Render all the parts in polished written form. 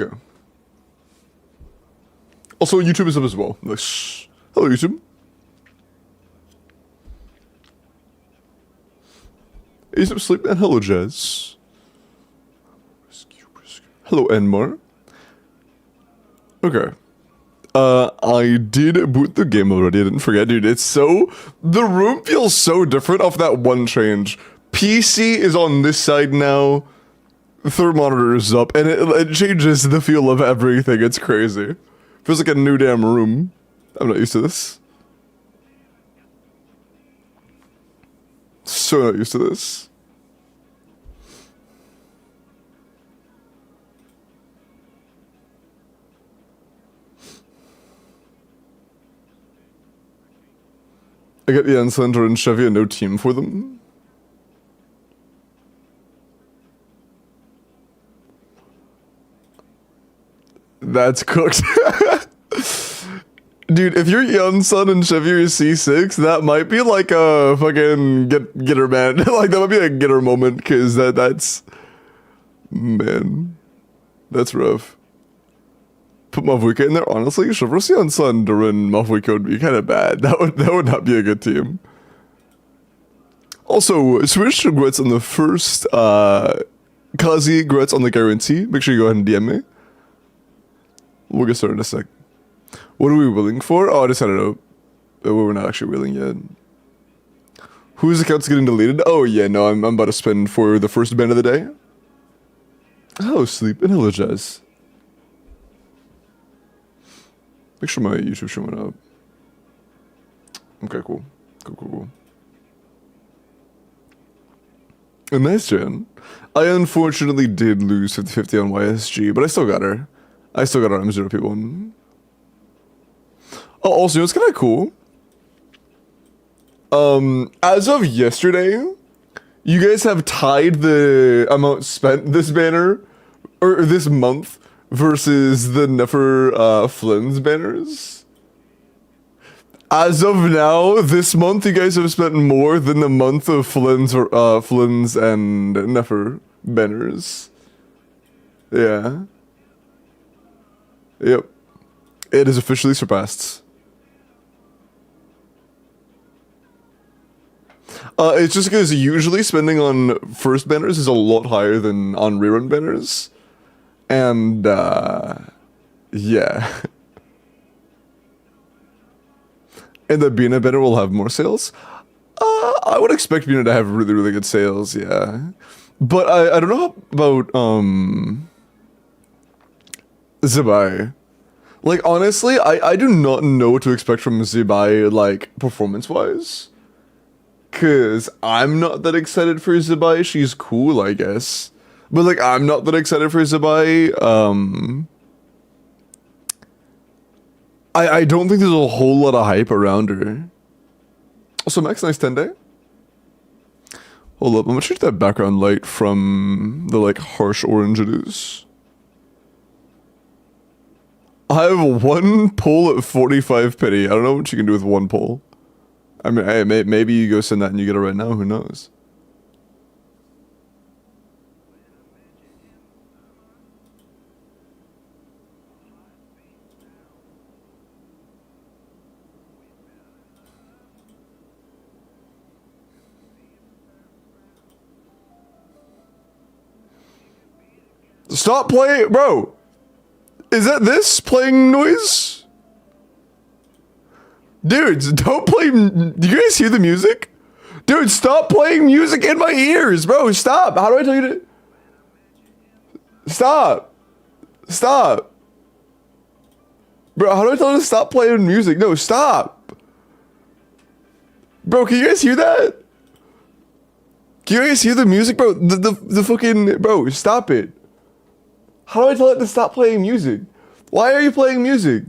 Okay. Also, YouTube is up as well. Nice. Hello, YouTube. Is up sleep and hello, Jazz. Hello, Enmar. Okay. I did boot the game already. I didn't forget, dude. It's so... The room feels so different off that one change. PC is on this side now. Third monitor is up, and it changes the feel of everything. It's crazy. Feels like a new damn room. I'm not used to this. So not used to this. I get the Ancenter and Chevy and no team for them. That's cooked. Dude, if you're Yunsun and Chevy are C6, that might be like a fucking getter man. Like, that might be a getter moment, because that's... Man. That's rough. Put Mavuika in there, honestly, Chevrolet Yunsun during Mavuika would be kind of bad. That would not be a good team. Also, switch to Grits on the first, Kazi Grits on the guarantee. Make sure you go ahead and DM me. We'll get started in a sec. What are we willing for? Oh, I just had it out. We're not actually willing yet. Whose account's getting deleted? Oh, yeah, no, I'm about to spin for the first band of the day. Hello, Sleep, and hello, Jazz. Make sure my YouTube's showing up. Okay, cool. Cool. A nice Jan. I unfortunately did lose 50-50 on YSG, but I still got her. I still got our M0P1. Oh, also, you know, it's kind of cool. As of yesterday, you guys have tied the amount spent this banner, or this month, versus the Nefer Flynn's banners. As of now, this month, you guys have spent more than the month of Flynn's and Nefer banners. Yeah. Yep. It is officially surpassed. It's just because usually spending on first banners is a lot higher than on rerun banners. And, yeah. And the Bina banner will have more sales? I would expect Bina to have really, really good sales, yeah. But I don't know about, Zibai. Like, honestly, I do not know what to expect from Zibai, like, performance-wise. Cause I'm not that excited for Zibai. She's cool, I guess. But, like, I'm not that excited for Zibai. I don't think there's a whole lot of hype around her. Also, Max, nice 10 day. Hold up, I'm gonna change that background light from the, like, harsh orange it is. I have one pull at 45 pity. I don't know what you can do with one pull. I mean, hey, maybe you go send that and you get it right now. Who knows? Stop playing, bro. Is that this playing noise? Dudes, don't play. Do you guys hear the music? Dude, stop playing music in my ears, bro. Stop. How do I tell you to? Stop. Stop. Bro, how do I tell you to stop playing music? No, stop. Bro, can you guys hear that? Can you guys hear the music, bro? The fucking, bro, stop it. How do I tell it to stop playing music? Why are you playing music?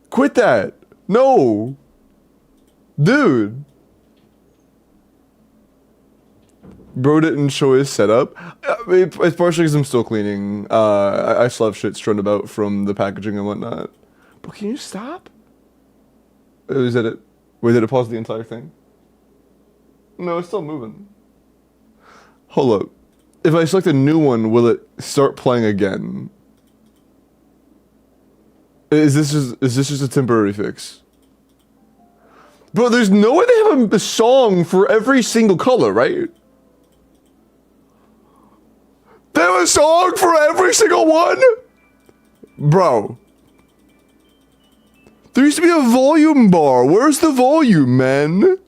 Quit that. No. Dude. Bro didn't show his setup. It's partially because I'm still cleaning. I still have shit strewn about from the packaging and whatnot. But can you stop? Is that it? Wait, did it pause the entire thing? No, it's still moving. Hold up. If I select a new one, will it start playing again? Is this just a temporary fix? Bro, there's no way they have a song for every single color, right? They have a song for every single one? Bro. There used to be a volume bar. Where's the volume, man?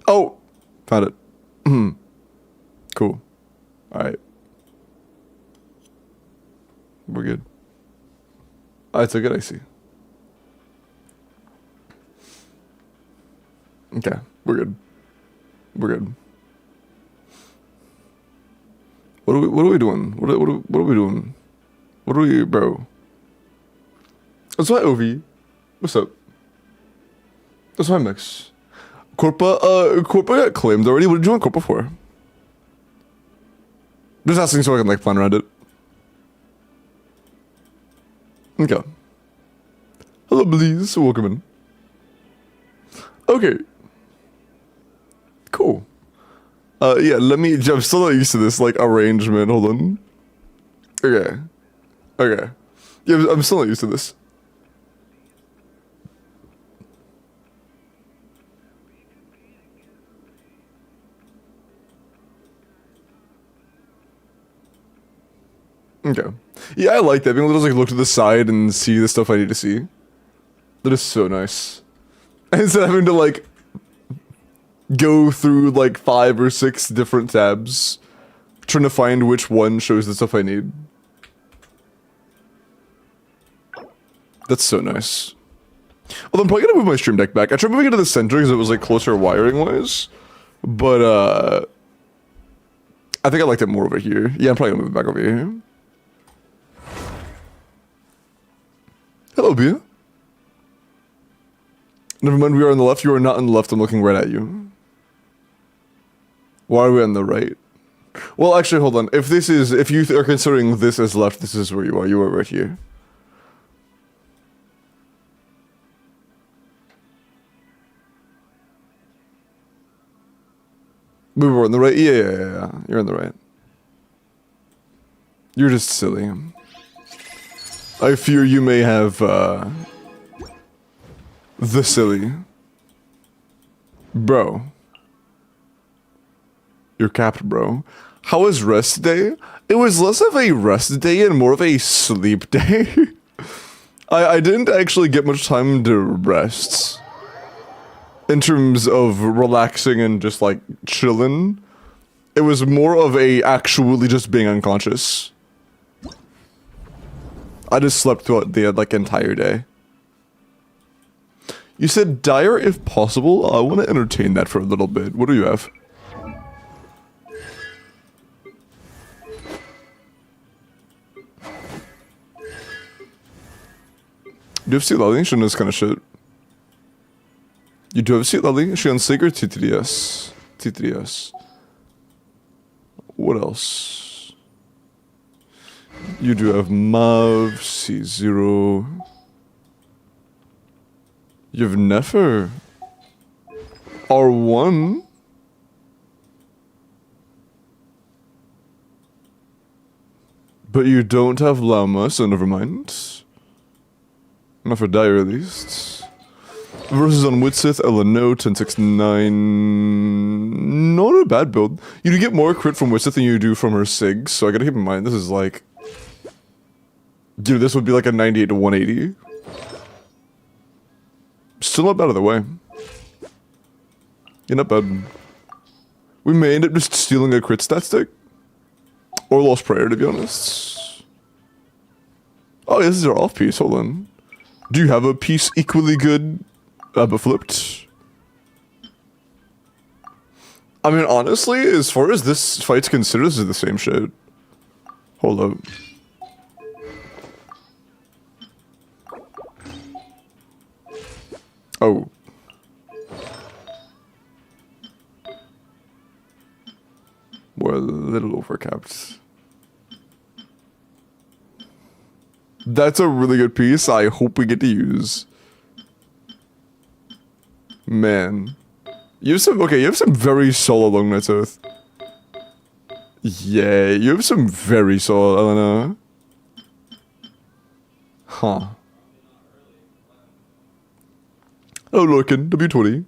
Oh, found it. Cool. Alright. We're good. I took it, I see. Okay, we're good. We're good. What are we doing? What are we doing? What are we, bro? That's my OV. What's up? That's my mix. Corpa got claimed already. What did you want Corpa for? Just asking so I can like plan around it. Okay. Hello, please. Welcome in. Okay. Cool. Yeah, I'm still not used to this, like, arrangement. Hold on. Okay. Okay. Yeah, I'm still not used to this. Okay. Yeah, I like that. Being able to just, like, look to the side and see the stuff I need to see. That is so nice. Instead of having to, like, go through, like, 5 or 6 different tabs, trying to find which one shows the stuff I need. That's so nice. Although I'm probably gonna move my stream deck back. I tried moving it to the center because it was, like, closer wiring-wise. But, I think I liked it more over here. Yeah, I'm probably gonna move it back over here. Hello, Bia. Never mind, we are on the left. You are not on the left. I'm looking right at you. Why are we on the right? Well, actually, hold on. If you are considering this as left, this is where you are. You are right here. We were on the right. Yeah. You're on the right. You're just silly. I fear you may have, the silly. Bro. You're capped, bro. How was rest day? It was less of a rest day and more of a sleep day. I didn't actually get much time to rest. In terms of relaxing and just, like, chilling. It was more of a actually just being unconscious. I just slept throughout the, like, entire day. You said dire if possible? I want to entertain that for a little bit. What do you have? Do you have Sea Lally? She knows this kind of shit. You do have Sea Lally? Is she on Sig or T3S? T3S. What else? You do have Mav, C0. You have Nefer. R1. But you don't have Llama, so never mind. Not for dire at least. Versus on Witsith, Eleno, 1069. Not a bad build. You do get more crit from Witsith than you do from her Sig, so I gotta keep in mind this is like... Dude, this would be like a 98 to 180. Still not bad either way. Yeah, not bad. We may end up just stealing a crit stat stick. Or Lost Prayer, to be honest. Oh, yeah, this is our off piece. Hold on. Do you have a piece equally good, but flipped? I mean, honestly, as far as this fight's considered, this is the same shit. Hold up. Oh. We're a little overcapped. That's a really good piece I hope we get to use. Man. You have some very solid Long Night's Oath. Yeah, you have some very solid, Elena. Huh. Oh, looking, W20.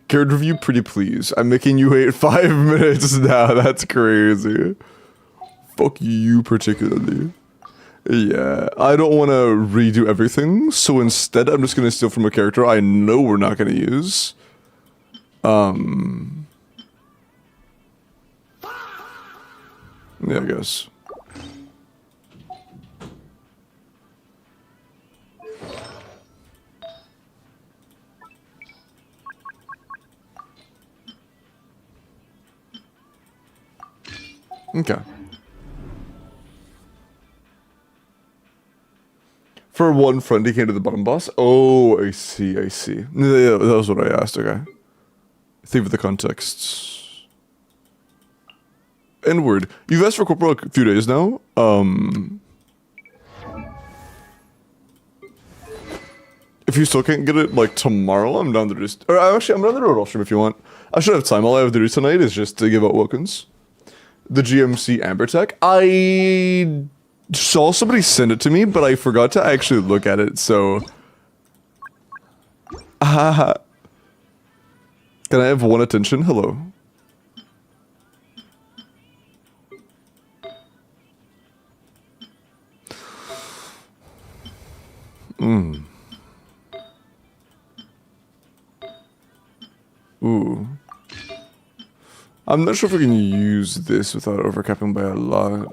Character review, pretty please. I'm making you wait 5 minutes now. That's crazy. Fuck you particularly. Yeah, I don't want to redo everything, so instead I'm just going to steal from a character I know we're not going to use. Yeah, I guess. Okay. For one friend, he came to the bottom boss. Oh, I see, I see. Yeah, that was what I asked, okay. Thank you for the context. N-word. You've asked for corporal a few days now. If you still can't get it, like, tomorrow, I'm down to just... Or, actually, I'm down to do a roll stream if you want. I should have time. All I have to do tonight is just to give out WELKINs. The GMC Amber Tech. I saw somebody send it to me, but I forgot to actually look at it, so... Can I have one attention? Hello. Ooh. I'm not sure if we can use this without overcapping by a lot.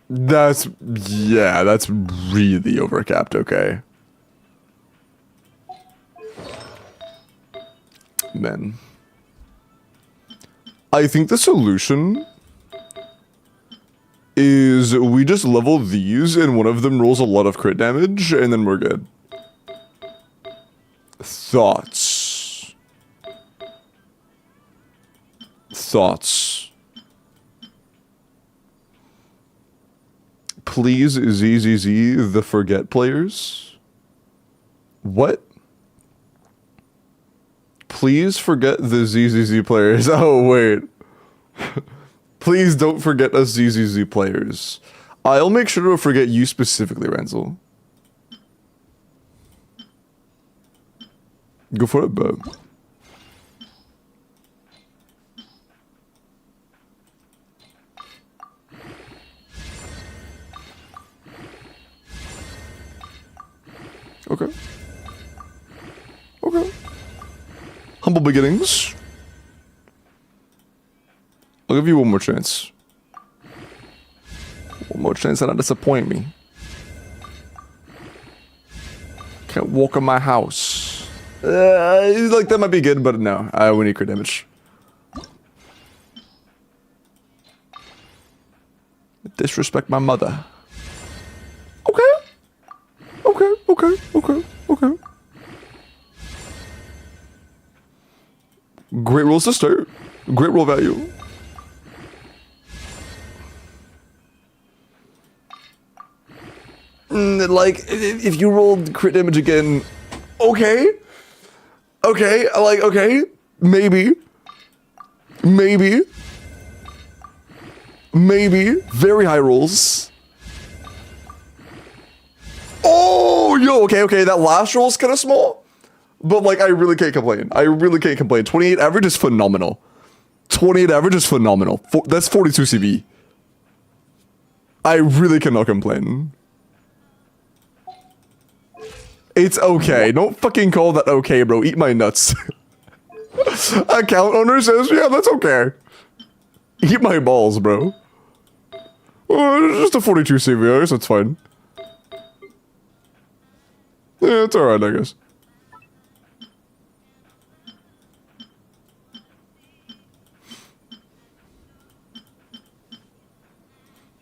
Yeah, that's really overcapped, okay. Man. I think the solution is we just level these and one of them rolls a lot of crit damage and then we're good. Thoughts. Please, ZZZ, the forget players. What? Please forget the ZZZ players. Oh, wait. Please don't forget us ZZZ players. I'll make sure to forget you specifically, Renzel. Go for it, bub. Okay. Okay. Humble beginnings. I'll give you one more chance. One more chance to not disappoint me. Can't walk in my house. Like, that might be good, but no. We need crit damage. Disrespect my mother. Okay. Okay, okay, okay, okay. Great rolls to start. Great roll value. Like, if you rolled crit damage again, okay. Okay, like, okay. Maybe. Maybe. Maybe. Very high rolls. Oh, yo, okay, okay. That last roll's kind of small. But, like, I really can't complain. I really can't complain. 28 average is phenomenal. 28 average is phenomenal. That's 42 CV. I really cannot complain. It's okay. Don't fucking call that okay, bro. Eat my nuts. Account owner says, yeah, that's okay. Eat my balls, bro. Just a 42 CV, I guess that's fine. Yeah, it's alright, I guess.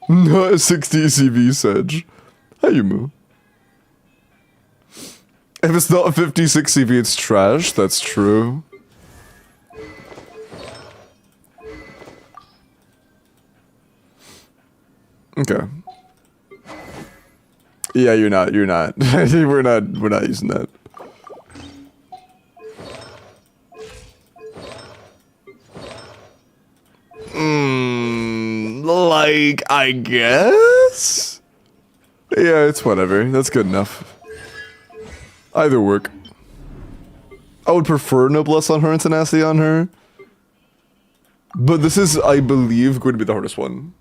Not a 60 CV Sedge. How you move? If it's not a 56 CV, it's trash. That's true. Okay. Yeah, you're not. we're not using that. Like, I guess? Yeah, it's whatever. That's good enough. Either work. I would prefer Noblesse on her and Tenacity on her. But this is, I believe, going to be the hardest one.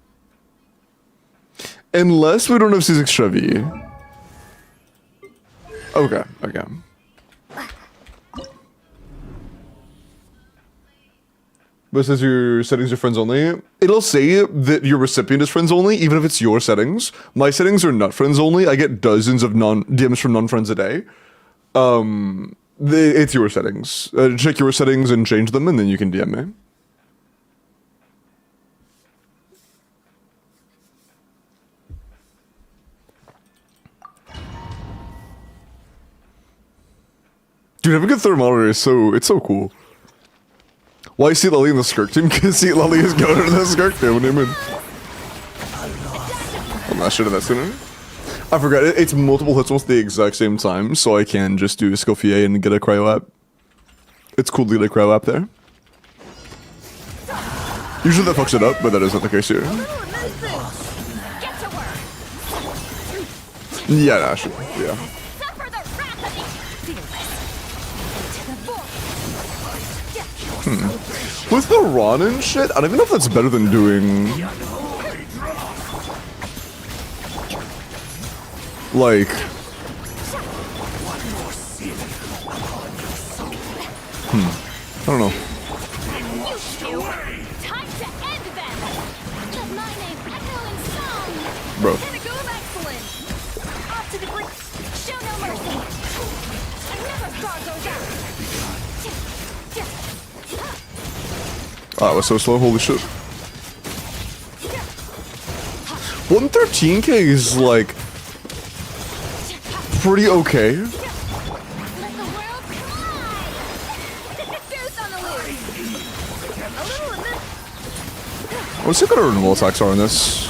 Unless we don't have C6 Chevy. Okay, okay. But it says your settings are friends only. It'll say that your recipient is friends only, even if it's your settings. My settings are not friends only. I get dozens of DMs from non-friends a day. It's your settings. Check your settings and change them, and then you can DM me. Dude, having a thermometer is it's so cool. Why see Lily in the Skirk team? Because see Lily is going to the Skirk team when I'm in. I'm not sure of that sooner. I forgot, it's multiple hits almost at the exact same time, so I can just do Scophier and get a cryo app. It's cool to get a cryo app there. Usually that fucks it up, but that isn't the case here. Yeah, nah, sure. Yeah. With the Ronin shit, I don't even know if that's better than doing... like... I don't know. Bro. Oh, it was so slow, holy shit. 113k is like pretty okay. Let's see what our renewal attacks are on this.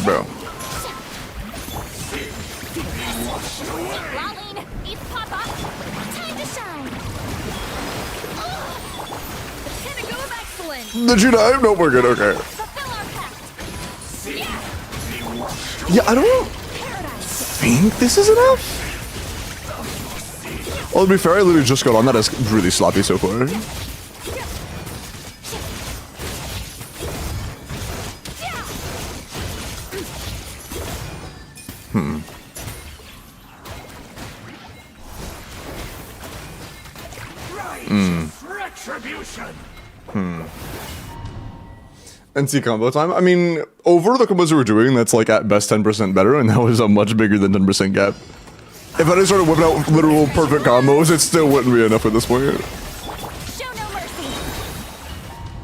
Bro. Did you die? No, we're good, okay. Yeah, I don't think this is enough. Well, to be fair, I literally just got on that as really sloppy so far. NC combo time. I mean, over the combos we were doing, that's like at best 10% better, and that was a much bigger than 10% gap. If I just started whipping out literal perfect combos, it still wouldn't be enough at this point.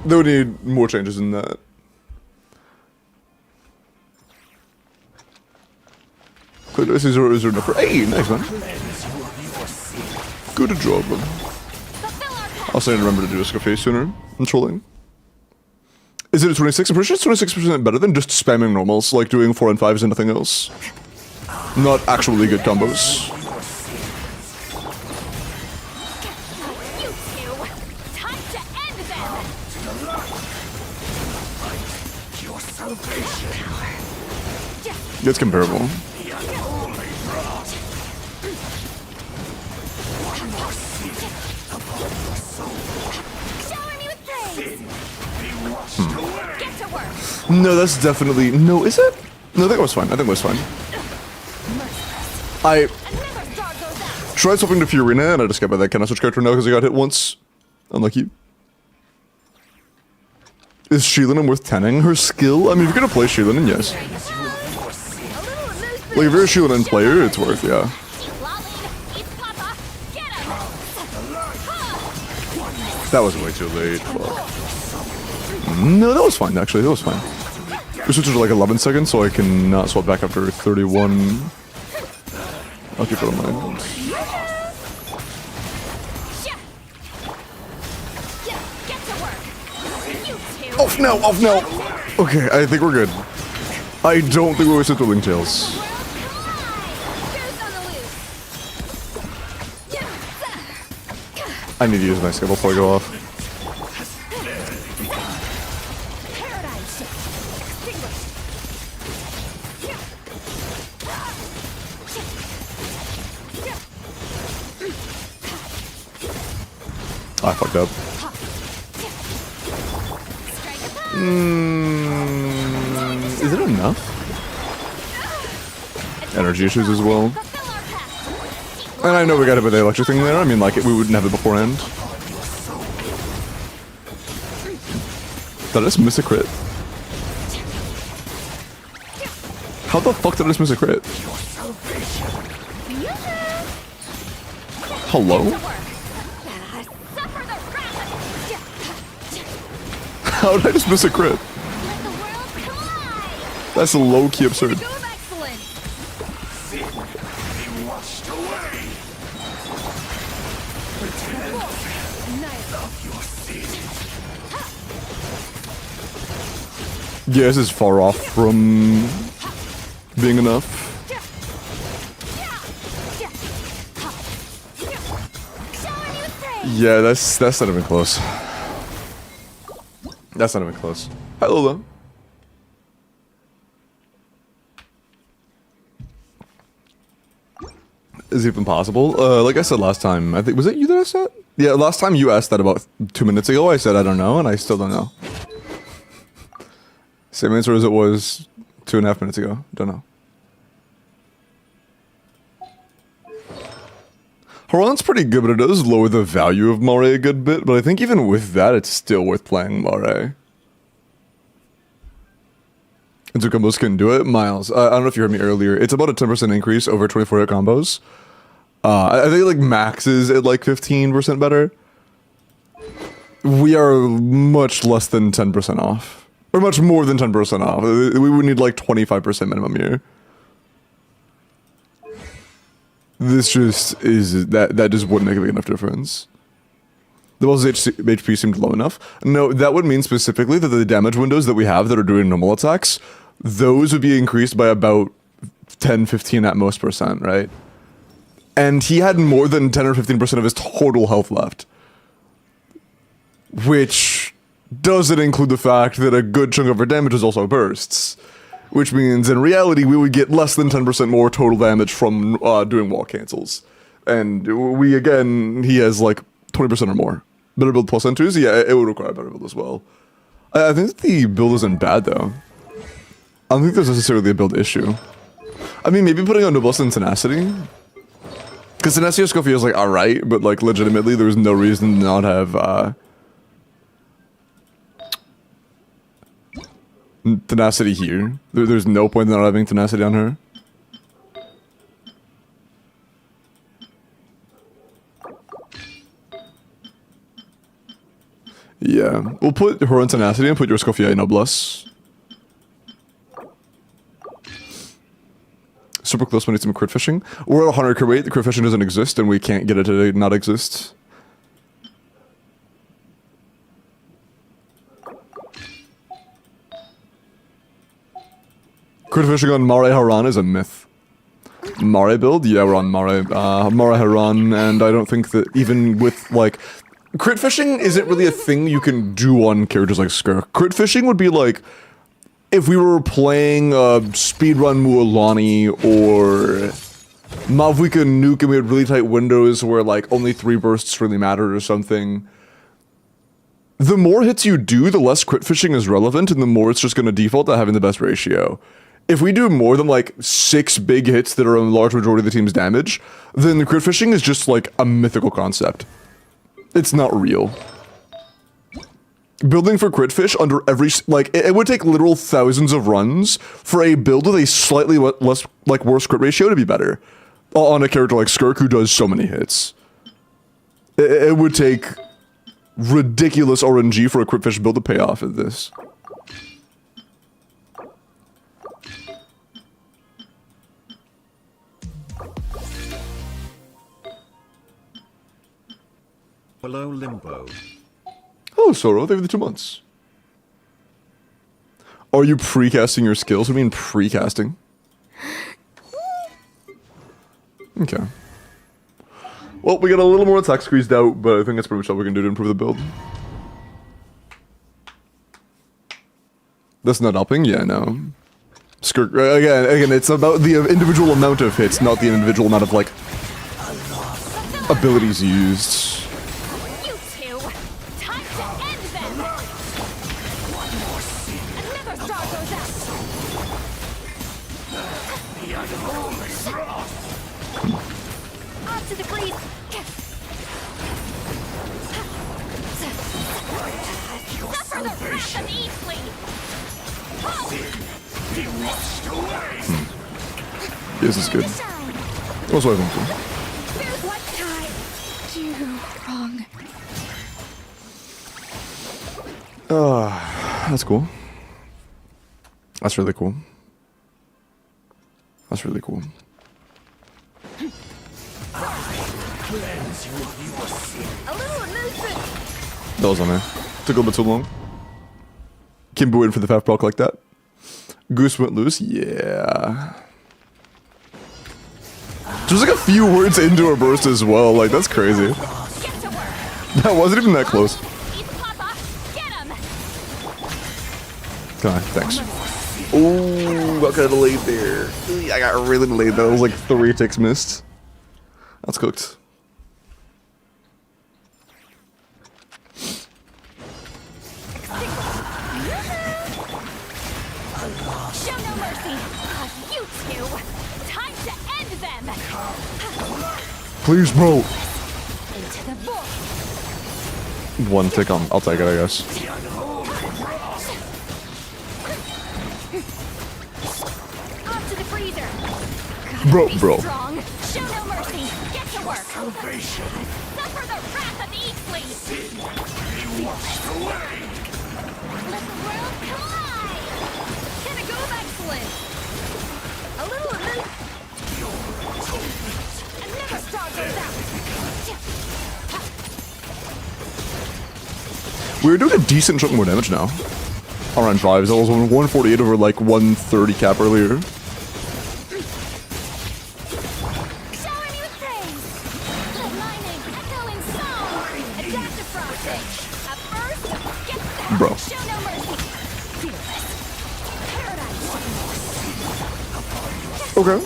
They would need more changes than that. Is there enough for? Hey, nice man. Good job. I'll say to remember to do a Scophier sooner. I'm trolling. Is it a 26? I'm pretty sure it's 26% better than just spamming normals, like doing 4 and 5s and nothing else. Not actually good combos. It's comparable. No, that's definitely... No, is it? No, I think it was fine. I think it was fine. I tried swapping to Fiorina and I just got by that. Can I switch character now because I got hit once? Unlucky. Is Sheilin worth 10ing her skill? I mean, if you're gonna play Sheilin, yes. Like, if you're a Sheilin player, it's worth, yeah. That was way too late. Fuck. No, that was fine, actually. That was fine. We switched to like 11 seconds, so I can not swap back after 31. I'll keep it in mind. Oh no, oh no! Okay, I think we're good. I don't think we wasted the wingtails. I need to use my skill before I go off. I fucked up. Is it enough? Energy issues as well. And I know we got it with the electric thing there. I mean, like, we wouldn't have it beforehand. Did I just miss a crit? How the fuck did I just miss a crit? Hello? How did I just miss a crit? That's low-key absurd. Yeah, this is far off from being enough. Yeah, that's not even close. That's not even close. Hi, Lola. Is it even possible? Like I said last time, I think, was it you that I said? Yeah, last time you asked that about 2 minutes ago, I said I don't know, and I still don't know. Same answer as it was 2.5 minutes ago. Don't know. Haran's pretty good, but it does lower the value of Mare a good bit, but I think even with that, it's still worth playing Mare. And two combos can do it. Miles, I don't know if you heard me earlier. It's about a 10% increase over 24-hit combos. I think like maxes at like 15% better. We are much less than 10% off. Or much more than 10% off. We would need like 25% minimum here. This just is, that just wouldn't make a big enough difference. The boss's HP seemed low enough. No, that would mean specifically that the damage windows that we have that are doing normal attacks, those would be increased by about 10, 15 at most %, right? And he had more than 10 or 15% of his total health left. Which doesn't include the fact that a good chunk of our damage is also bursts. Which means, in reality, we would get less than 10% more total damage from doing wall cancels. And we, again, he has like 20% or more. Better build plus entries? Yeah, it would require a better build as well. I think that the build isn't bad, though. I don't think there's necessarily a build issue. I mean, maybe putting on Noblesse and Tenacity? Because Tenacity or Scoffy is like, alright, but like, legitimately, there's no reason to not have, Tenacity here. There's no point in not having Tenacity on her. Yeah. We'll put her on Tenacity and put your Scoffia in Noblesse. Super close, we need some crit fishing. We're at 100 crit rate, the crit fishing doesn't exist and we can't get it to not exist. Crit fishing on Mare Haran is a myth. Mare build? Yeah, we're on Mare. Mare Haran, and I don't think that even with, like... Crit fishing isn't really a thing you can do on characters like Skirk. Crit fishing would be like... If we were playing speedrun Mualani or... Mavwika Nuke and we had really tight windows where, like, only 3 bursts really mattered or something... The more hits you do, the less crit fishing is relevant, and the more it's just going to default to having the best ratio. If we do more than like 6 big hits that are a large majority of the team's damage, then the crit fishing is just like a mythical concept. It's not real. Building for crit fish under every, like, it would take literal thousands of runs for a build with a slightly less, like, worse crit ratio to be better. On a character like Skirk who does so many hits. It would take ridiculous RNG for a crit fish build to pay off at this. Hello, Limbo. Hello, Soro. Thank you for the 2 months. Are you precasting your skills? What do you mean precasting? Okay. Well, we got a little more attack squeezed out, but I think that's pretty much all we can do to improve the build. That's not helping? Yeah, no. Again, it's about the individual amount of hits, not the individual amount of, like, abilities used. You two! Time to end them! Another star goes out! Off to the breeze! Suffer the wrath of Eastly! This is good. What's what I think? Here's what I do wrong. That's cool. That's really cool. That's really cool. A little amusement! That was on there. Took a little bit too long. Kimbo waiting for the fat proc like that. Goose went loose? Yeah. There's like a few words into a burst as well, like that's crazy. Get to work! That wasn't even that close. Eat Papa! Get him! God, thanks. Ooh, got kind of delayed there. I got really delayed. That was like 3 ticks missed. That's cooked. Show no mercy! You two! Time to end them! Please, bro. Into the void! 1 tick on. I'll take it, I guess. Off to the freezer! Bro. Strong! Show no mercy! Get to work! Suffer the wrath of Eastly! Let the world collide! Can it go excellent? A little amuse... Another star goes out! We're doing a decent chunk more damage now. Around drives. I was on 148 over like 130 cap earlier. Shower me with praise! Let lightning echo in song! Adaptive frosting! A burst! Get that! Bro. Show no mercy! Fearless! Paradise! Okay.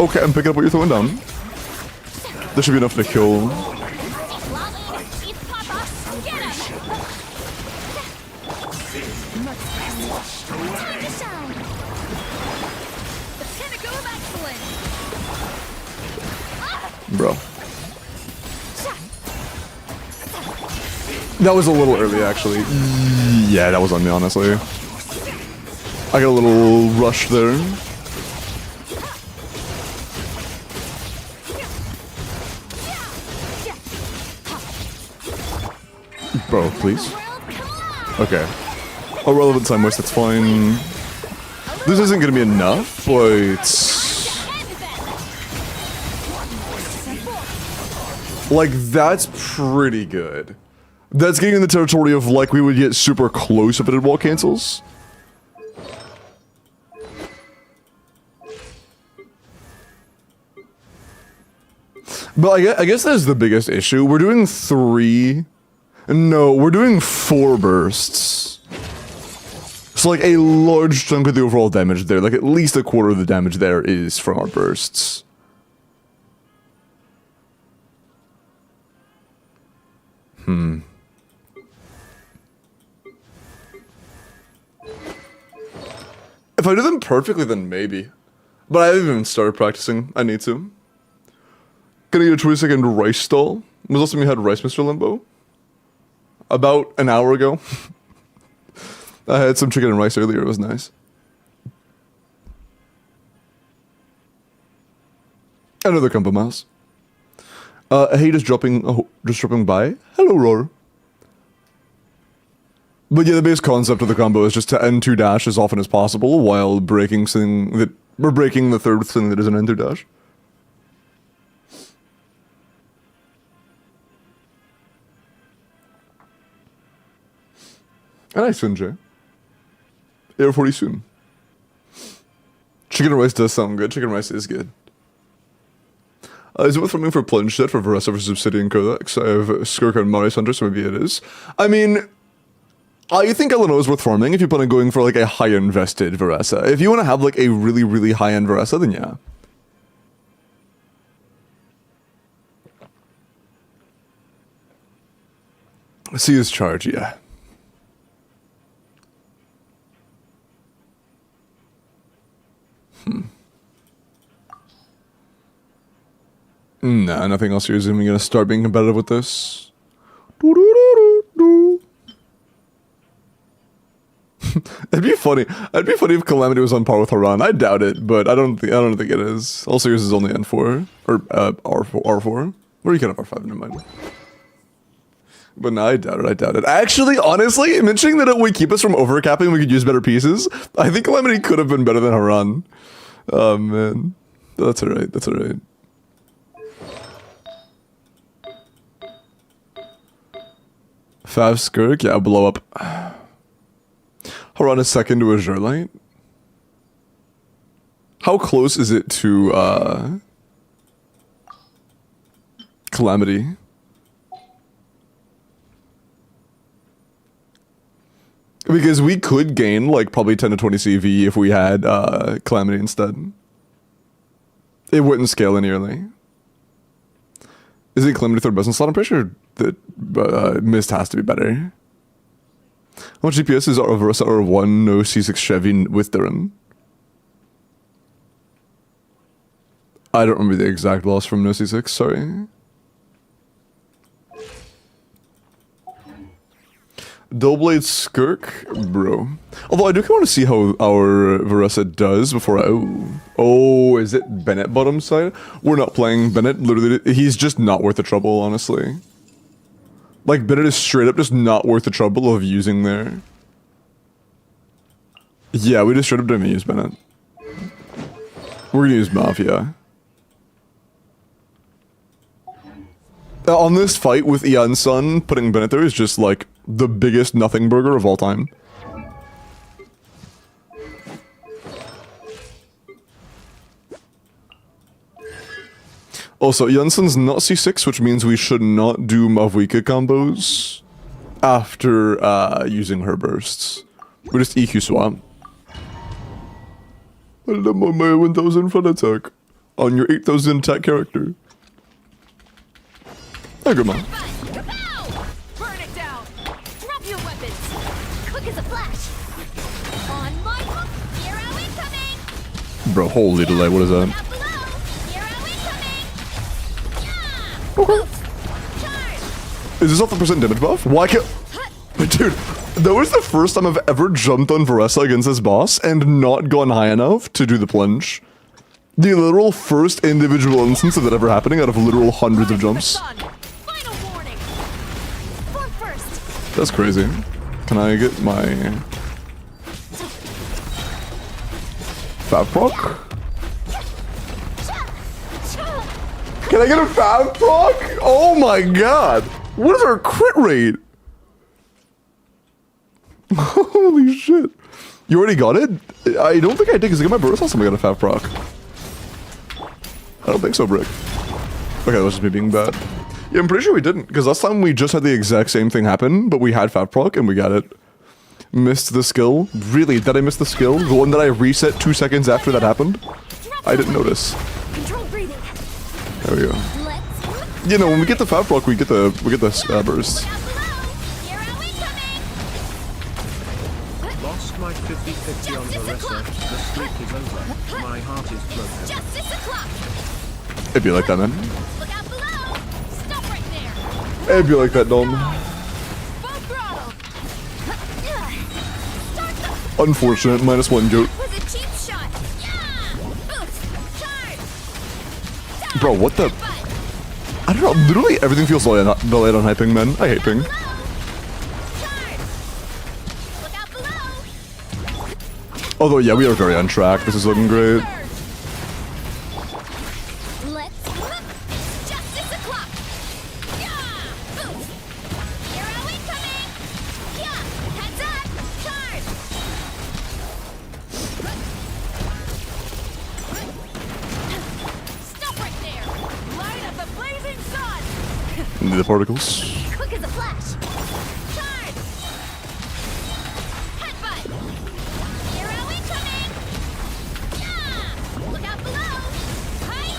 Okay, I'm picking up what you're throwing down. This should be enough to kill. Eat Papa! Get him! Time to shine! The pinnacle of excellence! Bro. That was a little early, actually. Yeah, that was on me, honestly. I got a little rush there. Bro, please. Okay. A relevant time waste, that's fine. This isn't gonna be enough, but... like, that's pretty good. That's getting in the territory of, like, we would get super close if it had wall cancels. But I guess that's the biggest issue. We're doing 3... No, we're doing 4 bursts. So, like, a large chunk of the overall damage there, like, at least a quarter of the damage there is from our bursts. If I do them perfectly, then maybe. But I haven't even started practicing. I need to. Gonna get a 20-second rice stall. Was also me had rice, Mr. Limbo? About an hour ago. I had some chicken and rice earlier. It was nice. Another combo mouse. Hey, just dropping by. Hello, Roar. But yeah, the base concept of the combo is just to N2 dash as often as possible while breaking the third thing that is an N2 dash. Nice one, Jay. Air 40 soon. Chicken rice does sound good. Chicken rice is good. Is it worth farming for plunge set for Varessa versus Obsidian Codex? I have Skirk and Marius Hunter, so maybe it is. I mean, I think Illinois is worth farming if you plan on going for like a high invested Varessa. If you want to have like a really, really high end Varessa, then yeah. See his charge, yeah. Nah, nothing else. You're assuming gonna start being competitive with this. It'd be funny. It'd be funny if Calamity was on par with Haran. I doubt it, but I don't think it is. Also, yours is only N4 or R4. Or you can have R5. Never mind. But no, I doubt it. I doubt it. Actually, honestly, mentioning that it would keep us from overcapping, we could use better pieces. I think Calamity could have been better than Haran. Oh man, that's alright. That's alright. Fav Skirk, yeah, blow up. Haran is second to Azure Light. How close is it to Calamity? Because we could gain like probably 10 to 20 CV if we had Calamity instead. It wouldn't scale linearly. Is it Calamity third best in slot? I'm pretty sure that Mist has to be better. How much GPS is our Varessa R1 no C6 Chevy with Durham? I don't remember the exact loss from no C6, sorry. Double-blade Skirk, bro. Although I do kind of want to see how our Varessa does before I... Oh, is it Bennett bottom side? We're not playing Bennett. Literally, he's just not worth the trouble, honestly. Like, Bennett is straight up just not worth the trouble of using there. Yeah, we just straight up didn't use Bennett. We're gonna use Mafia. On this fight with Ian's son, putting Bennett there is just like the biggest nothing burger of all time. Also, Janssen's not C6, which means we should not do Mavwika combos after using her bursts. We just EQ swap. I love my 1000 front attack on your 8000 attack character. Oh, good man. Burn it down. Drop your weapons. Quick as a flash. On my hook. Hero incoming. Bro, holy delay, what is that? Down below. Hero incoming. Yeah. Okay. Charge. Is this off the percent damage buff? Why can't... Dude, that was the first time I've ever jumped on Varessa against this boss and not gone high enough to do the plunge. The literal first individual instance of that ever happening out of literal hundreds of jumps. Final warning. For first. That's crazy. Can I get my... Fab proc? Can I get a Fab proc? Oh my god! What is our crit rate? Holy shit. You already got it? I don't think I did because I got my burst last time I got a Fab proc. I don't think so, Brick. Okay, that was just me being bad. Yeah, I'm pretty sure we didn't, because last time we just had the exact same thing happen, but we had Fab proc and we got it. Missed the skill? Really? Did I miss the skill? The one that I reset 2 seconds after that happened? I didn't notice. Control breathing. There we go. Let's... You know, when we get the Fab proc, we get the bursts. Down below. Hero incoming. Lost my 50-50 on Varessa. The streak is over. My heart is broken. Justice o'clock. It'd be like that, man. Look out below. Stop right there. It'd be like that, Dom. Full throttle. Start the... Unfortunate, -1 goat. Was a cheap shot. Yeah. Boost. Charge. Bro, what the... Butt. I don't know, literally everything feels delayed on hyping, man. I hate ping. Charge. Look out below. Although, yeah, we are very on track. This is looking great. Let's... Justice o'clock. Yeah. Boost. Hero incoming. Yeah. Heads up. the particles. Quick as a flash. Charge. Headbutt. Arrow incoming. Yeah. Look out below. Height.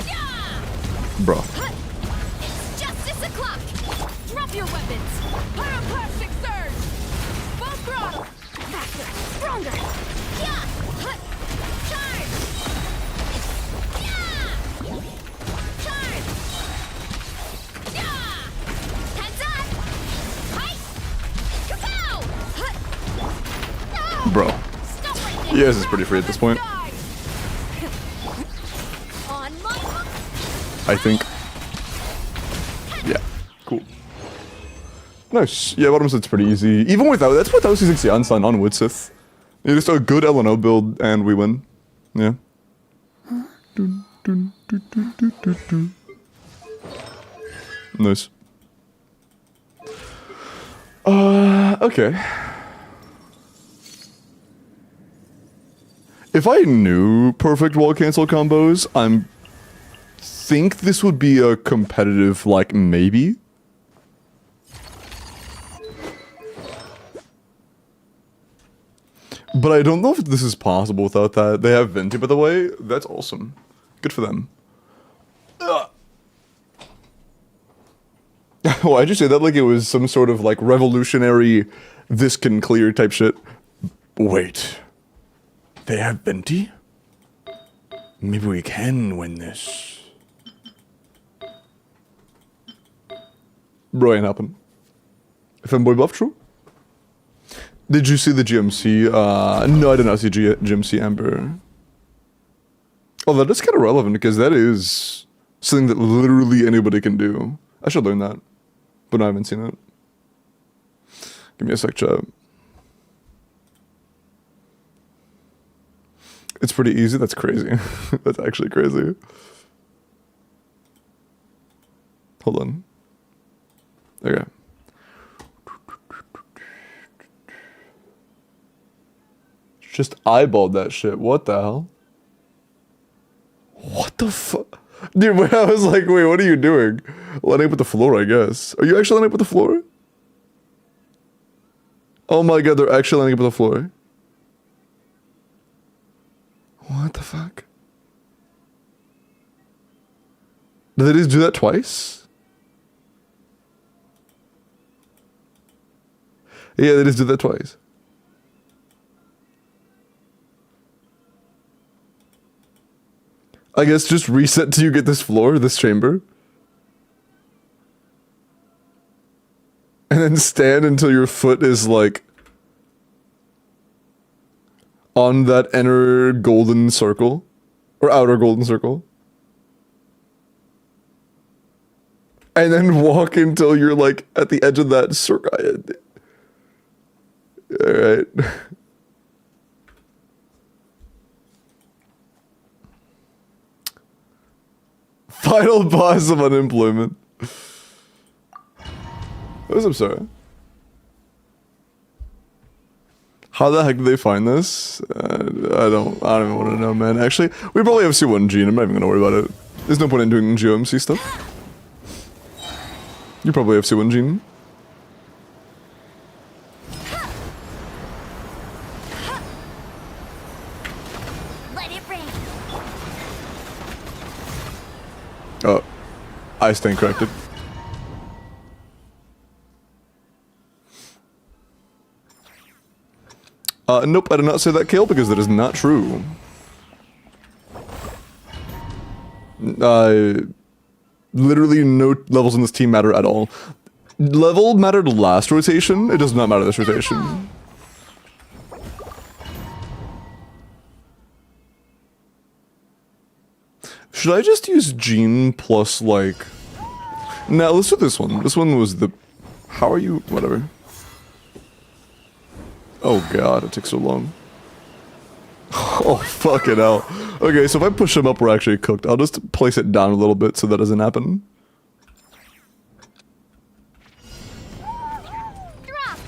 Yeah. Bro. It's justice o'clock. Drop your weapons. Pyroclastic surge. Full throttle. Faster. Stronger. Yeah. Charge. Yeah. Charge. Yeah. Heads up. Height. Kapow. No. Bro. Stop right there. Yeah, this is pretty free at this point. Die. On my mark. I think. Yeah. Cool. Nice. Yeah, bottom set's pretty easy. Even without, that's without C6 Yansan on Woodsith. Yeah, just a good LNO build and we win. Yeah. Nice. Okay. If I knew perfect wall cancel combos, think this would be a competitive, like, maybe. But I don't know if this is possible without that. They have Venti, by the way. That's awesome. Good for them. Why'd you say that like it was some sort of, like, revolutionary, this can clear type shit? Wait. They have Venti? Maybe we can win this. Bro, ain't happen. Femboy buff, true? Did you see the GMC? No, I did not see GMC Amber. Oh, that is kind of relevant because that is something that literally anybody can do. I should learn that, but no, I haven't seen it. Give me a sec, chat. It's pretty easy. That's crazy. That's actually crazy. Hold on. Okay. Just eyeballed that shit. What the hell? What the fuck? Dude, I was like, wait, what are you doing? Lining up with the floor, I guess. Are you actually lining up with the floor? Oh my god, they're actually lining up with the floor. What the fuck? Did they just do that twice? Yeah, they just did that twice. I guess just reset till you get this floor, this chamber. And then stand until your foot is like on that inner golden circle or outer golden circle. And then walk until you're like at the edge of that circle. All right. Final boss of unemployment. What's up, sorry? How the heck did they find this? I don't even want to know, man. Actually, we probably have C1 Gene. I'm not even gonna worry about it. There's no point in doing GOMC stuff. You probably have C1 Gene. Let it rain. Oh, I stand corrected. Nope, I did not say that, Kale, because that is not true. Literally no levels in this team matter at all. Level mattered last rotation, it does not matter this rotation. Should I just use Gene plus, like... Nah, let's do this one. This one was the... How are you? Whatever. Oh god, it takes so long. Oh, fucking hell. Okay, so if I push him up, we're actually cooked. I'll just place it down a little bit so that doesn't happen. Drop.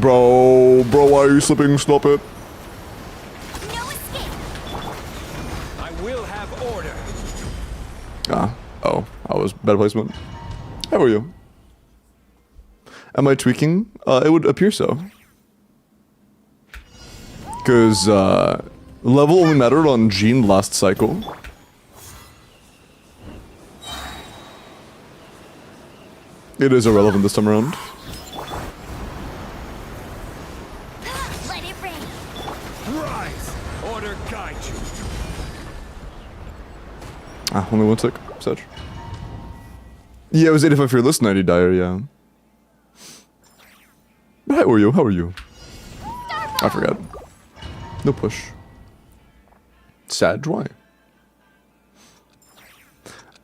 Bro, why are you slipping? Stop it. No escape. I will have order. Oh, that was bad placement. How are you? Am I tweaking? It would appear so. Because, level only mattered on Jean last cycle. It is irrelevant this time around. Let it rain. Rise. Order guide you. Only one tick. Such. Yeah, it was 85 Fearless, 90 Dire, yeah. How are you? How are you? I forgot. No push. Sad, why?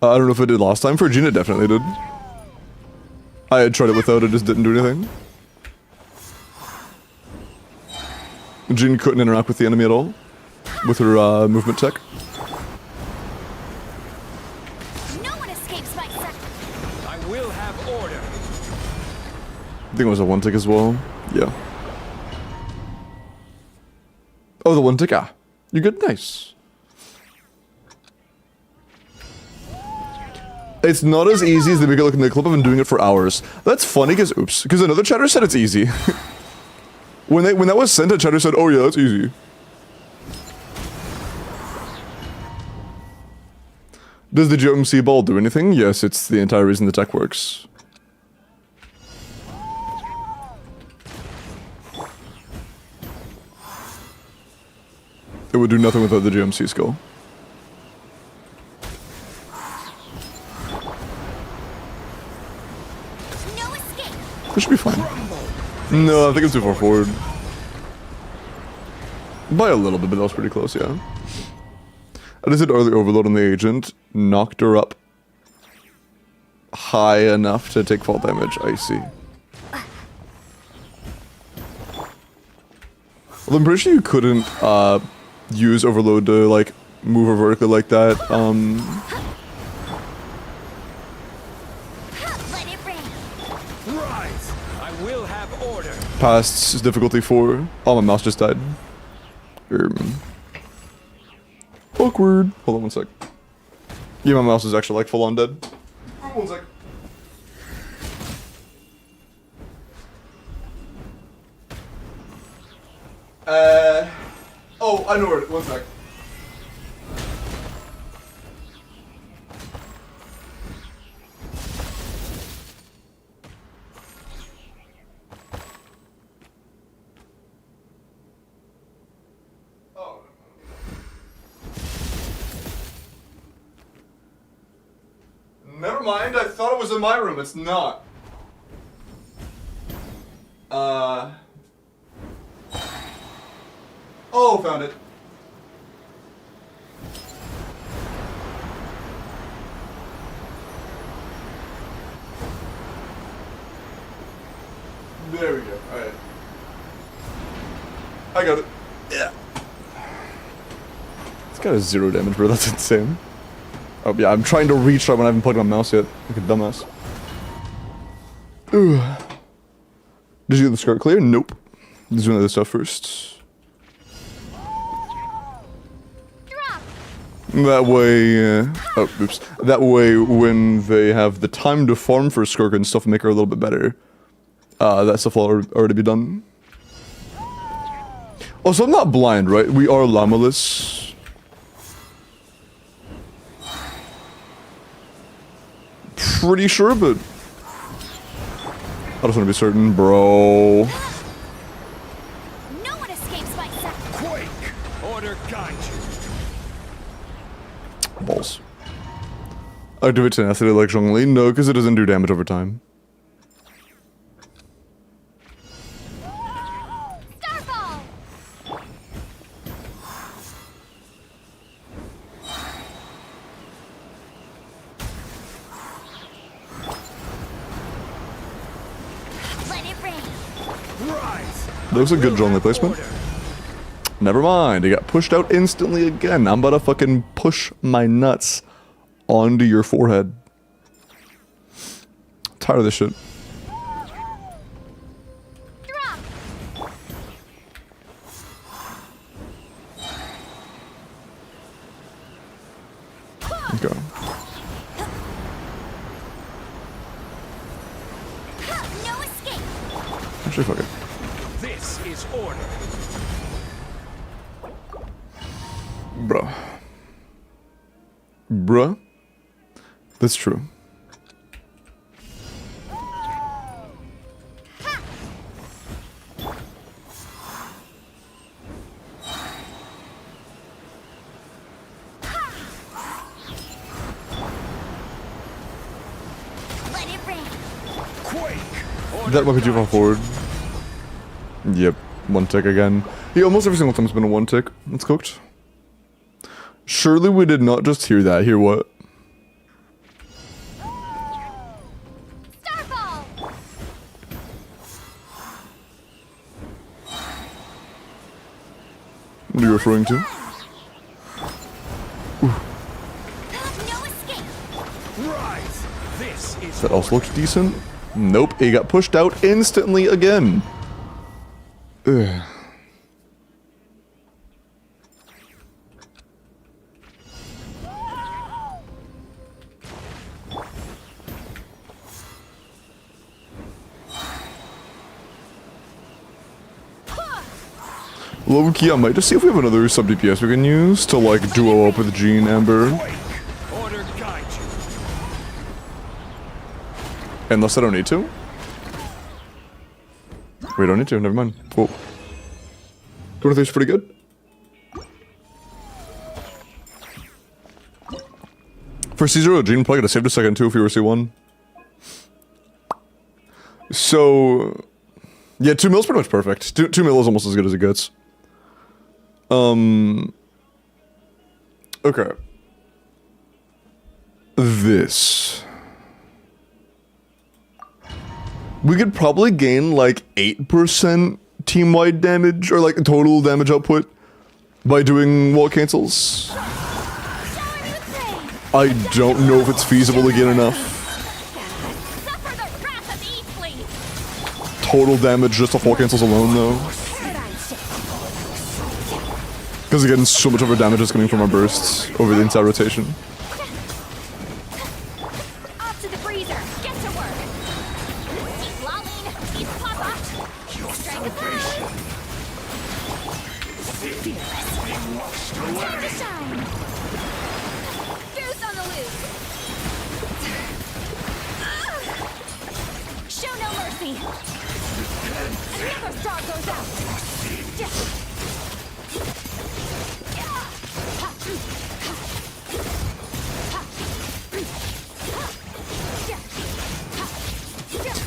I don't know if it did last time. For Jean, it definitely did. I had tried it without, it just didn't do anything. Jean couldn't interact with the enemy at all. With her movement tech. No one escapes my sight. I will have order. I think it was a one tick as well. Yeah. Oh, the one tick. Ah. You're good? Nice. It's not as easy as they make it look in the clip. I've been doing it for hours. That's funny because, oops, because another chatter said it's easy. when that was sent, a chatter said, oh yeah, that's easy. Does the GMC ball do anything? Yes, it's the entire reason the tech works. It would do nothing without the GMC skill. No escape. This should be fine. No, I think it's too far forward. By a little bit, but that was pretty close, yeah. I just did early overload on the agent, knocked her up high enough to take fall damage. I see. Well, I'm pretty sure you couldn't use overload to like move her vertically like that. Let it rain. Rise. I will have order. Past difficulty 4. Oh, my mouse just died. Awkward. Hold on one sec. Yeah, my mouse is actually like full on dead. One sec. Oh, I know where it. One sec. Oh. Never mind, I thought it was in my room, it's not. Oh, found it. There we go, alright. I got it. Yeah. It's got a 0 damage, bro, that's insane. Oh yeah, I'm trying to reach right when I haven't plugged my mouse yet. Like a dumbass. Ooh. Did you get the skirt clear? Nope. Let's do another stuff first. Drop. That way, oh, oops. That way, when they have the time to farm for Skirk and stuff, make her a little bit better. That stuff will already be done. Also, I'm not blind, right? We are llamaless. Pretty sure, but I just want to be certain, bro. No one escapes my sight. Quake. Order guide you. Balls. Activate tenacity like Zhongli? No, because it doesn't do damage over time. Starfall. Let it rain. Rise. That was a good Zhongli placement. Order. Never mind, it got pushed out instantly again. I'm about to fucking push my nuts onto your forehead. Tired of this shit. Drop. Okay. No escape. Actually, fuck it. This is order. Bruh. Bruh. That's true. Let it rain. Quake. That might be too far forward. Yep. One tick again. Yeah, almost every single time it's been a one tick. It's cooked. Surely we did not just hear that. Hear what? Starball. What are you referring to? No escape. Right. This is That also looked decent. Nope, he got pushed out instantly again. Ugh. Low key, I might just see if we have another sub DPS we can use to like duo up with Jean Amber. Quake. Order guide you. Unless I don't need to. We don't need to, never mind. Cool. 23 is pretty good. For C0, Jean probably could have saved a second too if you were C1. So, yeah, 2 mil is pretty much perfect. 2 mil is almost as good as it gets. Okay. This. We could probably gain like 8% team-wide damage or like total damage output by doing wall cancels. Shower me with praise. I don't know if it's feasible to get enough Suffer the wrath of the Eastling. total damage just off wall cancels alone though. Paradigm shift. Because again, so much of our damage is coming from our bursts over the entire rotation. Off to the freezer. Get to work. Eat Lolene. Eat Papa. Strike a pose. Fearless. Time to shine. Goose on the loose. Show no mercy. Another star goes out.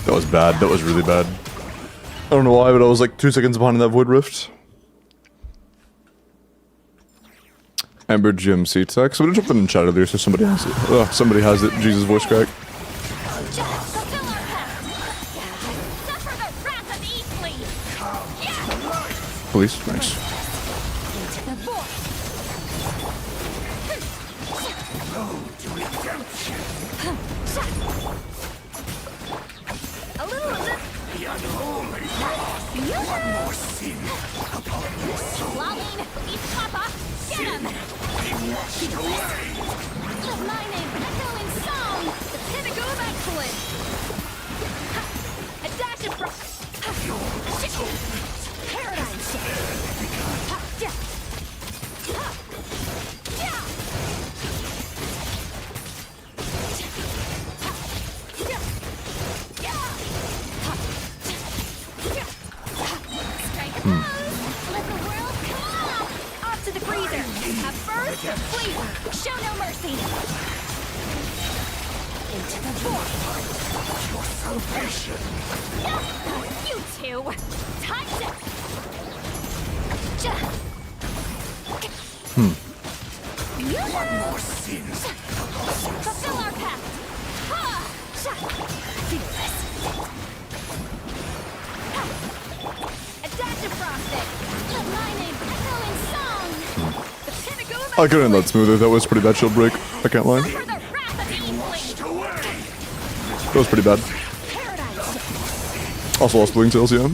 That was bad. That was really bad. I don't know why, but I was like 2 seconds behind that Void Rift. Amber GMC tech. So we dropped it in chat earlier, so somebody has it. Oh, somebody has it. Jesus voice crack. Fulfill our pact. Suffer the wrath of the Eastling. Please, thanks. Into the void. A little of this. Lolene, eat Papa. Get him. Let my name echo in song. The pinnacle of excellence. A dash of paradigm shift. Strike a pose. Let the world come off to the freezer. A burst of fleet. Show no mercy. Into the void. Your salvation. You two. Time to. One more sin. Fulfill our pact. Fearless. A dash of frosting. Let my name echo in song. The pinnacle of I could have done that smoother. That was pretty bad shield break. I can't lie. For the wrath of the Eastling. That was pretty bad. Paradigm shift. Also lost Bling Tails, yeah.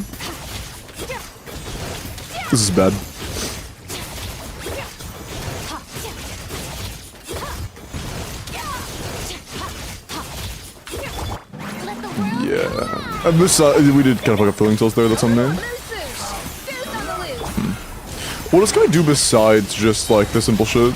This is bad. Yeah. And besides, we did kind of fuck up throwing souls there, that's on there. What else can we do besides just, like, the simple shit?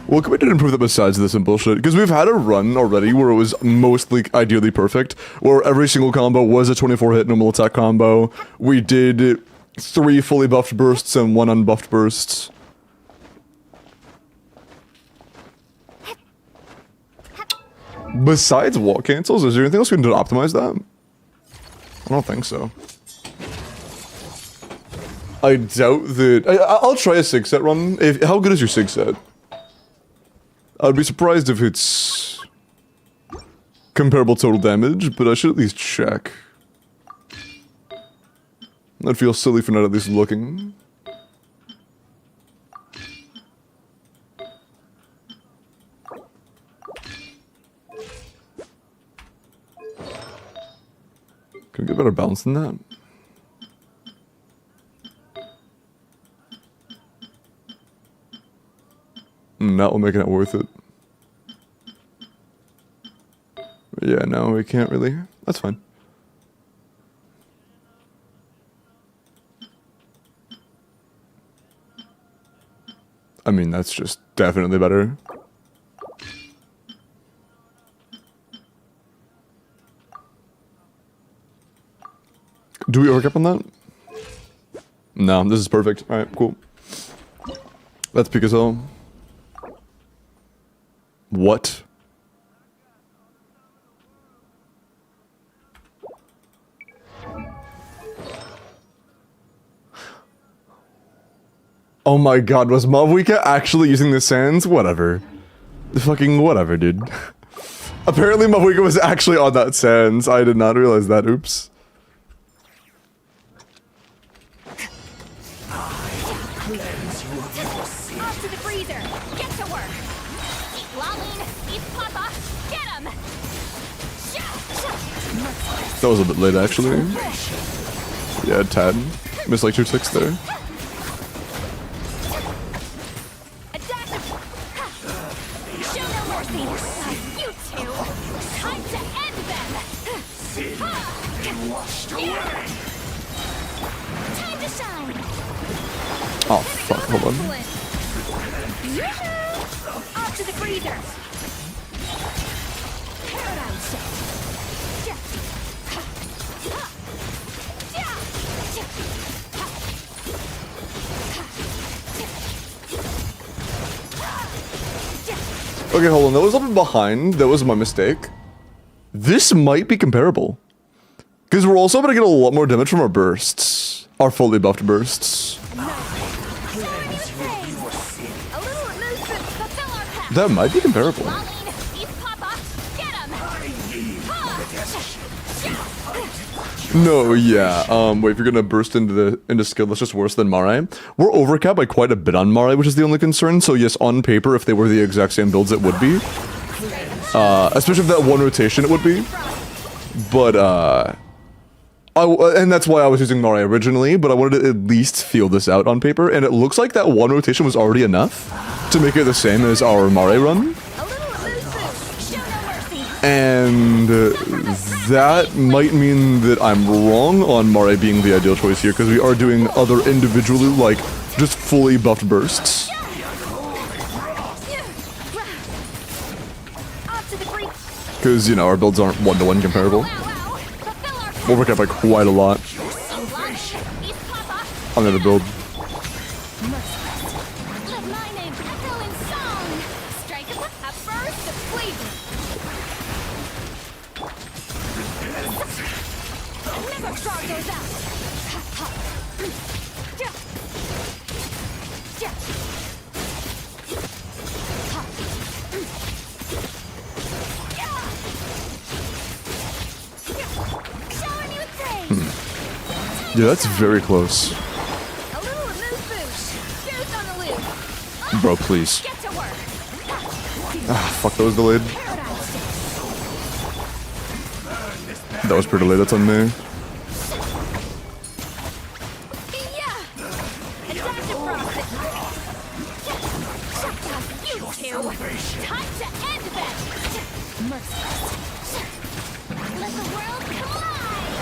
What can we do to improve that besides the simple shit? Because we've had a run already where it was mostly ideally perfect, where every single combo was a 24-hit normal attack combo. We did 3 fully buffed bursts and 1 unbuffed bursts. Besides wall cancels, is there anything else we can do to optimize that? I don't think so. I doubt that... I'll try a Sig set run. How good is your Sig set? I'd be surprised if it's comparable total damage, but I should at least check. I'd feel silly for not at least looking. Can we get better balance than that? That will make it worth it. Yeah, no, we can't really. That's fine. I mean, that's just definitely better. Do we overcap on that? No, this is perfect. Alright, cool. That's Picasso. What? Oh my god, was Mavwika actually using the sands? Whatever. Fucking whatever, dude. Apparently Mavwika was actually on that sands. I did not realize that. Oops. Off to the freezer. Get to work. Eat Lolline. Eat Papa. Get him. That was a bit late, actually. Yeah, tad. Missed like 2 ticks there. Show no mercy. You two. Time to end them. Time to shine. Oh, fuck, hold on. Off to the freezer. Paradigm Okay, hold on. That was a bit behind. That was my mistake. This might be comparable. Because we're also going to get a lot more damage from our bursts. Our fully buffed bursts. That might be comparable. No, yeah. Wait, if you're gonna burst into skill, that's just worse than Mare. We're overcapped by quite a bit on Mare, which is the only concern. So yes, on paper, if they were the exact same builds, it would be. Especially if that one rotation, it would be. But and that's why I was using Mare originally. But I wanted to at least feel this out on paper, and it looks like that one rotation was already enough to make it the same as our Mare run. And that might mean that I'm wrong on Mare being the ideal choice here, because we are doing other individually, like, just fully buffed bursts. Because, you know, our builds aren't one-to-one comparable. We'll work out by quite a lot on the other build. Yeah, that's very close. Bro, please. Ah, fuck, that was delayed. That was pretty delayed, that's on me. Let the world collide!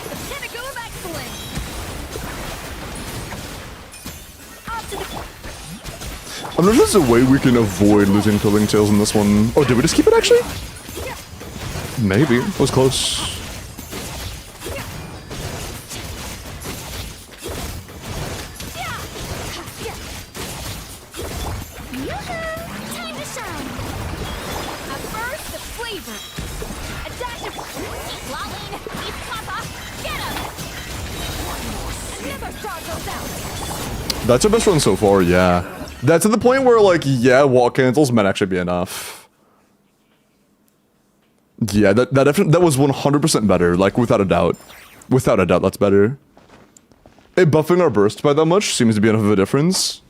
The pinnacle of excellence! Up to the... I'm not sure there's a way we can avoid losing Tilting Tails in this one. Oh, did we just keep it actually? Maybe. It was close. Time to shine! A burst of flavor! A dash of... Keep lolling! Keep papa! Get him! Another star goes out! That's our best run so far, yeah. That's at the point where, like, yeah, walk cancels might actually be enough. Yeah, that was 100% better, like, without a doubt. Without a doubt, that's better. It buffing our burst by that much seems to be enough of a difference.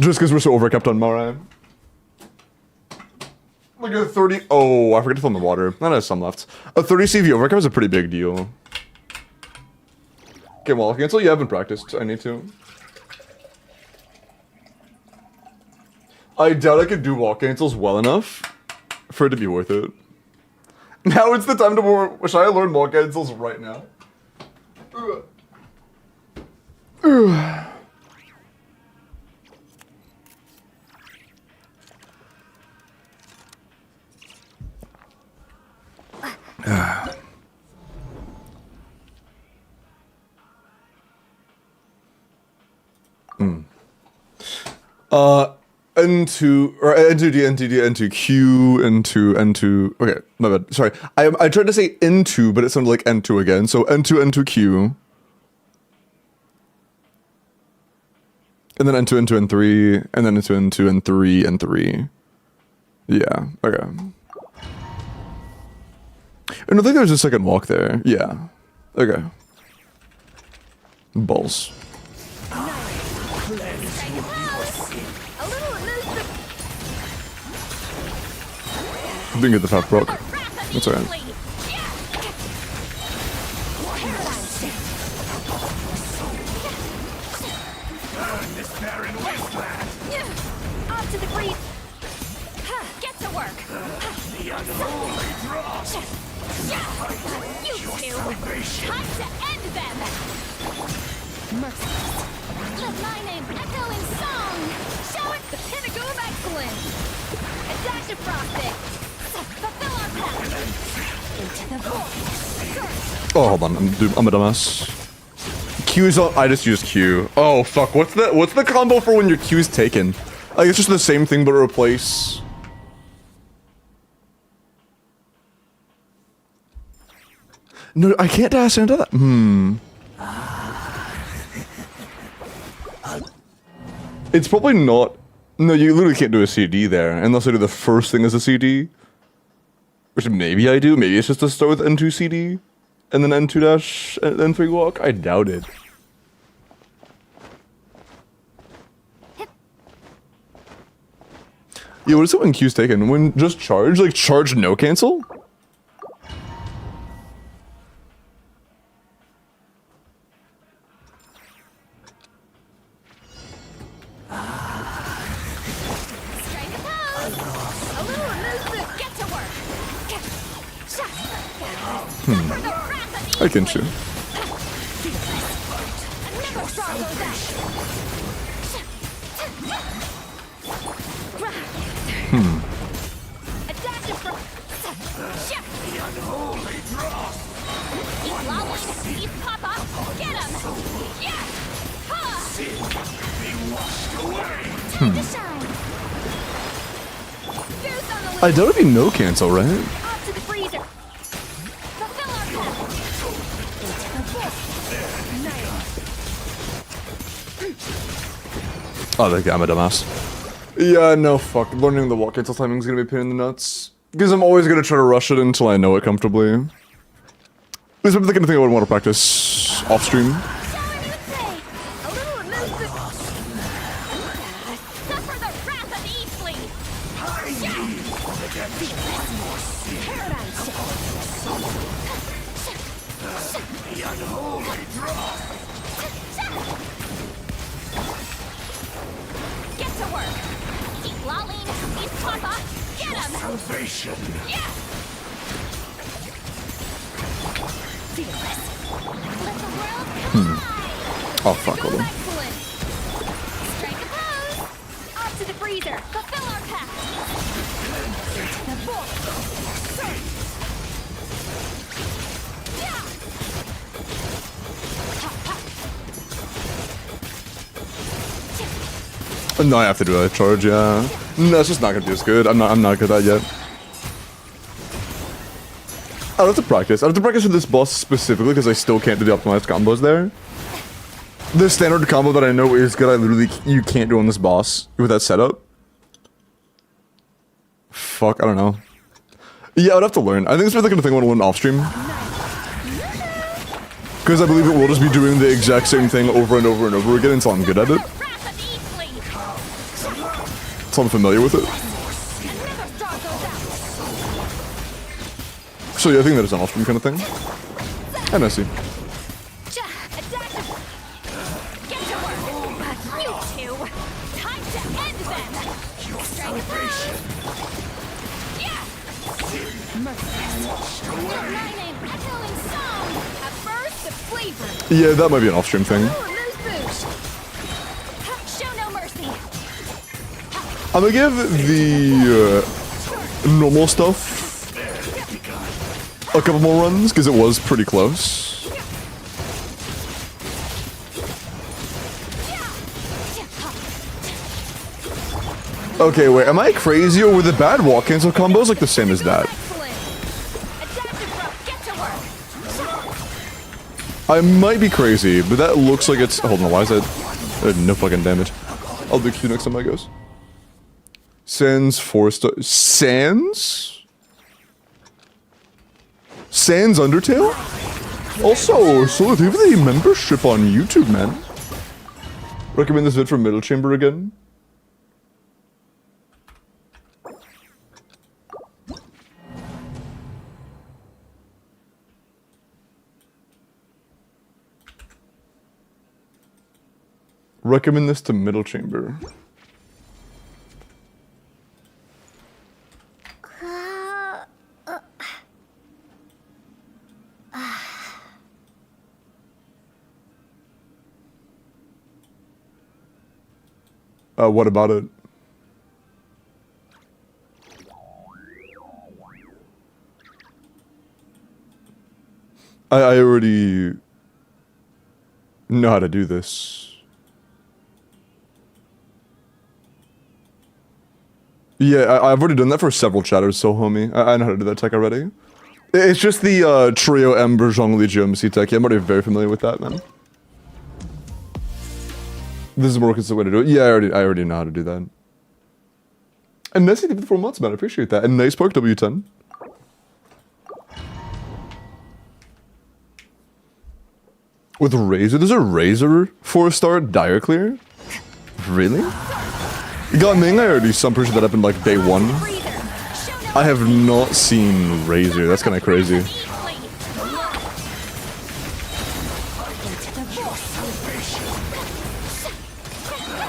Just because we're so overkept on Mara. Like a 30... Oh, I forgot to fill in the water. That has some left. A 30 CV overcap is a pretty big deal. Okay, well, cancel. You haven't practiced. I need to. I doubt I could do wall cancels well enough for it to be worth it. Now it's the time to should I learn wall cancels right now? N2 or N2D, N2D, N2Q, N2, N2. Okay, my bad. Sorry, I tried to say N2, but it sounded like N2 again. So N2, N2Q, and then N2, N2, N3, and then N2, N2, N3, N3. Yeah. Okay. And I think there's a second walk there. Yeah. Okay. Balls. Didn't get the fat proc. That's alright. Up to the breeze. Get to work. You two. Time to end them. Merciless. Let my name echo in song. Show it the pinnacle of excellence. A dash of frosting. Fulfill our path. Into the void. Oh, hold on. I'm a dumbass. Q's on. I just used Q. Oh fuck. What's the combo for when your Q's taken? Like it's just the same thing but replace. No, I can't dash into that. It's probably not. No, you literally can't do a CD there unless I do the first thing as a CD. Which maybe I do. Maybe it's just to start with N2 CD and then N2 dash and N3 walk. I doubt it. Yeah, what is it when Q's taken? When just charge? Like charge no cancel? I can shoot. I doubt it'd be no cancel, right? Oh, I'm a dumbass. Yeah, no, fuck. Learning the walk cancel timing is gonna be a pain in the nuts. Because I'm always gonna try to rush it until I know it comfortably. This would be the kind of thing I would want to practice off stream. Oh fuck, hold on. Excellent. Strike a pose. Off to the freezer. Fulfill our pact. Into the vault. Surge. Yeah. No, I have to do a charge, yeah. No, it's just not gonna be as good. I'm not good at that yet. I'll have to practice. I have to practice with this boss specifically because I still can't do the optimized combos there. The standard combo that I know is good, you can't do on this boss with that setup. Fuck, I don't know. Yeah, I'd have to learn. I think it's really the kind of thing I want to learn off stream. Because I believe it will just be doing the exact same thing over and over and over again until I'm good at it. Until I'm familiar with it. So yeah, I think that is an off stream kind of thing. And I see. Yeah, that might be an off-stream thing. I'm gonna give the normal stuff a couple more runs because it was pretty close. Okay, wait, am I crazy or were the bad walk cancel combos like the same as that? I might be crazy, but that looks like it's... Hold on, why is that... no fucking damage. I'll do Q next time that goes. Sans 4-star... Sans? Sans Undertale? Also, so leave the membership on YouTube, man. Recommend this vid for Middle Chamber again. Recommend this to Middle Chamber. What about it? I already know how to do this. Yeah, I've already done that for several chatters, so homie. I know how to do that tech already. It's just the Trio Ember Zhongli Geometry tech. Yeah, I'm already very familiar with that, man. This is a more consistent way to do it. Yeah, I already know how to do that. And nice to 4 months, man. I appreciate that. And nice Park W10. With Razor? There's a Razor 4-star Dire Clear? Really? God, Ming, I already some pretty sure that happened like day 1. I have not seen Razor. That's kind of crazy.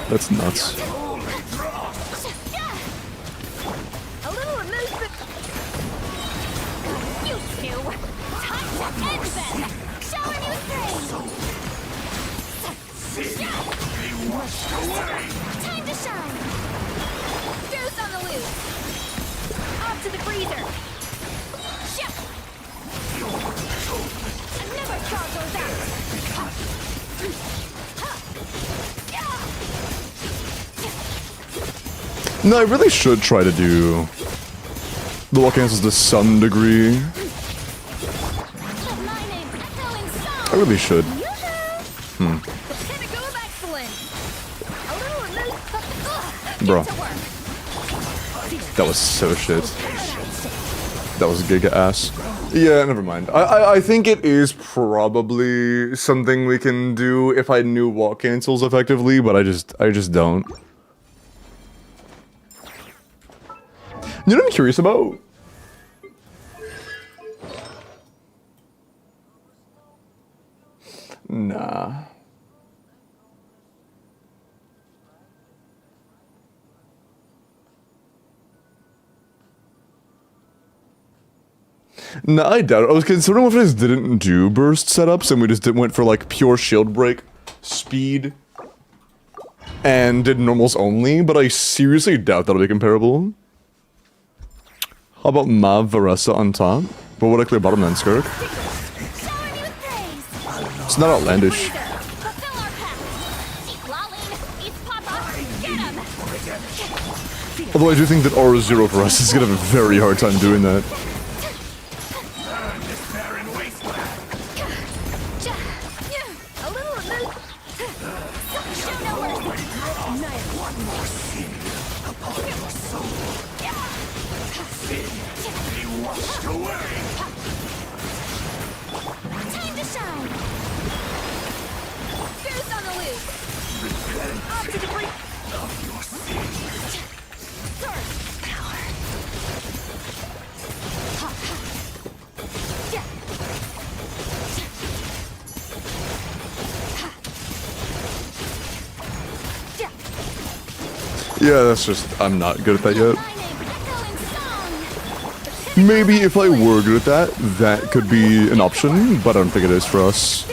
That's nuts. Time to shine. Goose on the loose. Off to the freezer. Another star goes out. No, I really should try to do the wall cancels to some degree. I really should. Bro. That was so shit. That was giga ass. Yeah, never mind. I think it is probably something we can do if I knew wall cancels effectively, but I just don't. You know what I'm curious about? Nah. No, I doubt it. I was considering if we just didn't do burst setups and we just went for like pure shield break, speed, and did normals only, but I seriously doubt that'll be comparable. How about Mav Varessa on top? But what a clear bottom then, Skirk. It's not outlandish. Although I do think that Aura Zero for us is gonna have a very hard time doing that. Yeah, that's just, I'm not good at that yet. Maybe if I were good at that, that could be an option, but I don't think it is for us.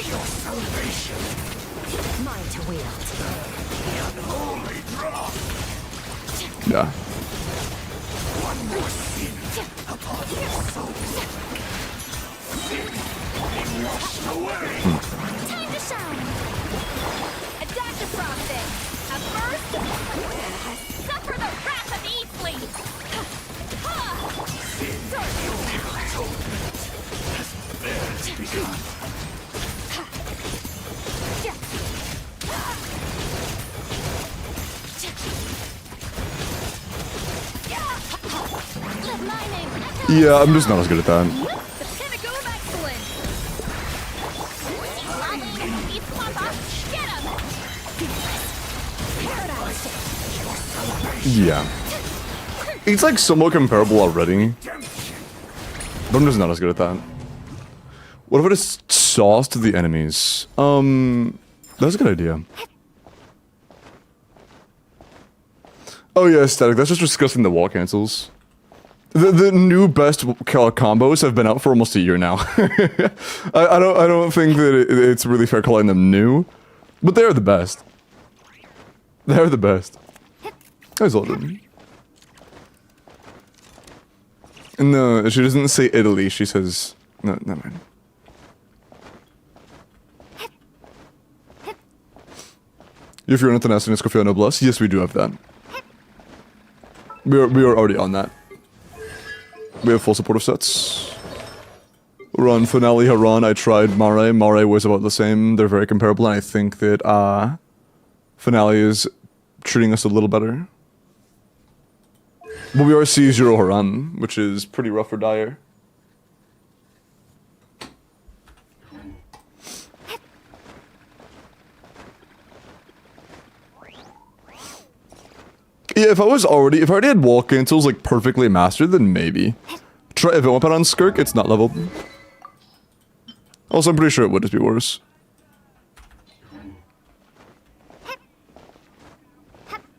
Yeah. Yeah, I'm just not as good at that. Yeah. It's like somewhat comparable already. But I'm just not as good at that. What if I just sauce to the enemies? That's a good idea. Oh yeah, static. That's just discussing the wall cancels. The new best combos have been out for almost a year now. I don't think that it's really fair calling them new, but they're the best. They're the best. That's all good. No, she doesn't say Italy. She says no. Never mind. If you're an international Scofio Noblesse, yes, we do have that. We are already on that. We have full supportive sets. Run Finale Haran, I tried Mare. Mare was about the same. They're very comparable, and I think that Finale is treating us a little better. But we are C0 Haran, which is pretty rough for Dire. Yeah, if I already had wall cancels like perfectly mastered, then maybe. Try if I went on Skirk, it's not leveled. Also, I'm pretty sure it would just be worse.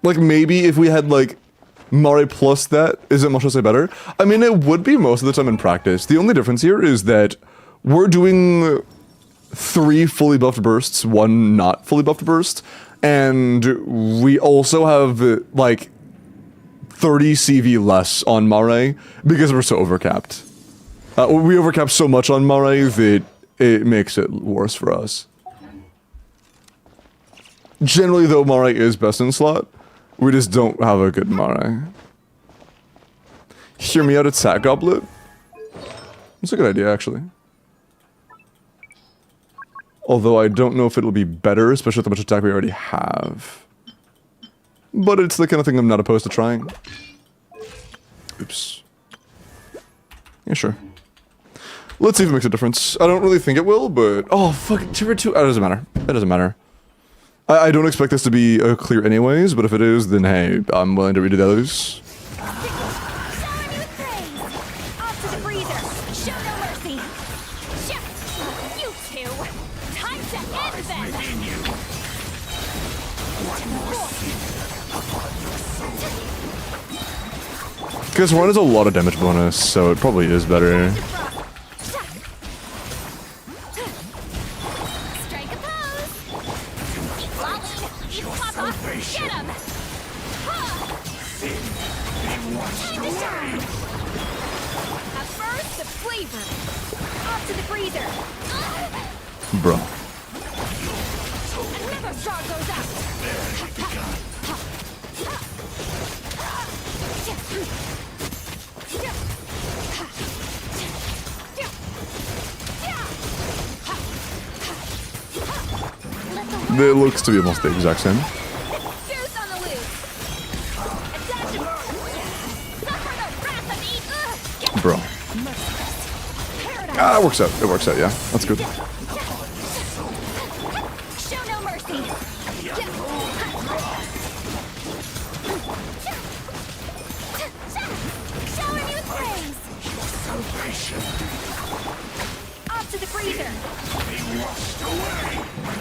Like maybe if we had like Mare plus that, is it much less better? I mean, it would be most of the time in practice. The only difference here is that we're doing 3 fully buffed bursts, 1 not fully buffed burst. And we also have, like, 30 CV less on Mare because we're so overcapped. We overcapped so much on Mare that it makes it worse for us. Generally, though, Mare is best in slot. We just don't have a good Mare. Hear me out at Sack Goblet? That's a good idea, actually. Although I don't know if it'll be better, especially with how much attack we already have. But it's the kind of thing I'm not opposed to trying. Oops. Yeah, sure. Let's see if it makes a difference. I don't really think it will, but... Oh, fuck. 2 for 2. It doesn't matter. It doesn't matter. I don't expect this to be clear anyways, but if it is, then hey, I'm willing to redo the others. Because 1 is a lot of damage bonus, so it probably is better. to the freezer. Bro. Another star goes out. It looks to be almost the exact same. Goose on the loose. Attack him. Suffer the wrath of Eve. Bro. Ah, it works out. It works out, yeah. That's good. Show no mercy. Showering you with praise. Off to the freezer.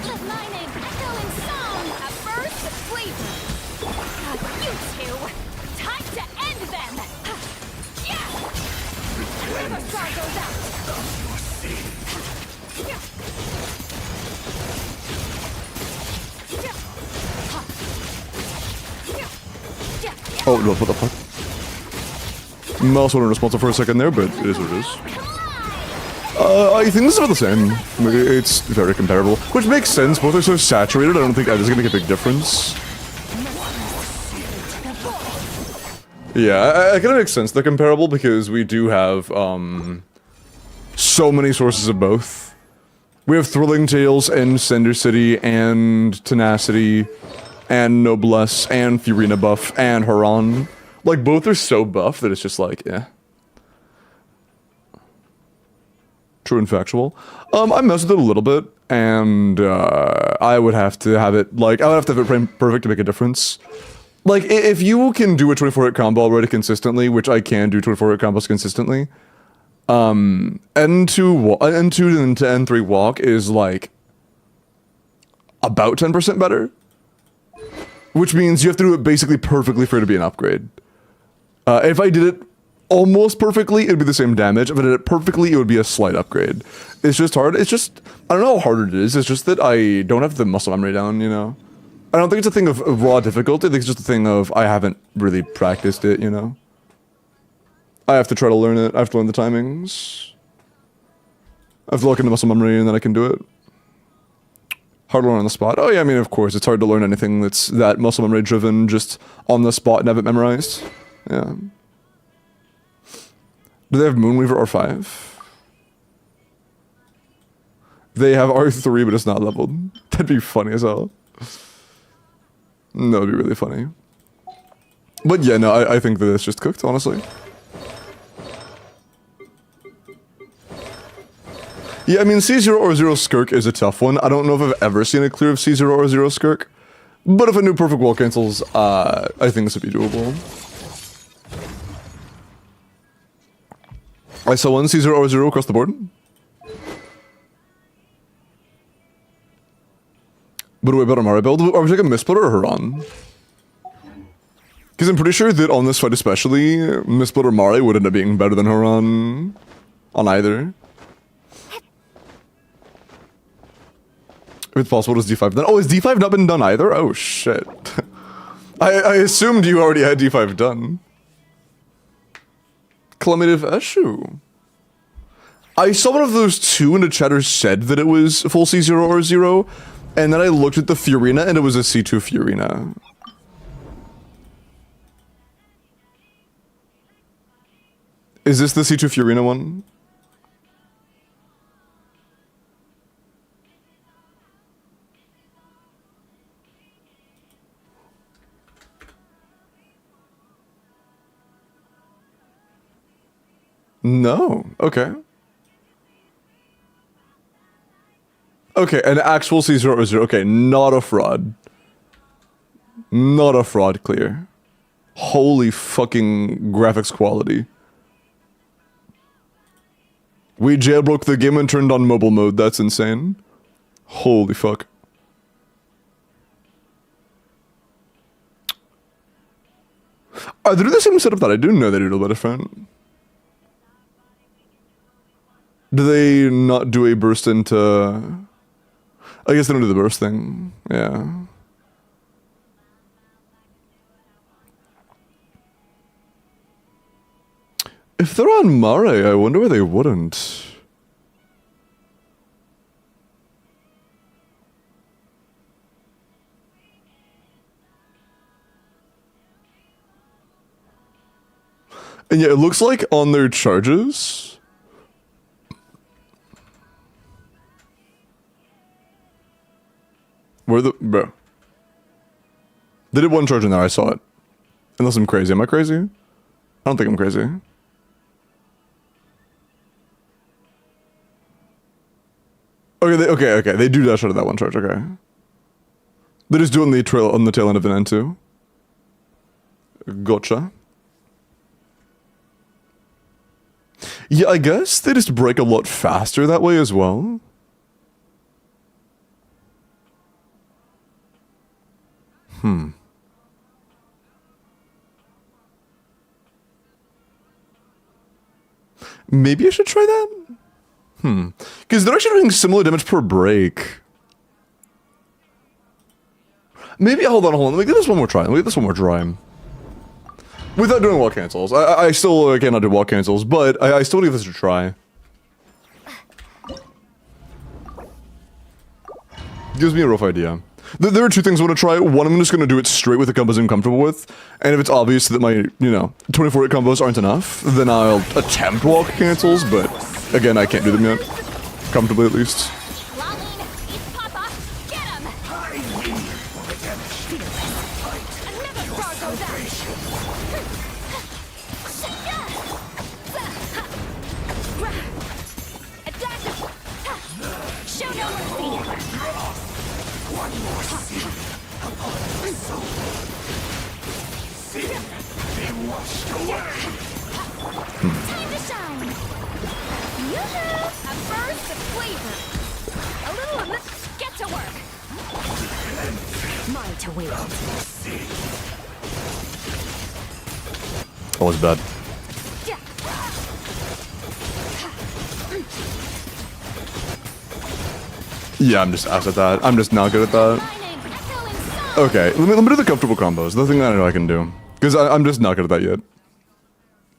Let my name echo in song. A burst of flavor. You two. Time to end them. Yeah. Another star goes out. Oh, no, what the fuck? Mouse wasn't responsible for a second there, but it is what it is. I think this is about the same. It's very comparable, which makes sense. Both are so saturated, I don't think that is going to make a big difference. Yeah, it kind of makes sense. They're comparable because we do have, so many sources of both. We have Thrilling Tales and Cinder City and Tenacity and Noblesse and Furina buff and Haran. Like, both are so buff that it's just like, yeah. True and factual. I messed with it a little bit, and I would have to have it, like, I would have to have it perfect to make a difference. Like, if you can do a 24-hit combo already consistently, which I can do 24-hit combos consistently, N2 to N3 walk is, like, about 10% better. Which means you have to do it basically perfectly for it to be an upgrade. If I did it almost perfectly, it would be the same damage. If I did it perfectly, it would be a slight upgrade. It's just hard. It's just, I don't know how hard it is. It's just that I don't have the muscle memory down, you know? I don't think it's a thing of raw difficulty. I think it's just a thing of I haven't really practiced it, you know? I have to try to learn it. I have to learn the timings. I have to look into muscle memory and then I can do it. Hard to learn on the spot. Oh yeah, I mean, of course, it's hard to learn anything that's that muscle memory driven just on the spot and have it memorized. Yeah. Do they have Moonweaver R5? They have R3, but it's not leveled. That'd be funny as hell. That would be really funny. But yeah, no, I think that it's just cooked, honestly. Yeah, I mean, C0 or 0 Skirk is a tough one. I don't know if I've ever seen a clear of C0 or 0 Skirk. But if a new perfect wall cancels, I think this would be doable. I saw one C0 or 0 across the board. But do we better Mario build? Are we taking Missplit or Haran? Because I'm pretty sure that on this fight especially, Missplit or Mario would end up being better than Haran on either. If it's possible, does D5 done? Oh, has D5 not been done either? Oh, shit. I assumed you already had D5 done. Cumulative issue. I saw one of those two and the chatter said that it was full C0 or 0, and then I looked at the Furina and it was a C2 Furina. Is this the C2 Furina one? No. Okay. Okay, an actual C0 or 0. Okay, not a fraud. Not a fraud clear. Holy fucking graphics quality. We jailbroke the game and turned on mobile mode. That's insane. Holy fuck. Are they doing the same setup that I do? No, they do a little bit different. Do they not do a burst into... I guess they don't do the burst thing. Yeah. If they're on Mare, I wonder why they wouldn't. And yeah, it looks like on their charges. Where the bro? They did one charge in there. I saw it. Unless I'm crazy. Am I crazy? I don't think I'm crazy. Okay, okay. They do dash out of that one charge. Okay. They're just doing the trail on the tail end of an end too. Gotcha. Yeah, I guess they just break a lot faster that way as well. Maybe I should try that? Because they're actually doing similar damage per break. Maybe, hold on. Let me give this one more try. Without doing wall cancels. I still cannot do wall cancels, but I still give this a try. Gives me a rough idea. There are two things I want to try. One, I'm just going to do it straight with the combos I'm comfortable with. And if it's obvious that my, 24-hit combos aren't enough, then I'll attempt wall cancels, but again, I can't do them yet. Comfortably, at least. Time to shine. Yoo-hoo! A burst of flavor. A little of this. Get to work. Mine to wield. That was bad. Yeah, I'm just ass at that. I'm just not good at that. Okay, let me do the comfortable combos. The thing that I know I can do. Because I'm just not good at that yet.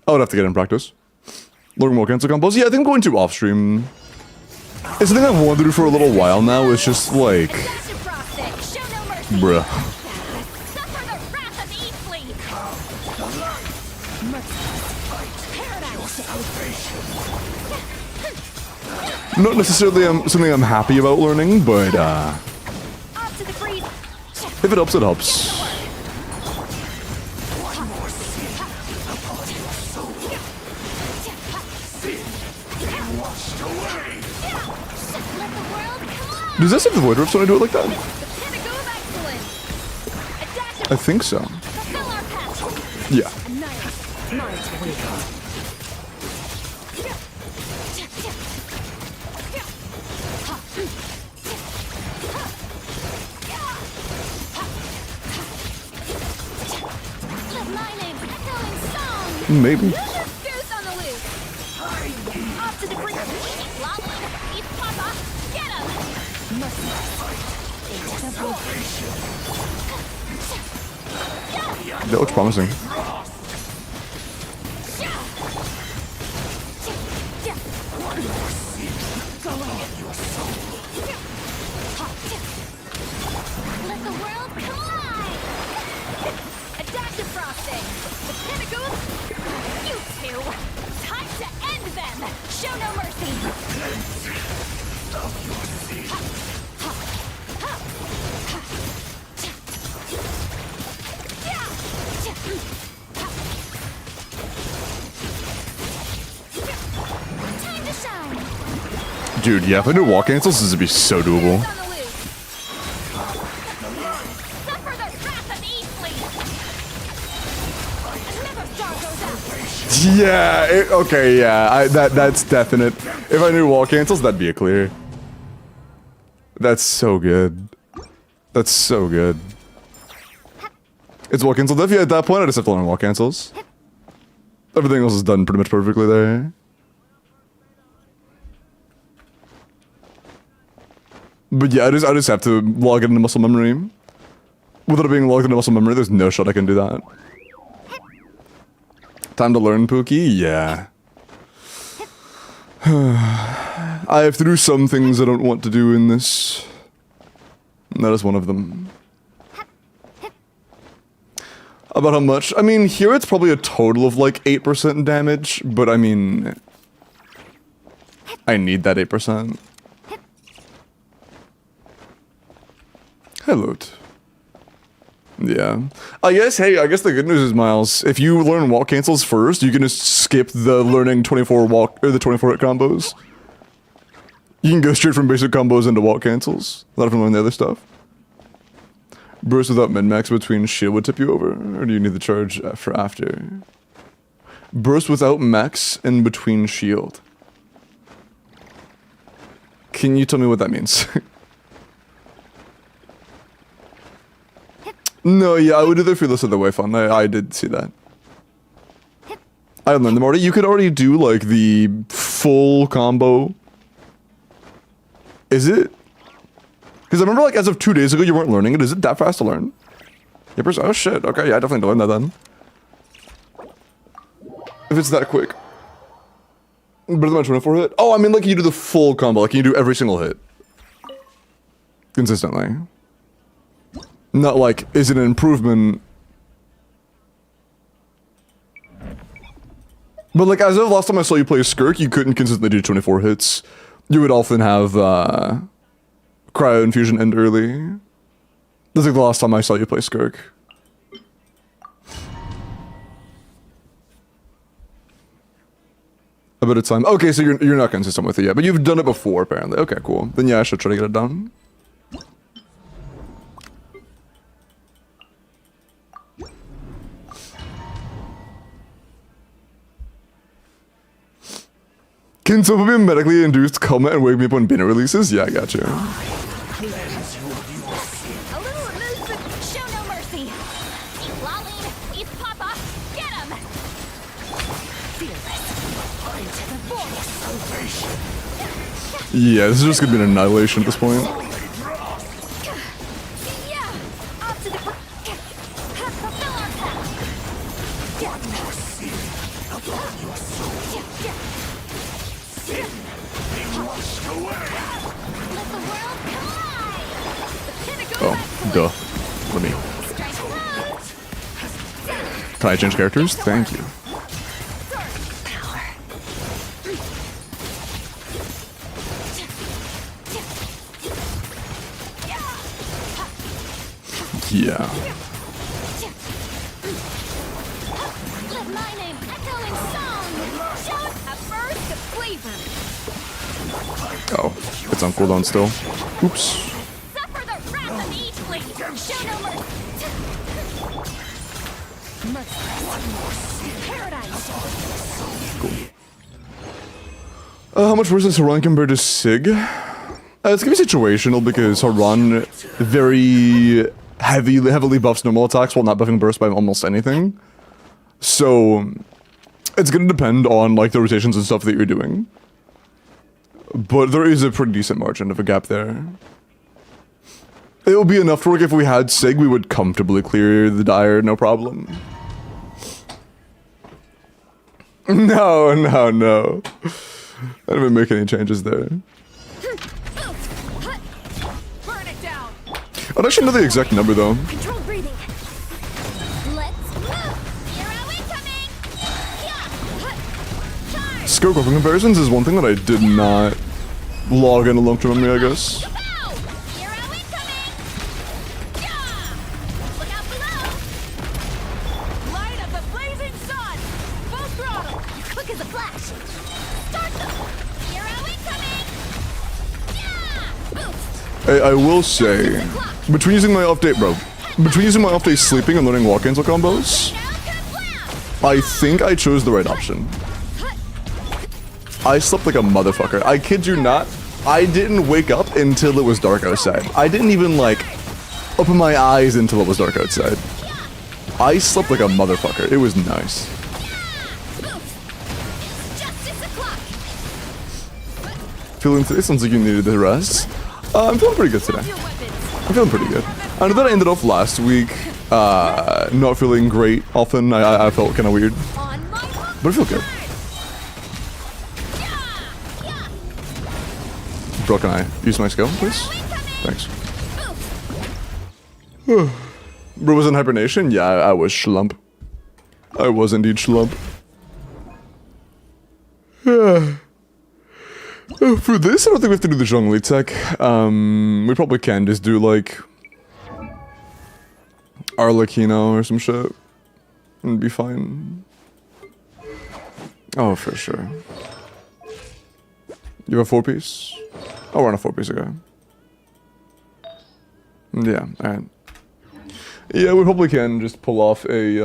I would have to get in practice. Learn more cancel combos. Yeah, I think going to off-stream... It's something I've wanted to do for a little while now. It's just like... Bruh. Not necessarily something I'm happy about learning, but if it helps, it helps. Does this have the void rips when I do it like that? I think so. Yeah. Maybe. That looks promising. Let the world collide! Adaptive frosting! The pinnacle! You two! Time to end them! Show no mercy! Time to shine! Dude, yeah, if I do wall cancels, this would be so doable. Yeah, okay, yeah, that's definite. If I knew wall cancels, that'd be a clear. That's so good. That's so good. It's wall cancel diff. Yeah, at that point, I just have to learn wall cancels. Everything else is done pretty much perfectly there. But yeah, I just have to log it into muscle memory. Without it being logged into muscle memory, there's no shot I can do that. Time to learn Pookie? Yeah. I have to do some things I don't want to do in this. And that is one of them. About how much? I mean, here it's probably a total of like 8% damage, but I mean, I need that 8%. Hello. Yeah. I guess, hey, I guess the good news is, Miles, if you learn walk cancels first, you can just skip the learning 24 walk, or the 24 hit combos. You can go straight from basic combos into walk cancels, without having to learn the other stuff. Burst without min-max between shield would tip you over, or do you need the charge for after? Burst without max in between shield. Can you tell me what that means? No, yeah, I would do the fearless of the way fun. I did see that. I learned them already. You could already do like the full combo. Is it? Because I remember like as of 2 days ago you weren't learning it. Is it that fast to learn? Yippers, oh shit. Okay, yeah, I definitely learned that then. If it's that quick. Better than my 24 hit? Oh, I mean like you do the full combo. Like you do every single hit. Consistently. Not like, is it an improvement? But like, as of last time I saw you play Skirk, you couldn't consistently do 24 hits. You would often have, Cryo Infusion end early. That's like the last time I saw you play Skirk. A bit of time. Okay, so you're not consistent with it yet, but you've done it before, apparently. Okay, cool. Then yeah, I should try to get it done. Can someone be medically induced coma and wake me up when banner releases? Yeah, I got you. A little remove, but show no mercy. Eat Lolline, eat Papa, get him! Fearless, into the voice. Yeah, this is just gonna be an annihilation at this point. Yeah, up to the fulfill our path. Let the world collide. The pinnacle Oh, duh. Let me. strike pose. Can I change characters? Thank you. Yeah. Let my name echo in song. Shout a burst of flavor. Oh, it's on cooldown still. Oops. Suffer the wrath of each blade. Show no mercy. Merciless. Paradise. How much worse is Haran compared to Sig? It's gonna be situational because Haran very heavily buffs normal attacks while not buffing burst by almost anything. So it's gonna depend on like the rotations and stuff that you're doing. But there is a pretty decent margin of a gap there. It will be enough to work. If we had Sig, we would comfortably clear the Dire, no problem. No. I didn't even make any changes there. Burn it down. I don't actually know the exact number though. Control breathing. Let's move. Hero incoming. Charge. Scope weapon comparisons is one thing that I did not log in a long-term memory, I guess. Hero incoming. Look out below. Light up the blazing sun. Full throttle. Quick as a flash. Start them. Hero incoming. Boost. I will say, between using my update, sleeping and learning walk-cancel combos, I think I chose the right option. I slept like a motherfucker. I kid you not. I didn't wake up until it was dark outside. I didn't even, like, open my eyes until it was dark outside. I slept like a motherfucker. It was nice. Feeling today sounds like you needed the rest. I'm feeling pretty good today. I'm feeling pretty good. I know that I ended off last week not feeling great often. I felt kind of weird. But I feel good. Bro, can I use my skill, please? Thanks. Bro was in hibernation? Yeah, I was schlump. I was indeed schlump. Yeah. For this, I don't think we have to do the Zhongli tech. We probably can just do like Arlecchino or some shit. And be fine. Oh, for sure. You have a 4-piece? Oh, we're on a 4-piece again. Yeah, alright. Yeah, we probably can just pull off a,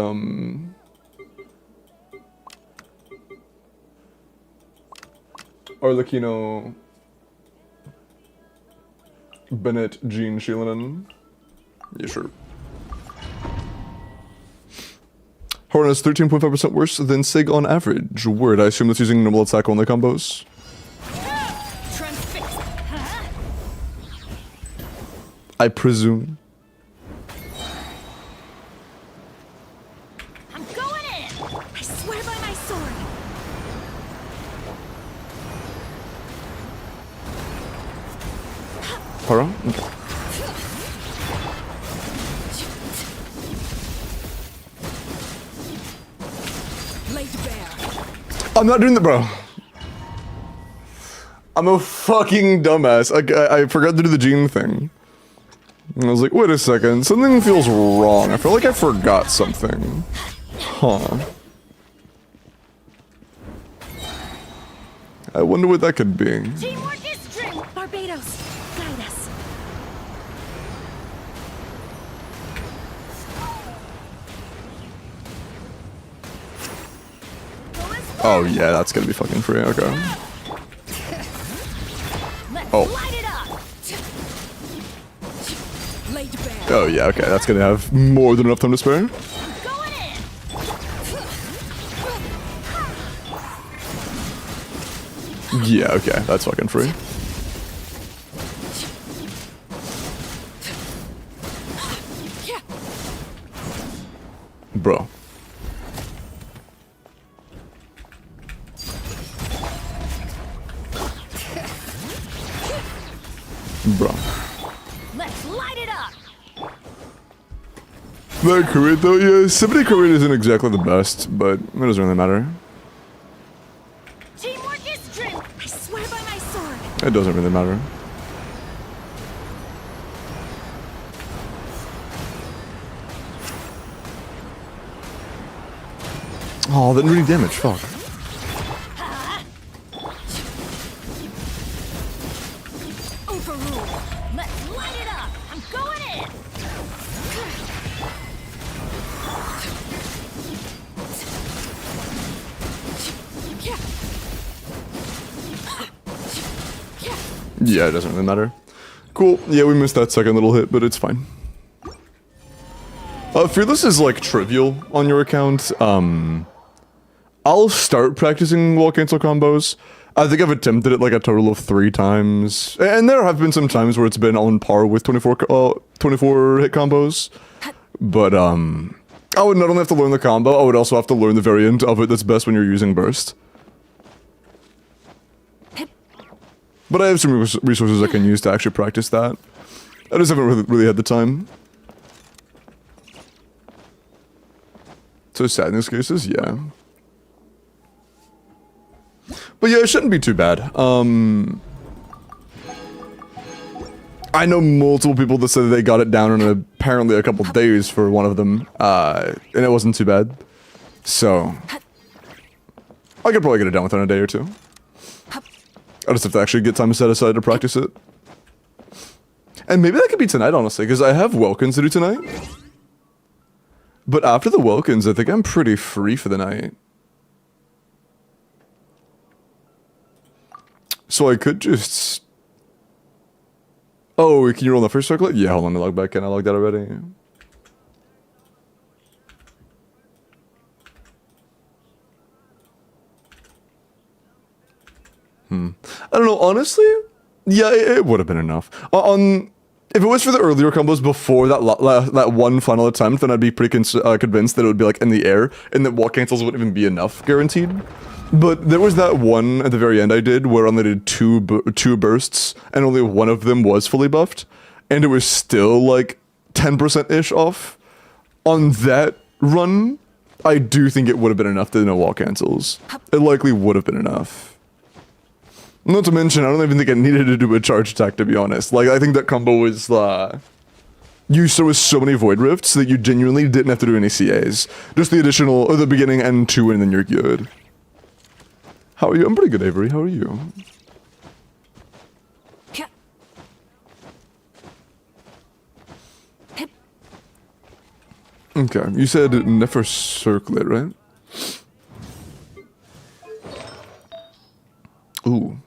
Arlecchino, Bennett, Jean, Sheelanen. Yeah, sure. Horn is 13.5% worse than Sig on average. Word, I assume that's using normal attack only combos. I presume. I'm going in. I swear by my sword. Para? Okay. I'm not doing that, bro. I'm a fucking dumbass. I forgot to do the gene thing. And I was like, wait a second, something feels wrong. I feel like I forgot something. Huh. I wonder what that could be. Teamwork is strength. Barbados, guide us. Oh yeah, that's gonna be fucking free, okay. Oh. Oh yeah, okay, that's gonna have more than enough time to spare. Yeah, okay, that's fucking free. Bro. Bro. Let's light it up. That crit though, yeah, 70 crit isn't exactly the best, but it doesn't really matter. Teamwork is strength. I swear by my sword. It doesn't really matter. Oh, that didn't really damage, fuck. Overrule. Let's light it up. I'm going in. Yeah, it doesn't really matter. Cool. Yeah, we missed that second little hit, but it's fine. Fearless is like trivial on your account. I'll start practicing wall cancel combos. I think I've attempted it like a total of 3 times. And there have been some times where it's been on par with 24 hit combos. But, I would not only have to learn the combo, I would also have to learn the variant of it that's best when you're using burst. But I have some resources I can use to actually practice that. I just haven't really had the time. So sadness cases, yeah. But yeah, it shouldn't be too bad. I know multiple people that said they got it down in apparently a couple days for one of them, and it wasn't too bad. So, I could probably get it done within a day or 2. I just have to actually get time set aside to practice it. And maybe that could be tonight, honestly, because I have WELKINs to do tonight. But after the WELKINs, I think I'm pretty free for the night. So I could just... Oh, can you roll the first circlet? Yeah, hold on, let me log back in. I logged that already. I don't know, honestly, yeah, it would have been enough. If it was for the earlier combos before that one final attempt, then I'd be pretty convinced that it would be like in the air, and that wall cancels wouldn't even be enough, guaranteed. But there was that one at the very end I did, where I only did two bursts, and only one of them was fully buffed, and it was still like 10%-ish off. on that run, I do think it would have been enough to no wall cancels. It likely would have been enough. Not to mention, I don't even think I needed to do a charge attack, to be honest. Like, I think that combo was, used there was so many Void Rifts that you genuinely didn't have to do any CAs. Just the additional, or the beginning and 2, and then you're good. How are you? I'm pretty good, Avery. How are you? Okay, you said never circle it, right? Ooh.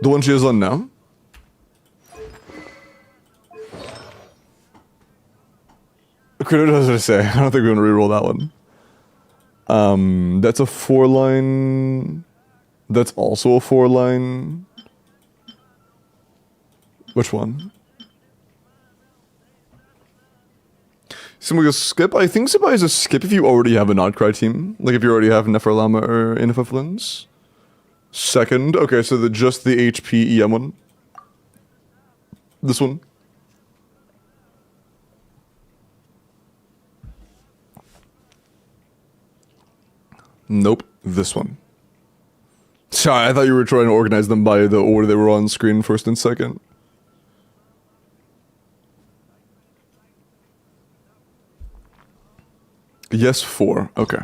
The one she has on now? Okay, what was I say? I don't think we're gonna reroll that one. That's a 4-line. That's also a 4-line. Which one? Someone goes skip. I think Sabai is a skip if you already have a Nodcry team. Like if you already have Neferlama or Inifaflins. Second, okay, so just the HP EM one. This one. Nope, this one. Sorry, I thought you were trying to organize them by the order they were on screen, first and second. Yes, 4. Okay.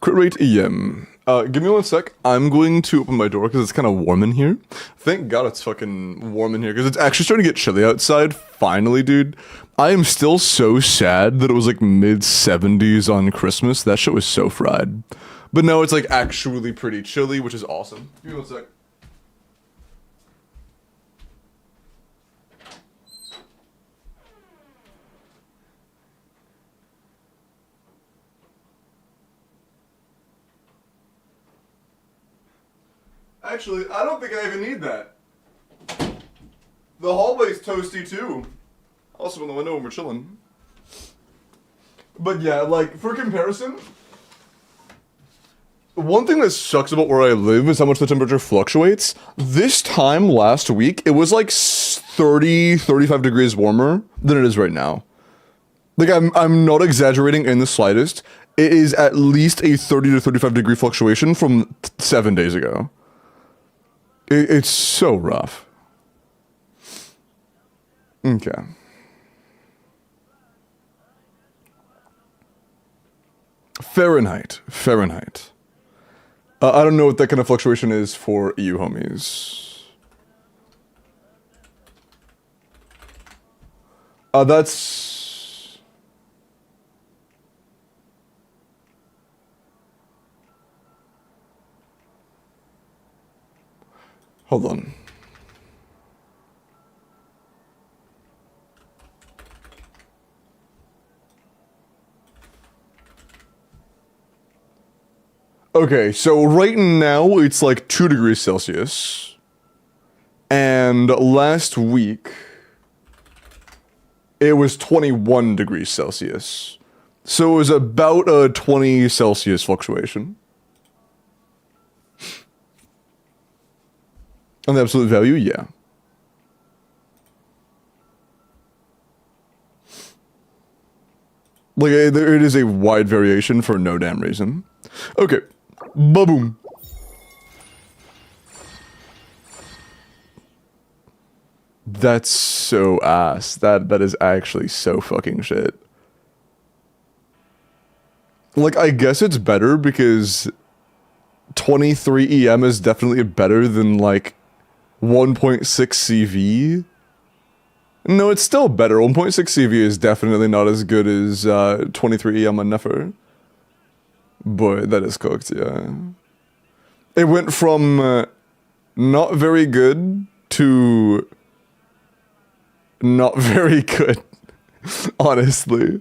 Crit rate EM. Give me 1 sec. I'm going to open my door because it's kind of warm in here. Thank God it's fucking warm in here because it's actually starting to get chilly outside. Finally, dude. I am still so sad that it was like mid-70s on Christmas. That shit was so fried. But now it's like actually pretty chilly, which is awesome. Give me 1 sec. Actually, I don't think I even need that. The hallway's toasty too. Also in the window when we're chilling. But yeah, like, for comparison, one thing that sucks about where I live is how much the temperature fluctuates. This time last week, it was like 30, 35 degrees warmer than it is right now. Like, I'm not exaggerating in the slightest. It is at least a 30 to 35 degree fluctuation from 7 days ago. It's so rough. Okay. Fahrenheit. I don't know what that kind of fluctuation is for EU homies. That's... Hold on. Okay, so right now it's like 2 degrees Celsius. And last week it was 21 degrees Celsius. So it was about a 20 Celsius fluctuation. On the absolute value, yeah. Like, it is a wide variation for no damn reason. Okay. Ba-boom. That's so ass. That is actually so fucking shit. Like, I guess it's better because 23 EM is definitely better than, like, 1.6 CV. No, it's still better. 1.6 CV is definitely not as good as 23 EM on Nefer. Boy, that is cooked, yeah. It went from not very good to not very good, honestly.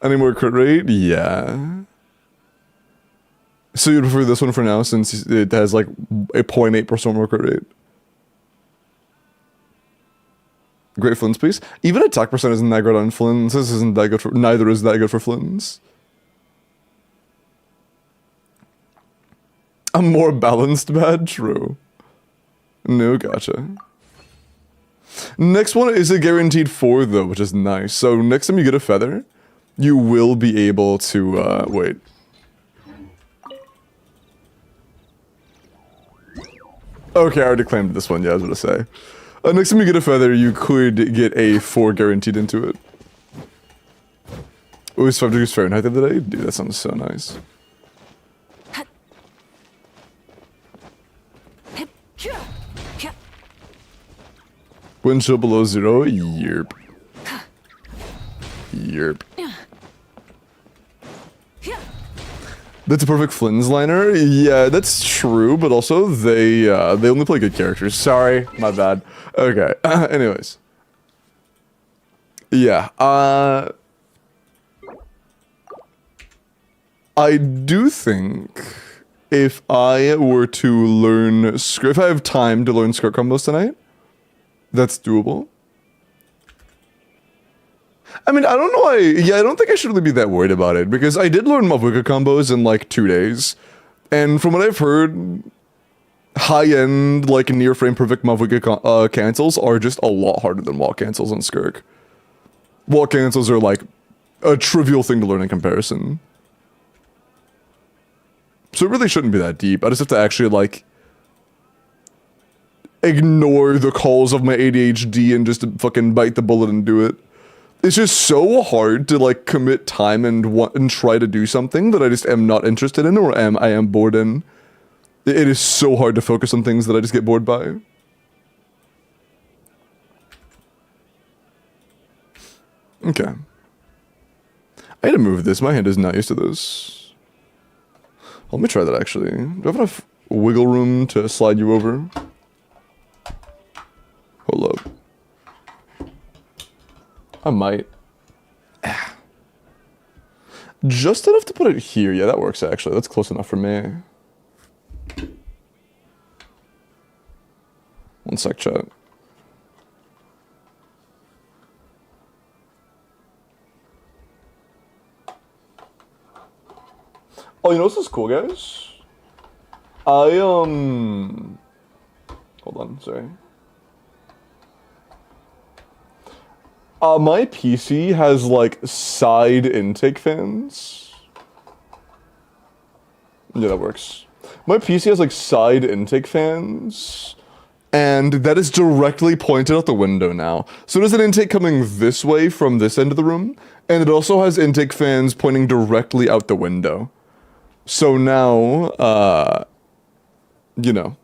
Any more crit rate? Yeah. So you'd prefer this one for now since it has like a 0.8% more crit rate? Great Flins piece. Even attack percent isn't that good on Flins. This isn't that good for... Neither is that good for Flins. A more balanced bad? True. No, gotcha. Next one is a guaranteed 4 though, which is nice. So next time you get a feather, you will be able to, wait. Okay, I already claimed this one, yeah, I was gonna say. Next time you get a feather, you could get a 4 guaranteed into it. Oh, it's 5 degrees Fahrenheit the other day? Dude, that sounds so nice. Wind chill below 0? Yerp. Yerp. That's a perfect Flynn's liner? Yeah, that's true, but also they only play good characters. Sorry, my bad. Okay, anyways. Yeah, I do think if I were to learn if I have time to learn skirt combos tonight, that's doable. I mean, I don't know why. Yeah, I don't think I should really be that worried about it because I did learn Mavuka combos in like 2 days, and from what I've heard, high-end like near frame perfect Mavuka cancels are just a lot harder than wall cancels on Skirk. Wall cancels are like a trivial thing to learn in comparison, so it really shouldn't be that deep. I just have to actually like ignore the calls of my ADHD and just fucking bite the bullet and do it. It's just so hard to like commit time and try to do something that I just am not interested in or I am bored in. It is so hard to focus on things that I just get bored by. Okay. I had to move this. My hand is not used to this. Let me try that actually. Do I have enough wiggle room to slide you over? Hold up. I might. Just enough to put it here. Yeah, that works actually. That's close enough for me. One sec, chat. Oh, you know what's cool, guys? Hold on, sorry. My PC has like side intake fans. Yeah, that works. My PC has like side intake fans, and that is directly pointed out the window now. So there's an intake coming this way from this end of the room, and it also has intake fans pointing directly out the window. So now, you know,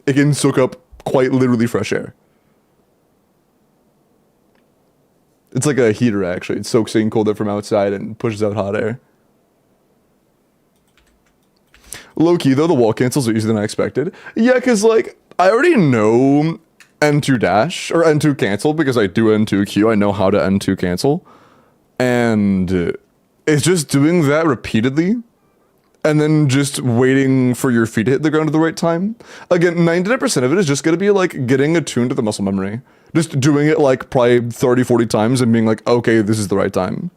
it can soak up quite literally fresh air. It's like a heater, actually. It soaks in cold air from outside and pushes out hot air. Low-key, though, the wall cancels are easier than I expected. Yeah, because, like, I already know N2 dash, or N2 cancel, because I do N2 Q. I know how to N2 cancel. And it's just doing that repeatedly, and then just waiting for your feet to hit the ground at the right time. Again, 99% of it is just going to be, like, getting attuned to the muscle memory. Just doing it like probably 30, 40 times and being like, okay, this is the right time.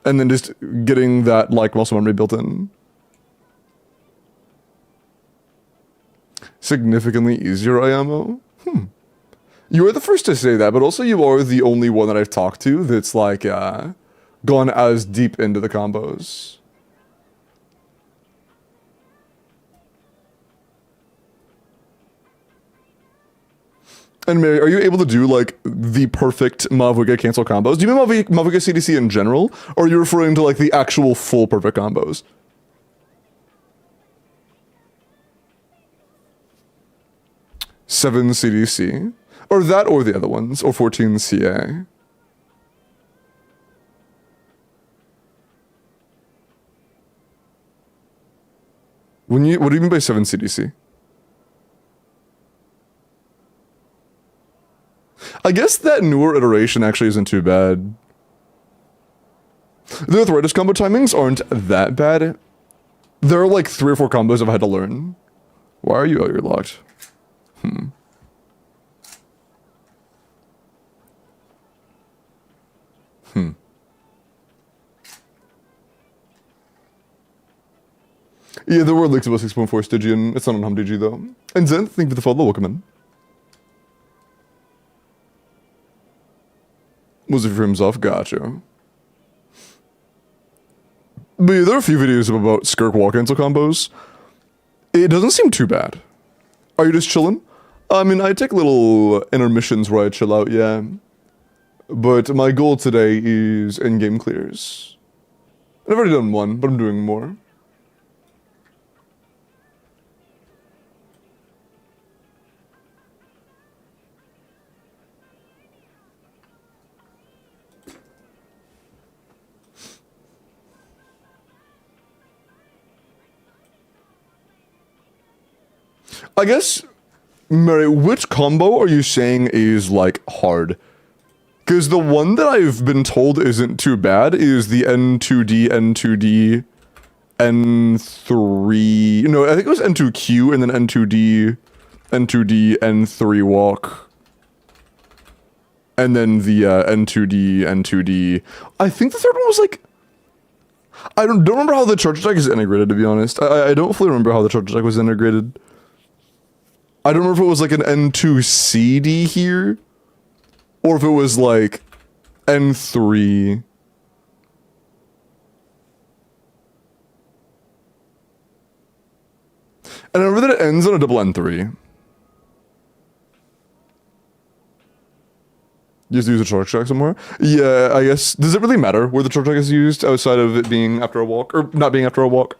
And then just getting that like muscle memory built in. Significantly easier IMO? You are the first to say that, but also you are the only one that I've talked to that's like gone as deep into the combos. And Mary, are you able to do, like, the perfect Mavuka cancel combos? Do you mean Mavuka CDC in general? Or are you referring to, like, the actual full perfect combos? Seven CDC? Or that or the other ones? Or 14 CA? What do you mean by 7 CDC? I guess that newer iteration actually isn't too bad. The arthritis combo timings aren't that bad. There are like 3 or 4 combos I've had to learn. Why are you out? You're locked. Yeah, there were leaks about 6.4 Stygian. It's not on HumDG though. And Zen, thank you for the follow. Welcome in. Was it frames off? Gotcha. But yeah, there are a few videos about Skirk wall cancel combos. It doesn't seem too bad. Are you just chilling? I mean, I take little intermissions where I chill out, yeah. But my goal today is endgame clears. I've already done one, but I'm doing more. I guess, Mary, which combo are you saying is, like, hard? Because the one that I've been told isn't too bad is the N2D, N2D, N3... No, I think it was N2Q and then N2D, N2D, N3 walk. And then the N2D, N2D. I think the third one was, like... I don't remember how the charge attack is integrated, to be honest. I don't fully remember how the charge attack was integrated. I don't remember if it was like an N2CD here, or if it was like N3. And I remember that it ends on a double N3. You just use a charge track somewhere? Yeah, I guess. Does it really matter where the charge track is used outside of it being after a walk, or not being after a walk?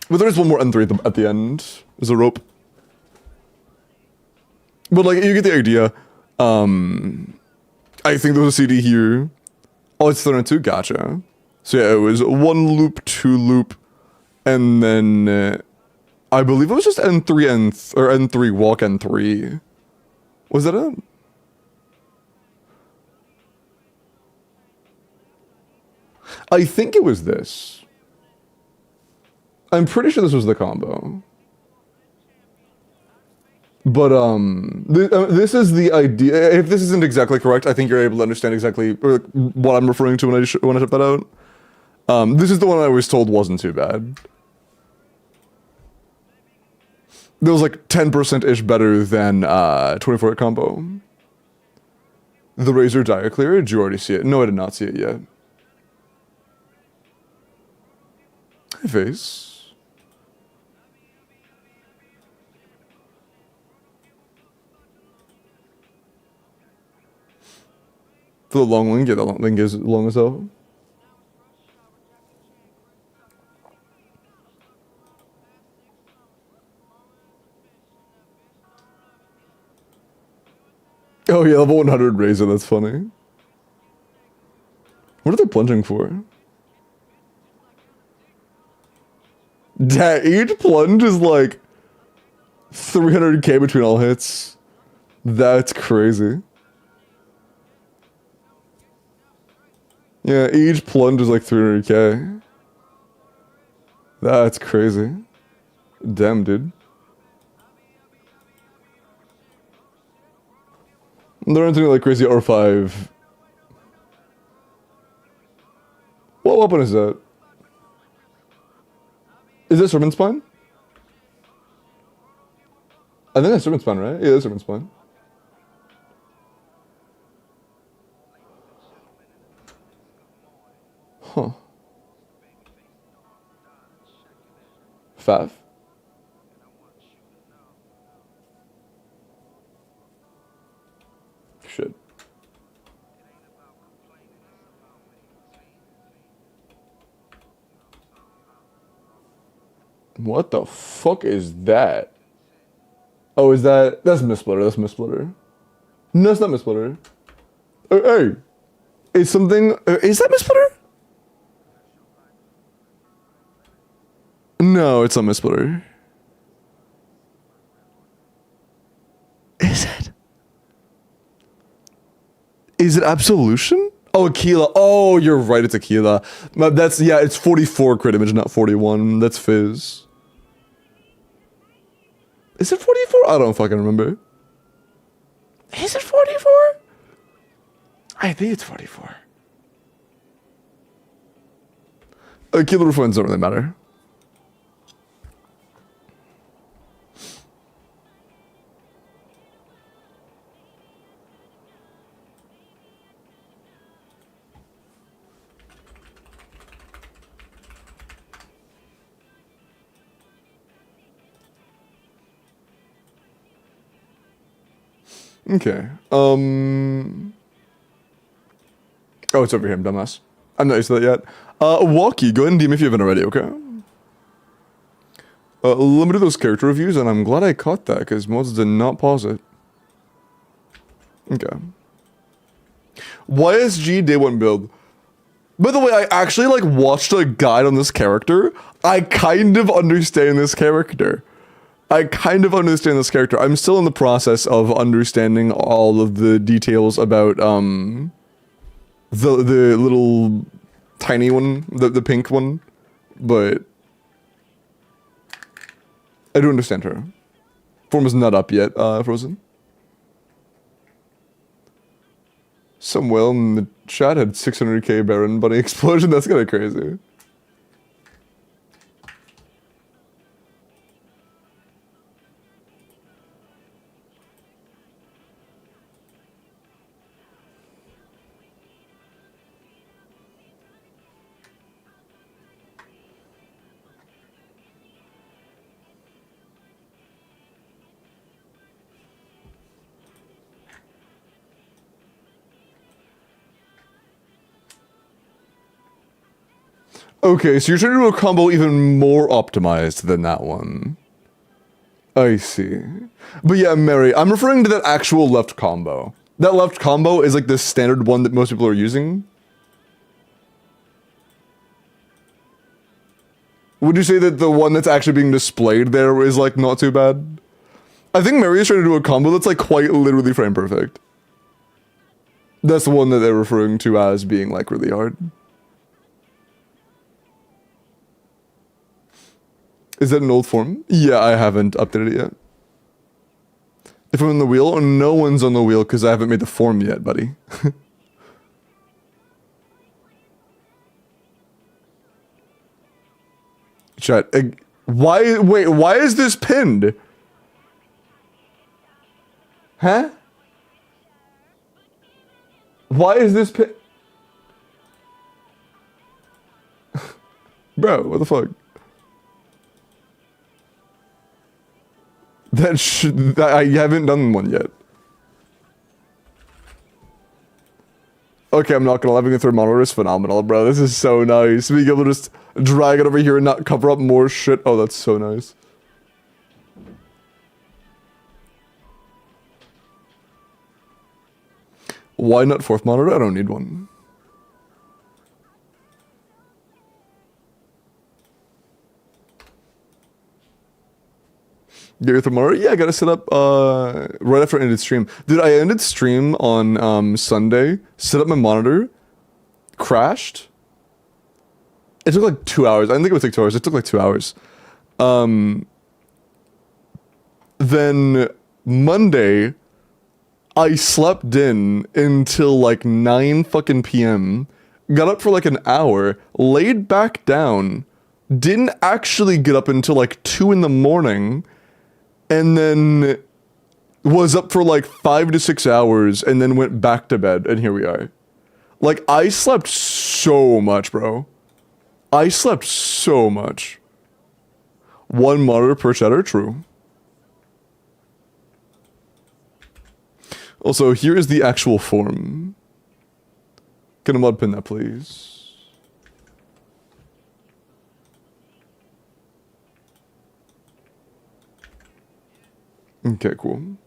But there is one more N3 at the end. There's a rope. But like, you get the idea. I think there was a CD here. Oh, it's 32? Gotcha. So yeah, it was 1 loop, 2 loop, and then I believe it was just N3, or N3 walk N3. Was that it? I think it was this. I'm pretty sure this was the combo. But, this is the idea. If this isn't exactly correct, I think you're able to understand exactly what I'm referring to when I type that out. This is the one I was told wasn't too bad. That was like 10%-ish better than 24 combo. The Razor Dire Clear, did you already see it? No, I did not see it yet. Hi, Face. For the long link, yeah, the long link is long as hell. Oh yeah, level 100 Razor, that's funny. What are they plunging for? Each plunge is like 300k between all hits. That's crazy. Yeah, each plunge is like 300k. That's crazy. Damn, dude. They're entering like crazy R5. What weapon is that? Is this Serpent Spine? I think that's Serpent Spine, right? Yeah, that's Serpent Spine. Huh. Fav? Shit. What the fuck is that? Oh, is that... That's Mistsplitter, that's Mistsplitter. No, it's not Mistsplitter. Hey! Is something... is that Mistsplitter? No, it's not Mistsplitter. Is it? Is it Absolution? Oh, Aquila. Oh, you're right, it's Aquila. That's... Yeah, it's 44 crit damage, not 41. That's Fizz. Is it 44? I don't fucking remember. Is it 44? I think it's 44. Aquila refines don't really matter. Okay. Oh, it's over here, dumbass. I'm not used to that yet. Walkie, go ahead and DM if you haven't already, okay? Limited those character reviews, and I'm glad I caught that, because mods did not pause it. Okay. YSG Day 1 build. By the way, I actually, like, watched a guide on this character. I kind of understand this character. I'm still in the process of understanding all of the details about, the little tiny one, the pink one, but I do understand her. Form is not up yet, Frozen. Samuel in the chat had 600k Baron Bunny explosion. That's kind of crazy. Okay, so you're trying to do a combo even more optimized than that one. I see. But yeah, Mary, I'm referring to that actual left combo. That left combo is like the standard one that most people are using. Would you say that the one that's actually being displayed there is like not too bad? I think Mary is trying to do a combo that's like quite literally frame perfect. That's the one that they're referring to as being like really hard. Is that an old form? Yeah, I haven't updated it yet. If I'm on the wheel, no one's on the wheel because I haven't made the form yet, buddy. Chat. Why is this pinned? Huh? Why is this pinned? Bro, what the fuck? I haven't done one yet. Okay, I'm not gonna lie, having a thermometer is phenomenal, bro. This is so nice. Being able to just drag it over here and not cover up more shit. Oh, that's so nice. Why not fourth monitor? I don't need one. Get your thermometer? Yeah, I gotta set up right after I ended stream. Dude, I ended stream on Sunday, set up my monitor, crashed. It took like 2 hours. I didn't think it would take 2 hours. It took like 2 hours. Then Monday, I slept in until like 9 fucking p.m. Got up for like an hour, laid back down, didn't actually get up until like 2 in the morning, and then was up for like 5 to 6 hours, and then went back to bed, and here we are. Like, I slept so much, bro. I slept so much. 1 monitor per shatter, true. Also, here is the actual form. Can a mod pin that, please? Okay, cool.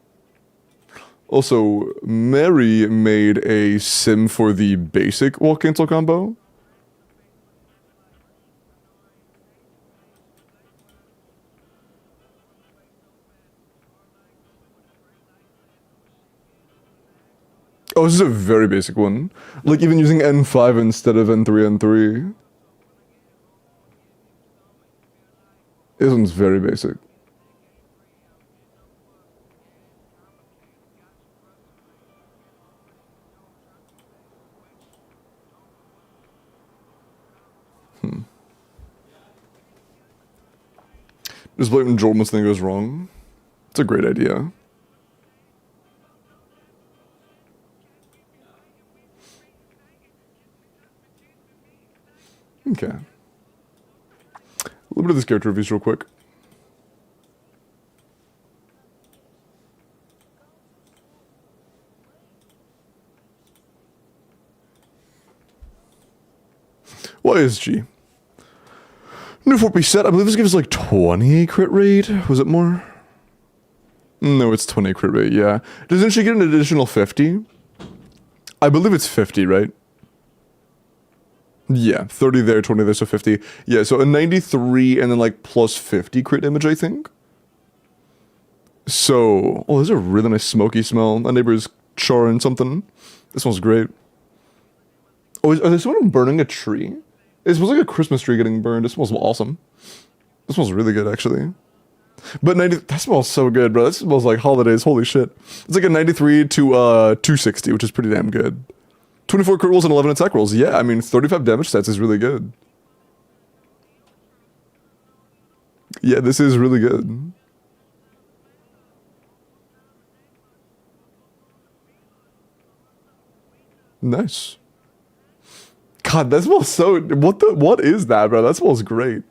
Also, Mary made a sim for the basic wall cancel combo. Oh, this is a very basic one. Like, even using N5 instead of N3, N3. This one's very basic. Just blame Joel when something goes wrong. It's a great idea. Okay. A little bit of this character reviews real quick. YSG. New 4P set. I believe this gives like 20 crit rate. Was it more? No, it's 20 crit rate, yeah. Doesn't she get an additional 50? I believe it's 50, right? Yeah, 30 there, 20 there, so 50. Yeah, so a 93 and then like plus 50 crit damage, I think. So, oh, there's a really nice smoky smell. My neighbor's charring something. This smells great. Oh, are there someone burning a tree? It smells like a Christmas tree getting burned. It smells awesome. It smells really good, actually. But 90, that smells so good, bro. That smells like holidays. Holy shit. It's like a 93 to 260, which is pretty damn good. 24 crit rolls and 11 attack rolls. Yeah, I mean, 35 damage stats is really good. Yeah, this is really good. Nice. God, that smells so... What is that, bro? That smells great.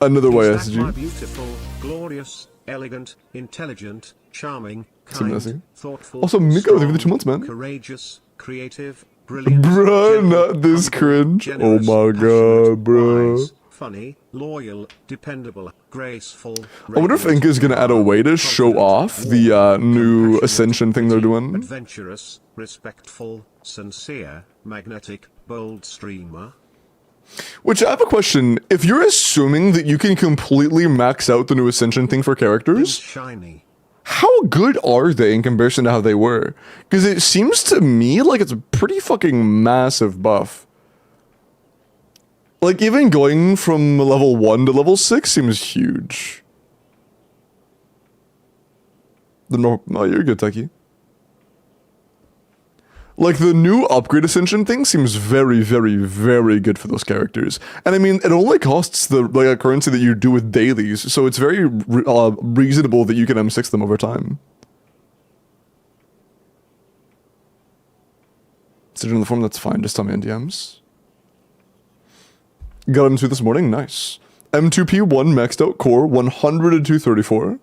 Another Is that my YSG. beautiful, glorious, elegant, intelligent, charming, messy. kind, thoughtful, Also, Miko, strong, give me the 2 months, man. courageous, creative, brilliant, Bruh, gentle, not this humble, cringe. generous, Oh my passionate, god, bruh. wise, funny, loyal, dependable, graceful. I wonder if radiant, Inka's gonna add a way to show confident, off the warm, new compassionate, Ascension thing they're witty, doing. Adventurous, respectful, sincere, magnetic, bold streamer. Which I have a question. If you're assuming that you can completely max out the new Ascension thing for characters, Shiny. how good are they in comparison to how they were? Because it seems to me like it's a pretty fucking massive buff. Like, even going from level 1 to level 6 seems huge. Oh, you're good, Techie. Like, the new upgrade Ascension thing seems very, very, very good for those characters. And I mean, it only costs the like a currency that you do with dailies, so it's very reasonable that you can M6 them over time. Sit in the form, that's fine, just tell me in DMs. Got M2 this morning, nice. M2P1 maxed out core, 100 to 234.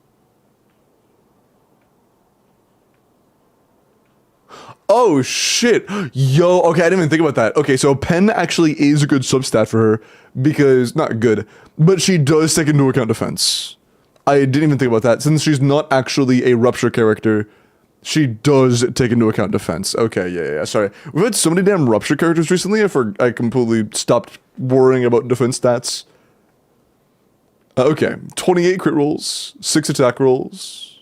Oh shit, yo, okay, I didn't even think about that. Okay, so Pen actually is a good substat for her, because, not good, but she does take into account defense. I didn't even think about that. Since she's not actually a Rupture character, she does take into account defense. Okay, yeah, sorry. We've had so many damn Rupture characters recently, I completely stopped worrying about defense stats. Okay, 28 crit rolls, 6 attack rolls.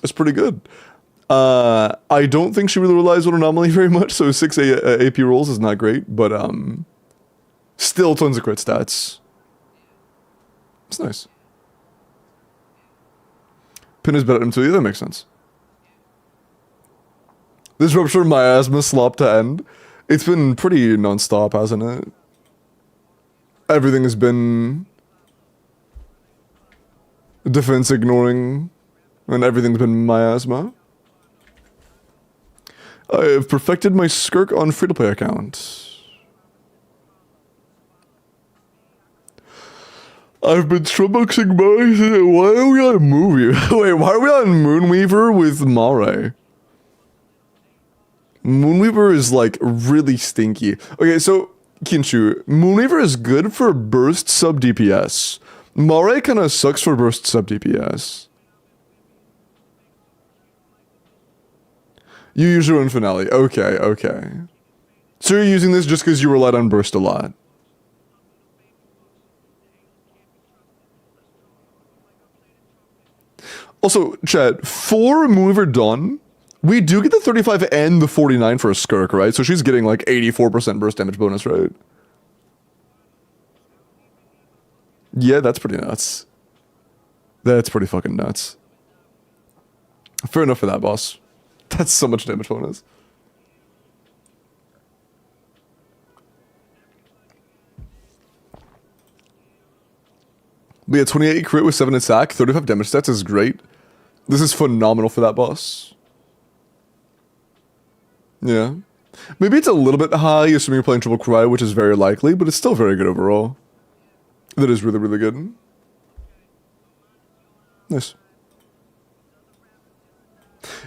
That's pretty good. I don't think she really relies on Anomaly very much, so 6 AP rolls is not great, but still tons of crit stats. It's nice. Pin is better than M2, yeah, that makes sense. This Rupture miasma slop to end. It's been pretty non-stop, hasn't it? Everything has been defense ignoring, and everything's been miasma. I have perfected my skirk on free-to-play account. I've been strumboxing my... Why are we on Moonweaver? Wait, why are we on Moonweaver with Mare? Moonweaver is, like, really stinky. Okay, so, Kinshu, Moonweaver is good for burst sub DPS. Mare kinda sucks for burst sub DPS. You use your own finale. Okay. So you're using this just because you relied on burst a lot. Also, Chad, for Moonweaver Dawn, we do get the 35 and the 49 for a Skirk, right? So she's getting like 84% burst damage bonus, right? Yeah, that's pretty nuts. That's pretty fucking nuts. Fair enough for that, boss. That's so much damage bonus. But yeah, 28 crit with 7 attack, 35 damage stats is great. This is phenomenal for that boss. Yeah. Maybe it's a little bit high, assuming you're playing Triple Cry, which is very likely, but it's still very good overall. That is really, really good. Nice.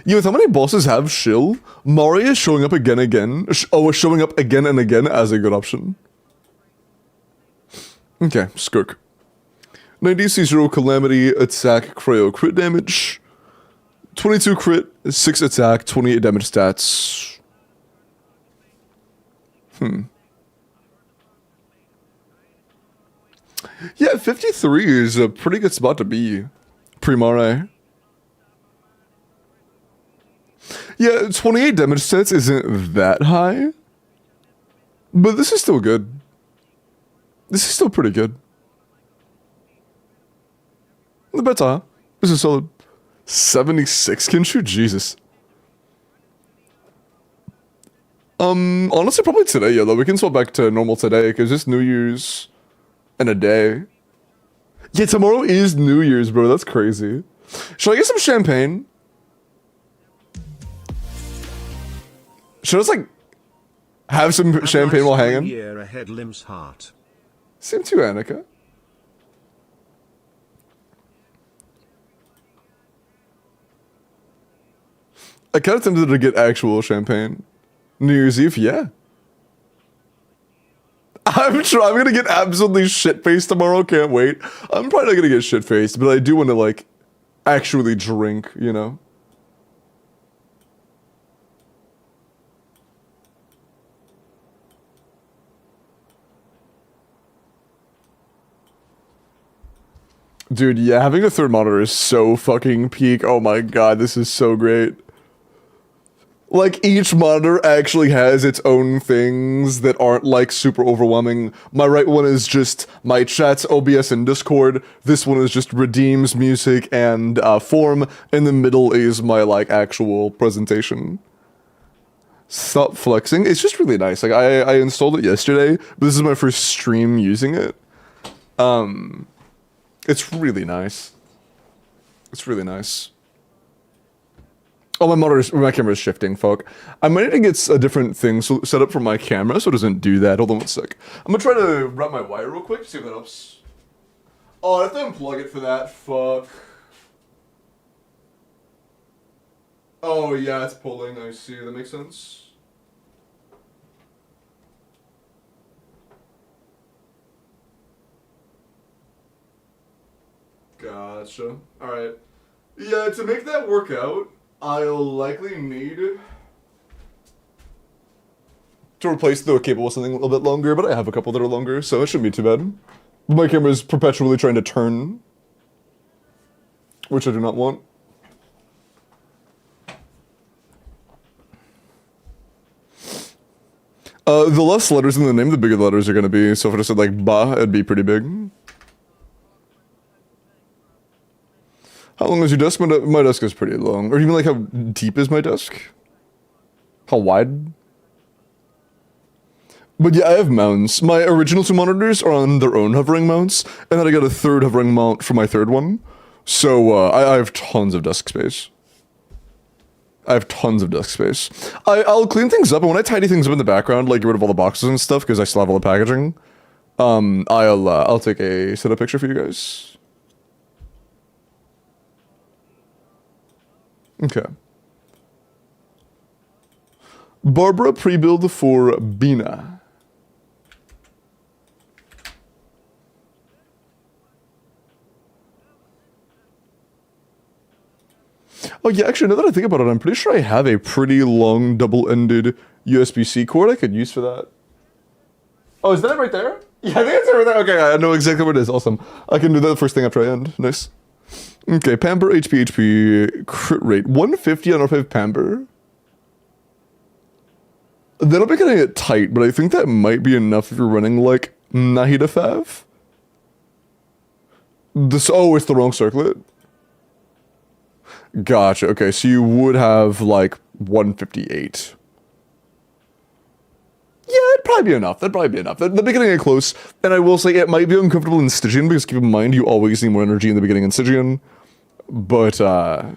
You know, with how many bosses have shill, Mario showing up again showing up again and again as a good option. Okay, Skirk. 90 C0 Calamity, attack, cryo, crit damage. 22 crit, 6 attack, 28 damage stats. Yeah, 53 is a pretty good spot to be. Primare. Yeah, 28 damage stats isn't that high. But this is still good. This is still pretty good. The better. This is solid. 76 Kinshu? Jesus. Honestly, probably today, yeah, though. We can swap back to normal today, because it's New Year's in a day. Yeah, tomorrow is New Year's, bro. That's crazy. Should I get some champagne? Should I just, like, have some champagne while hanging? Year ahead, Lim's heart. Same to you, Annika. I kind of tempted to get actual champagne. New Year's Eve, yeah. I'm gonna get absolutely shit-faced tomorrow, can't wait. I'm probably not gonna get shit-faced, but I do want to, like, actually drink, you know? Dude, yeah, having a third monitor is so fucking peak. Oh my god, this is so great. Like, each monitor actually has its own things that aren't, like, super overwhelming. My right one is just my chats, OBS, and Discord. This one is just Redeem's music and form. In the middle is my, like, actual presentation. Stop flexing. It's just really nice. Like, I installed it yesterday, but this is my first stream using it. It's really nice. It's really nice. Oh, my camera's shifting, fuck. I might need to get a different thing set up for my camera so it doesn't do that. Hold on one sec. I'm gonna try to wrap my wire real quick, see if that helps. Oh, I have to unplug it for that, fuck. Oh yeah, it's pulling, I see, that makes sense. Gotcha. Alright. Yeah, to make that work out, I'll likely need to replace the cable with something a little bit longer, but I have a couple that are longer, so it shouldn't be too bad. My camera is perpetually trying to turn, which I do not want. The less letters in the name, the bigger the letters are going to be, so if I just said like ba, it'd be pretty big. How long is your desk? My desk is pretty long. Or even like how deep is my desk? How wide? But yeah, I have mounts. My original two monitors are on their own hovering mounts, and then I got a third hovering mount for my third one. So I have tons of desk space. I'll clean things up, and when I tidy things up in the background, like get rid of all the boxes and stuff, because I still have all the packaging, I'll take a setup picture for you guys. Okay. Barbara pre-build for Bina. Oh yeah, actually, now that I think about it, I'm pretty sure I have a pretty long double-ended USB-C cord I could use for that. Oh, is that it right there? Yeah, I think it's right there. Okay, I know exactly what it is. Awesome. I can do that the first thing after I end. Nice. Okay, Pamper, HP, crit rate. 150 on R5 Pamper. That'll be getting it tight, but I think that might be enough if you're running, like, Nahida Fav. Oh, it's the wrong circlet. Gotcha, okay, so you would have, like, 158. Yeah, that'd probably be enough. That'd be getting it close. And I will say it might be uncomfortable in Stygian, because keep in mind, you always need more energy in the beginning in Stygian. But, for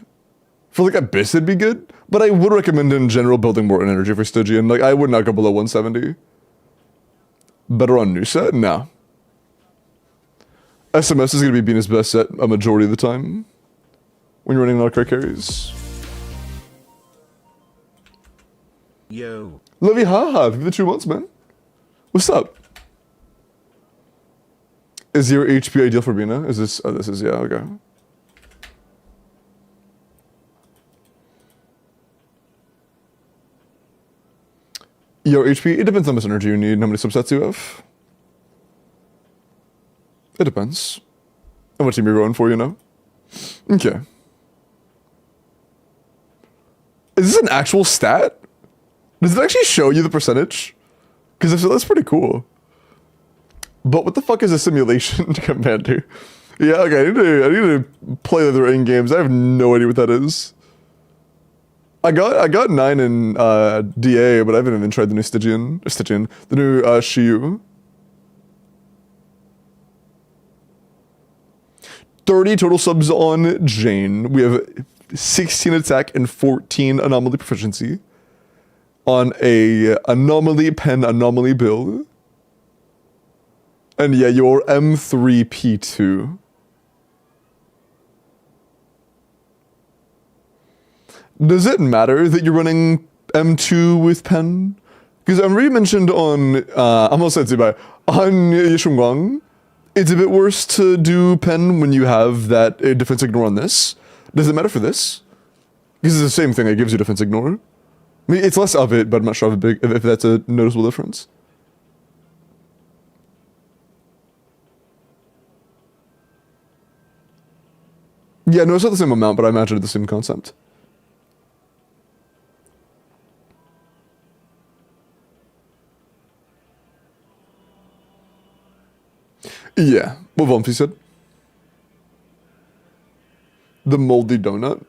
like Abyss, it'd be good. But I would recommend in general building more energy for Stygian. Like, I would not go below 170. Better on new set? No. SMS is going to be Bina's best set a majority of the time. When you're running a lot of crit carries. Yo. Levy haha, for the 2 months, man. What's up? Is your HP ideal for Bina? Is this, oh, this is, yeah, okay. Your HP, it depends on how much energy you need and how many subsets you have. It depends. How much team you're going for, you know? Okay. Is this an actual stat? Does it actually show you the percentage? Because if so, that's pretty cool. But what the fuck is a simulation compared to? Yeah, okay, I need to play the in games. I have no idea what that is. I got 9 in DA, but I haven't even tried the new Stygian, the new Shiyu. 30 total subs on Jane. We have 16 attack and 14 anomaly proficiency on a anomaly pen anomaly build. And yeah, you're M3P2. Does it matter that you're running M2 with pen? Because I already mentioned on on Yishungwang, it's a bit worse to do pen when you have that defense ignore on this. Does it matter for this? Because it's the same thing, it gives you defense ignore. I mean, it's less of it, but I'm not sure if that's a noticeable difference. Yeah, no, it's not the same amount, but I imagine it's the same concept. Yeah, what Vomfy said. The moldy donut.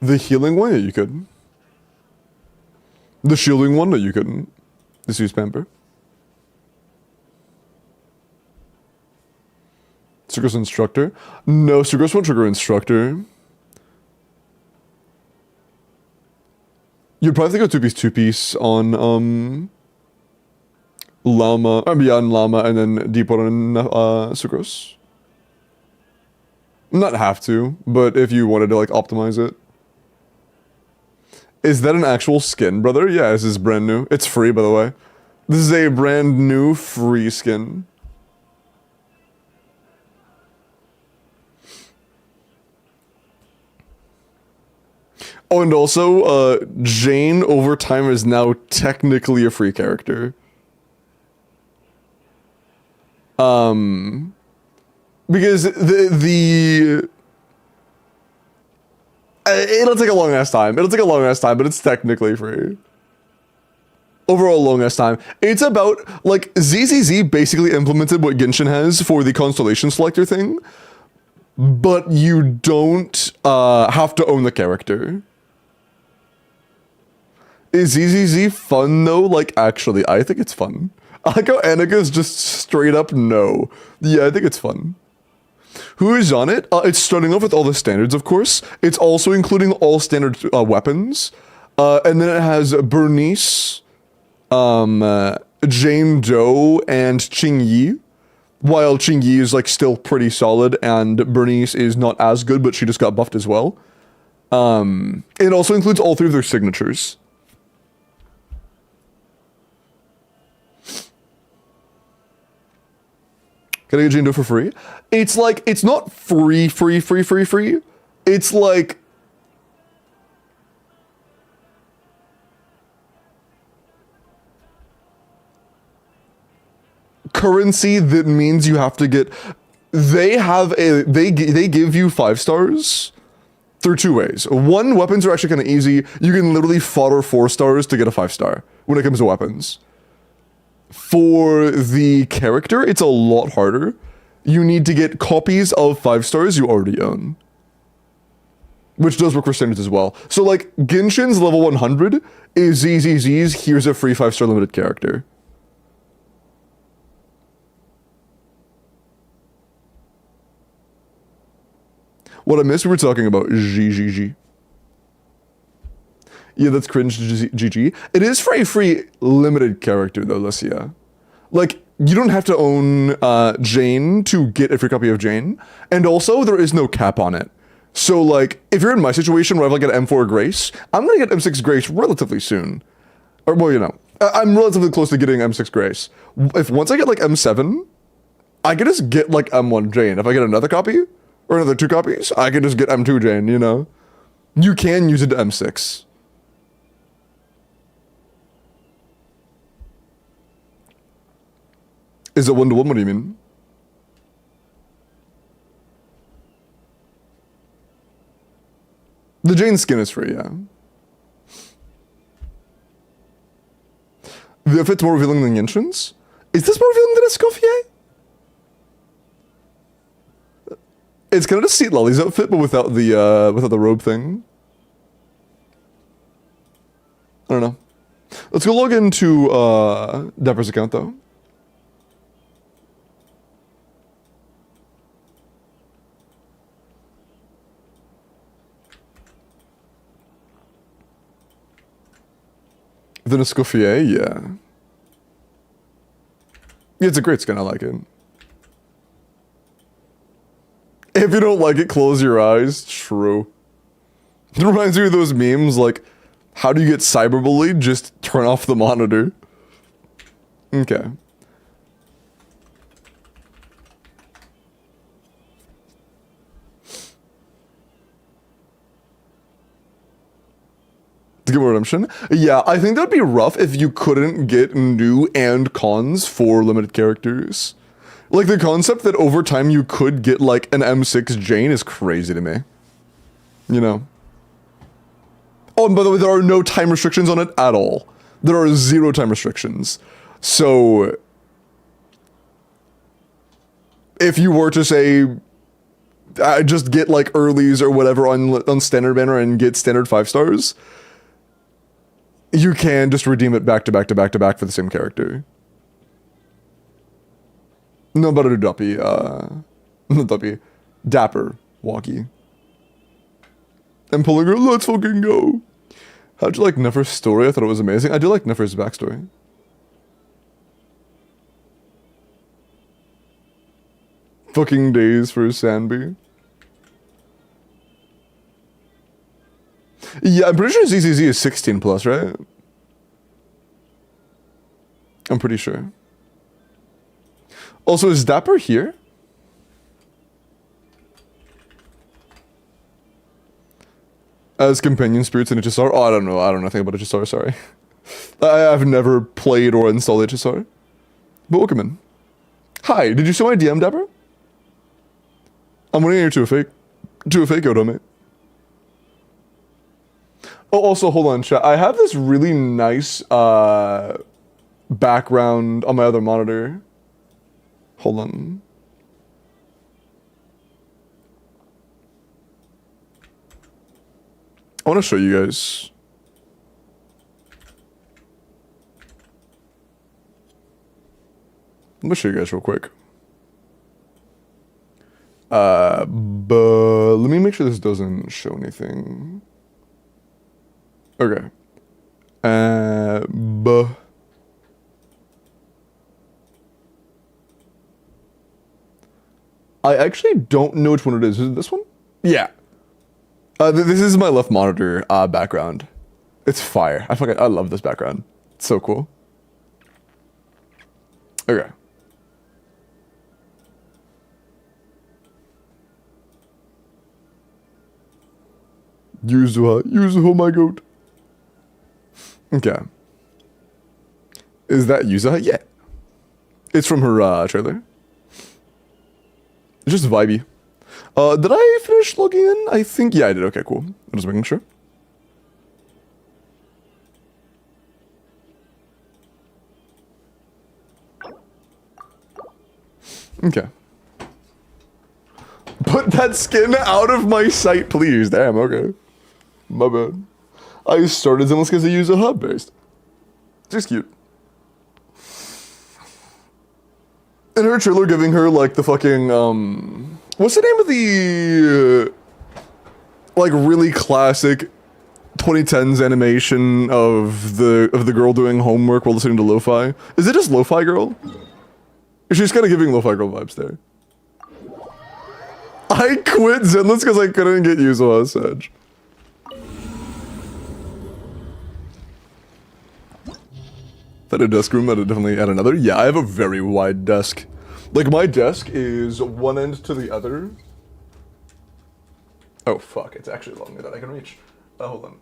The healing one, yeah, you couldn't. The shielding one, no, you couldn't. This use Pamper. Sucrose instructor. No, Sucrose won't trigger instructor. You'd probably have to go two-piece on, Llama, beyond Llama, and then deep one on, Sucrose. Not have to, but if you wanted to, like, optimize it. Is that an actual skin, brother? Yeah, this is brand new. It's free, by the way. This is a brand new free skin. Oh, and also, Jane over time is now technically a free character. Because it'll take a long ass time. It'll take a long ass time, but it's technically free. Overall long ass time. It's about, like, ZZZ basically implemented what Genshin has for the constellation selector thing, but you don't have to own the character. Is ZZZ fun though? Like, actually, I think it's fun. I like how Annika's just straight up no. Yeah, I think it's fun. Who is on it? It's starting off with all the standards, of course. It's also including all standard weapons. And then it has Bernice, Jane Doe, and Qingyi. While Qingyi is, like, still pretty solid, and Bernice is not as good, but she just got buffed as well. It also includes all 3 of their signatures. Can I get Jane Doe for free? It's like, it's not free. It's like... currency that means you have to get... They have a... They give you 5 stars through 2 ways. One, weapons are actually kind of easy. You can literally fodder 4 stars to get a 5 star when it comes to weapons. For the character, it's a lot harder. You need to get copies of 5 stars you already own. Which does work for standards as well. So, like, Genshin's level 100 is ZZZ's here's a free 5-star limited character. What I missed, we were talking about GGG. Yeah, that's cringe GG. It is for a free limited character though, Lucia. Like, you don't have to own Jane to get a free copy of Jane. And also, there is no cap on it. So like, if you're in my situation where I have like an M4 Grace, I'm gonna get M6 Grace relatively soon. Or well, you know, I'm relatively close to getting M6 Grace. If once I get like M7, I can just get like M1 Jane. If I get another copy, or another 2 copies, I can just get M2 Jane, you know? You can use it to M6. Is it 1-to-1? What do you mean? The Jane skin is free, yeah. The outfit's more revealing than Genshin's? Is this more revealing than Escoffier? It's kind of a Seat Lolly's outfit, but without the robe thing. I don't know. Let's go log into Dapper's account though. The Escoffier, yeah. It's a great skin, I like it. If you don't like it, close your eyes. True. It reminds me of those memes like, how do you get cyberbullied? Just turn off the monitor. Okay. To get more redemption? Yeah, I think that'd be rough if you couldn't get new and cons for limited characters. Like, the concept that over time you could get, like, an M6 Jane is crazy to me. You know? Oh, and by the way, there are no time restrictions on it at all. There are 0 time restrictions. So, if you were to say, just get, like, earlies or whatever on standard banner and get standard 5 stars, you can just redeem it back to back to back to back for the same character. No, but a duppy, not duppy, dapper, walkie. And pulling her, let's fucking go. How'd you like Nefer's story? I thought it was amazing. I do like Nefer's backstory. Fucking days for Sandby. Yeah, I'm pretty sure ZZZ is 16 plus, right? I'm pretty sure. Also, is Dapper here? As companion spirits in HSR? Oh, I don't know. I don't know anything about HSR, sorry. I've never played or installed HSR. But welcome in. Hi, did you see my DM, Dapper? I'm winning you to a fake Odo, mate. Oh, also, hold on, chat. I have this really nice background on my other monitor. Hold on. I want to show you guys. Let me show you guys real quick. But let me make sure this doesn't show anything. Okay. I actually don't know which one it is. Is it this one? Yeah. This is my left monitor background. It's fire. I love this background. It's so cool. Okay. Yuzuha, my goat. Okay. Is that Yuzuha? Yeah. It's from her trailer. It's just vibey. Did I finish logging in? I think, yeah, I did. Okay, cool. I'm just making sure. Okay. Put that skin out of my sight, please. Damn, okay. My bad. I started Zenless because I use a hub based. Just cute. And her trailer giving her like the fucking what's the name of the like really classic 2010s animation of the girl doing homework while listening to lo-fi? Is it just Lo-Fi Girl? She's kind of giving Lo-Fi Girl vibes there. I quit Zenless because I couldn't get used while I was Sedge. That a desk room, I'd definitely add another. Yeah, I have a very wide desk. Like, my desk is one end to the other. Oh, fuck, it's actually longer than I can reach. Hold on.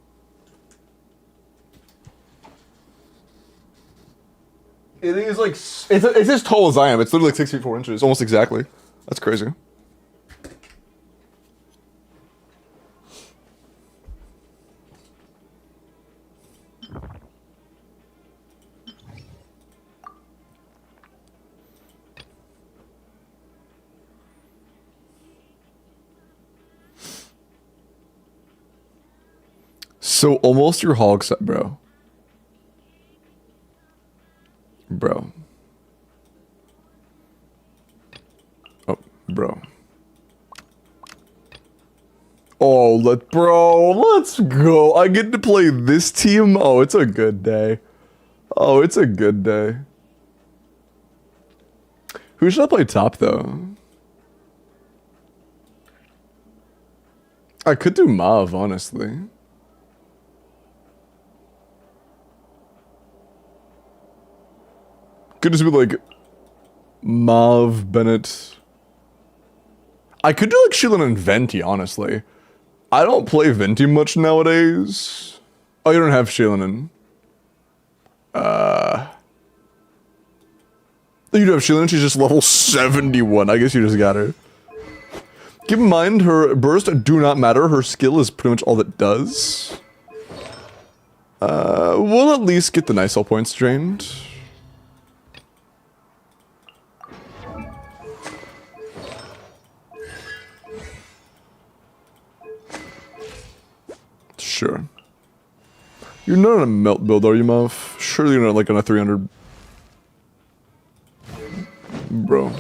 It is like, it's as tall as I am. It's literally like 6 feet 4 inches, almost exactly. That's crazy. So almost your hog set, bro. Bro. Oh, bro. Oh, bro, let's go. I get to play this team. Oh, it's a good day. Oh, it's a good day. Who should I play top, though? I could do Mav, honestly. Could just be like Mav, Bennett. I could do like Shilin and Venti, honestly. I don't play Venti much nowadays. Oh, you don't have Shilin. You do have Shilin, she's just level 71. I guess you just got her. Keep in mind, her burst do not matter. Her skill is pretty much all it does. We'll at least get the Nicel points drained. Sure. You're not on a melt build, are you, Muff? Surely you're not like on a 300. Bro.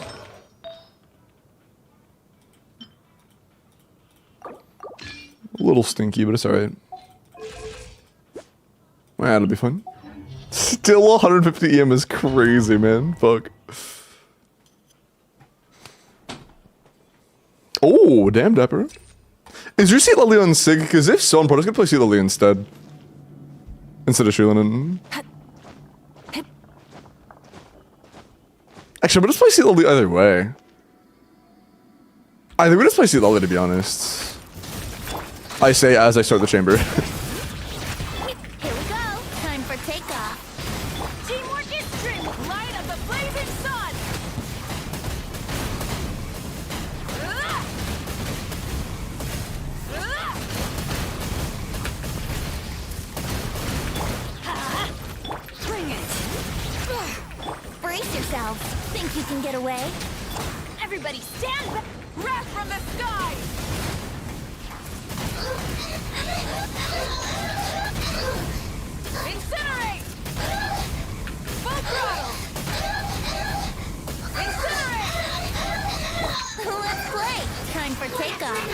A little stinky, but it's alright. Yeah, it'll be fun. Still 150 EM is crazy, man. Fuck. Oh, damn dapper. Is your seat Lily on Sig? Because if so, I'm probably just gonna play seat Lily instead. Instead of Shilin. Actually, I'm gonna just play seat Lily either way. I think we're just play seat Lily, to be honest. I say as I start the chamber. Here we go. Time for takeoff. Teamwork is strength. Light of the blazing sun. Bring it. Brace yourselves. Think you can get away? Everybody stand back. Wrath from the sky. Incinerate! Full throttle! Incinerate! Let's play! Time for takeoff.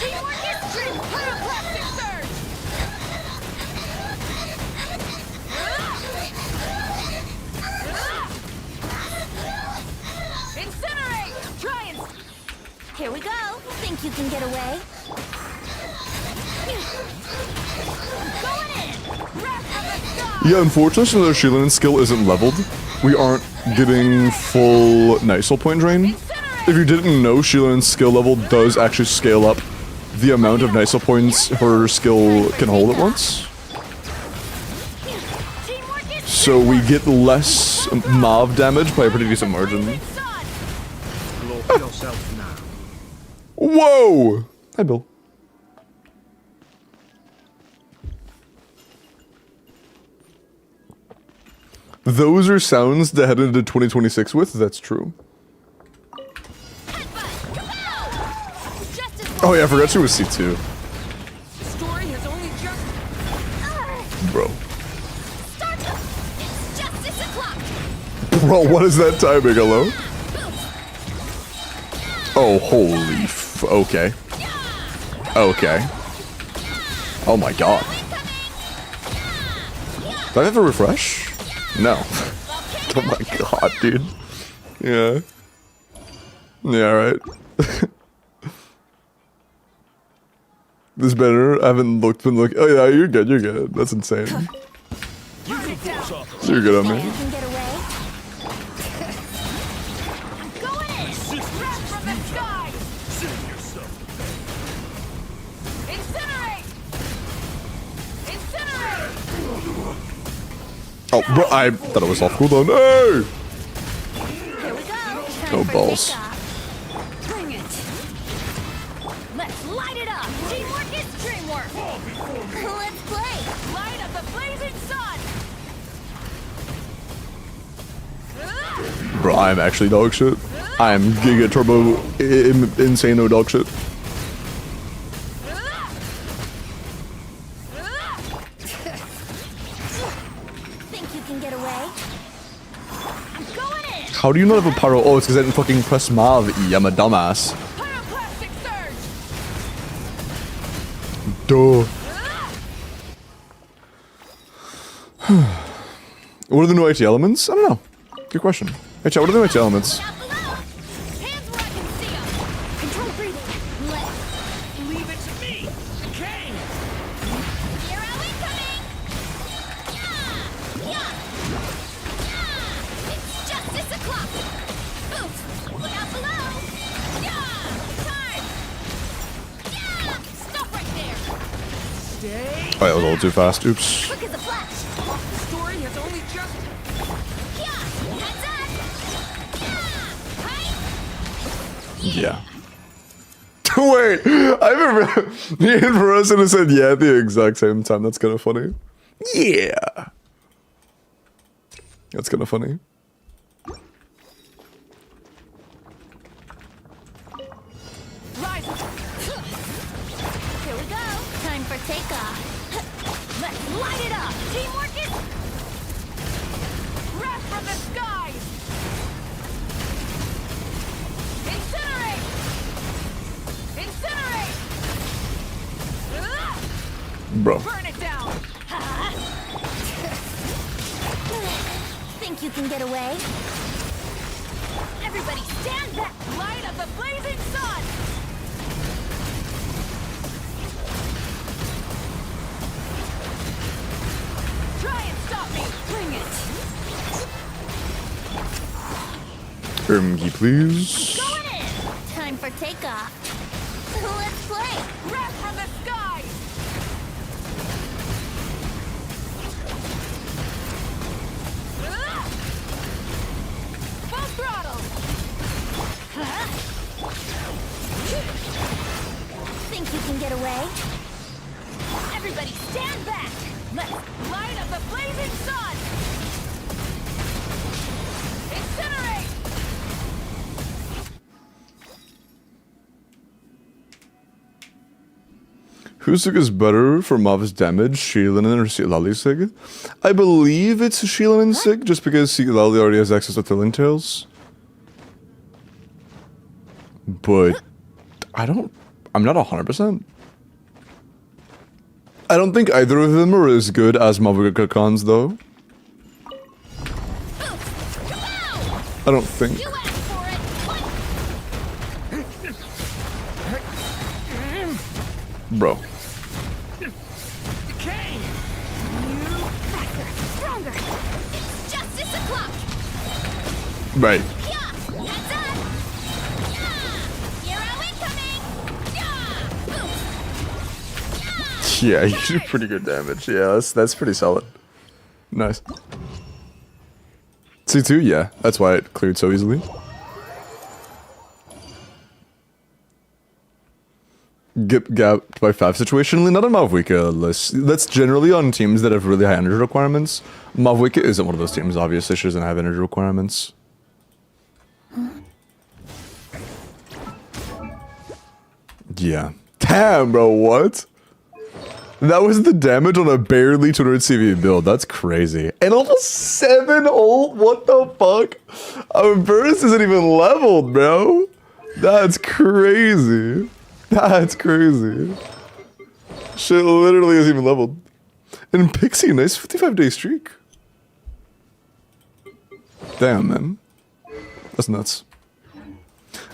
Teamwork is true! Pyroclastic surge! Incinerate! Try and... Here we go! Think you can get away? Yeah, unfortunately, since their Shilin skill isn't leveled, we aren't getting full Nicel point drain. If you didn't know, Shilin's skill level does actually scale up the amount of Nicel points her skill can hold at once. So we get less Mav damage by a pretty decent margin. Lock yourself now. Whoa! Hi, Bill. Those are sounds to head into 2026 with, that's true. Oh yeah, I forgot she was C2. Story has only just... Bro. Start! It's justice o'clock! Bro, what is that timing, hello? Oh, holy okay. Okay. Oh my god. Do I have to refresh? No. Oh my god, dude. Yeah. Yeah, right. This banner, I haven't been looking. Oh yeah, you're good, you're good. That's insane. So you're good on me. You can get away. I'm going in. Wrath from the sky. Incinerate. Incinerate. Oh, bro, I thought it was off cooldown. Hey! Here we go. Time Oh, for balls. takeoff. Bring it. Let's light it up. Teamwork is dreamwork. Let's play. Light up the blazing sun. Bro, I am actually dog shit. I am giga turbo insane no dog shit. Think you can get away? I'm going in. How do you not have a pyro? Oh, it's because I didn't fucking press Mav. I'm a dumbass. Pyroclastic surge. Duh. What are the new IT elements? I don't know. Good question. Hey, chat, what are the new IT elements? Down below. Hands where I can see 'em. Control breathing. Leave it to me. Okay. Hero incoming. Yeah. Yeah. Yeah. It's justice o'clock. Oof. Look out below. Yeah. Time. Yeah. Stop right there. Stay. Oh, that was a little too fast. Oops. Quick as a flash. The story has only just. Yeah. Heads up. Yeah. Right. Yeah. Wait, I remember me and Verosa said yeah at the exact same time. That's kind of funny. Yeah. That's kind of funny. Rise up. Here we go. Time for takeoff. Let's light it up. Teamwork is wrath from the skies. Incinerate. Incinerate. Bro. Burn it down. Think you can get away? Everybody stand back. Light up the blazing sun. Try and stop me. Bring it. Ermgy, please. Going in. Time for takeoff. Let's play. Wrath from the skies. Full throttle. Think you can get away? Everybody stand back. Let's light up the blazing sun. Incinerate. Husuk is better for Mav's damage, Sheilin or Silali Sig? I believe it's Sheilin and Sig, just because Silali already has access to Thrilling Tales. But I'm not 100%. I don't think either of them are as good as Mavuka Khans, though. I don't think. You asked for it. Bro. Decay. Faster, stronger. It's justice o'clock. Right. Yeah, heads up. Yeah, hero incoming. Yeah, boost. Yeah. Yeah, you do pretty good damage. Yeah, that's pretty solid. Nice. C2, yeah. That's why it cleared so easily. Get gapped by 5 situationally, not a Mavwika list. That's generally on teams that have really high energy requirements. Mavwika isn't one of those teams, obviously. She doesn't have energy requirements. Yeah. Damn, bro, what? That was the damage on a barely 200 CV build. That's crazy. And almost 7 ult? What the fuck? Our burst isn't even leveled, bro. That's crazy. That's crazy. Shit literally isn't even leveled. And Pixie, nice 55-day streak. Damn, man. That's nuts.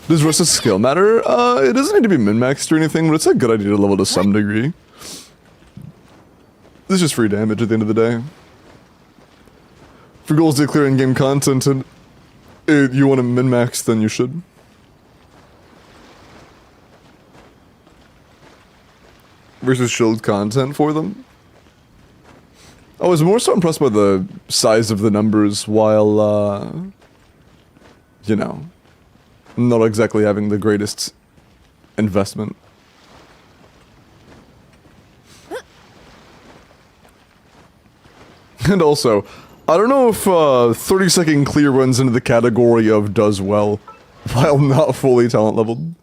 Does Russ's skill matter? It doesn't need to be min-maxed or anything, but it's a good idea to level to some degree. This is just free damage at the end of the day. If your goal is to clear in-game content and you want to min-max, then you should. Versus shield content for them. I was more so impressed by the size of the numbers while, you know, not exactly having the greatest investment. And also, I don't know if 30-second clear runs into the category of does well while not fully talent leveled.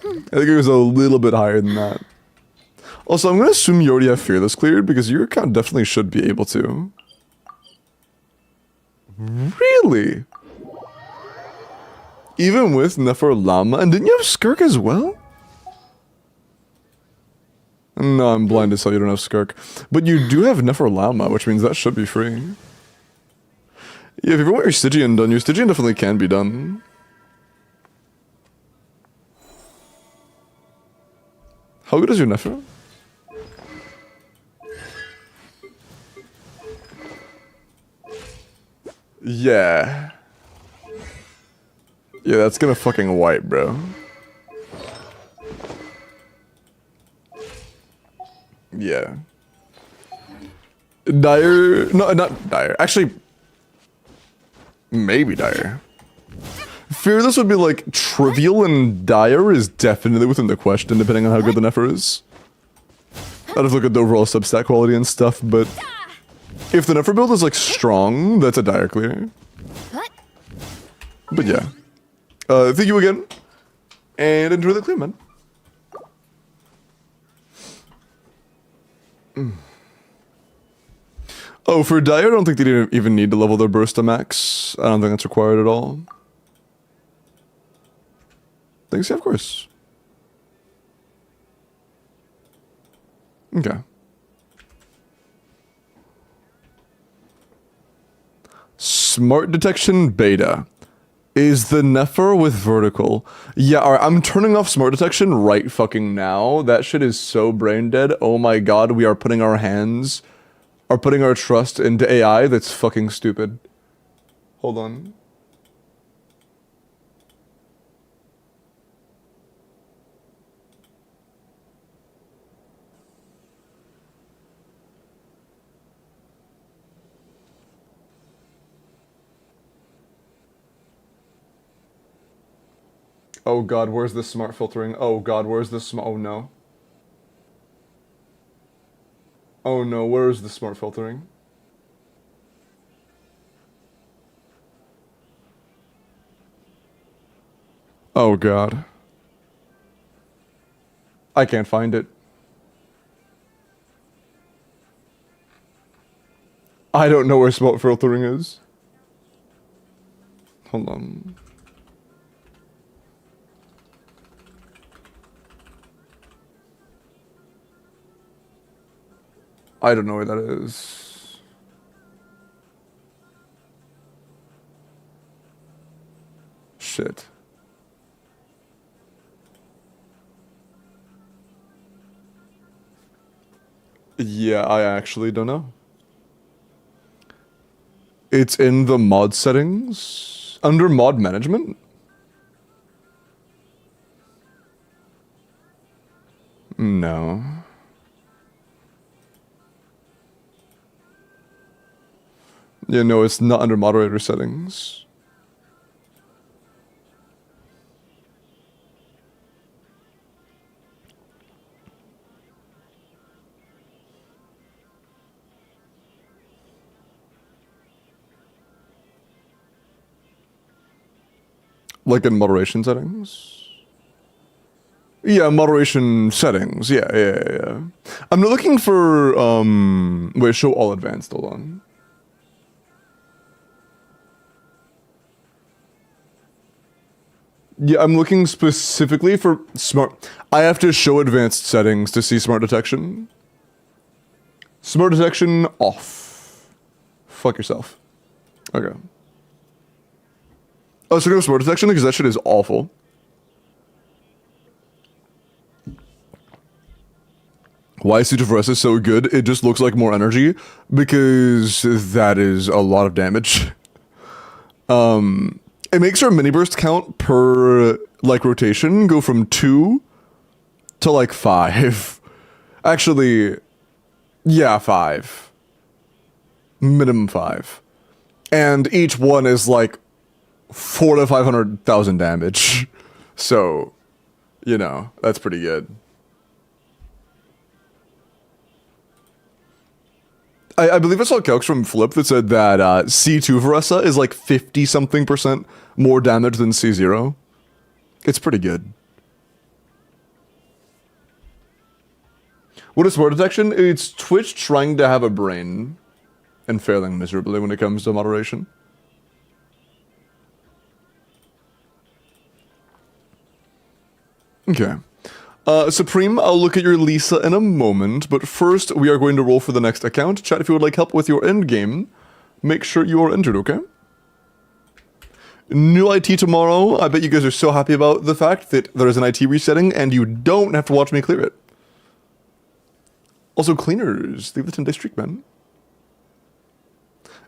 I think it was a little bit higher than that. Also, I'm going to assume you already have Fearless cleared because your account definitely should be able to. Really? Even with Nefer Lama? And didn't you have Skirk as well? No, I'm blind as hell, you don't have Skirk. But you do have Nefer Lama, which means that should be free. Yeah, if you want your Stygian done, your Stygian definitely can be done. How good is your Nefer? Yeah. Yeah, that's gonna fucking wipe, bro. Yeah. Dire... No, not Dire. Actually... Maybe Dire. Fearless would be like trivial, and Dire is definitely within the question, depending on how good the Nefer is. I'd have to look at the overall substat quality and stuff, but... If the Nefer build is like strong, that's a Dire clear. But yeah. Thank you again. And enjoy the clear, man. Oh, for Dire, I don't think they even need to level their burst to max. I don't think that's required at all. Thanks, yeah, of course. Okay. Smart detection beta. Is the Nefer with vertical? Yeah, alright, I'm turning off smart detection right fucking now. That shit is so brain dead. Oh my god, we are putting our trust into AI. That's fucking stupid. Hold on. Oh god, where's the smart filtering? Oh god, where's the smart... Oh no. Oh no, where's the smart filtering? Oh god. I can't find it. I don't know where smart filtering is. Hold on. I don't know where that is. Shit. Yeah, I actually don't know. It's in the mod settings? Under mod management? No. Yeah, no, it's not under moderator settings. Like in moderation settings? Yeah, moderation settings. Yeah. I'm looking for, wait, show all advanced, hold on. Yeah, I'm looking specifically for smart... I have to show advanced settings to see smart detection. Smart detection off. Fuck yourself. Okay. Oh, so no smoke detection because that shit is awful. Why Suit of Rest is so good? It just looks like more energy because that is a lot of damage. It makes our mini burst count per like rotation go from 2 to like 5. Actually, yeah, 5. Minimum 5. And each one is like 4 to 500,000 damage. So, you know, that's pretty good. I believe I saw calcs from Flip that said that C2 Varessa is like 50-something% more damage than C0. It's pretty good. What is smoke detection? It's Twitch trying to have a brain and failing miserably when it comes to moderation. Okay. Supreme, I'll look at your Lisa in a moment, but first we are going to roll for the next account. Chat, if you would like help with your endgame, make sure you are entered, okay? New IT tomorrow. I bet you guys are so happy about the fact that there is an IT resetting and you don't have to watch me clear it. Also, cleaners, leave the 10-day streak, man.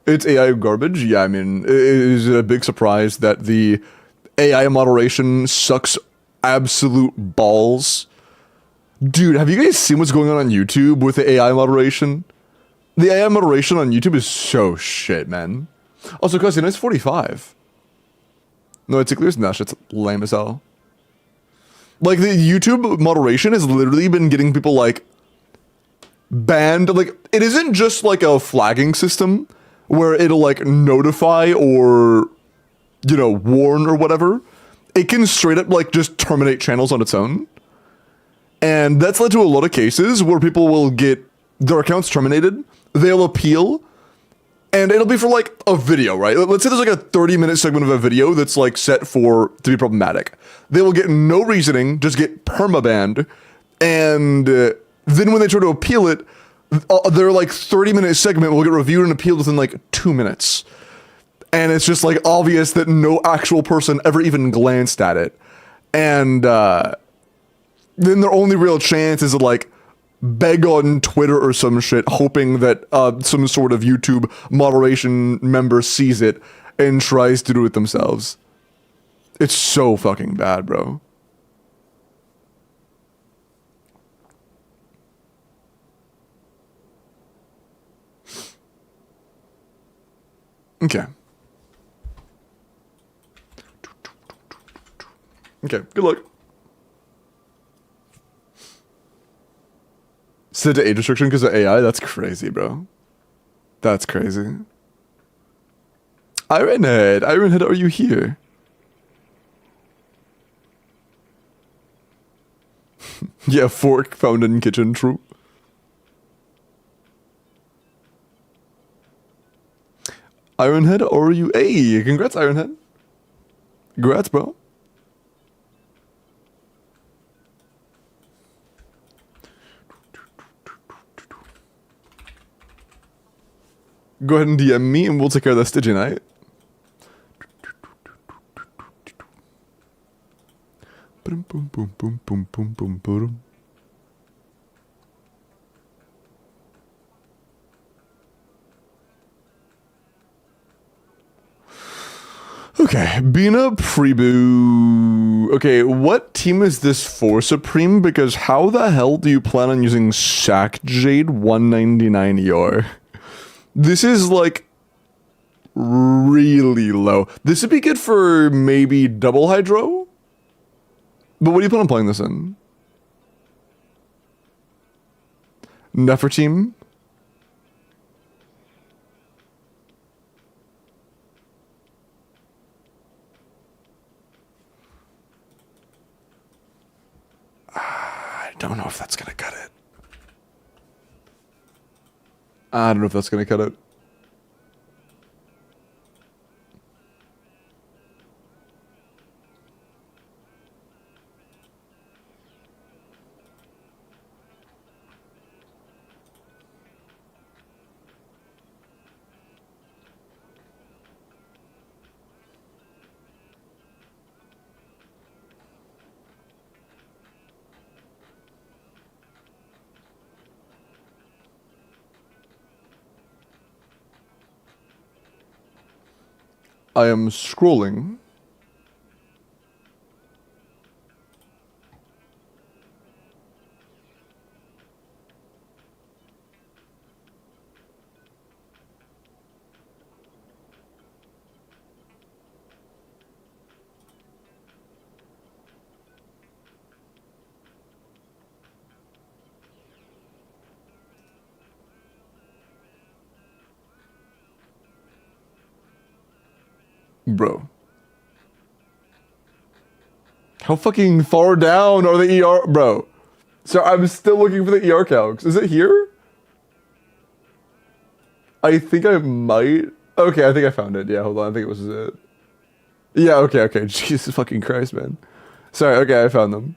It's AI garbage. Yeah, I mean, it is a big surprise that the AI moderation sucks absolute balls. Dude, have you guys seen what's going on YouTube with the AI moderation? The AI moderation on YouTube is so shit, man. Also, cousin, it's 45. No, it's clear that shit's lame as hell. Like, the YouTube moderation has literally been getting people, like, banned. Like, it isn't just, like, a flagging system where it'll, like, notify or, you know, warn or whatever. It can straight up, like, just terminate channels on its own. And that's led to a lot of cases where people will get their accounts terminated, they'll appeal, and it'll be for, like, a video, right? Let's say there's, like, a 30-minute segment of a video that's, like, set for to be problematic. They will get no reasoning, just get permabanned, and then when they try to appeal it, their, like, 30-minute segment will get reviewed and appealed within, like, 2 minutes. And it's just, like, obvious that no actual person ever even glanced at it. And then their only real chance is to, like, beg on Twitter or some shit, hoping that some sort of YouTube moderation member sees it and tries to do it themselves. It's so fucking bad, bro. Okay. Okay, good luck. Set to age restriction because of AI? That's crazy, bro. That's crazy. Ironhead, are you here? Yeah, fork found in kitchen, true. Ironhead, are you? Hey, congrats, Ironhead. Congrats, bro. Go ahead and DM me and we'll take care of the Stygian night. Boom, boom, boom, boom, boom, boom, boom, boom. Okay, Bina Prebu. Okay, what team is this for, Supreme? Because how the hell do you plan on using Sack Jade 199 ER? This is, like, really low. This would be good for maybe double Hydro? But what do you plan on playing this in? Neferteam? I don't know if that's gonna cut it. I don't know if that's gonna cut it. I am scrolling. Bro. How fucking far down are the ER? Bro. So I'm still looking for the ER calcs. Is it here? I think I might. Okay, I think I found it. Yeah, hold on. I think it was it. Yeah, okay. Jesus fucking Christ, man. Sorry, okay, I found them.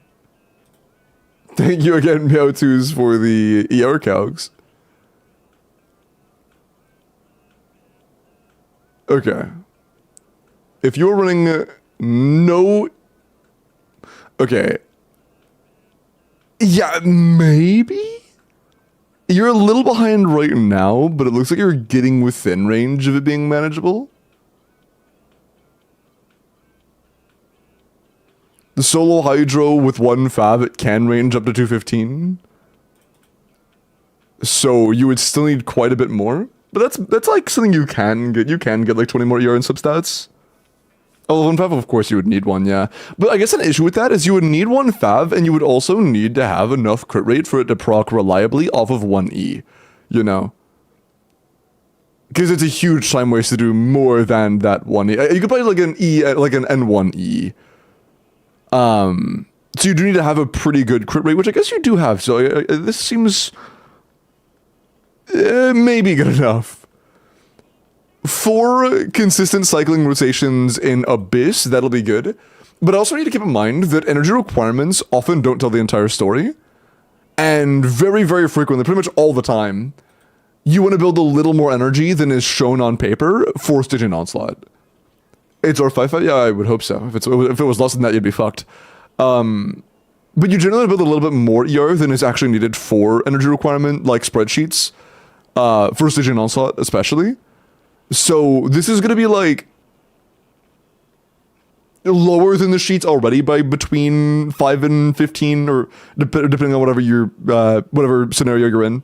Thank you again, Meowtoos, for the ER calcs. Okay. If you're running no... Okay. Yeah, maybe? You're a little behind right now, but it looks like you're getting within range of it being manageable. The solo Hydro with one Fav, it can range up to 215. So you would still need quite a bit more. But that's like something you can get. You can get like 20 more ER in substats. Oh, one Fav, of course you would need one, yeah. But I guess an issue with that is you would need one Fav, and you would also need to have enough crit rate for it to proc reliably off of 1E, you know? Because it's a huge time waste to do more than that 1E. You could play like an E, like an N1E. So you do need to have a pretty good crit rate, which I guess you do have, so this seems... maybe good enough. 4 consistent cycling rotations in Abyss, that'll be good. But I also need to keep in mind that energy requirements often don't tell the entire story. And very, very frequently, pretty much all the time, you want to build a little more energy than is shown on paper for Stygian Onslaught. It's R5? Yeah, I would hope so. If it was less than that, you'd be fucked. But you generally build a little bit more ER than is actually needed for energy requirement, like spreadsheets. For Stygian Onslaught, especially. So this is going to be like lower than the sheets already by between 5 and 15, or depending on whatever scenario you're in.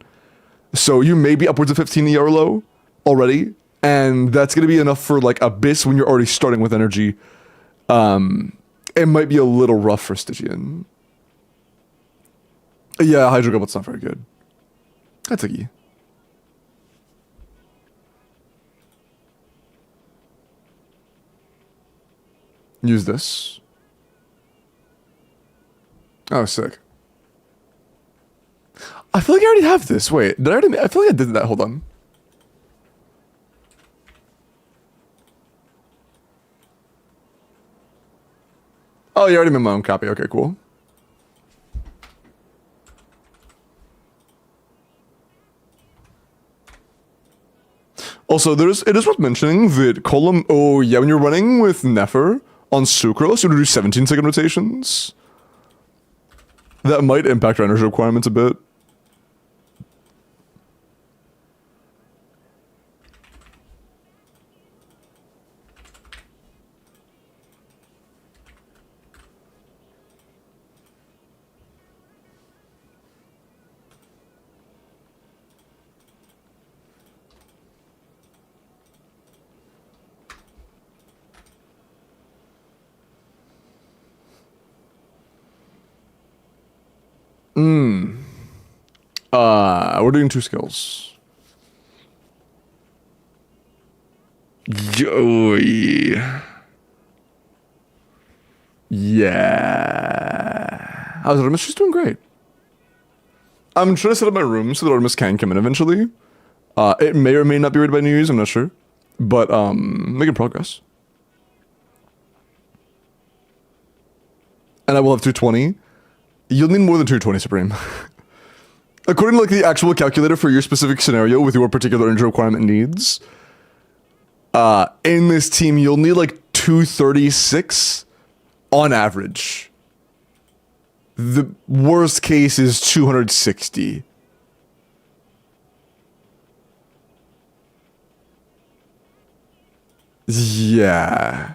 So you may be upwards of 15 ER low already, and that's going to be enough for like Abyss when you're already starting with energy. It might be a little rough for Stygian. Yeah, Hydro Goblet's not very good. That's a key. Use this. Oh, sick. I feel like I already have this. Wait, did I already? I feel like I did that. Hold on. Oh, you already made my own copy. Okay, cool. Also, it is worth mentioning that column... Oh, yeah, when you're running with Nefer on Sucrose, you would do 17-second rotations. That might impact your energy requirements a bit. We're doing 2 skills. Yeah. How's Artemis? She's doing great. I'm trying to set up my room so that Artemis can come in eventually. It may or may not be ready by New Year's, I'm not sure. But, making progress. And I will have 220. You'll need more than 220, Supreme. According to like the actual calculator for your specific scenario with your particular energy requirement needs, in this team, you'll need like 236 on average. The worst case is 260. Yeah.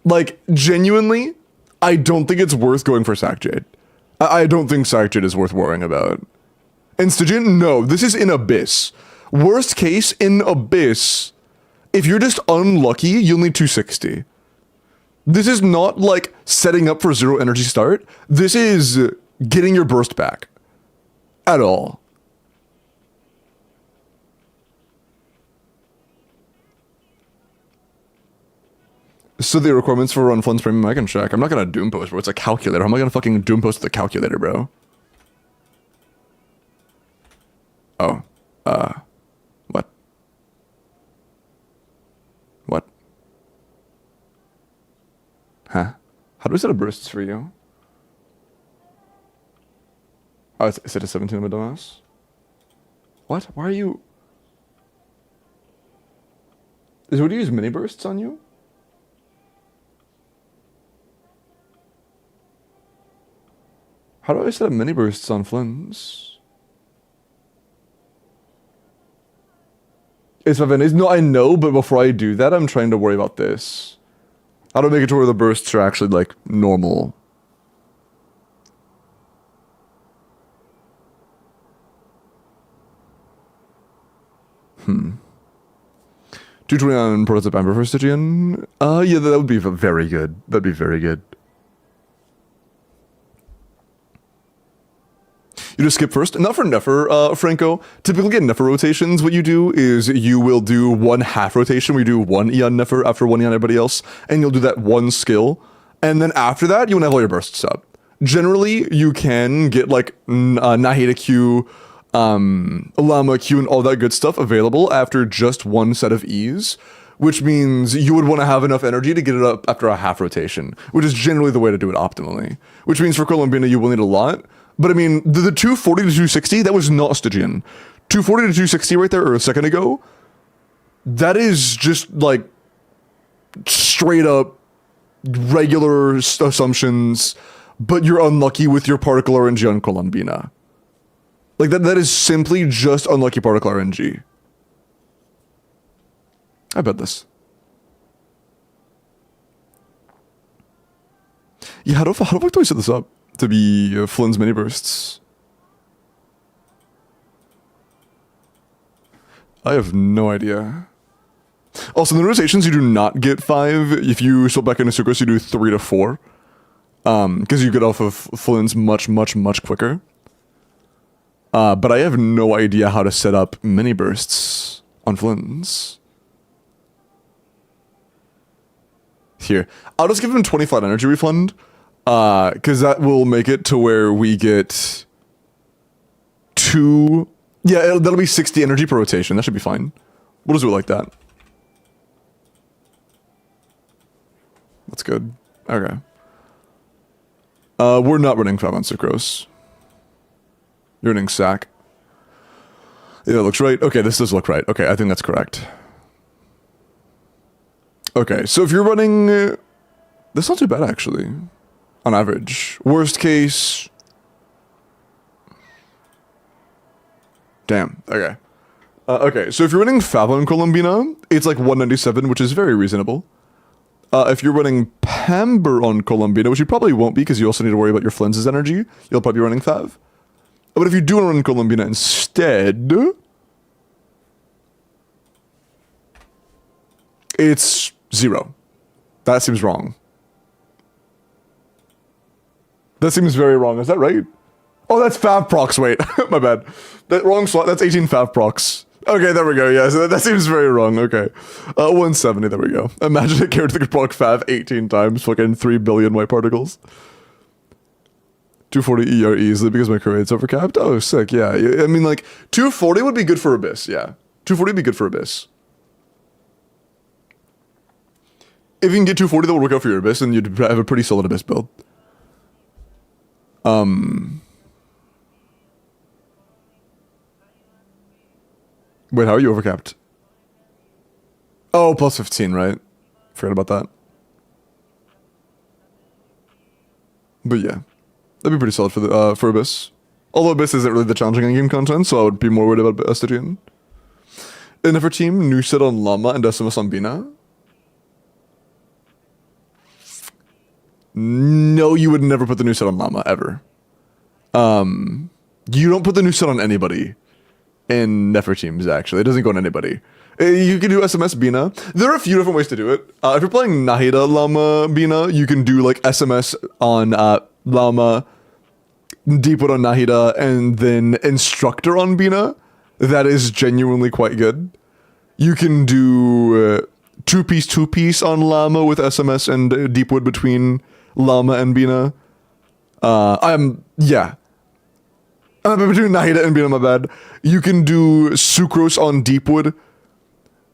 Like, genuinely, I don't think it's worth going for Sackjade. I don't think Sackjade is worth worrying about. And Stygian, no, this is in Abyss. Worst case, in Abyss, if you're just unlucky, you'll need 260. This is not like setting up for 0 energy start. This is getting your burst back. At all. So the requirements for run Flint's Premium, I can check. I'm not gonna doom post, bro. It's a calculator. How am I gonna fucking doom post with a calculator, bro? Oh. What? What? Huh? How do we set up bursts for you? Oh, is it a 17 of a dumbass? What? Why are you... Would you use mini bursts on you? How do I set up mini bursts on Flynn's? It's my Venice. No, I know, but before I do that, I'm trying to worry about this. How do I make it to where the bursts are actually, like, normal? Hmm. 229 prototype Amber for Stygian? Yeah, that would be very good. That'd be very good. You just skip first. Not for Nefer, Franco. Typically in Nefer rotations, what you do is you will do 1 half rotation where you do 1 Eon Nefer after 1 Eon everybody else, and you'll do that 1 skill. And then after that, you want to have all your bursts up. Generally, you can get like Nahida Q, Llama Q, and all that good stuff available after just 1 set of E's, which means you would want to have enough energy to get it up after a half rotation, which is generally the way to do it optimally. Which means for Columbina, you will need a lot. But I mean, the 240 to 260, that was not Stygian. 240 to 260 right there, or a second ago, that is just like straight up regular assumptions, but you're unlucky with your particle RNG on Columbina. Like that is simply just unlucky particle RNG. I bet this. Yeah, how the fuck do I set this up to be Flynn's mini bursts? I have no idea. Also, in the rotations, you do not get 5. If you swap back into Sucrose, you do 3 to 4. Because you get off of Flynn's much, much, much quicker. But I have no idea how to set up mini bursts on Flynn's. Here. I'll just give him 20 flat energy refund. Because that will make it to where we get 2... Yeah, that'll be 60 energy per rotation. That should be fine. We'll just do it like that. That's good. Okay. We're not running 5 on Sucrose. You're running Sack. Yeah, that looks right. Okay, this does look right. Okay, I think that's correct. Okay, so if you're running... that's not too bad, actually. On average. Worst case... Damn, okay. Okay, so if you're running Fava and Columbina, it's like 197, which is very reasonable. If you're running Pamber on Columbina, which you probably won't be because you also need to worry about your Flynn's energy, you'll probably be running Fav. But if you do want to run Columbina instead... it's 0. That seems wrong. That seems very wrong. Is that right? Oh, that's Fav procs. Wait, my bad. That wrong slot. That's 18 Fav procs. Okay, there we go. Yeah, so that seems very wrong. Okay. 170. There we go. Imagine a character that could proc Fav 18 times. Fucking 3 billion white particles. 240 ER easily because my curve rate's overcapped. Oh, sick. Yeah. I mean, like, 240 would be good for Abyss. Yeah. 240 would be good for Abyss. If you can get 240, that would work out for your Abyss, and you'd have a pretty solid Abyss build. Wait, how are you overcapped? Oh, plus 15, right? Forgot about that. But yeah, that'd be pretty solid for the for Abyss. Although Abyss isn't really the challenging in-game content, so I would be more worried about Stygian. And for team, new set on Llama and Decimus on Bina. No, you would never put the new set on Llama, ever. You don't put the new set on anybody in Nefer teams, actually. It doesn't go on anybody. You can do SMS Bina. There are a few different ways to do it. If you're playing Nahida Llama Bina, you can do like SMS on Llama, Deepwood on Nahida, and then Instructor on Bina. That is genuinely quite good. You can do two-piece on Llama with SMS and Deepwood between Llama and Bina. Between Nahida and Bina, my bad. You can do Sucrose on Deepwood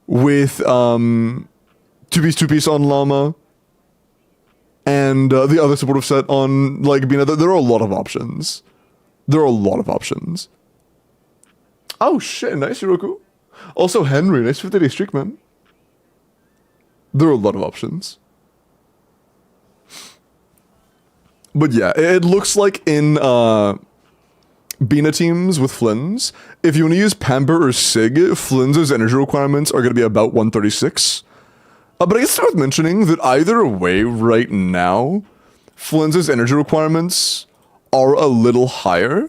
with two-piece on Llama. And the other supportive set on like Bina. There are a lot of options. Oh shit, nice Hiroku. Also Henry, nice 50-day streak, man. There are a lot of options. But yeah, it looks like in Bina teams with Flynn's, if you want to use Pamper or Sig, Flynn's energy requirements are going to be about 136. But I guess it's worth mentioning that either way right now, Flynn's energy requirements are a little higher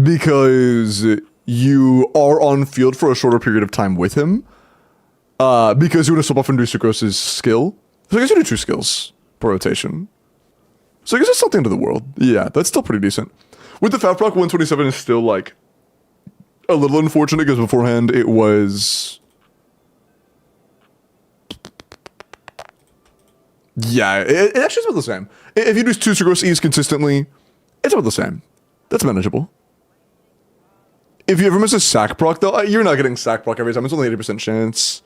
because you are on field for a shorter period of time with him. Because you want to swap off and do Sucrose's skill. So I guess you do 2 skills per rotation. So I guess it's not the end of the world. Yeah, that's still pretty decent. With the Fav proc, 127 is still like a little unfortunate because beforehand it was... Yeah, it actually is about the same. If you do 2 Sucrose E's consistently, it's about the same. That's manageable. If you ever miss a sack proc though, you're not getting sack proc every time. It's only 80% chance.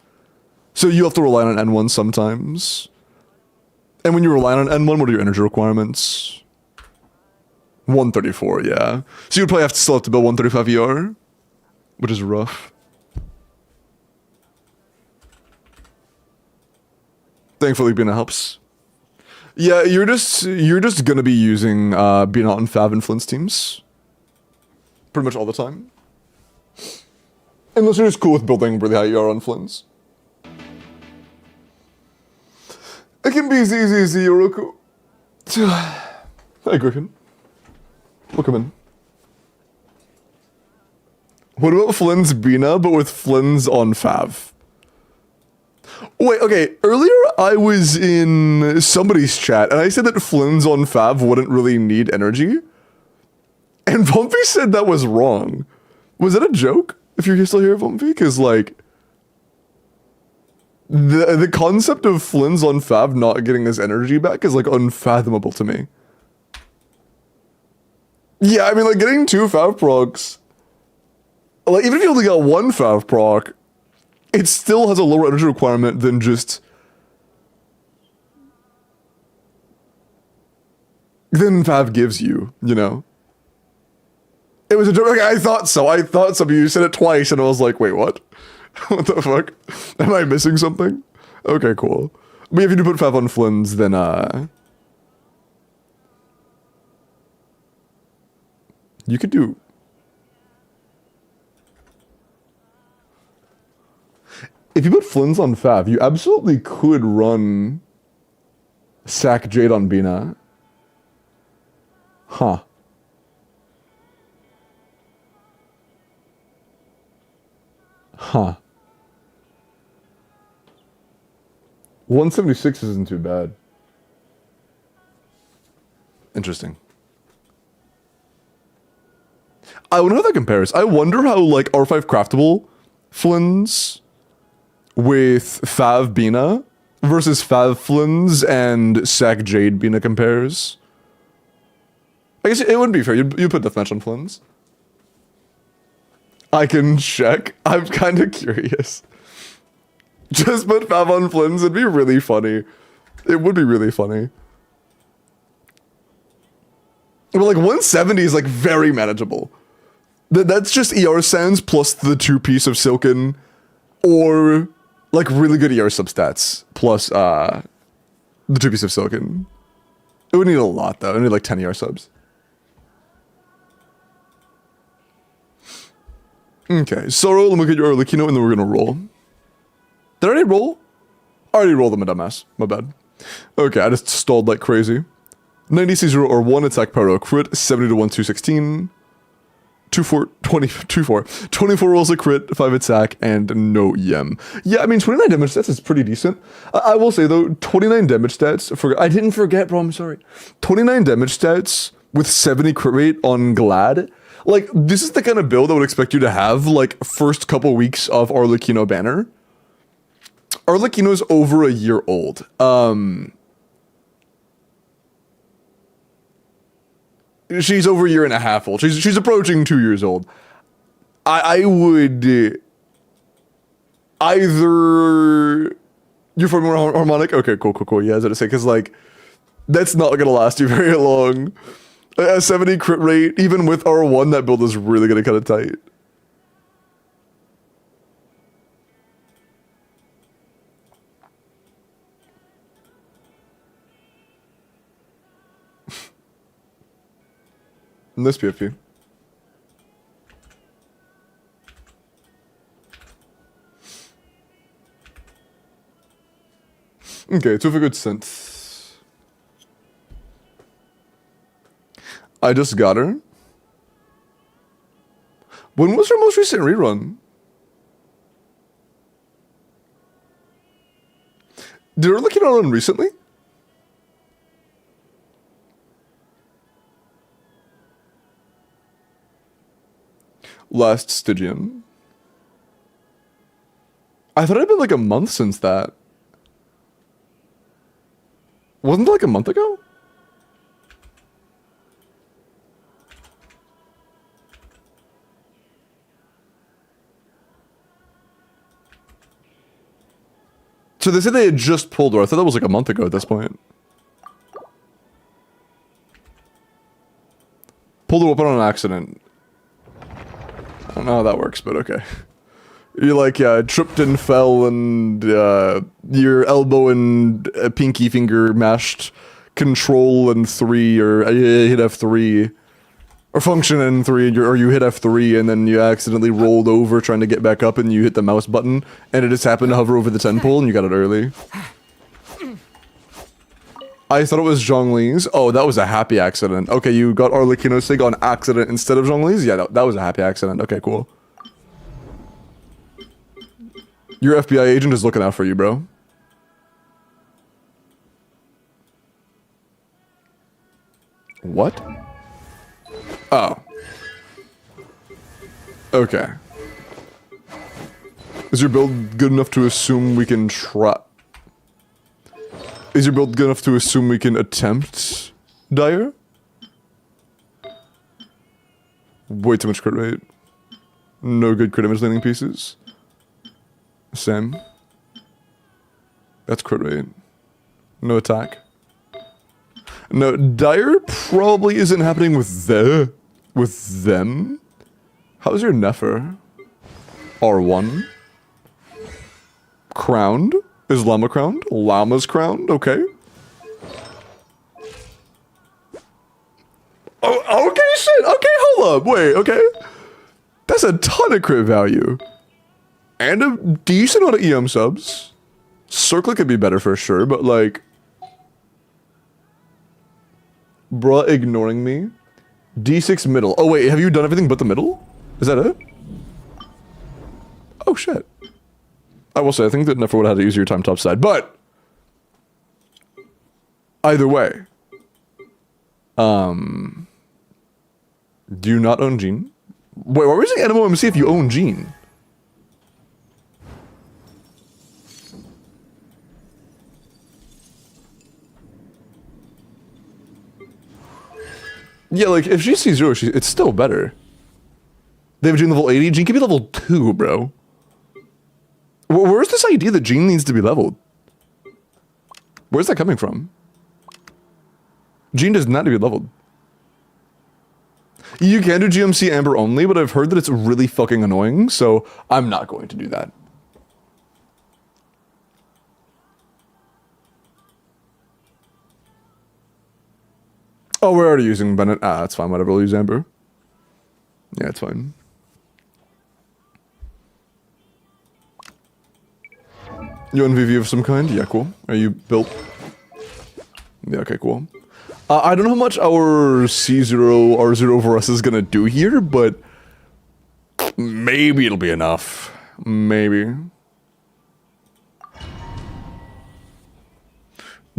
So you have to rely on N1 sometimes. And when you rely on N1, what are your energy requirements? 134, yeah. So you'd probably still have to build 135 ER, which is rough. Thankfully, Bina helps. Yeah, you're just gonna be using Bina on Fav and Flynn's teams. Pretty much all the time. Unless you're just cool with building really high ER on Flynn's. It can be easy, Oroku. Hey, Griffin. Welcome in. What about Flynn's Bina, but with Flynn's on Fav? Wait, okay, earlier I was in somebody's chat, and I said that Flynn's on Fav wouldn't really need energy. And Vumpy said that was wrong. Was that a joke? If you're still here, Vumpy? Because, like... The concept of Flynn's on Fav not getting his energy back is, like, unfathomable to me. Yeah, I mean, like, getting 2 Fav procs... Like, even if you only got 1 Fav proc, it still has a lower energy requirement than just... than Fav gives you, you know? It was a joke. Like, I thought so. But you said it twice, and I was like, wait, what? What the fuck? Am I missing something? Okay, cool. But if you do put Fav on Flynn's, then, you could do... If you put Flynn's on Fav, you absolutely could run Sack Jade on Bina. Huh. Huh. 176 isn't too bad. Interesting. I wonder how that compares. I wonder how, like, R5 craftable Flynn's with Fav Bina versus Fav Flynn's and Sack Jade Bina compares. I guess it wouldn't be fair. You put Deathmatch on Flynn's. I can check. I'm kind of curious. Just put Fav on Flynn's. It'd be really funny. It would be really funny. But like 170 is like very manageable. That's just ER sounds plus the 2-piece of Silken, or like really good ER substats plus the 2-piece of Silken. It would need a lot though. It would need like 10 ER subs. Okay, Sorrow, let me get your early keynote and then we're gonna roll. Did I already roll? I already rolled them, a dumbass. My bad. Okay, I just stalled like crazy. 90 C0 or 1 attack pyro crit, 70 to 1, 216. 2-4, 20, 2-4. 24 rolls a crit, 5 attack, and no EM. Yeah, I mean, 29 damage stats is pretty decent. I will say, though, 29 damage stats, I didn't forget, bro, I'm sorry. 29 damage stats with 70 crit rate on Glad. Like, this is the kind of build I would expect you to have, like, first couple weeks of Arlecchino banner. Arlecchino's over a year old. She's over a year and a half old. She's approaching 2 years old. I would either you're for more harmonic. Okay, cool. Yeah, I was gonna say because like that's not gonna last you very long. A 70 crit rate, even with R1, that build is really gonna cut it tight. Nice PFP. Okay, two of a good sense. I just got her. When was her most recent rerun? Did her look at run recently? Last Stygian. I thought it had been like a month since that. Wasn't it like a month ago? So they said they had just pulled her. I thought that was like a month ago at this point. Pulled her up on an accident. I don't know how that works, but okay. You like, tripped and fell and your elbow and pinky finger mashed control and 3, or you hit F3, or function and 3, or you hit F3 and then you accidentally rolled over trying to get back up and you hit the mouse button and it just happened to hover over the 10 pole and you got it early. I thought it was Zhongli's. Oh, that was a happy accident. Okay, you got Arlecchino Sig on accident instead of Zhongli's? Yeah, that was a happy accident. Okay, cool. Your FBI agent is looking out for you, bro. What? Oh. Okay. Is your build good enough to assume we can try... Is your build good enough to assume we can attempt Dire? Way too much crit rate. No good crit image landing pieces. Same. That's crit rate. No attack. No, Dire probably isn't happening with them. How's your Nefer? R1. Crowned? Is Llama crowned? Llama's crowned? Okay. Oh, okay, shit. Okay, hold up. Wait, okay. That's a ton of crit value. And a decent amount of EM subs. Circlet could be better for sure, but like... Bruh ignoring me. D6 middle. Oh wait, have you done everything but the middle? Is that it? Oh shit. I will say, I think that Nefer would have had an easier time topside, but... Either way. Do you not own Jean? Wait, why are we using Animo MC if you own Jean? Yeah, like, if she sees 0, it's still better. They have Jean level 80? Jean can be level 2, bro. Where's this idea that Jean needs to be leveled? Where's that coming from? Jean does not need to be leveled. You can do GMC Amber only, but I've heard that it's really fucking annoying, so I'm not going to do that. Oh, we're already using Bennett. Ah, that's fine. Whatever, we'll use Amber. Yeah, it's fine. You on VV of some kind? Yeah, cool. Are you built Yeah, okay, cool. I don't know how much our C0 R0 for us is gonna do here, but maybe it'll be enough. Maybe.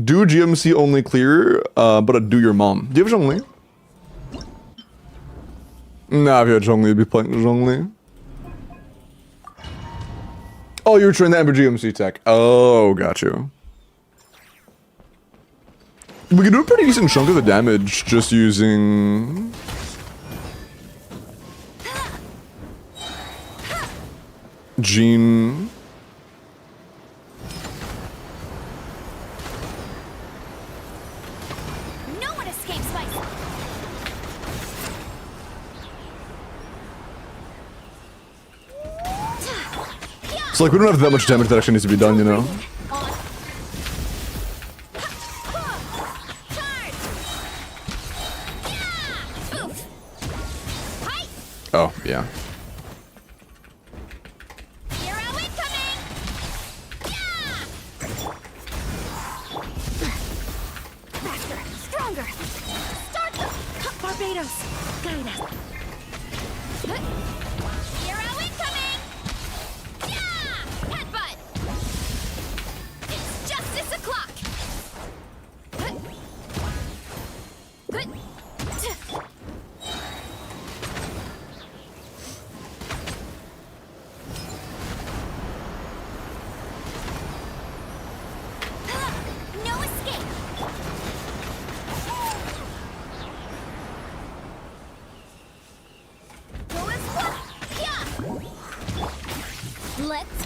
Do GMC only clear, but do your mom. Do you have Zhongli? Nah, if you had Zhongli, you'd be playing Zhongli. Oh, you were trying the Ember GMC tech. Oh, got you. We can do a pretty decent chunk of the damage just using... Jean... No one escapes my... It's like we don't have that much damage that actually needs to be done, you know? Oh, yeah. Hero incoming! Yeah! Faster, stronger! Start them! Barbados, guide us. Hero incoming! Yeah! Headbutt! It's justice o'clock! No escape! Go as one! Yeah! Let's...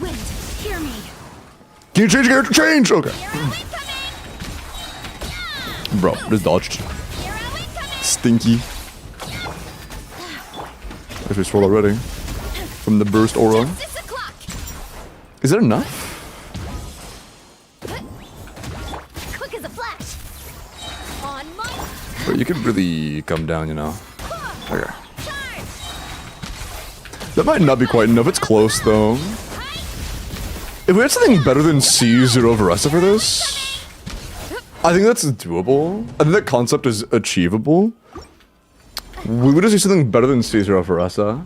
Wind, hear me! Can you change character? Change! Okay. Hero incoming! Yeah! Bro, just dodged. Hero incoming! Stinky. If we swirl already. From the burst aura. Justice o'clock! Is that enough? Quick as a flash! On my... But you could really come down, you know. Okay. Charge! That might not be quite enough. It's close, though. If we had something better than C0 Varesa for this, I think that's doable. I think that concept is achievable. We would just do something better than C0 Varesa.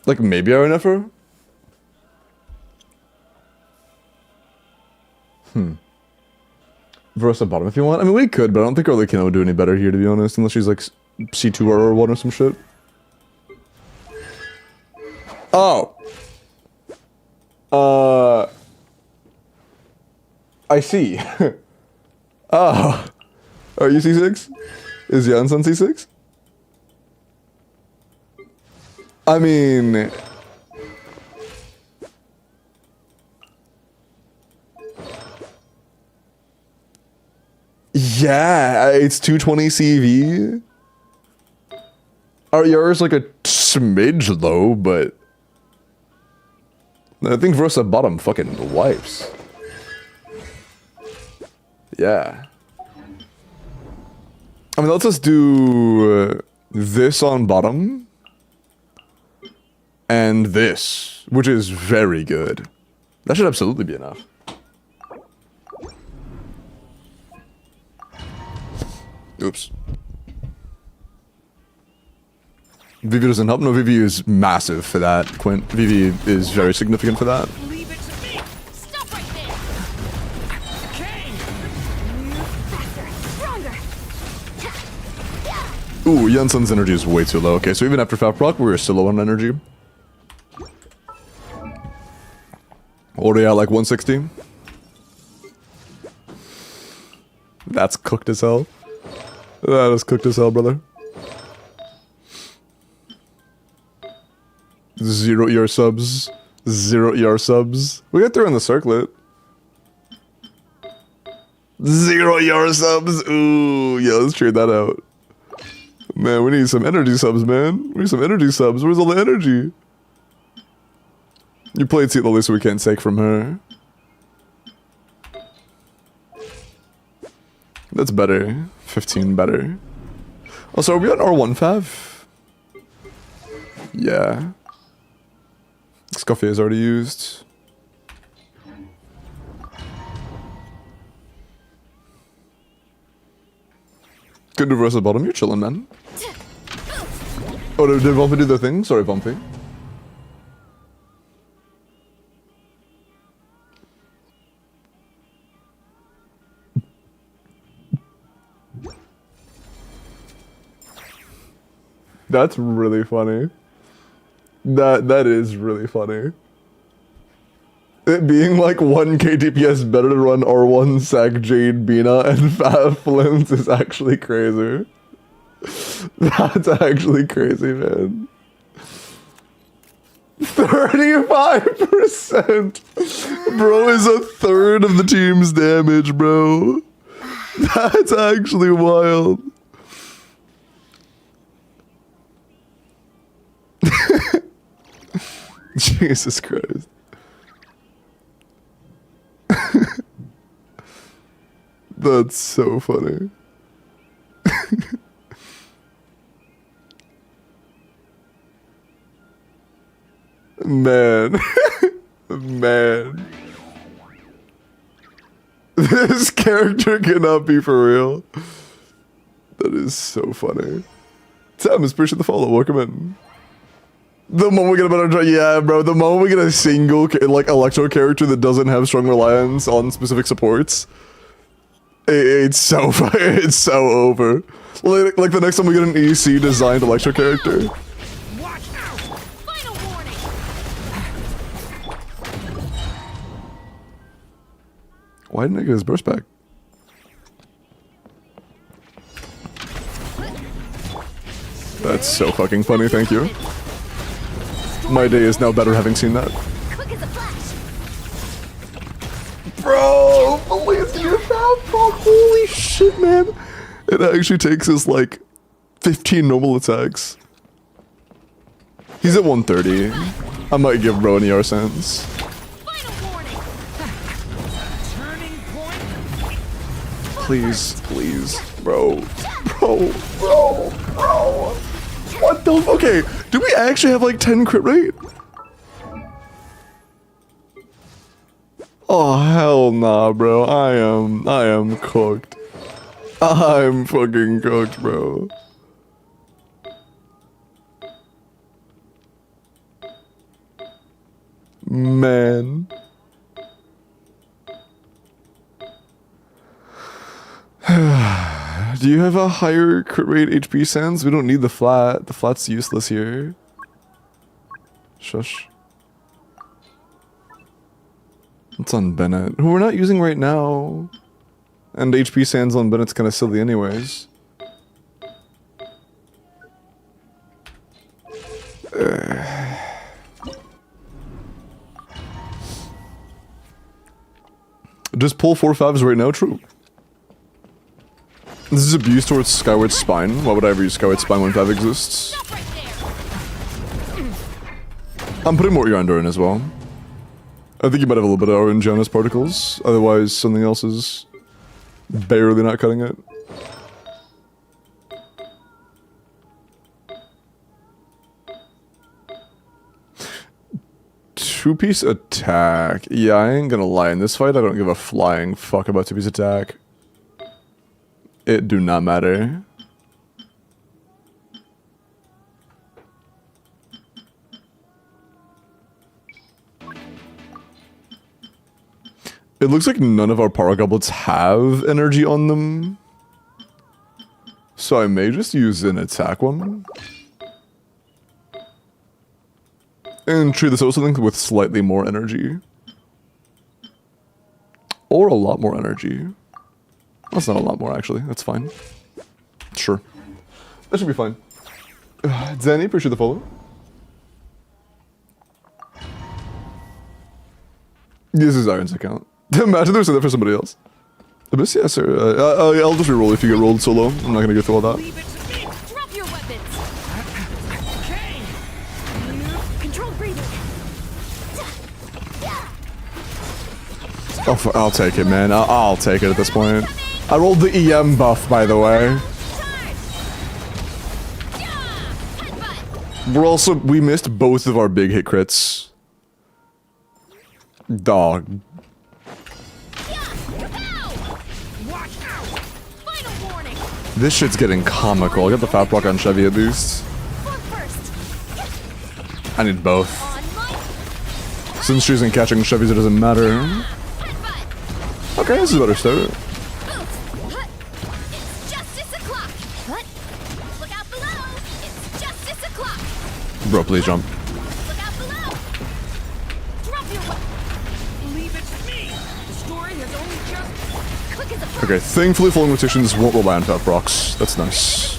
Like, maybe our Nefer? Varesa bottom if you want. I mean, we could, but I don't think our WELKIN would do any better here, to be honest, unless she's like C2 or 1 or some shit. Oh. I see. Oh. Are you C6? Is Jansen C6? I mean... Yeah, it's 220 CV. Our ER is like a smidge low, but... I think Varesa bottom fucking wipes. Yeah. I mean, let's just do this on bottom. And this, which is very good. That should absolutely be enough. Oops. Vivi doesn't help. No, Vivi is massive for that, Quint. Vivi is very significant for that. Leave it to me. Stop right there! Okay. Faster, stronger! Ooh, Jensen's energy is way too low. Okay, so even after Fat proc, we're still low on energy. What are you at, like 160? That's cooked as hell. That is cooked as hell, brother. 0 ER subs. 0 ER subs. We got through in the circlet. 0 ER subs. Ooh, yeah, let's trade that out. Man, we need some energy subs, man. We need some energy subs. Where's all the energy? You played see the least we can't take from her. That's better. 15 better. Also, are we on R1 Fav? Yeah. Scoffy is already used. Good to reverse the bottom. You're chilling, man. Oh, did Bumpy do their thing? Sorry, Bumpy. That's really funny. That is really funny. It being like 1 KTPS better to run R1 Sack Jade Bina and Fat Flints is actually crazy. That's actually crazy, man. 35%! Bro is a third of the team's damage, bro. That's actually wild. Jesus Christ. That's so funny. Man. Man. This character cannot be for real. That is so funny. Sam, appreciate the follow. Welcome in. The moment we get a better, yeah, bro. The moment we get a single like electro character that doesn't have strong reliance on specific supports, it's so it's so over. Like the next time we get an EC designed electro character. Watch out! Final warning. Why didn't I get his burst back? That's so fucking funny. Thank you. My day is now better having seen that. Quick as a flash. Bro, please do that, bro. Holy shit, man. It actually takes us like 15 normal attacks. He's at 130. I might give bro an ER sense. Final warning. Turning point. Please, please. Bro. Bro. Bro. Bro. What the f- Okay, do we actually have like 10 crit rate? Oh, hell nah, bro. I am cooked. I'm fucking cooked, bro. Man. Do you have a higher crit rate HP sense? We don't need the flat. The flat's useless here. Shush. It's on Bennett, who we're not using right now. And HP sands on Bennett's kind of silly anyways. Just pull 4/5s right now, true. This is abuse towards Skyward Spine. Why would I ever use Skyward Spine when 5 exists? Stop right there. I'm putting more Eondor in as well. I think you might have a little bit of orange on his particles. Otherwise, something else is barely not cutting it. Two-piece attack. Yeah, I ain't gonna lie. In this fight, I don't give a flying fuck about two-piece attack. It do not matter. It looks like none of our power goblets have energy on them. So I may just use an attack one. And treat this also with slightly more energy. Or a lot more energy. That's not a lot more, actually. That's fine. Sure. That should be fine. Zanny, appreciate the follow. This is Iron's account. Imagine there's that for somebody else. Abyss, yes, sir. I'll just reroll if you get rolled solo. I'm not gonna go through all that. Leave it to me. Drop your weapons. Okay. Control breathing. I'll take it, man. I'll take it at this point. I rolled the EM buff, by the way. We missed both of our big hit crits. Dog. This shit's getting comical. I got the fat block on Chevy at least. I need both. Since she isn't catching Chevys, it doesn't matter. Okay, this is a better start. Bro, please jump. Okay, thankfully falling rotations won't rely on fat procs. That's nice.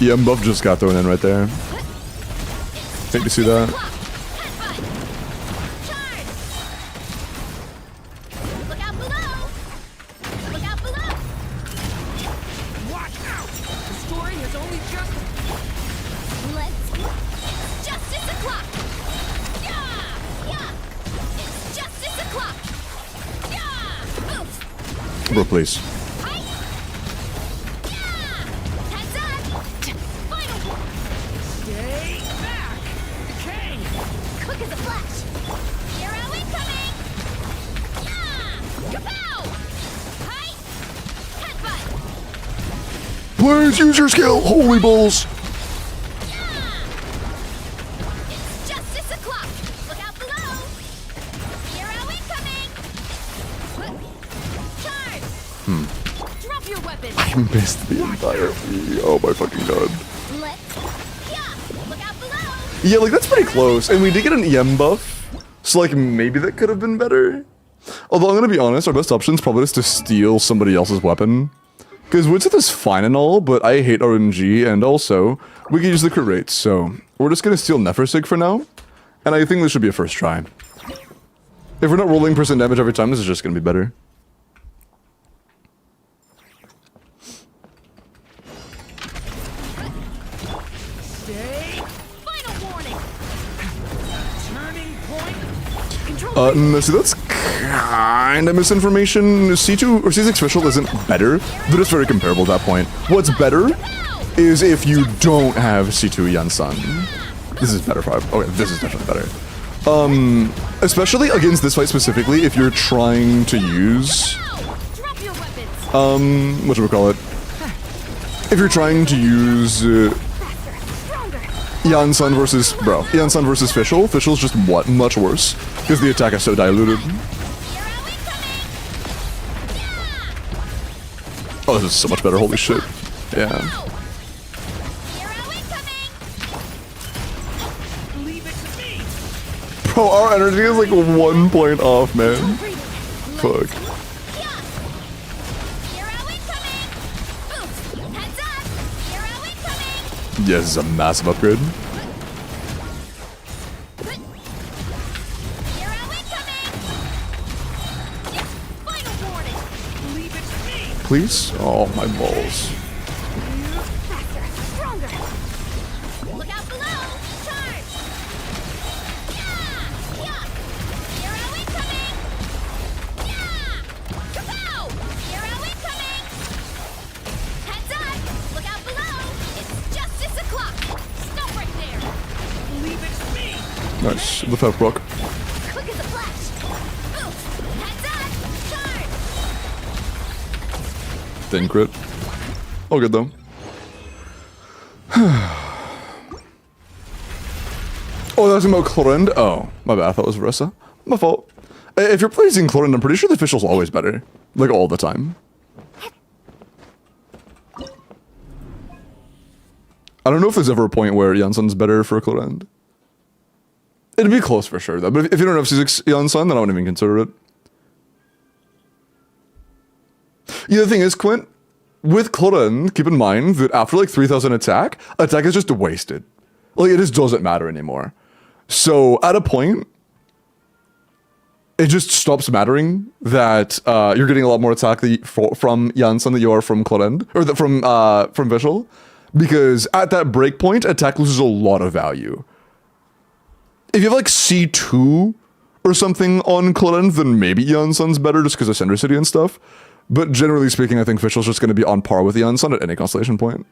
EM buff just got thrown in right there. Hate to see that. Bro, please. Please use your skill! Holy balls! I missed the entire E. Oh my fucking god. Yeah, like that's pretty close. And we did get an EM buff. So like maybe that could have been better. Although I'm gonna be honest, our best option is probably just to steal somebody else's weapon. Because Woodsmith is fine and all, but I hate RNG, and also, we can use the crit rate, so we're just gonna steal Nefersig for now, and I think this should be a first try. If we're not rolling percent damage every time, this is just gonna be better. No, see, that's kind of misinformation. C2 or C6 official isn't better. They're just very comparable at that point. What's better is if you don't have C2 Yansan. This is better 5. Okay, this is definitely better. Especially against this fight specifically, if you're trying to use... what should we call it? If you're trying to use... Yansan versus... Bro, Yansan versus Fischl. Fischl's just what? Much worse. Because the attack is so diluted. Oh, this is so much better. Holy shit. Yeah. Bro, our energy is like 1 point off, man. Fuck. Yeah, this is a massive upgrade. Please? Oh, my balls. Nice, the fat block. Thin crit. All good though. Oh, that's about Clorend? Oh, my bad, I thought it was Veressa. My fault. If you're placing Clorend, I'm pretty sure the Fischl's always better. Like, all the time. I don't know if there's ever a point where Janssen's better for Clorend. It'd be close for sure, though. But if you don't have C6 Janssen, then I wouldn't even consider it. Yeah, the thing is, Quint, with Clorend, keep in mind that after like 3000 attack is just wasted. Like, it just doesn't matter anymore. So, at a point, it just stops mattering that you're getting a lot more attack from Janssen than you are from Clorend, or from Vishal, because at that breakpoint, attack loses a lot of value. If you have like C2 or something on Clorend, then maybe Janssen's better just because of Cinder City and stuff. But generally speaking, I think Vishal's just going to be on par with Janssen at any constellation point.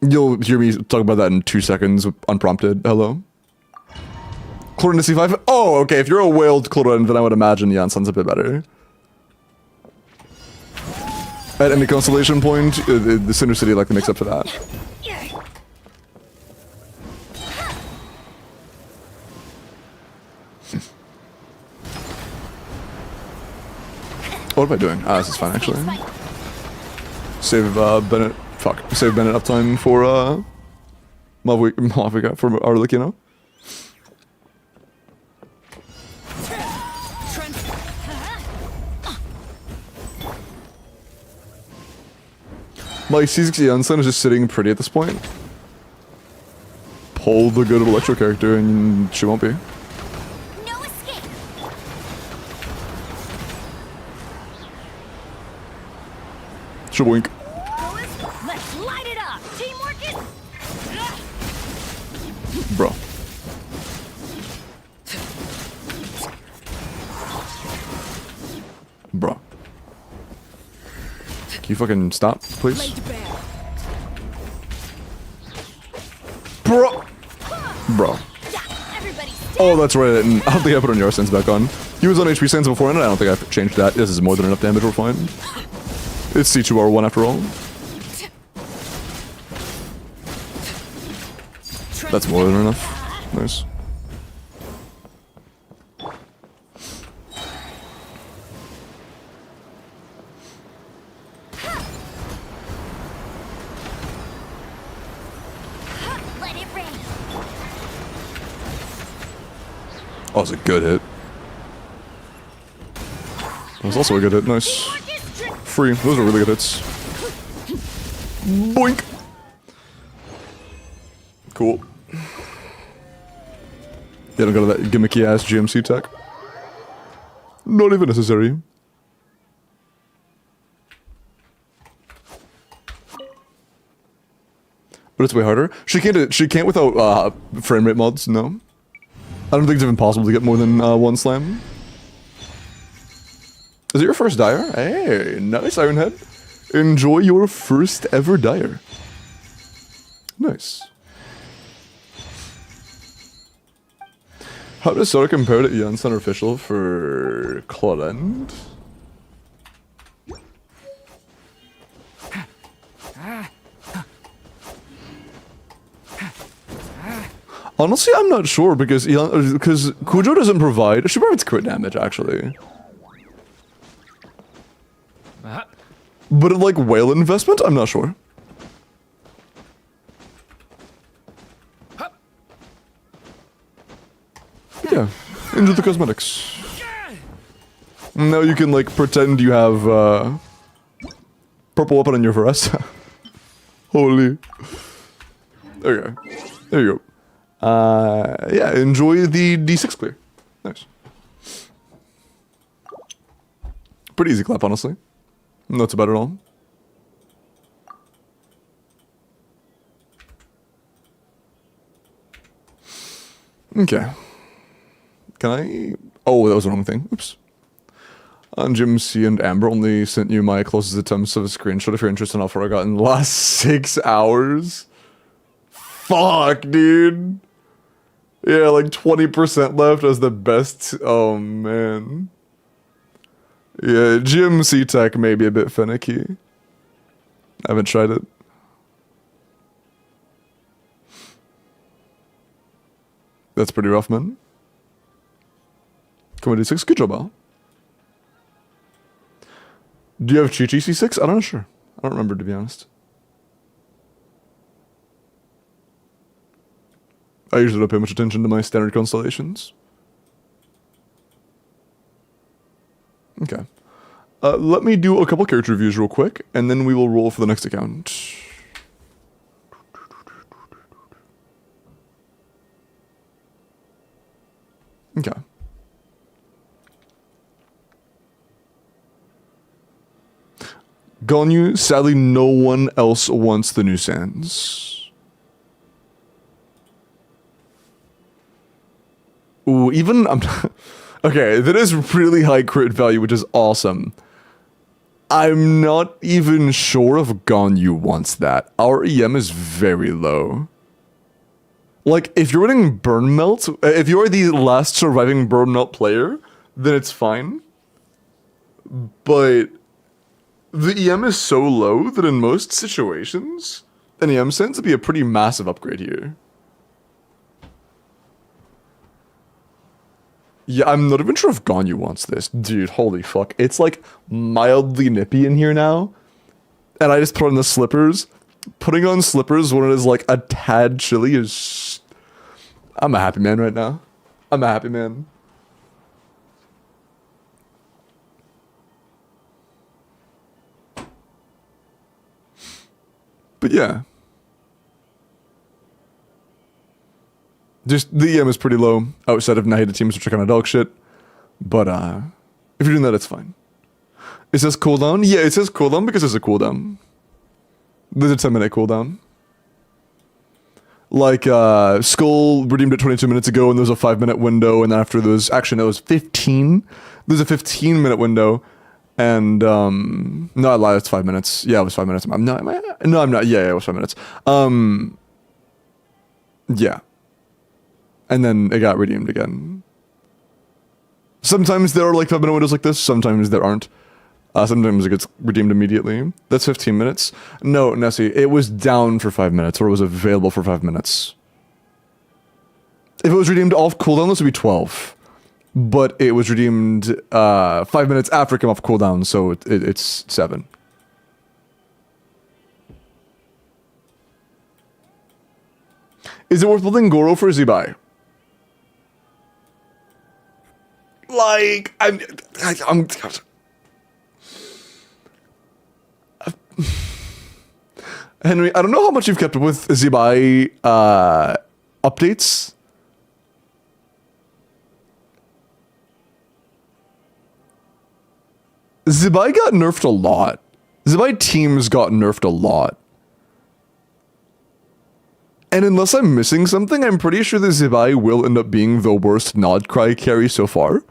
You'll hear me talk about that in 2 seconds, unprompted. Hello? Clorend to C5? Oh, okay, if you're a whaled Clorend, then I would imagine Janssen's a bit better. At any constellation point, the Cinder City likely makes up for that. What am I doing? Ah, this is fine actually. Save Bennett. Fuck. Save Bennett uptime for Malvika for Arlecchino. My C6 Janssen is just sitting pretty at this point. Pull the good Electro character and she won't be. No escape. Shaboink. Let's light it up. Teamwork is. Bro. Bro. Can you fucking stop, please? Bro. Bro. Oh, that's right. I don't think I put on your sense back on. He was on HP sense before, and I don't think I've changed that. This is more than enough damage. We're fine. It's C2R1 after all. That's more than enough. Nice. Let it rain. Oh, it's a good hit. That was also a good hit. Nice. Free. Those are really good hits. Boink. Cool. Yeah, don't go to that gimmicky ass GMC tech. Not even necessary. But it's way harder. She can't without frame rate mods. No, I don't think it's even possible to get more than one slam. Is it your first dyer? Hey, nice, Ironhead. Enjoy your first ever dyer. Nice. How does Sora compare to Janssen or Official for Clorend? Honestly, I'm not sure because Kujo doesn't provide. She provides crit damage actually. But like whale investment, I'm not sure. Yeah, into the cosmetics. Now you can like pretend you have purple weapon on your Varesta. Holy. Okay, there you go. Yeah, enjoy the D6 clear. Nice. Pretty easy clap, honestly. Not too bad at all. Okay. Can I... Oh, that was the wrong thing. Oops. Jim C and Amber only sent you my closest attempts of a screenshot if you're interested in how far I got in the last 6 hours. Fuck, dude. Yeah, like 20% left as the best. Oh, man. Yeah, GMC tech may be a bit finicky. I haven't tried it. That's pretty rough, man. Come on, D6. Good job, Al. Do you have Chi-Chi C6? I'm not sure. I don't remember, to be honest. I usually don't pay much attention to my standard constellations. Okay. Let me do a couple character reviews real quick, and then we will roll for the next account. Ganyu, sadly, no one else wants the new Sans. Ooh, even... okay, that is really high crit value, which is awesome. I'm not even sure if Ganyu wants that. Our EM is very low. Like, if you're running Burn Melt, if you're the last surviving Burn Melt player, then it's fine. But the EM is so low that in most situations, an EM tends to be a pretty massive upgrade here. Yeah, I'm not even sure if Ganyu wants this. Dude, holy fuck. It's like mildly nippy in here now. And I just put on the slippers. Putting on slippers when it is like a tad chilly is... I'm a happy man right now. I'm a happy man. But yeah. Just, the EM is pretty low outside of Nahida teams, which are kind of dog shit. But, if you're doing that, it's fine. It says cooldown? Yeah, it says cooldown because there's a cooldown. There's a 10-minute cooldown. Like, Skull redeemed it 22 minutes ago, and there was a 5-minute window, and then after there was, actually, no, it was 15. There's a 15-minute window, and, no, I lied, it's 5 minutes. Yeah, it was 5 minutes. I'm not, no, I'm not, yeah, it was 5 minutes. Yeah. And then it got redeemed again. Sometimes there are like 5-minute windows like this, sometimes there aren't. Sometimes it gets redeemed immediately. That's 15 minutes. No, Nessie, it was down for 5 minutes, or it was available for 5 minutes. If it was redeemed off cooldown, this would be 12. But it was redeemed 5 minutes after it came off cooldown, so it's 7. Is it worth building Goro for Zibai? Like, I'm Henry, I don't know how much you've kept up with Zibai updates. Zibai got nerfed a lot. Zibai teams got nerfed a lot. And unless I'm missing something, I'm pretty sure that Zibai will end up being the worst Nod Cry carry so far.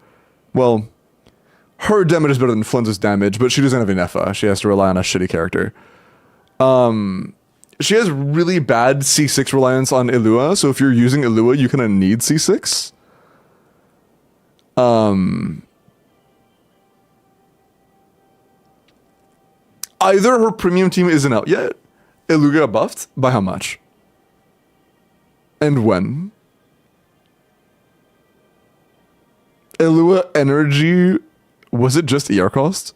Well, her damage is better than Flynn's damage, but she doesn't have Inefa. She has to rely on a shitty character. She has really bad C6 reliance on Ilua, so if you're using Ilua, you kind of need C6. Either her premium team isn't out yet, Ilua got buffed, by how much? And when? Ilua energy, was it just ER cost?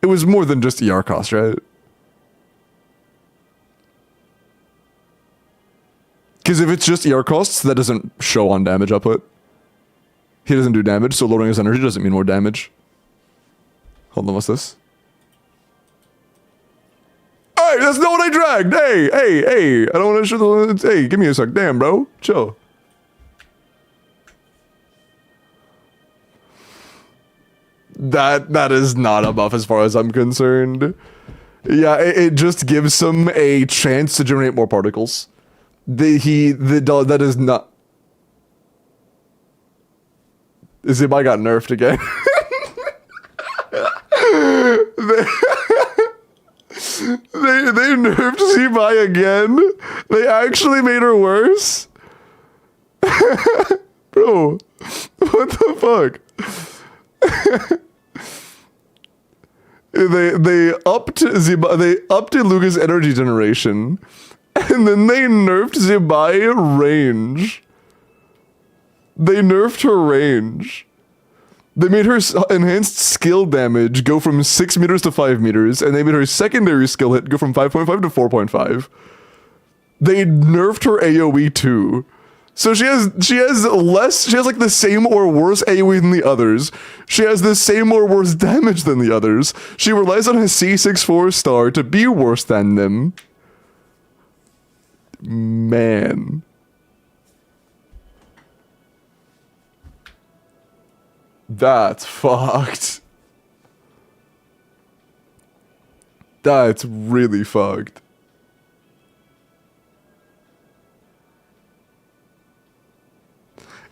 It was more than just ER cost, right? Because if it's just ER costs, that doesn't show on damage output. He doesn't do damage, so lowering his energy doesn't mean more damage. Hold on, what's this? Hey, that's not what I dragged! Hey! I don't want to show the... Hey, give me a sec. Damn, bro. Chill. That is not a buff as far as I'm concerned. Yeah, it just gives him a chance to generate more particles. That is not... Zibai got nerfed again. They nerfed Zibai again? They actually made her worse? Bro, what the fuck? They upped Zibai, they upped Iluga's energy generation, and then they nerfed Zibai range. They nerfed her range. They made her enhanced skill damage go from 6 meters to 5 meters, and they made her secondary skill hit go from 5.5 to 4.5. They nerfed her AoE too. So she has like the same or worse AoE than the others. She has the same or worse damage than the others. She relies on his C6 4-star to be worse than them. Man. That's fucked. That's really fucked.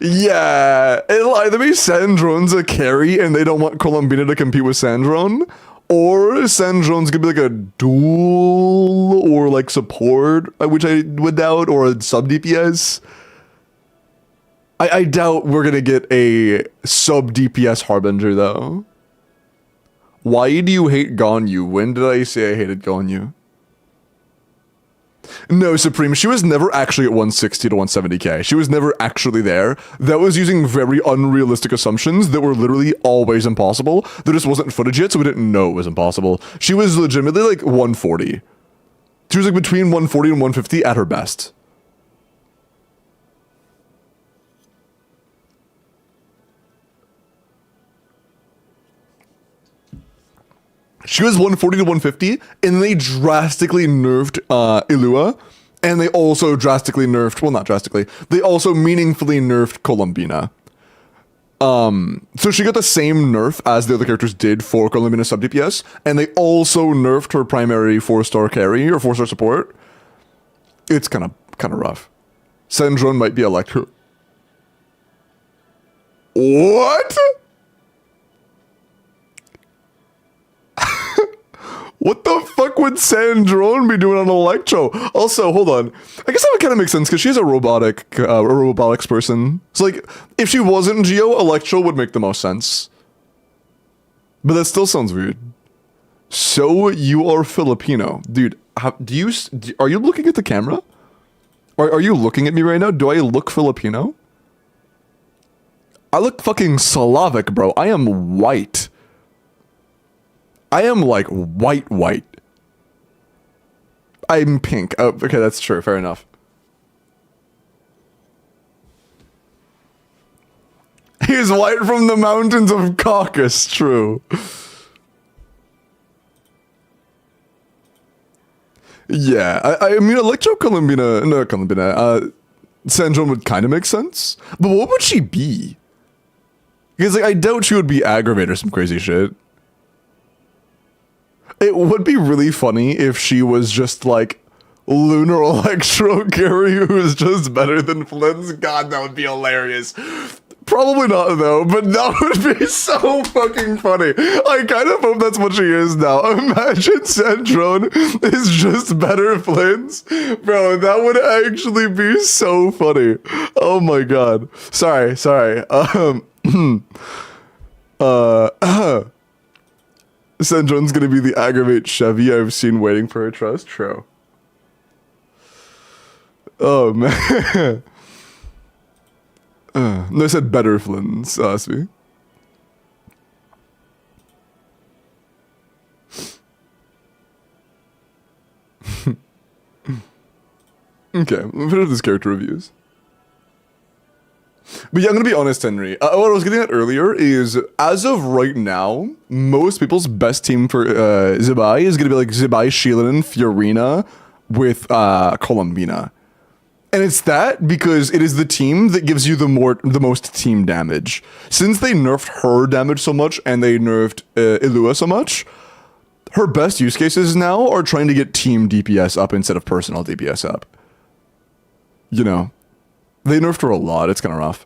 Yeah, it'll either be Sandrone's a carry and they don't want Columbina to compete with Sandrone, or Sandrone's gonna be like a duel or like support, which I would doubt, or a sub DPS. I doubt we're gonna get a sub DPS Harbinger though. Why do you hate Ganyu? When did I say I hated Ganyu? No, Supreme, she was never actually at 160 to 170k. She was never actually there. That was using very unrealistic assumptions that were literally always impossible. There just wasn't footage yet, so we didn't know it was impossible. She was legitimately like 140. She was like between 140 and 150 at her best. She was 140 to 150, and they drastically nerfed Ilua, and they also drastically nerfed, well, not drastically, they also meaningfully nerfed Columbina. So she got the same nerf as the other characters did for Columbina sub DPS, and they also nerfed her primary 4-star carry or 4-star support. It's kind of rough. Sandrone might be Electro. What? What the fuck would Sandrone be doing on Electro? Also, hold on. I guess that would kind of make sense because she's a robotics person. So like, if she wasn't Geo, Electro would make the most sense. But that still sounds weird. So you are Filipino, dude. Are you looking at the camera? Are you looking at me right now? Do I look Filipino? I look fucking Slavic, bro. I am white. I am like white. I'm pink. Oh, okay, that's true. Fair enough. He's white from the mountains of Caucasus. True. Yeah, I mean, Sandrone would kind of make sense. But what would she be? Because like, I doubt she would be Aggravator or some crazy shit. It would be really funny if she was just like Lunar Electro Carry who is just better than Flynn's. God, that would be hilarious. Probably not though, but that would be so fucking funny. I kind of hope that's what she is now. Imagine Sandrone is just better Flynn's. Bro, that would actually be so funny. Oh my god. Sorry. Sandrone's gonna be the aggravate Chevy I've seen waiting for a trust. True. Oh man. No, I said better Flynn's, Svi. Okay, let's finish this character reviews. But yeah, I'm gonna be honest, Henry. What I was getting at earlier is, as of right now, most people's best team for Zibai is gonna be like Zibai, Sheilin, Fiorina with Columbina. And it's that because it is the team that gives you the most team damage. Since they nerfed her damage so much and they nerfed Ilua so much, her best use cases now are trying to get team DPS up instead of personal DPS up. You know, they nerfed her a lot. It's kind of rough.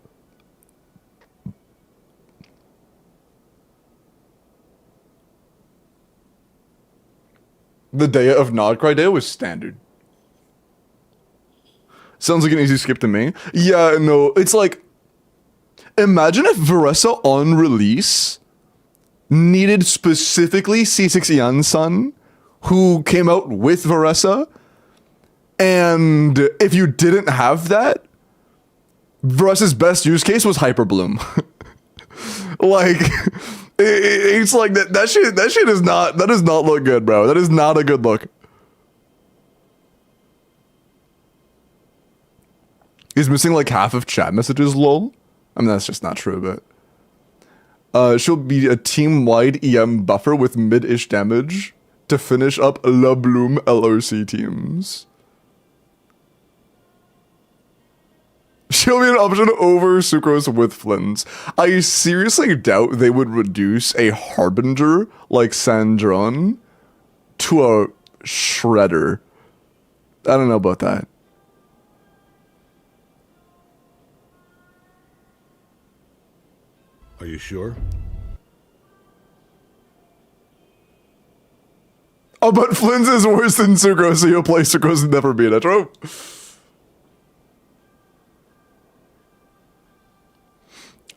The day of Nodcry Day was standard. Sounds like an easy skip to me. Yeah, no, it's like, imagine if Veressa on release needed specifically C6 Ian-san, who came out with Veressa, and if you didn't have that, Veressa's best use case was Hyperbloom. Like, it's like that shit is not, that does not look good, bro. That is not a good look. He's missing like half of chat messages, lol. I mean, that's just not true, but... she'll be a team-wide EM buffer with mid-ish damage to finish up La Bloom LOC teams. She'll be an option over Sucrose with Flynn's. I seriously doubt they would reduce a Harbinger like Sandrone to a shredder. I don't know about that. Are you sure? Oh, but Flynn's is worse than Sucrose, so you'll play Sucrose and never beat it. True.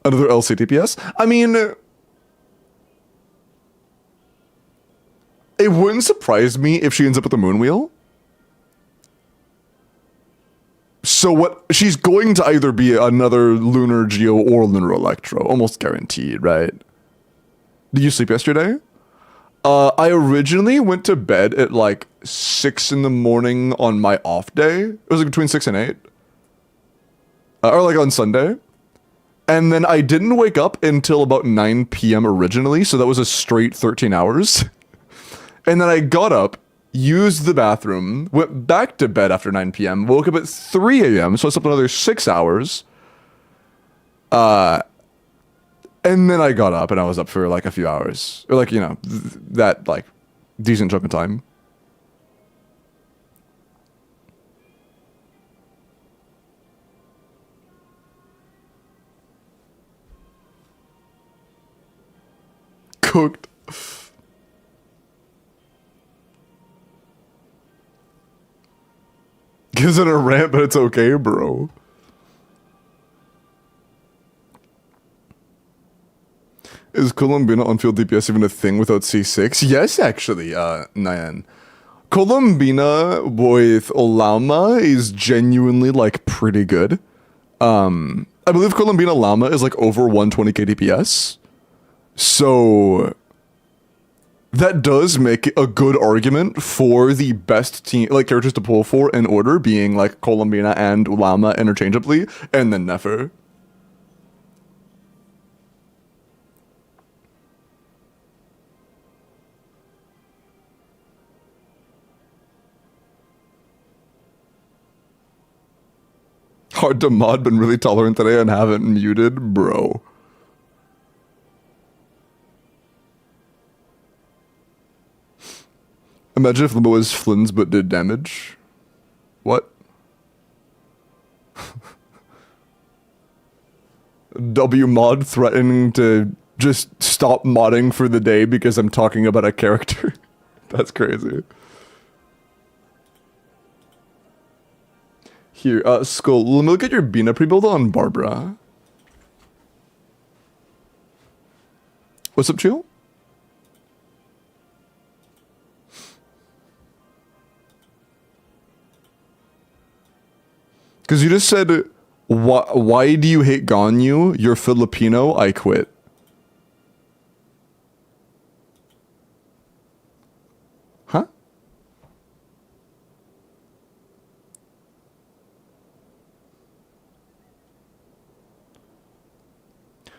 Another LCTPS? I mean, it wouldn't surprise me if she ends up with the moon wheel. So what? She's going to either be another Lunar Geo or Lunar Electro, almost guaranteed, right? Did you sleep yesterday? I originally went to bed at like 6 in the morning on my off day. It was like between 6 and 8. Or like on Sunday. And then I didn't wake up until about 9 p.m. originally, so that was a straight 13 hours. And then I got up, used the bathroom, went back to bed after 9 p.m., woke up at 3 a.m., so I slept another 6 hours. And then I got up and I was up for like a few hours. Or like, you know, that like decent chunk of time. Cooked. Gives it a rant, but it's okay, bro. Is Columbina on-field DPS even a thing without C6? Yes, actually, Nyan. Columbina with Olama is genuinely, like, pretty good. I believe Columbina Lama is, like, over 120k DPS. So that does make a good argument for the best team, like, characters to pull for in order, being, like, Columbina and Ulama interchangeably, and then Nefer. Hard to mod, been really tolerant today and haven't muted, bro. Imagine if Limbo was Flynn's but did damage. What? W mod threatening to just stop modding for the day because I'm talking about a character. That's crazy. Here, Skull, let me look at your Bina pre-build on Barbara. What's up, Chill? Because you just said, why do you hate Ganyu? You're Filipino, I quit. Huh?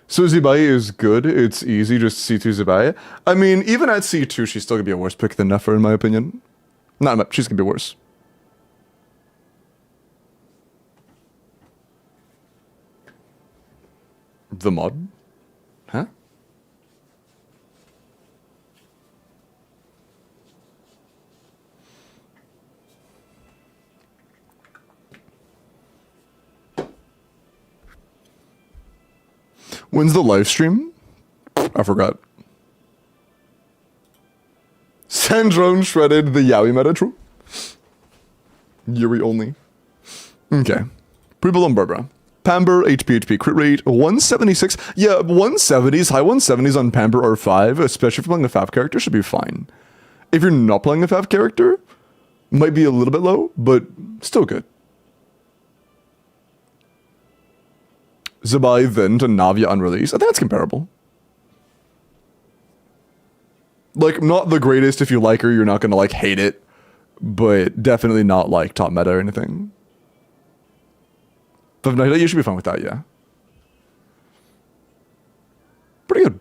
So Zibai is good, it's easy, just C2 Zibai. I mean, even at C2, she's still gonna be a worse pick than Nefer, in my opinion. Not much, she's gonna be worse. The mod? Huh? When's the live stream? I forgot. Sandrone shredded the Yaoi meta, true? Yuri only. Okay. Pre-build on Barbara. Pamber, HP, crit rate, 176. Yeah, 170s, high 170s on Pamber R5, especially if you're playing a FAF character, should be fine. If you're not playing a FAF character, might be a little bit low, but still good. Zabai then to Navia Unreleased. I think that's comparable. Like, not the greatest. If you like her, you're not gonna, like, hate it. But definitely not, like, top meta or anything. But no, you should be fine with that, yeah. Pretty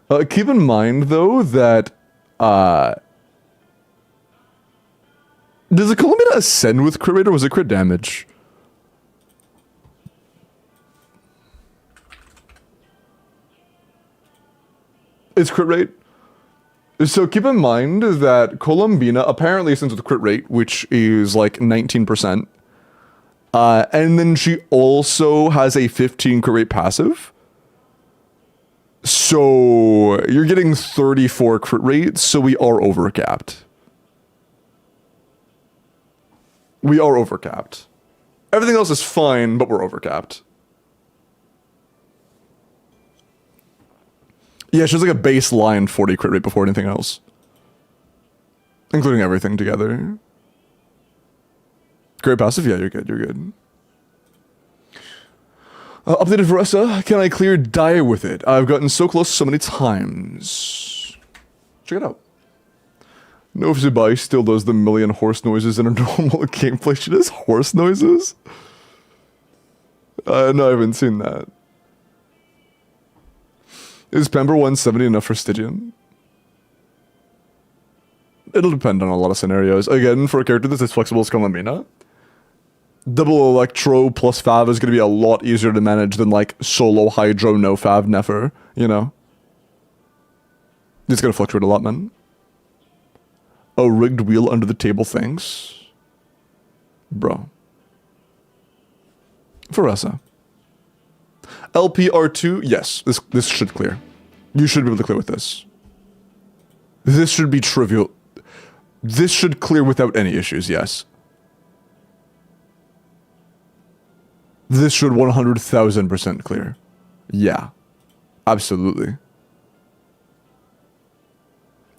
good. Keep in mind, though, that, does the Columbina ascend with crit rate, or was it crit damage? It's crit rate. So keep in mind that Columbina apparently sends with crit rate, which is like 19%. And then she also has a 15 crit rate passive. So you're getting 34 crit rate, so we are overcapped. We are overcapped. Everything else is fine, but we're overcapped. Yeah, she has like a baseline 40 crit rate before anything else. Including everything together. Great passive? Yeah, you're good, you're good. Updated Varessa, can I clear Dire with it? I've gotten so close so many times. Check it out. No, if Zubai still does the million horse noises in her normal gameplay. She does horse noises? No, I haven't seen that. Is Pember 170 enough for Stygian? It'll depend on a lot of scenarios. Again, for a character that's as flexible as Kalamina, double Electro plus Fav is going to be a lot easier to manage than like solo Hydro no Fav Nefer, you know? It's going to fluctuate a lot, man. A rigged wheel under the table, thanks. Bro. Varessa. LPR2, yes, this should clear. You should be able to clear with this. This should be trivial. This should clear without any issues, yes. This should 100,000% clear. Yeah. Absolutely.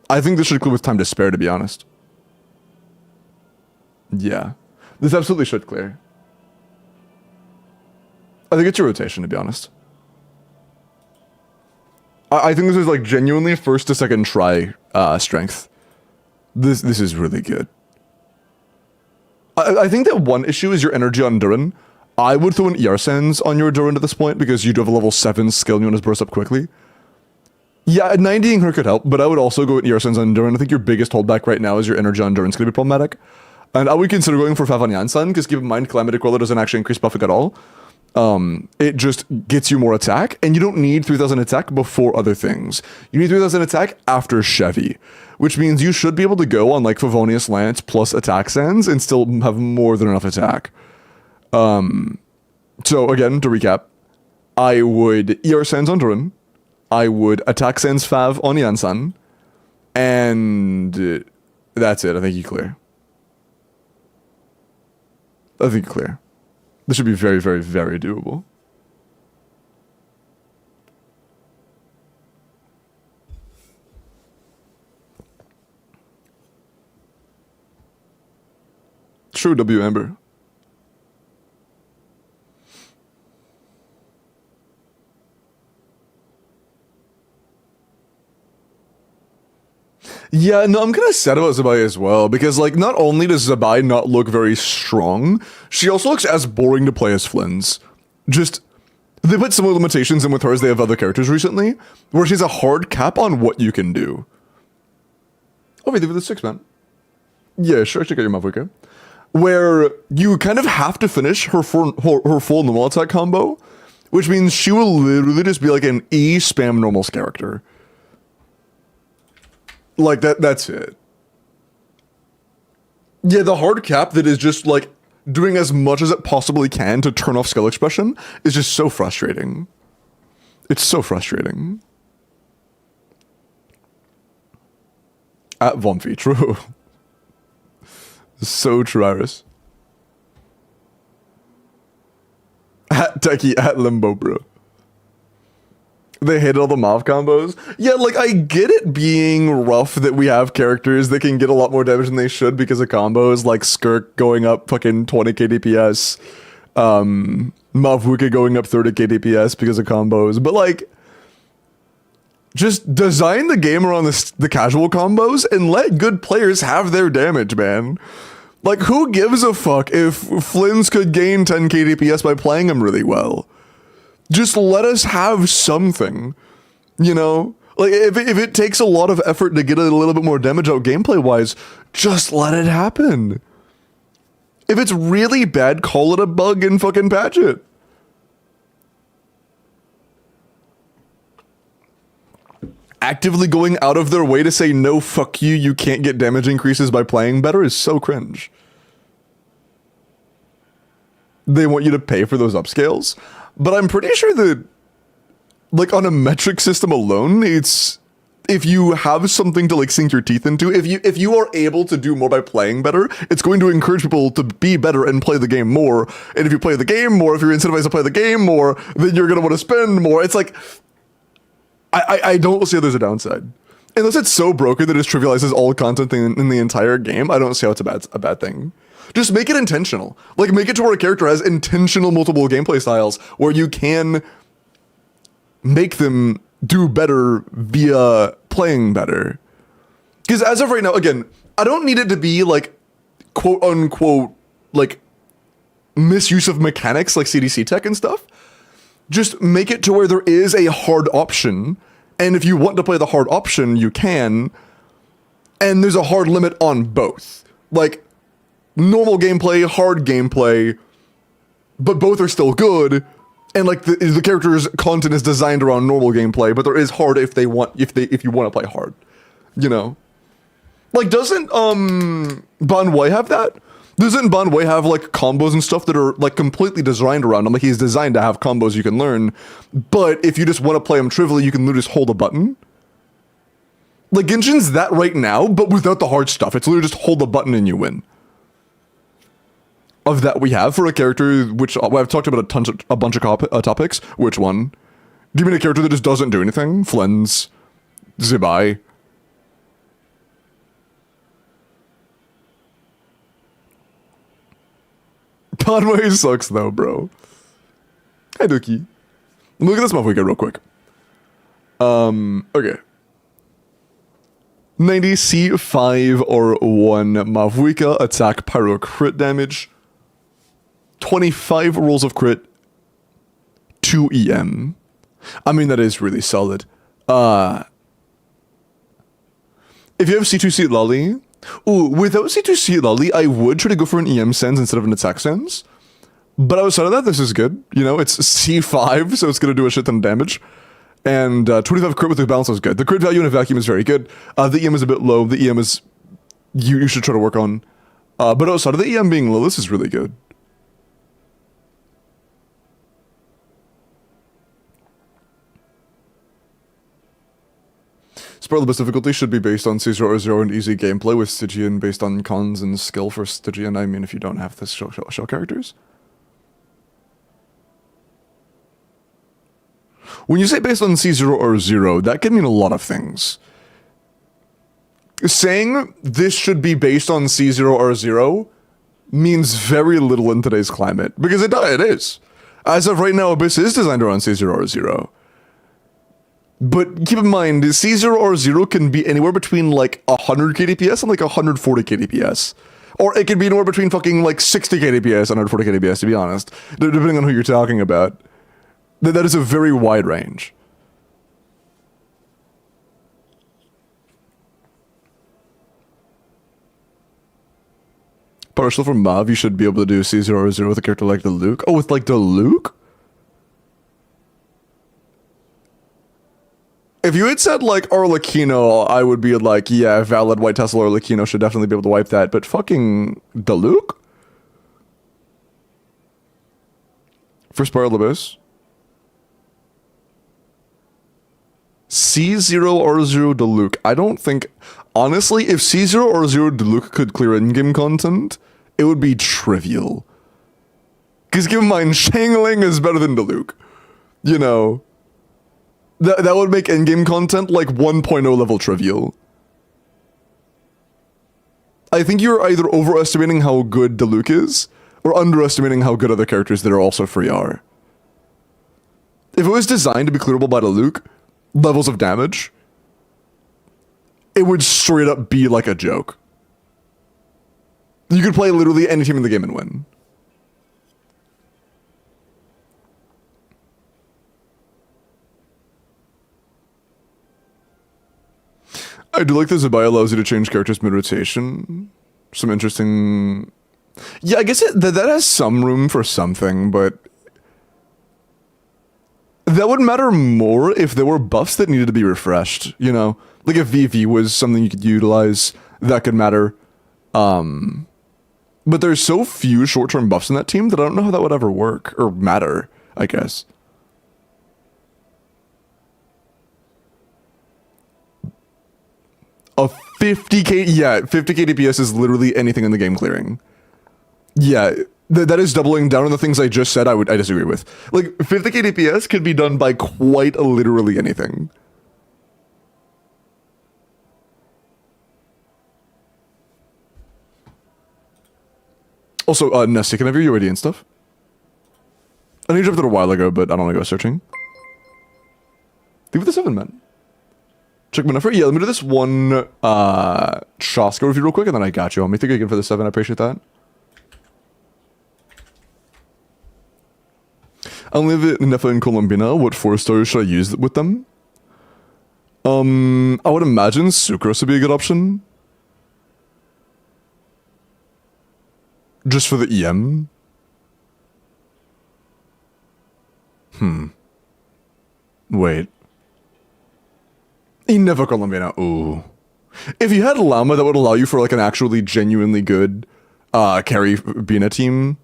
I think this should clear with time to spare, to be honest. Yeah. This absolutely should clear. I think it's your rotation, to be honest. I think this is like genuinely first to second try strength. This is really good. I think that one issue is your energy on Durin. I would throw an ER Sands on your Durin at this point because you do have a level 7 skill and you want to burst up quickly. Yeah, 90ing her could help, but I would also go with ER Sands on Durin. I think your biggest holdback right now is your energy on Durin's going to be problematic. And I would consider going for Fav on Yansan because keep in mind Calamity Queller doesn't actually increase buffing at all. It just gets you more attack, and you don't need 3000 attack before other things. You need 3000 attack after Chevy, which means you should be able to go on like Favonius Lance plus attack sands and still have more than enough attack. So again, to recap, I would ER Sands on Durin, I would attack Sands Fav on Yansan, and that's it. I think you clear. I think you clear. This should be very, very, very doable. True, W. Amber. Yeah, no, I'm kind of sad about Zabai as well, because, like, not only does Zabai not look very strong, she also looks as boring to play as Flynn's. Just, they put similar limitations in with her as they have other characters recently, where she's a hard cap on what you can do. Oh, wait, they were the 6, man. Yeah, sure, check out your Mavuka. Where you kind of have to finish her full normal attack combo, which means she will literally just be like an E-spam normals character. Like, that's it. Yeah, the hard cap that is just, like, doing as much as it possibly can to turn off skill expression is just so frustrating. It's so frustrating. At Vomfi, true. So true, Iris. At Techie, at Limbo, bro. They hit all the Mav combos. Yeah, like, I get it being rough that we have characters that can get a lot more damage than they should because of combos, like Skirk going up fucking 20k DPS, Mavuka going up 30k DPS because of combos, but, like, just design the game around the casual combos and let good players have their damage, man. Like, who gives a fuck if Flynn's could gain 10k DPS by playing him really well? Just let us have something, you know? Like, if it takes a lot of effort to get a little bit more damage out gameplay-wise, just let it happen. If it's really bad, call it a bug and fucking patch it. actively going out of their way to say, no, fuck you, you can't get damage increases by playing better is so cringe. They want you to pay for those upscales. But I'm pretty sure that, like, on a metric system alone, it's, if you have something to like sink your teeth into, if you are able to do more by playing better, it's going to encourage people to be better and play the game more. And if you play the game more, if you're incentivized to play the game more, then you're gonna want to spend more. It's like, I don't see how there's a downside. Unless it's so broken that it trivializes all content in the entire game, I don't see how it's a bad thing. Just make it intentional. Like, make it to where a character has intentional multiple gameplay styles where you can make them do better via playing better. Because as of right now, again, I don't need it to be like, quote unquote, like misuse of mechanics like CDC tech and stuff. Just make it to where there is a hard option. And if you want to play the hard option, you can. And there's a hard limit on both. Like, normal gameplay, hard gameplay, but both are still good. And like the character's content is designed around normal gameplay, but there is hard if you want to play hard, you know. Like, doesn't Banwei have that? Doesn't Banwei have like combos and stuff that are like completely designed around him? Like, he's designed to have combos you can learn, but if you just want to play him trivially, you can literally just hold a button. Like, Genshin's that right now, but without the hard stuff. It's literally just hold a button and you win. Of that we have for a character, which I've talked about a bunch of topics. Which one? Do you mean a character that just doesn't do anything? Flens, Zibai. Conway sucks though, bro. Hi, Dookie. Look at this Mavuika real quick. Okay. 90 C5 or 1 Mavuika, attack, pyro, crit damage. 25 rolls of crit, 2 EM. I mean, that is really solid. If you have C2C Lolly, without C2C Lolly, I would try to go for an EM sense instead of an attack sense. But outside of that, this is good. You know, it's C5, so it's going to do a shit ton of damage. And 25 crit with the balance is good. The crit value in a vacuum is very good. The EM is a bit low. The EM is, you should try to work on. But outside of the EM being low, this is really good. Sparlabus difficulty should be based on C0 or 0 and easy gameplay, with Stygian based on cons and skill for Stygian. I mean, if you don't have this shell characters. When you say based on C0 or 0, that can mean a lot of things. Saying this should be based on C0 or 0 means very little in today's climate, because it is. As of right now, Abyss is designed around C0 or 0. But keep in mind, C0 or 0 can be anywhere between like 100 kDPS and like 140 kDPS. Or it can be anywhere between fucking like 60 kDPS and 140 kDPS, to be honest. Depending on who you're talking about. That is a very wide range. Partial from Mav, you should be able to do C0 or 0 with a character like Diluc. Oh, with like Diluc? If you had said, like, Arlecchino, I would be like, yeah, valid White Tassel Arlecchino should definitely be able to wipe that, but fucking Diluc? For Spiral Abyss? C0 or 0 Diluc. I don't think... Honestly, if C0 or 0 Diluc could clear in-game content, it would be trivial. Because keep in mind, Shangling is better than Diluc. You know... That would make in-game content like 1.0 level trivial. I think you're either overestimating how good Diluc is, or underestimating how good other characters that are also free are. If it was designed to be clearable by Diluc, levels of damage, it would straight up be like a joke. You could play literally any team in the game and win. I do like that Zibai allows you to change characters mid-rotation. Some interesting... Yeah, I guess that has some room for something, but... That would matter more if there were buffs that needed to be refreshed, you know? Like if VV was something you could utilize, that could matter. But there's so few short-term buffs in that team that I don't know how that would ever work, or matter, I guess. A 50k, yeah, 50k DPS is literally anything in the game clearing. Yeah, that is doubling down on the things I just said I disagree with. Like, 50k DPS could be done by quite literally anything. Also, Nessie, can I view your ID and stuff? I know you dropped it a while ago, but I don't want to go searching. Leave with the 7, man. Check my number. Yeah, let me do this one Shaska review real quick, and then I got you. Let me think again for the 7. I appreciate that. I live in Nefa in Colombina. What 4 stars should I use with them? I would imagine Sucrose would be a good option. Just for the EM. Wait. Never Colombiana. Ooh. If you had Llama, that would allow you for like an actually genuinely good carry Bina team.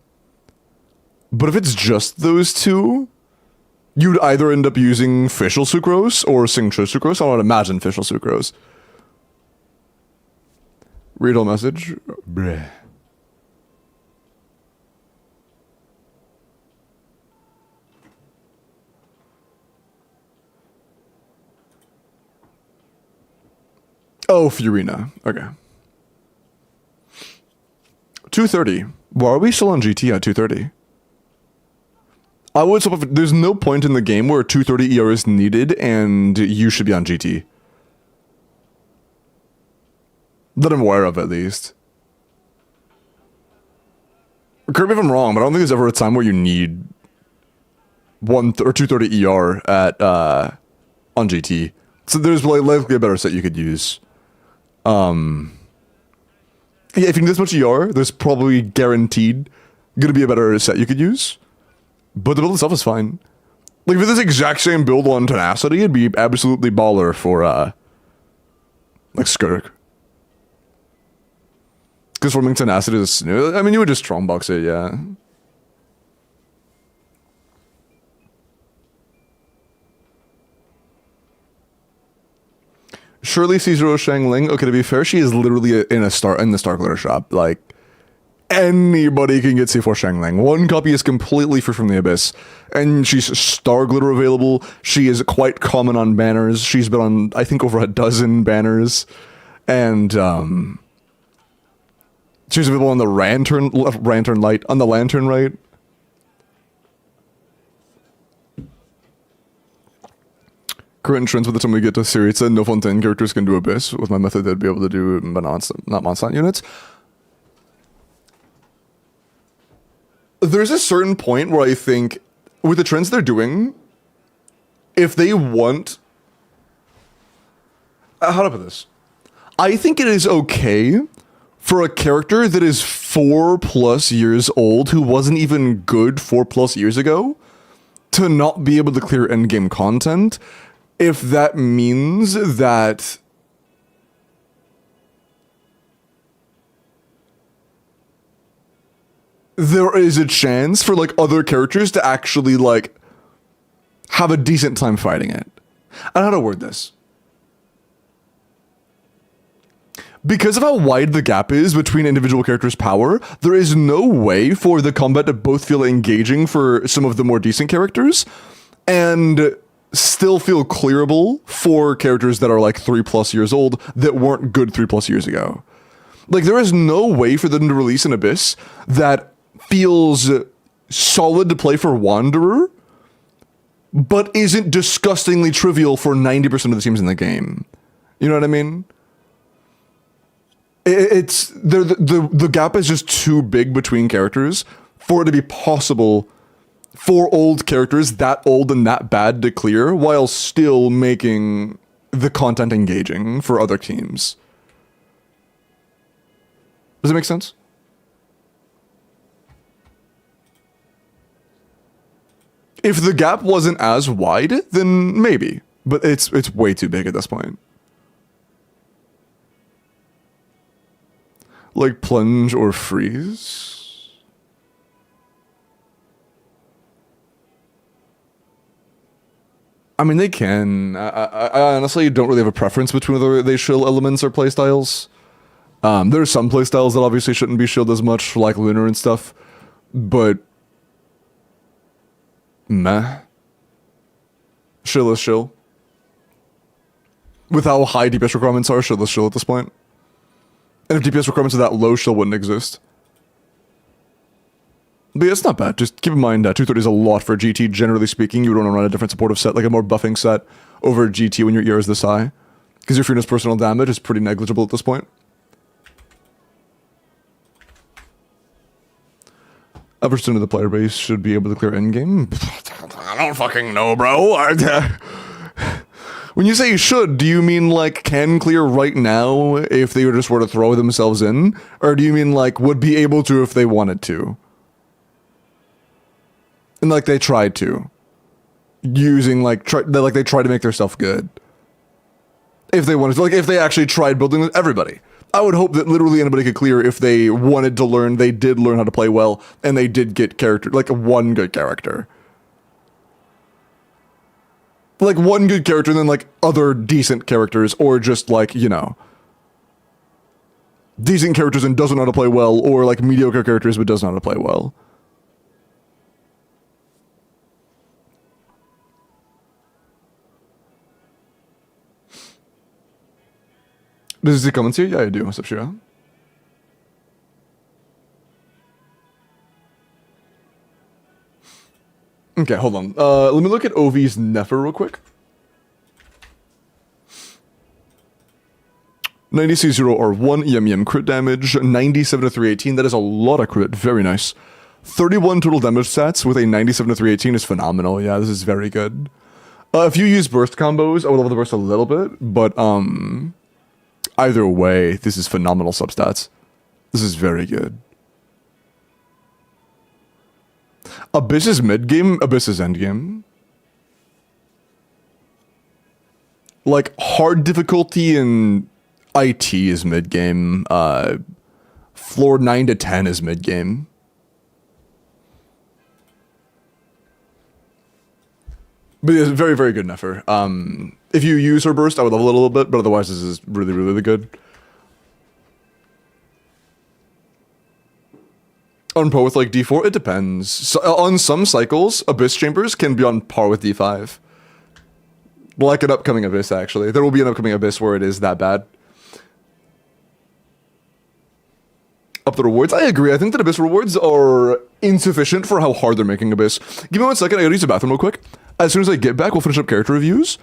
But if it's just those two, you'd either end up using Fischl Sucrose or Singcho Sucrose. I would imagine Fischl Sucrose. Read all message. Bleh. Oh, Furina. Okay. 230. Why are we still on GT at 230? I would swap if there's no point in the game where 230 ER is needed and you should be on GT. That I'm aware of, at least. Correct me if I'm wrong, but I don't think there's ever a time where you need 230 ER at on GT. So there's likely a better set you could use. Yeah, if you need this much ER, there's probably guaranteed gonna be a better set you could use. But the build itself is fine. Like, if this exact same build on Tenacity, it'd be absolutely baller for, like, Skirk. Because forming Tenacity is new. I mean, you would just strongbox it, yeah. Shirley C0 Shangling. Okay, to be fair, she is literally in the Star Glitter shop. Like, anybody can get C4 Shangling. One copy is completely free from the Abyss. And she's Star Glitter available. She is quite common on banners. She's been on, I think, over a dozen banners. And, she's available on the Lantern Light, on the Lantern right. Current trends by the time we get to Syriza, no Fontaine characters can do Abyss. With my method, they'd be able to do not Monstant units. There's a certain point where I think, with the trends they're doing, if they want... how do I put this? I think it is okay for a character that is 4+ years old, who wasn't even good 4+ years ago, to not be able to clear endgame content, if that means that there is a chance for, like, other characters to actually, like, have a decent time fighting it. I don't know how to word this. Because of how wide the gap is between individual characters' power, there is no way for the combat to both feel engaging for some of the more decent characters, and still feel clearable for characters that are like 3+ years old that weren't good 3+ years ago. Like, there is no way for them to release an Abyss that feels solid to play for Wanderer, but isn't disgustingly trivial for 90% of the teams in the game. You know what I mean? It's the gap is just too big between characters for it to be possible for old characters that old and that bad to clear while still making the content engaging for other teams. Does it make sense? If the gap wasn't as wide, then maybe. But it's way too big at this point. Like plunge or freeze? I mean, they can. I honestly don't really have a preference between whether they shield elements or playstyles. There are some playstyles that obviously shouldn't be shielded as much, like Lunar and stuff. But meh. Shill is shill. With how high DPS requirements are, shill is shill at this point. And if DPS requirements are that low, shill wouldn't exist. But yeah, it's not bad. Just keep in mind, 230 is a lot for GT, generally speaking. You would want to run a different supportive set, like a more buffing set over GT when your ER is this high. Because your Fiona's personal damage is pretty negligible at this point. Average percent of the player base should be able to clear endgame. I don't fucking know, bro. When you say should, do you mean like can clear right now if they just were to throw themselves in? Or do you mean like would be able to if they wanted to? And like they tried to. Using like, they tried to make themselves good. If they wanted to, like if they actually tried building with everybody. I would hope that literally anybody could clear if they wanted to learn, they did learn how to play well, and they did get character, like one good character. Like one good character and then like other decent characters, or just like, you know, decent characters and doesn't know how to play well, or like mediocre characters but does know how to play well. Does he comments here? Yeah, I do. What's up, Shira? Okay, hold on. Let me look at Ovi's Nefer real quick. 90C0 R1 EM crit damage, 97 to 318. That is a lot of crit. Very nice. 31 total damage stats with a 97 to 318 is phenomenal. Yeah, this is very good. If you use burst combos, I would level the burst a little bit, but either way, this is phenomenal substats. This is very good. Abyss is mid-game, Abyss is endgame. Like, hard difficulty in IT is mid-game. Floor 9 to 10 is mid-game. But it's very, very good Nefer. If you use her burst, I would level it a little bit, but otherwise this is really, really good. On par with like D4, it depends. So, on some cycles, Abyss Chambers can be on par with D5. Like an upcoming Abyss, actually. There will be an upcoming Abyss where it is that bad. Up the rewards, I agree. I think that Abyss rewards are insufficient for how hard they're making Abyss. Give me 1 second, I gotta use the bathroom real quick. As soon as I get back, we'll finish up character reviews.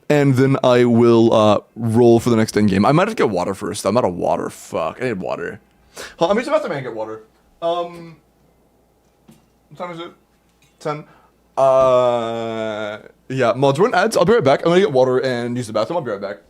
And then I will roll for the next end game. I might have to get water first. I'm out of water. Fuck, I need water. Hold on, I'm just about to get water. What time is it? 10. Yeah, mods run ads. I'll be right back. I'm gonna get water and use the bathroom. I'll be right back.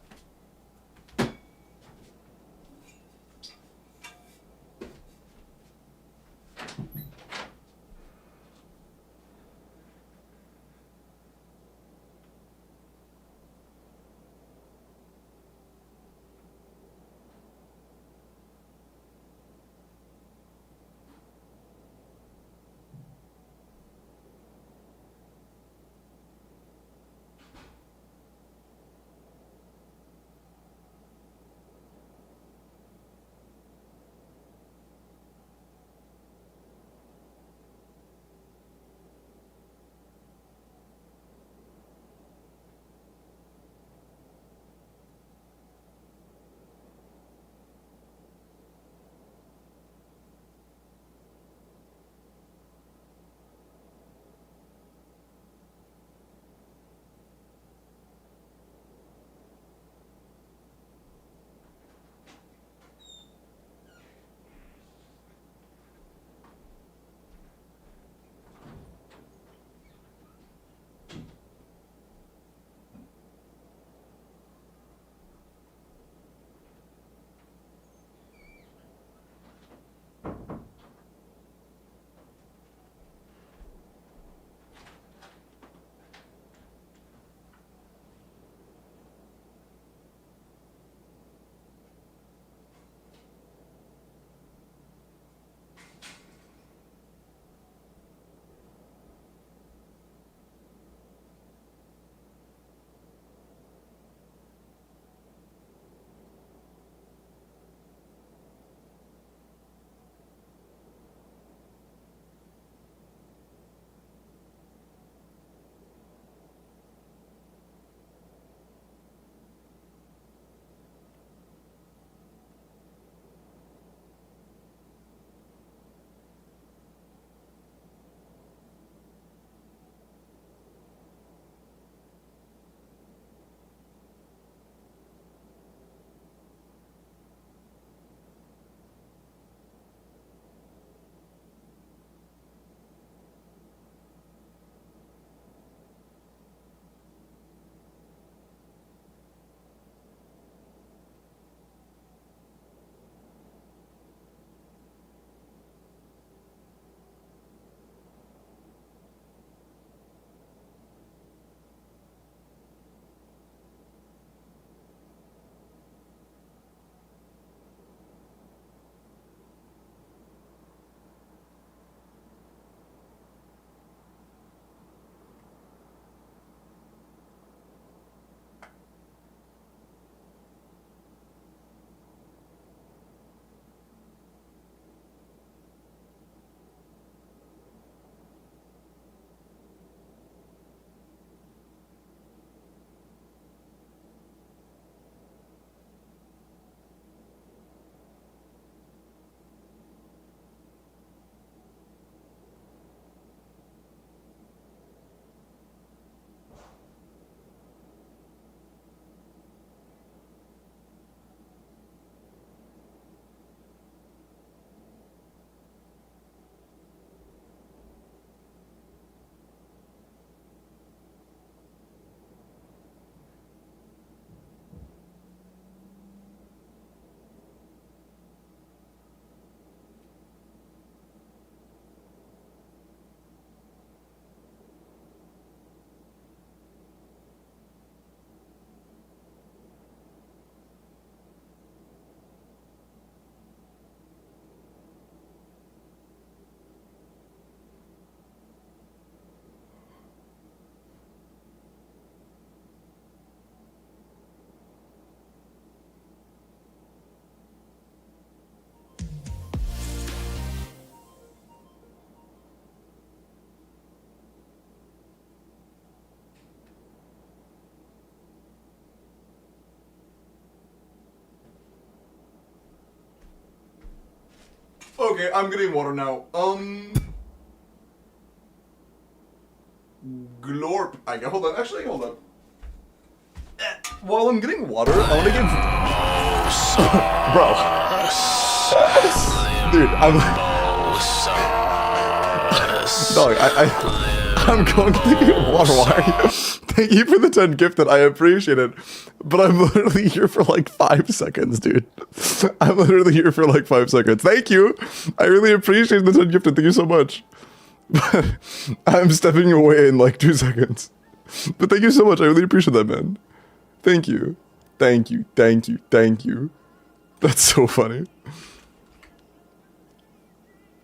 Okay, I'm getting water now. Glorp. I got. Hold on. Actually, hold on. While I'm getting water, I want to give. Bro. Dude, I'm. Dog, I'm going to get water. Why are you? Thank you for the 10 gifted. I appreciate it. But I'm literally here for like 5 seconds, dude. I'm literally here for like 5 seconds. Thank you. I really appreciate the 10 gifted. Thank you so much. But I'm stepping away in like 2 seconds. But thank you so much. I really appreciate that, man. Thank you. Thank you. Thank you. Thank you. That's so funny.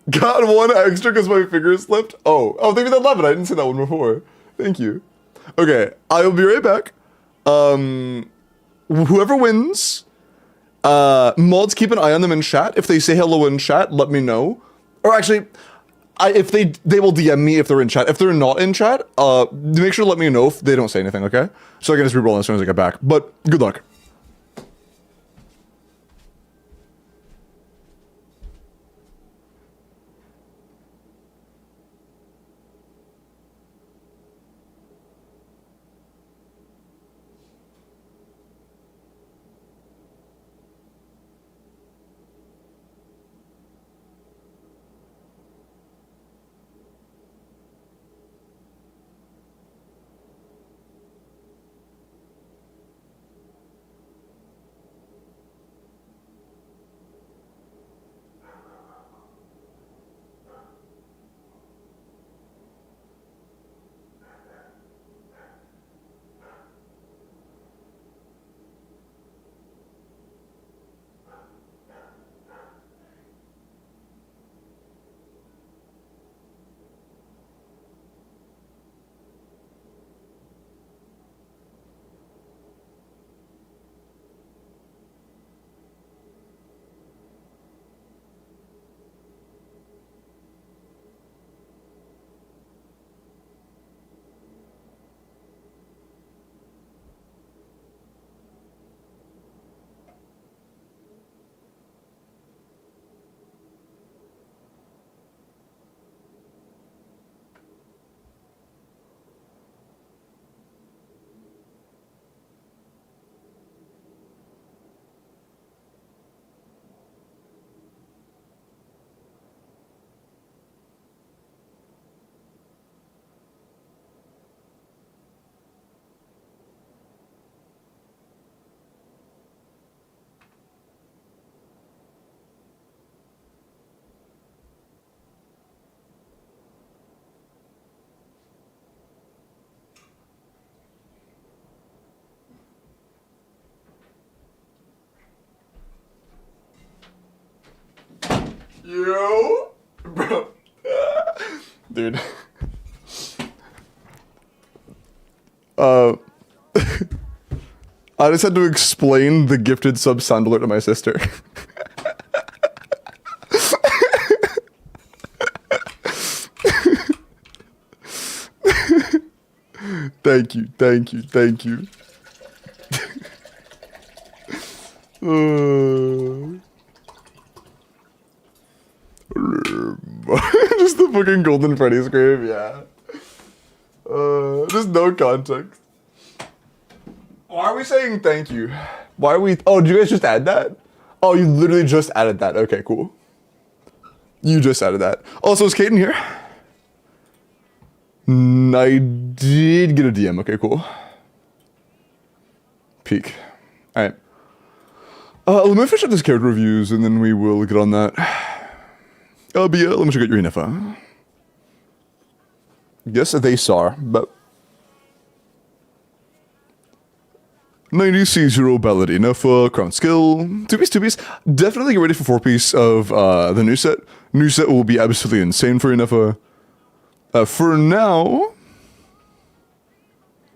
Got 1 extra because my finger slipped. Oh, thank you for that 11. I didn't see that one before. Thank you. Okay, I will be right back. Whoever wins, mods, keep an eye on them in chat. If they say hello in chat, let me know. Or actually, if they will DM me if they're in chat. If they're not in chat, make sure to let me know if they don't say anything, okay? So I can just reroll as soon as I get back. But good luck. Yo, bro, dude. I just had to explain the gifted sub sound alert to my sister. Thank you, thank you, thank you. Just the fucking Golden Freddy's grave, yeah. Just no context. Why are we saying thank you? Why are we? Oh, did you guys just add that? Oh, you literally just added that. Okay, cool. You just added that. Also, is Kaden here? I did get a DM. Okay, cool. Peak. All right. Let me finish up this character reviews and then we will get on that. But yeah, let me check out your info. Yes, they saw, but 90 C0 ability, enough crown skill, 2-piece. Definitely get ready for 4-piece of the new set. New set will be absolutely insane for enough. For now,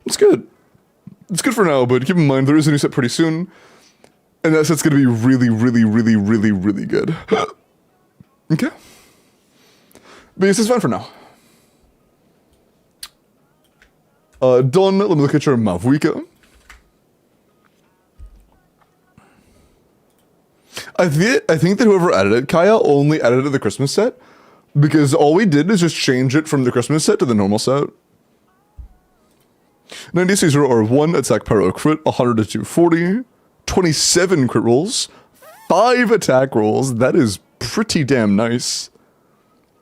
it's good. It's good for now, but keep in mind there is a new set pretty soon, and that set's gonna be really, really, really, really, really good. Okay. But this is fine for now. Done. Let me look at your Mavuika. I think that whoever edited Kaya only edited the Christmas set because all we did is just change it from the Christmas set to the normal set. 96 or 1 attack pyro crit, 100 to 240, 27 crit rolls, 5 attack rolls. That is pretty damn nice.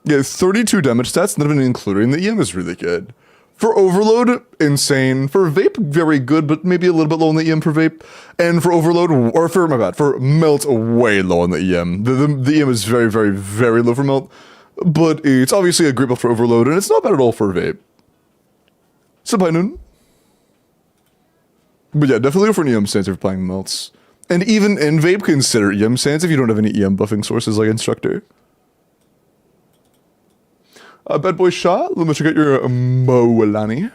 Yeah, 32 damage stats, not even including the EM, is really good. For Overload, insane. For Vape, very good, but maybe a little bit low on the EM for Vape. And for Overload, or for, my bad, for Melt, way low on the EM. The EM is very, very, very low for Melt. But it's obviously a great build for Overload, and it's not bad at all for Vape. Sabinun. But yeah, definitely go for an EM stance if you're playing Melts. And even in Vape, consider EM stance if you don't have any EM buffing sources like Instructor. Bad Boy Shot, let me check out your Moalani.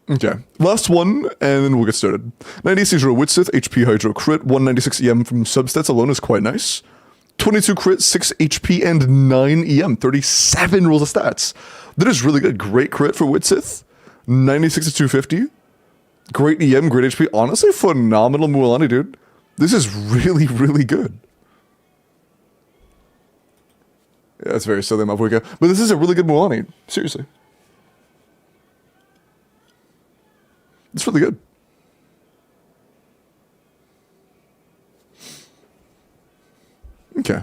Okay, last one, and then we'll get started. 96 Hydro Witsith, HP Hydro Crit, 196 EM from substats alone is quite nice. 22 Crit, 6 HP, and 9 EM, 37 rolls of stats. That is really good. Great crit for Witsith. 96 to 250. Great EM, great HP. Honestly, phenomenal Moalani, dude. This is really, really good. Yeah, it's very silly, Mavuika. But this is a really good Moalani. Seriously. It's really good. Okay.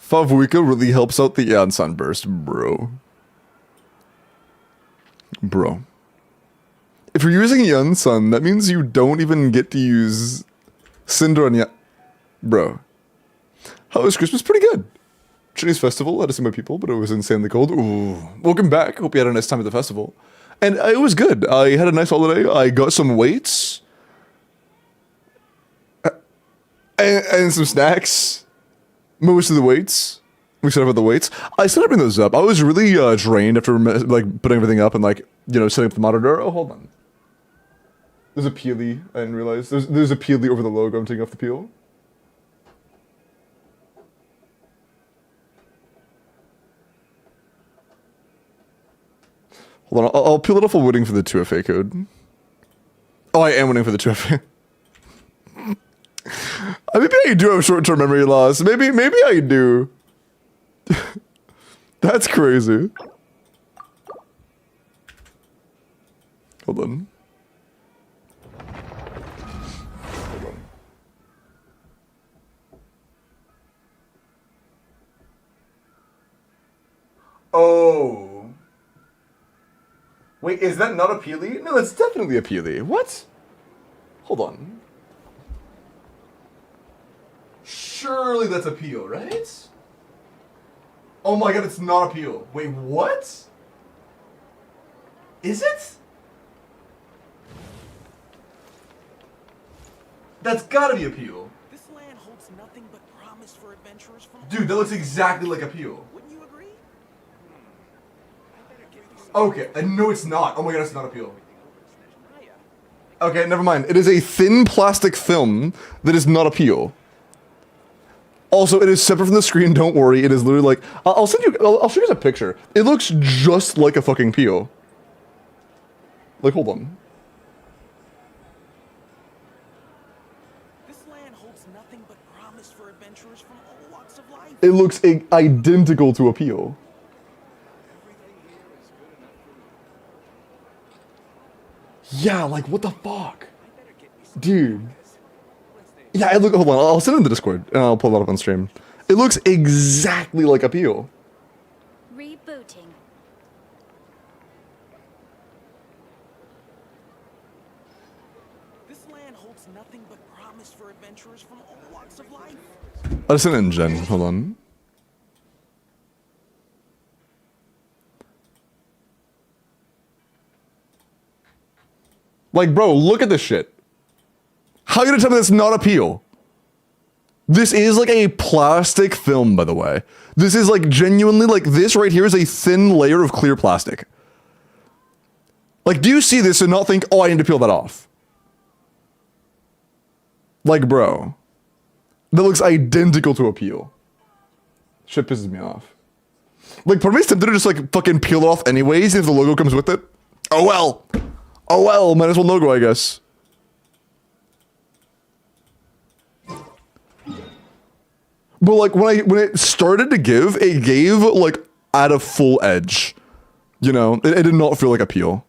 Favuika really helps out the Yan Sunburst, bro. Bro. If you're using Yan Sun, that means you don't even get to use Cinder on Yan. Bro. How was Christmas? Pretty good. Chinese festival, had to see my people, but it was insanely cold. Ooh. Welcome back. Hope you had a nice time at the festival. And it was good. I had a nice holiday. I got some weights. And some snacks. Most of the weights. We set up the weights. I started bringing those up. I was really drained after like putting everything up and like, you know, setting up the monitor. Oh, hold on. There's a peely. I didn't realize. There's a peely over the logo. I'm taking off the peel. Hold on. I'll peel it off while waiting for the 2FA code. Oh, I am waiting for the 2FA. Maybe I do have short-term memory loss. Maybe I do. That's crazy. Hold on. Hold on. Oh. Wait, is that not a peely? No, that's definitely a peely. What? Hold on. Surely that's a peel, right? Oh my god, it's not a peel. Wait, what? Is it? That's gotta be a peel. This land holds nothing but promise for adventurers from Dude, that looks exactly like a peel. Wouldn't you agree? Okay, no it's not. Oh my god, it's not a peel. Okay, never mind. It is a thin plastic film that is not a peel. Also, it is separate from the screen, don't worry. It is literally like... I'll send you... I'll show you guys a picture. It looks just like a fucking peel. Like, hold on. This land holds nothing but promise for adventurers from all walks of life. It looks identical to a peel. Yeah, like, what the fuck? Dude. Yeah, hold on, I'll send it in the Discord, and I'll pull that up on stream. It looks exactly like a peel. Rebooting. This land holds nothing but promise for adventurers from all walks of life. I'll send it in Gen, hold on. Like, bro, look at this shit. How are you gonna tell me that's not a peel? This is like a plastic film, by the way. This is like genuinely like this right here is a thin layer of clear plastic. Like, do you see this and not think, oh, I need to peel that off? Like, bro. That looks identical to a peel. Shit pisses me off. Like, part of me is tempted to just, like, fucking peel it off anyways if the logo comes with it. Oh, well. Oh, well. Might as well logo, I guess. But, like, when it started to give, it gave, like, at a full edge. You know? It did not feel like a peel.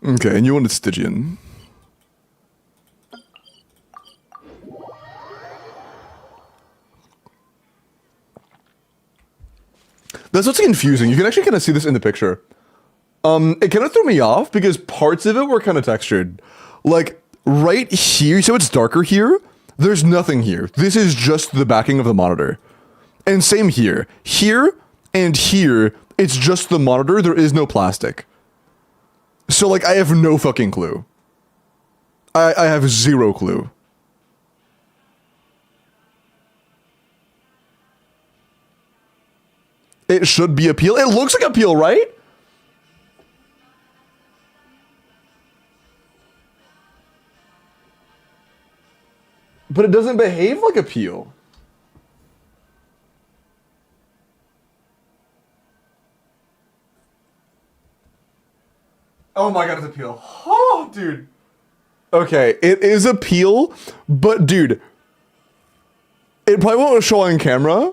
Okay, and you wanted Stygian. That's what's confusing. You can actually kind of see this in the picture. It kind of threw me off because parts of it were kind of textured. Like, right here, so it's darker here, there's nothing here. This is just the backing of the monitor. And same here. Here and here, it's just the monitor, there is no plastic. So, like, I have no fucking clue. I have zero clue. It should be a peel. It looks like a peel, right? But it doesn't behave like a peel. Oh my god, it's a peel. Oh, dude. Okay, it is a peel, but dude, it probably won't show on camera.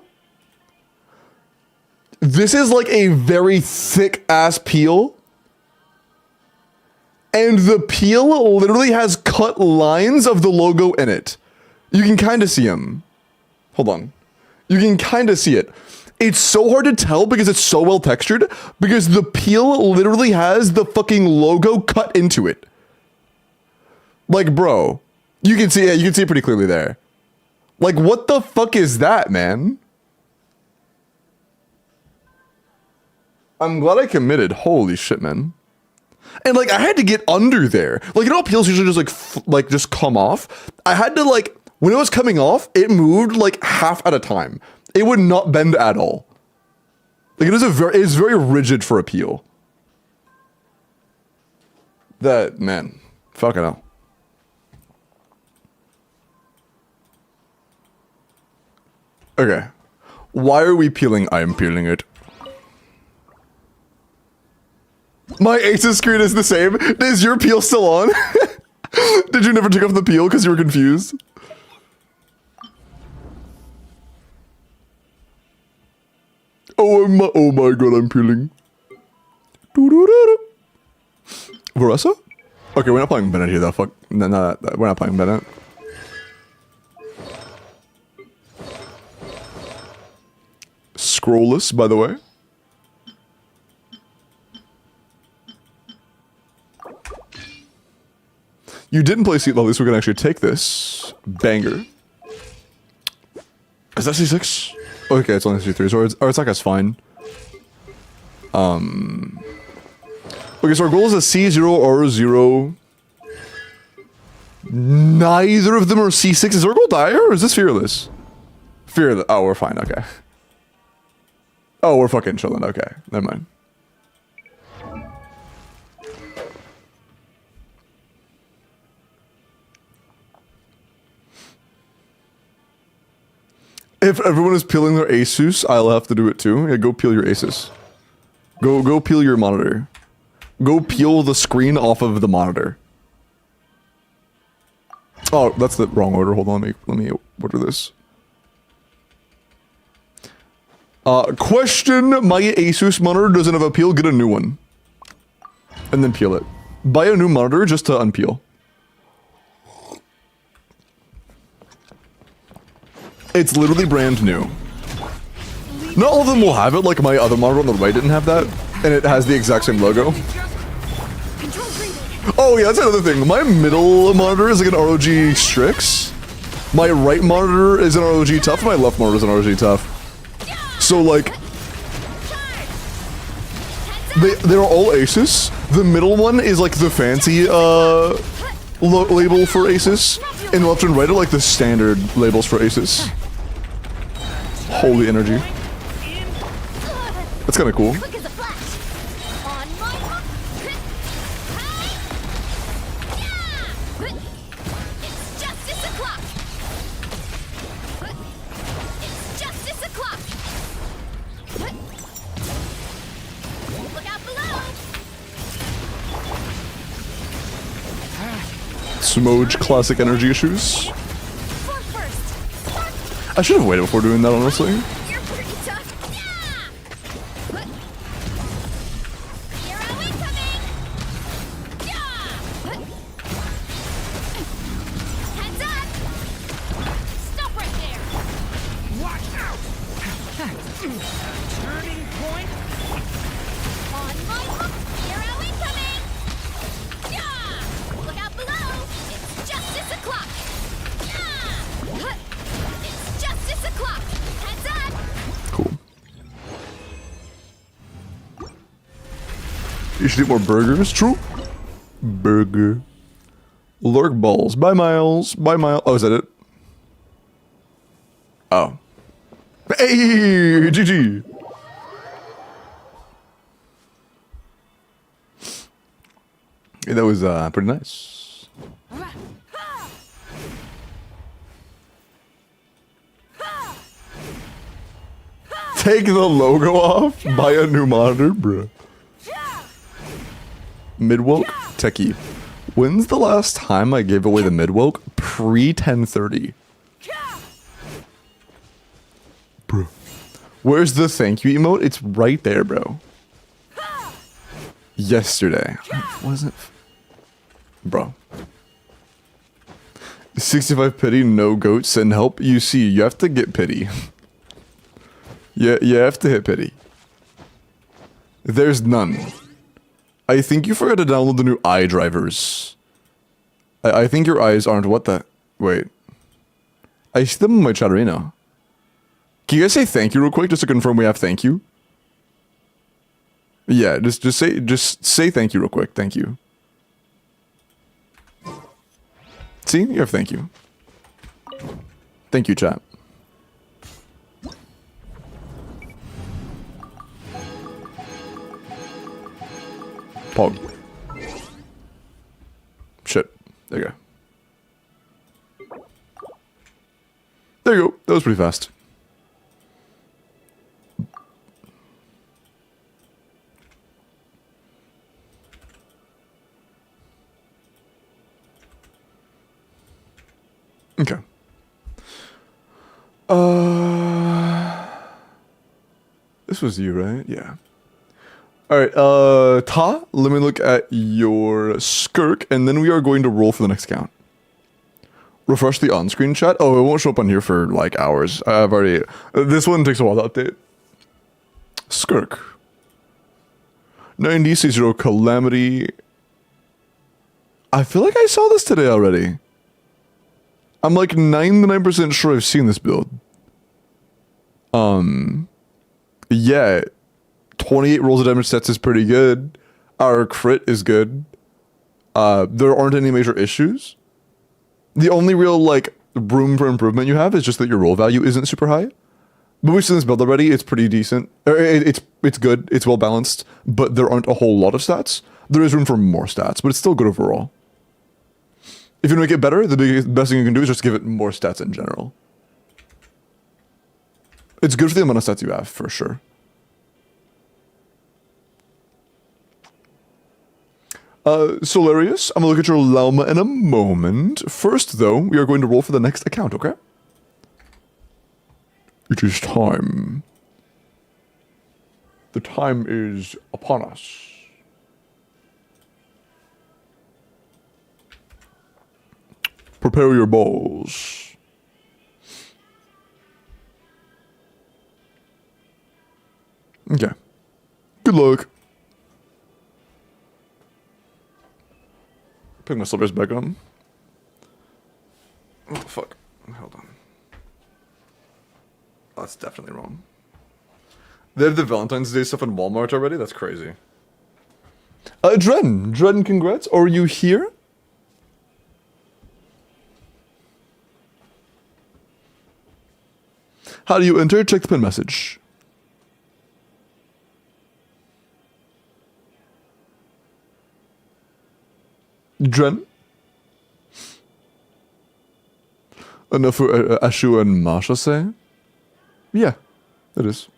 This is like a very thick ass peel. And the peel literally has cut lines of the logo in it. You can kind of see them. Hold on. You can kind of see it. It's so hard to tell because it's so well textured because the peel literally has the fucking logo cut into it. Like, bro, you can see it. You can see it pretty clearly there. Like, what the fuck is that, man? I'm glad I committed. Holy shit, man. And like, I had to get under there. Like, you know how peels usually just like just come off? I had to like, when it was coming off, it moved like half at a time. It would not bend at all. Like, it's very rigid for a peel. That, man, fucking hell. Okay. Why are we peeling? I am peeling it. My Aces screen is the same. Is your peel still on? Did you never take off the peel because you were confused? Oh my god, I'm peeling. Varessa? Okay, we're not playing Bennett here though, fuck. No, we're not playing Bennett. Scrollless, by the way. You didn't play Seat Lovely, so we can actually take this. Banger. Is that C6? Okay, it's only C3, so our attack is fine. Okay, so our goal is a C0 or R0. Neither of them are C6. Is our goal dire or is this Fearless? Fearless. Oh, we're fine, okay. Oh, we're fucking chilling, okay. Never mind. If everyone is peeling their Asus, I'll have to do it too. Yeah, go peel your Asus. Go peel your monitor. Go peel the screen off of the monitor. Oh, that's the wrong order. Hold on, let me order this. Question, my Asus monitor doesn't have a peel, get a new one. And then peel it. Buy a new monitor just to unpeel. It's literally brand new. Not all of them will have it, like my other monitor on the right didn't have that, and it has the exact same logo. Oh yeah, that's another thing. My middle monitor is like an ROG Strix. My right monitor is an ROG Tough, my left monitor is an ROG Tough. So like, they're all Asus. The middle one is like the fancy label for Aces, and left and right are like the standard labels for Aces. Holy energy. That's kind of cool. Quick as a flash. On my hook. Hey. Yeah. It's justice o'clock. It's justice o'clock. Look out below. Smoj classic energy issues. For first. I should have waited before doing that, honestly. You're pretty tough. Yeah. Hero incoming. Yeah. Heads up. Stop right there. Watch out! Turning point. On my hook. Hero incoming. Yeah. Look out below. It's justice o'clock. Yeah. It's justice o'clock. Heads up. Cool. You should eat more burgers. True. Burger. Lurk balls. Bye, Miles. Bye, Miles. Oh, is that it? Oh. Hey, GG. Yeah, that was pretty nice. Take the logo off. Buy a new monitor, bruh. Midwoke Techie. When's the last time I gave away the Midwoke? Pre 10:30. Bro. Where's the thank you emote? It's right there, bro. Yesterday. Wasn't. Bro. 65 pity, no goat, send help. You see, you have to get pity. Yeah, you have to hit pity. There's none. I think you forgot to download the new eye drivers. I think your eyes aren't what the... Wait. I see them in my chat right now. Can you guys say thank you real quick just to confirm we have thank you? Yeah, just say thank you real quick. Thank you. See? You have thank you. Thank you, chat. Pog. Shit. There you go. There you go. That was pretty fast. Okay. This was you, right? Yeah. Alright, Ta, let me look at your skirk, and then we are going to roll for the next account. Refresh the on-screen chat. Oh, it won't show up on here for, like, hours. I've already... this one takes a while to update. Skirk. 9060 Calamity. I feel like I saw this today already. I'm like 99% sure I've seen this build. Yeah. 28 rolls of damage sets is pretty good. Our crit is good. There aren't any major issues. The only real, like, room for improvement you have is just that your roll value isn't super high. But we've seen this build already. It's pretty decent. It's good. It's well balanced. But there aren't a whole lot of stats. There is room for more stats, but it's still good overall. If you want to make it better, the best thing you can do is just give it more stats in general. It's good for the amount of stats you have, for sure. Solarius, I'm gonna look at your Lauma in a moment. First, though, we are going to roll for the next account, okay? It is time. The time is upon us. Prepare your balls. Okay. Good luck. Putting my slippers back on. What the fuck? Hold on. Oh, that's definitely wrong. They have the Valentine's Day stuff in Walmart already? That's crazy. Dren, congrats. Are you here? How do you enter? Check the pin message. Dren? Enough for Ashu and Masha say? Yeah, it is.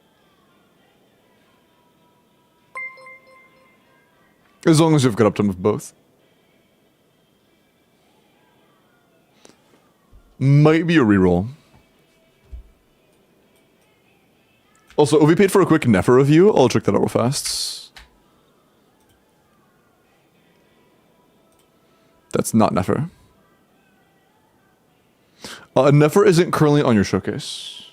As long as you've got up to with both. Might be a reroll. Also, we paid for a quick Nefer review. I'll check that out real fast. That's not Nefer. Nefer isn't currently on your showcase.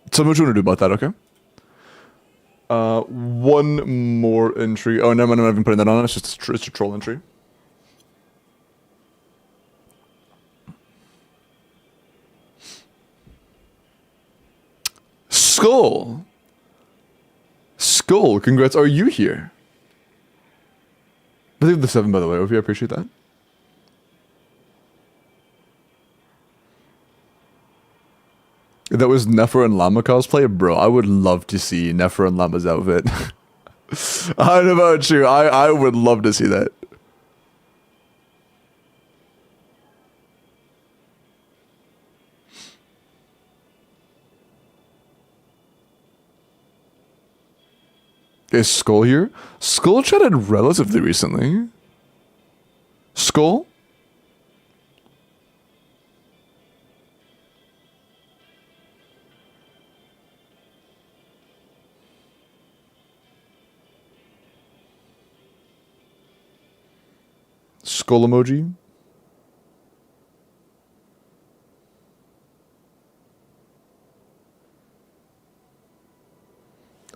Tell me what you want to do about that, okay? One more entry. Oh, never mind, I'm not even putting that on. It's just it's a troll entry. Skull! Skull, congrats. Are you here? I think the 7, by the way. Hope you appreciate that. That was Nefer and Llama cosplay? Bro, I would love to see Nefer and Llama's outfit. I don't know about you. I would love to see that. Is Skull here? Skull chatted relatively recently. Skull? Skull emoji?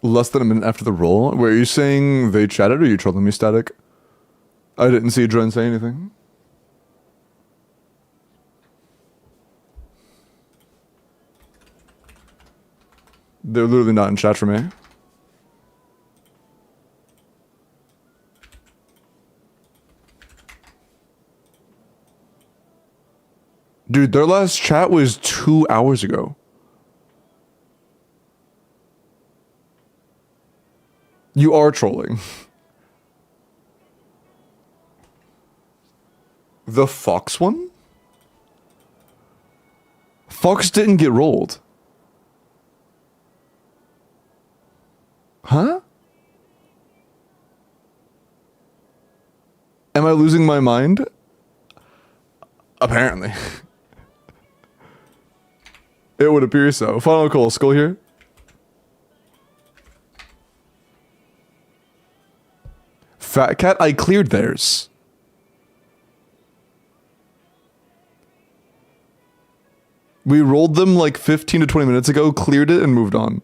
Less than a minute after the roll? Were you saying they chatted or are you trolling me, Static? I didn't see Dren say anything. They're literally not in chat for me. Dude, their last chat was 2 hours ago. You are trolling. The Fox one? Fox didn't get rolled. Huh? Am I losing my mind? Apparently. It would appear so. Final call, Skull here. Fat Cat, I cleared theirs. We rolled them like 15 to 20 minutes ago, cleared it, and moved on.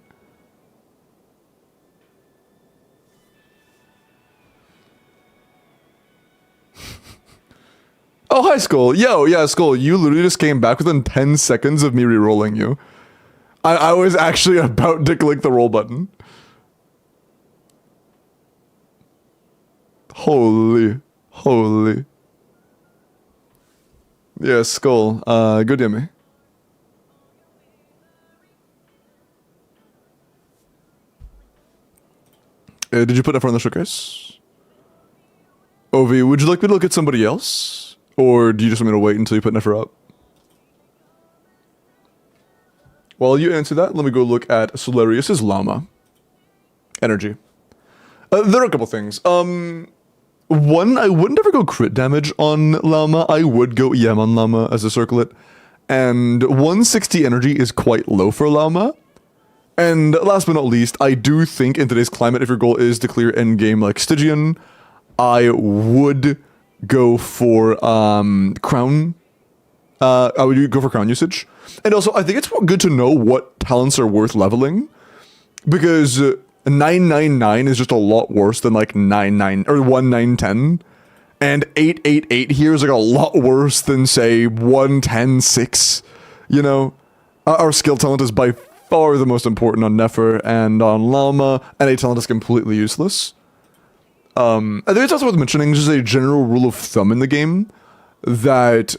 Oh, hi, Skull. Yo, yeah, Skull, you literally just came back within 10 seconds of me re-rolling you. I was actually about to click the roll button. Holy. Yeah, Skull, good yummy. Did you put that on the showcase? Ovi, would you like me to look at somebody else? Or do you just want me to wait until you put Nefer up? While you answer that, let me go look at Solarius's Llama. Energy. There are a couple things. One, I wouldn't ever go crit damage on Llama. I would go EM on Llama as a circlet. And 160 energy is quite low for Llama. And last but not least, I do think in today's climate, if your goal is to clear endgame like Stygian, I would go for crown. I would go for crown usage. And also, I think it's good to know what talents are worth leveling. Because 999 is just a lot worse than like 99 or 1910. And 888 here is like a lot worse than say 1106. You know, our skill talent is by far the most important on Nefer and on Llama, and a talent is completely useless. I think it's also worth mentioning just a general rule of thumb in the game that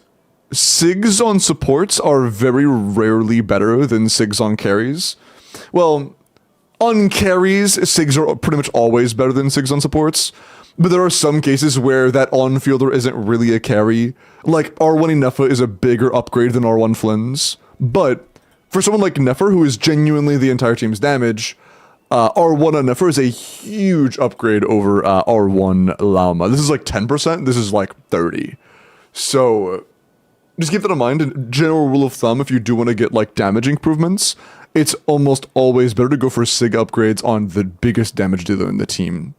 SIGs on supports are very rarely better than SIGs on carries. Well, on carries, SIGs are pretty much always better than SIGs on supports, but there are some cases where that on-fielder isn't really a carry. Like, R1 Nefa is a bigger upgrade than R1 Flins, but for someone like Nefer, who is genuinely the entire team's damage, R1 on Nefer is a huge upgrade over R1 Lauma. This is like 10%, this is like 30. So just keep that in mind. And general rule of thumb, if you do want to get like damage improvements, it's almost always better to go for SIG upgrades on the biggest damage dealer in the team.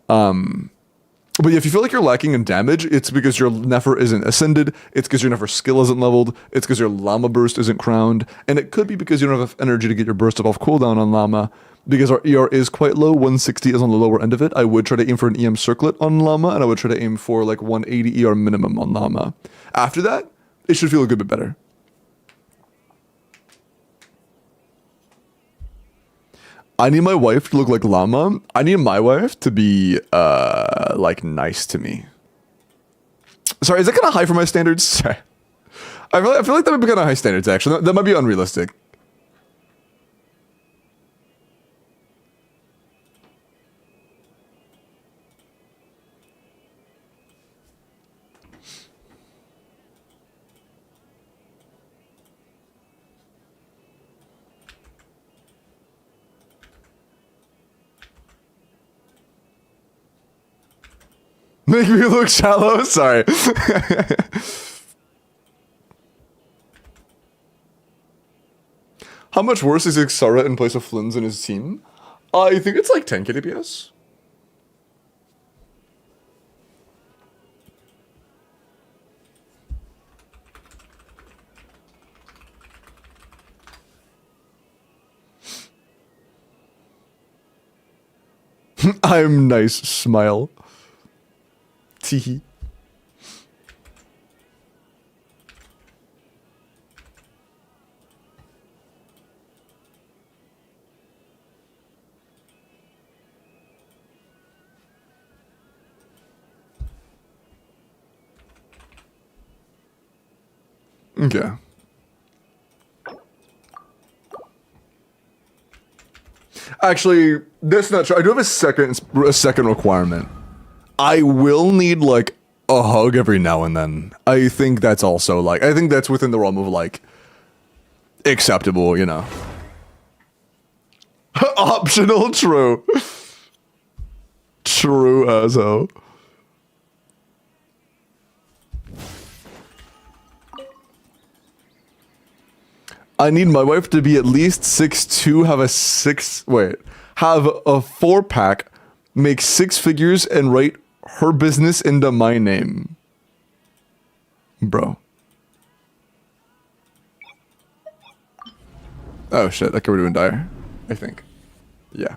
But yeah, if you feel like you're lacking in damage, it's because your Nefer isn't ascended, it's because your Nefer skill isn't leveled, it's because your Llama burst isn't crowned, and it could be because you don't have enough energy to get your burst up off cooldown on Llama, because our ER is quite low, 160 is on the lower end of it. I would try to aim for an EM circlet on Llama, and I would try to aim for like 180 ER minimum on Llama. After that, it should feel a good bit better. I need my wife to look like Llama. I need my wife to be, like, nice to me. Sorry, is that kind of high for my standards? Sorry. I feel like that might be kind of high standards, actually. That might be unrealistic. Make me look shallow? Sorry. How much worse is Ixara in place of Flins in his team? I think it's like 10 KDPS. I'm nice, smile. Teehee. Okay. Actually, that's not true. I do have a second requirement. I will need like a hug every now and then. I think that's also like, I think that's within the realm of like acceptable, you know. Optional, true. True as hell. I need my wife to be at least 6'2", have a 4-pack, make 6 figures, and write her business into my name. Bro. Oh shit, that could be doing dire, I think. Yeah.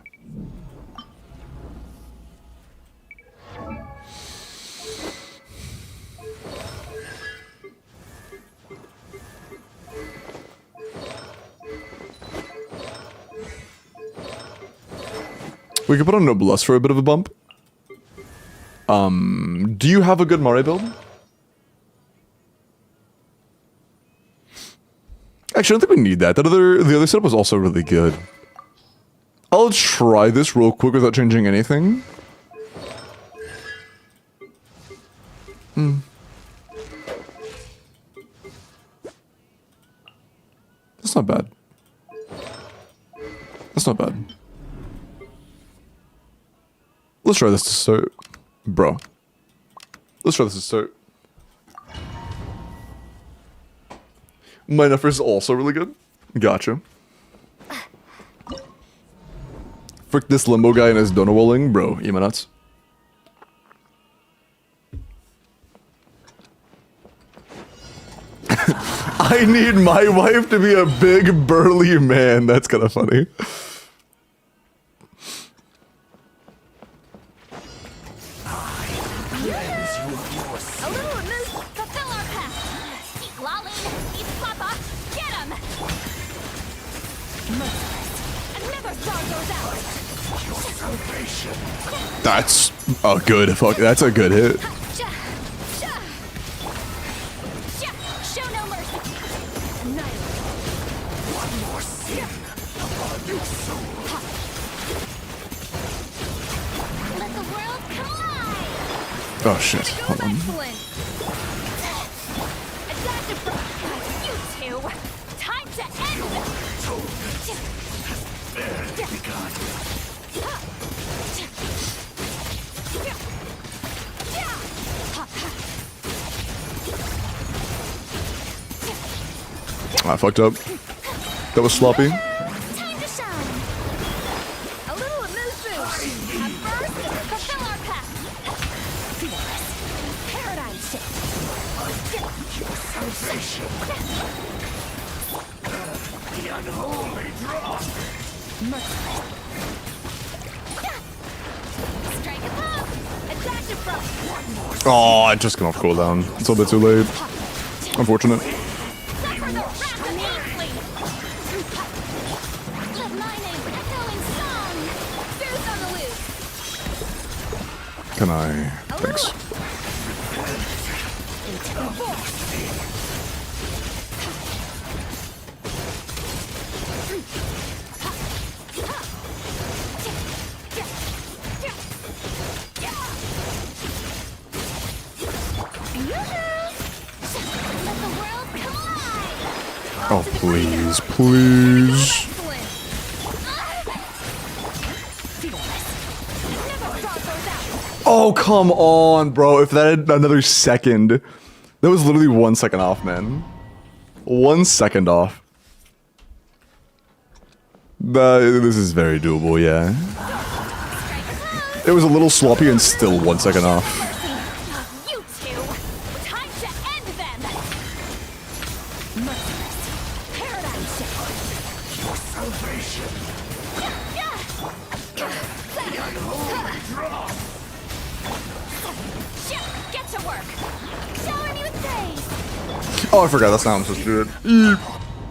We could put on Noblesse for a bit of a bump. Do you have a good Mare build? Actually, I don't think we need that. The other setup was also really good. I'll try this real quick without changing anything. That's not bad. That's not bad. Let's try this to start. Bro. Let's try this to start. My Nuffer is also really good. Gotcha. Frick this limbo guy and his donawolling. Bro, you nuts. I need my wife to be a big burly man. That's kind of funny. That's a good fuck. That's a good hit. Oh shit. Hold on. Excellent. Adaptive frost. You two. Time to end I fucked up. That was sloppy. Time to shine. A little amuse bouche. At first, fulfill our path. Feel this. Paradigm shift. Sensation. The unholy draw. Merciless. Strike a pop. Adaptive frost. Oh, I just came off cooldown. It's a little bit too late. Unfortunate. Suffer the wrath of Ainsley. Let my name echo in song. Fierce on the loose. Can I? Thanks. Into the void. Let the world collide. Oh, please, please. Excellent. Feel this. Never fraud those out. Oh, come on, bro. If that had another second. That was literally 1 second off, man. 1 second off. This is very doable, yeah. It was a little sloppy and still 1 second off. You two. Time to end them. Merciless. Paradigm shift. Your salvation. The unholy draw. Get to work. Shower me with praise. Oh, I forgot. That's not how I'm supposed to do it. Eep.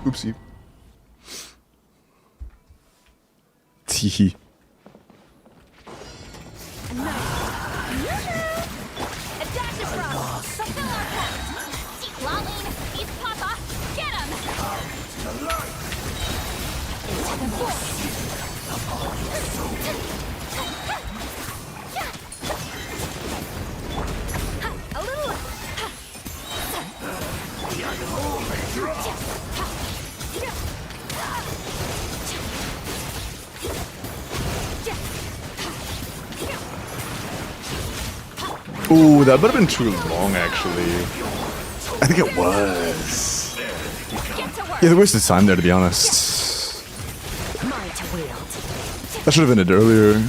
Oopsie. Teehee. Adaptive frost. Fulfill our pact. Lolling. Eat Papa. Get him. Into the void. A little. The unholy draw. Ooh, that would have been too long, actually. I think it was. Get to work. Yeah, they wasted time there, to be honest. Mine to wield. That should have ended earlier.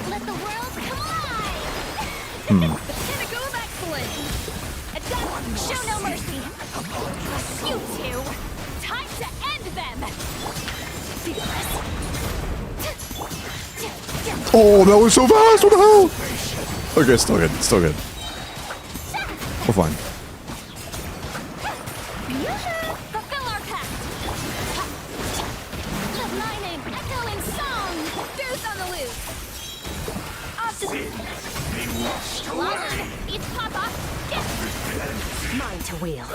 Let the world collide! The pinnacle of excellence! Adapt, show no mercy! You two! Time to end them! Feel this! Oh, that was so fast! What the hell? Okay, still good. Still good. We're fine. Fulfill our pact! Let my name echo in song! Fierce on the loose! Off to Lolling, eat Papa! Mine to wield!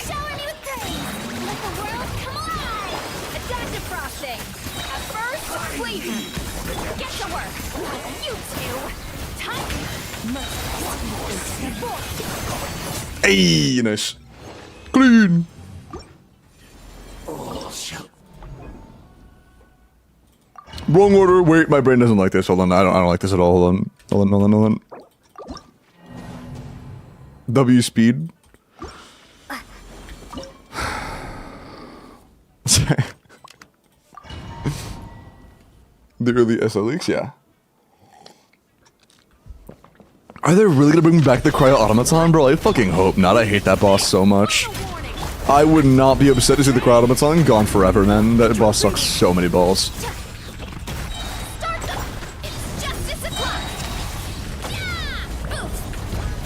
Shower me with praise! Let the world come alive! Adaptive frosting! At first, flavor! Get to work! You two! Time! Merciless! Hey, nice. Clean. Wrong order. Wait, my brain doesn't like this. Hold on. I don't like this at all. Hold on. Hold on. W speed. The early SLX, yeah. Are they really gonna bring back the Cryo Automaton, bro? I fucking hope not. I hate that boss so much. I would not be upset to see the Cryo Automaton gone forever, man. That boss sucks so many balls. Start them! It's justice o'clock! Yeah! Boost!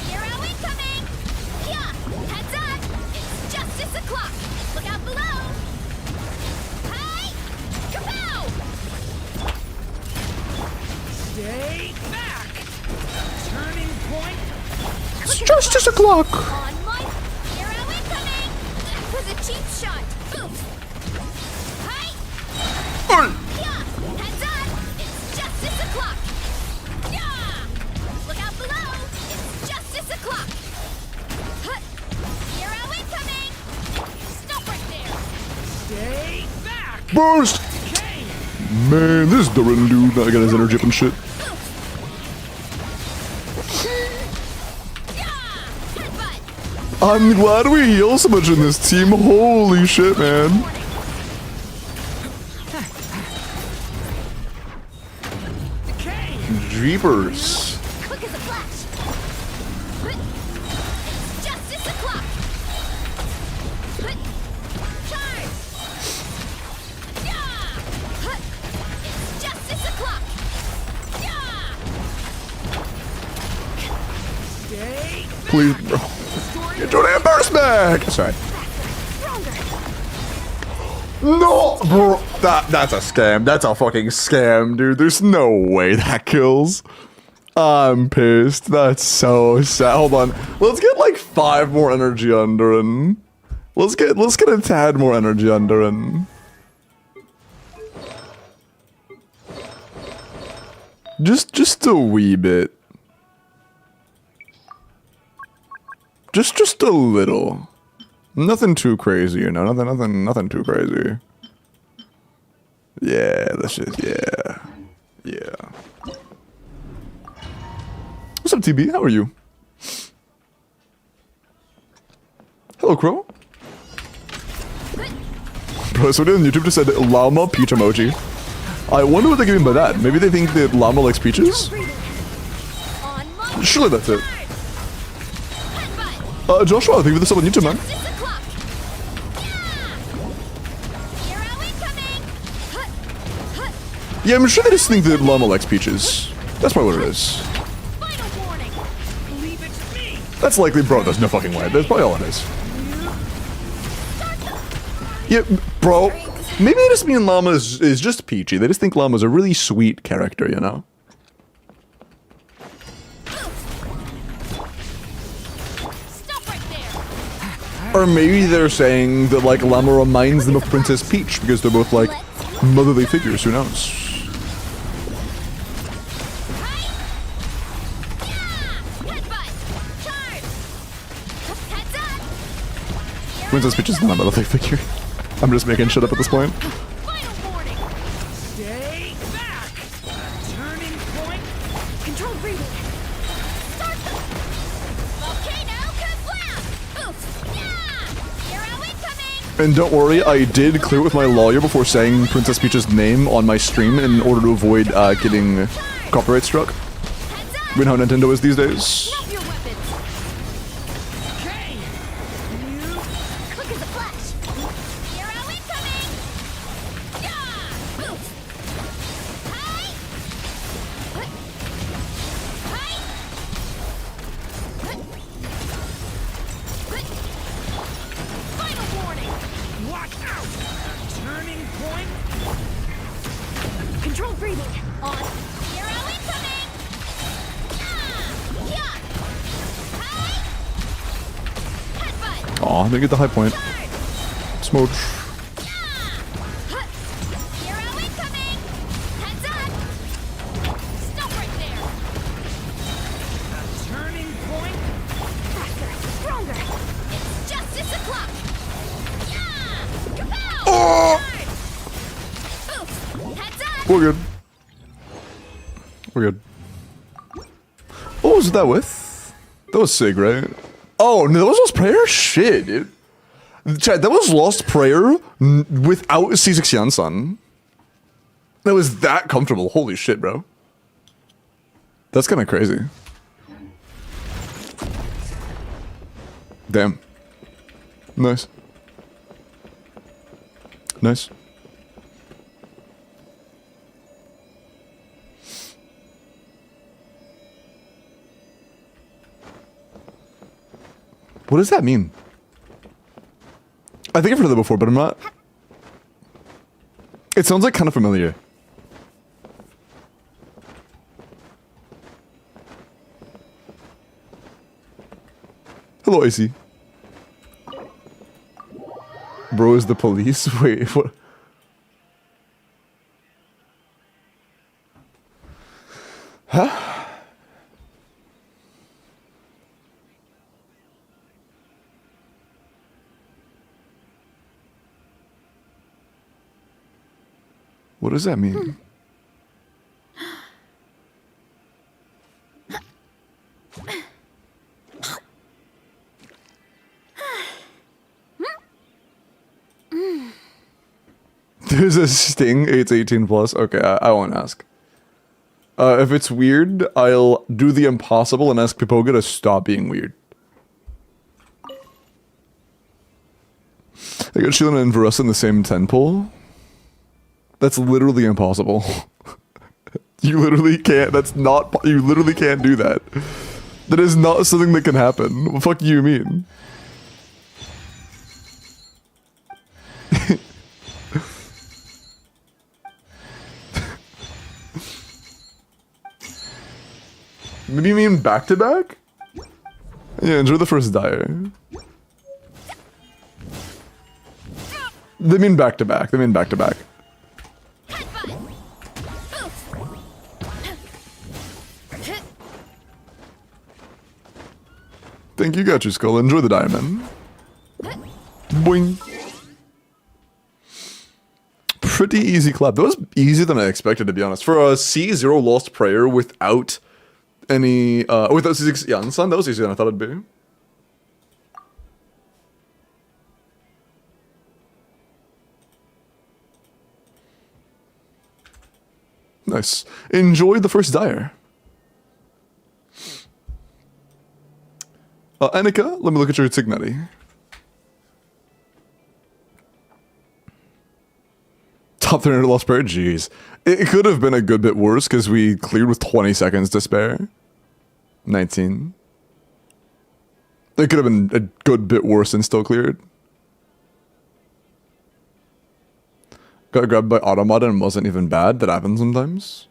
Hero incoming! Yeah! Heads up! It's justice o'clock! Look out below! Hi! Justice o'clock! On my hero incoming! That was a cheap shot. Oof. Hi! Yeah! Heads up! It's justice o'clock! Yeah! Look out below! It's justice o'clock! Huh. Hero incoming! Stop right there! Stay back! Burst! Okay. Man, this Durin dude, I got his energy up and shit. Yeah! Headbutt! I'm glad we heal so much in this team. Holy shit, man. Decay. Jeepers. Quick as a flash! It's justice o'clock! Charge! Yeah! It's justice o'clock! Yeah! Stay Please, bro. Get your damn burst back! Sorry. Stronger! No, bro. That's a scam. That's a fucking scam, dude. There's no way that kills. I'm pissed. That's so sad. Hold on. Let's get like 5 more energy on Durin. Let's get a tad more energy on Durin. Just a wee bit. Just a little. Nothing too crazy, you know. Nothing too crazy. Yeah, that's just yeah. What's up, TB? How are you? Hello, Crow. Bro, somebody on YouTube just said llama peach emoji. I wonder what they mean by that. Maybe they think that llama likes peaches? On my Surely that's it. headbutt! Joshua, thank you for the sub on YouTube, man. Justice o'clock! Yeah! Hero incoming! Yeah, I'm sure they just think that llama likes peaches. That's probably what it is. Final warning! Leave it to me. That's likely, bro. There's no fucking way. That's probably all it is. Yeah, bro. Maybe they just mean llama is just peachy. They just think llama's a really sweet character, you know? Stop right there! Or maybe they're saying that, like, llama reminds them of Princess Peach because they're both, like, motherly figures. Who knows? Headbutt! Charge! Heads up! Princess Peach is not a motherly figure. I'm just making shit up at this point. Final warning! Stay back. Turning point. Controlled breathing! Start the volcano kablam! Oof! Yeah! Hero incoming! And don't worry, I did clear it with my lawyer before saying Princess Peach's name on my stream in order to avoid getting copyright struck. Heads up! You know how Nintendo is these days. Drop your weapons! Okay. Quick as a flash! Hero incoming! Yeah! Oof! Hi! Hi! Final warning! Watch out. Turning point. Controlled breathing! On! Hero incoming! Yeah! Hi! Headbutt! Aw, they get the high point. Charge! Smooch. Hero incoming! Heads up! Stop right there! Turning point. Faster! Stronger! It's justice o'clock! Yeah! Kapow! Oh! Oof! Heads up! We're good. We're good. What was that with? That was Sig, right? Oh, no, that was Lost Prayer? Shit, dude. Chad, that was Lost Prayer without C6 Yansan. That was that comfortable. Holy shit, bro. That's kind of crazy. Damn. Nice. Nice. What does that mean? I think I've heard of that before, but I'm not. It sounds like kind of familiar. Hello, AC. Bro is the police? Wait, what? Huh? What does that mean? There's a sting. It's 18 plus. Okay, I won't ask. If it's weird, I'll do the impossible and ask Pipoga to stop being weird. I got Sheila and Varessa in the same 10 pull. That's literally impossible. You literally can't. That's not. You literally can't do that. That is not something that can happen. What the fuck do you mean? Maybe you mean back to back? Yeah, enjoy the first dire. They mean back to back. They mean back to back. Thank you, got you, Skull. Enjoy the diamond. Boing. Pretty easy clap. That was easier than I expected, to be honest. For a C0 Lost Prayer without any, without C6 Yansan, that was easier than I thought it'd be. Nice. Enjoy the first dire. Annika, let me look at your Tignati. Top 300 Lost Prayer? Jeez. It could have been a good bit worse because we cleared with 20 seconds to spare. 19. It could have been a good bit worse and still cleared. Got grabbed by Automata and wasn't even bad. That happens sometimes.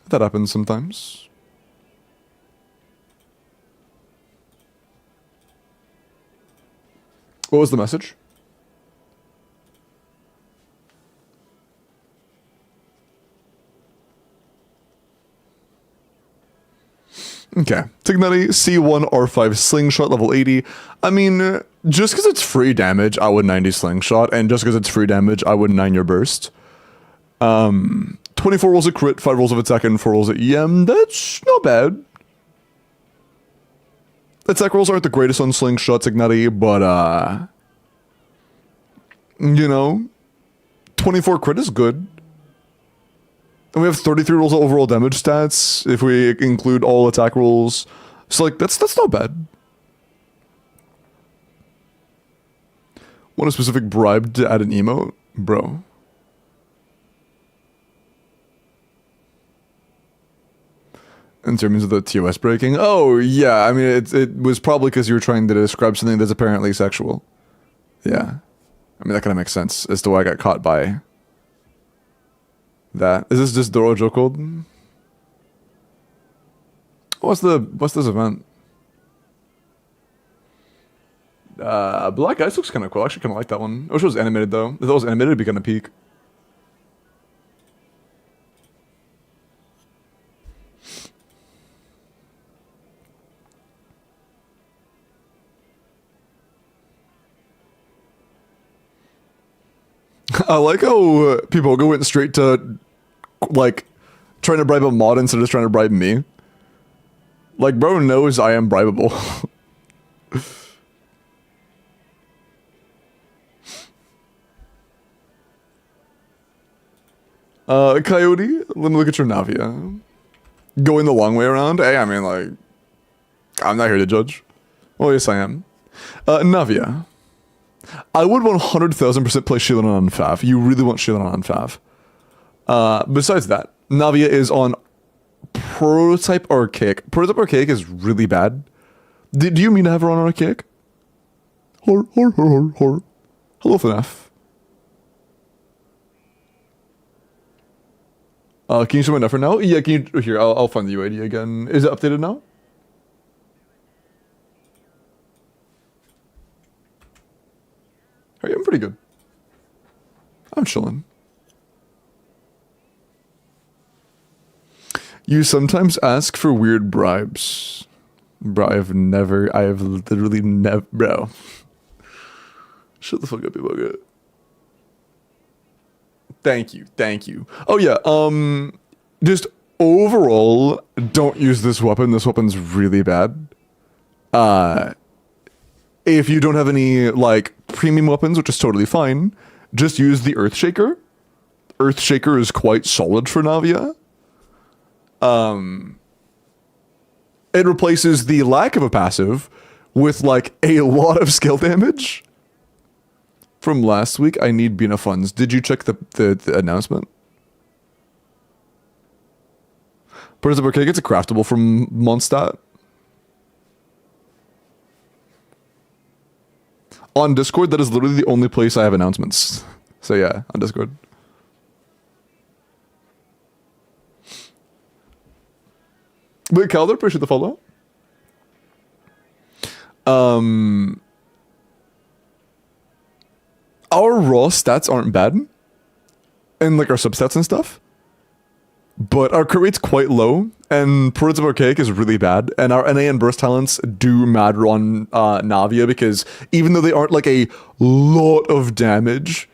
That happens sometimes. What was the message? Okay. Tignati, C1, R5, Slingshot, level 80. I mean, just because it's free damage, I would 90 Slingshot, and just because it's free damage, I would 9 your burst. 24 rolls of crit, 5 rolls of attack, and 4 rolls of EM. That's not bad. Attack rolls aren't the greatest on Slingshot, Tignati, but, you know, 24 crit is good. And we have 33 rolls of overall damage stats if we include all attack rolls. So, like, that's not bad. Want a specific bribe to add an emote? Bro. In terms of the TOS breaking? Oh, yeah. I mean, it was probably because you were trying to describe something that's apparently sexual. Yeah. I mean, that kind of makes sense as to why I got caught by that. Is this just Doro Joe Code? What's this event? Black Ice looks kind of cool. I actually kind of like that one. I wish it was animated, though. If it was animated, it'd be kind of peak. I like how people went straight to, like, trying to bribe a mod instead of just trying to bribe me. Like, bro knows I am bribable. Coyote, let me look at your Navia. Going the long way around? Hey, I mean, like, I'm not here to judge. Well, yes, I am. Navia. I would 100,000% play Shieldon on Fav. You really want Shieldon on Fav. Besides that, Navia is on Prototype Archaic. Prototype Archaic is really bad. Do you mean to have her on Archaic? Hor. Hello, FNAF. Can you show my Nefer now? Yeah, can you... Here, I'll find the UID again. Is it updated now? Hey, I'm pretty good. I'm chilling. You sometimes ask for weird bribes. Bro, I have literally never... Bro. Shut the fuck up, you bugger. Thank you. Oh yeah, just overall, don't use this weapon. This weapon's really bad. If you don't have any, like, premium weapons, which is totally fine, just use the Earthshaker. Earthshaker is quite solid for Navia. It replaces the lack of a passive with, like, a lot of skill damage. From last week, I need Bina funds. Did you check the announcement? Principal K gets a craftable from Mondstadt. On Discord, that is literally the only place I have announcements. So yeah, on Discord. Wait, Calder, appreciate the follow. Our raw stats aren't bad. And like our substats and stuff. But our crit rate's quite low. And Pirates of Archaic is really bad. And our NA and burst talents do matter on Navia because even though they aren't like a lot of damage,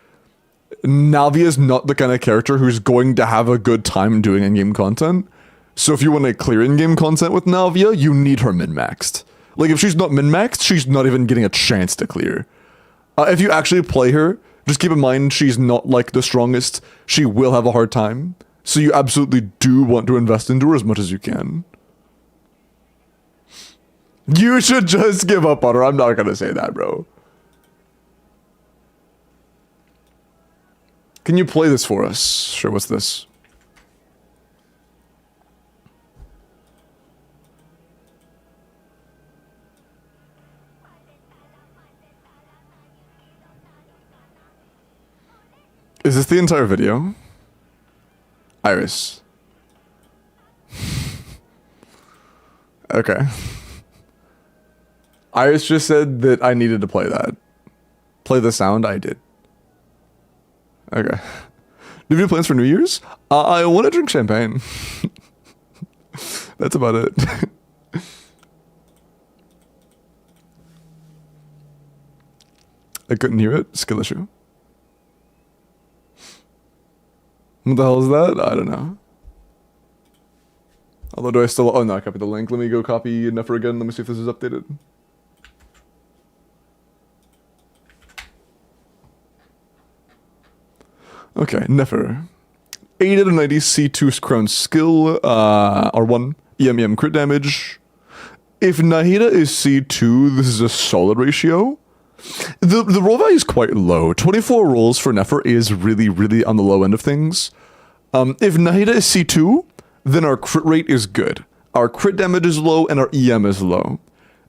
Navia is not the kind of character who's going to have a good time doing in-game content. So if you want to clear in-game content with Navia, you need her min-maxed. Like if she's not min-maxed, she's not even getting a chance to clear. If you actually play her, just keep in mind she's not like the strongest. She will have a hard time. So you absolutely do want to invest into her as much as you can. You should just give up on her. I'm not gonna say that, bro. Can you play this for us? Sure, what's this? Is this the entire video? Iris. Okay. Iris just said that I needed to play that. Play the sound, I did. Okay. Do you have any plans for New Year's? I want to drink champagne. That's about it. I couldn't hear it. Skill issue. What the hell is that? I don't know. Although do I still... Oh no, I copied the link. Let me go copy Nefer again. Let me see if this is updated. Okay, Nefer. 8 out of 90 C2 crown skill, R1, EM crit damage. If Nahida is C2, this is a solid ratio. The roll value is quite low. 24 rolls for Nefer is really, really on the low end of things. If Nahida is C2, then our crit rate is good. Our crit damage is low and our EM is low.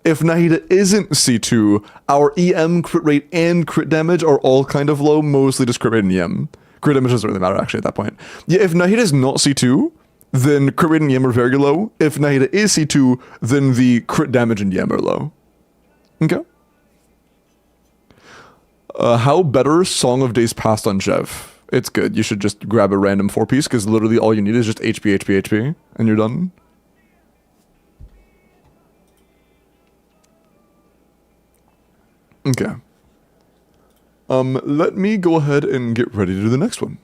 If Nahida isn't C2, our EM, crit rate, and crit damage are all kind of low, mostly just crit rate and EM. Crit damage doesn't really matter actually at that point. Yeah, if Nahida is not C2, then crit rate and EM are very low. If Nahida is C2, then the crit damage and EM are low. Okay. How better Song of Days Past on Jev? It's good. You should just grab a random 4-piece because literally all you need is just HP, HP, HP, and you're done. Okay. Let me go ahead and get ready to do the next one.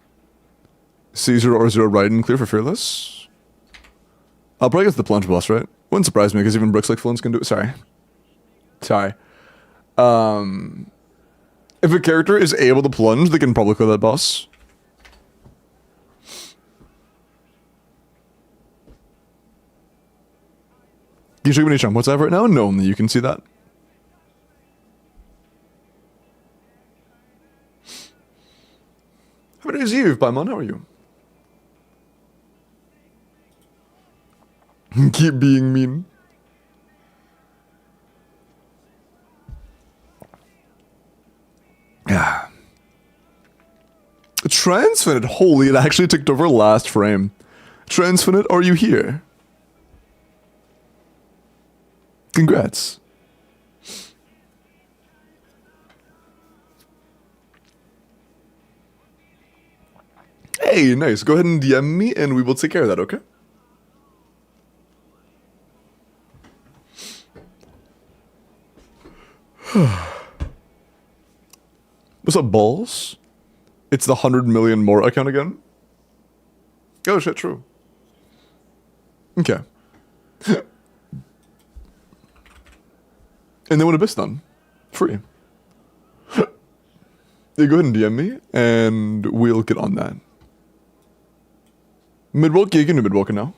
C0 or 0 Raiden clear for Fearless. I'll probably get the plunge boss, right? Wouldn't surprise me because even bricks like Flint's can do it. Sorry. If a character is able to plunge, they can probably kill that boss. Can you show me any jump what's I have right now? No, only you can see that. How many days Eve, Paimon? How are you? Keep being mean. Yeah. Transfinite, holy, it actually ticked over last frame. Transfinite, are you here? Congrats. Hey, nice. Go ahead and DM me and we will take care of that, okay? What's up, balls? It's the 100 million more account again? Oh shit, true. Okay. And then what Abyss done? Free. You go ahead and DM me, and we'll get on that. Mid-Welkin, you can do Mid-Welkin now.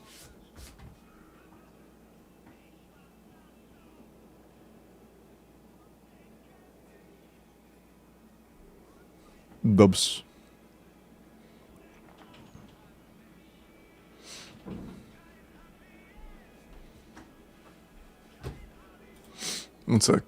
Dubs. One sec.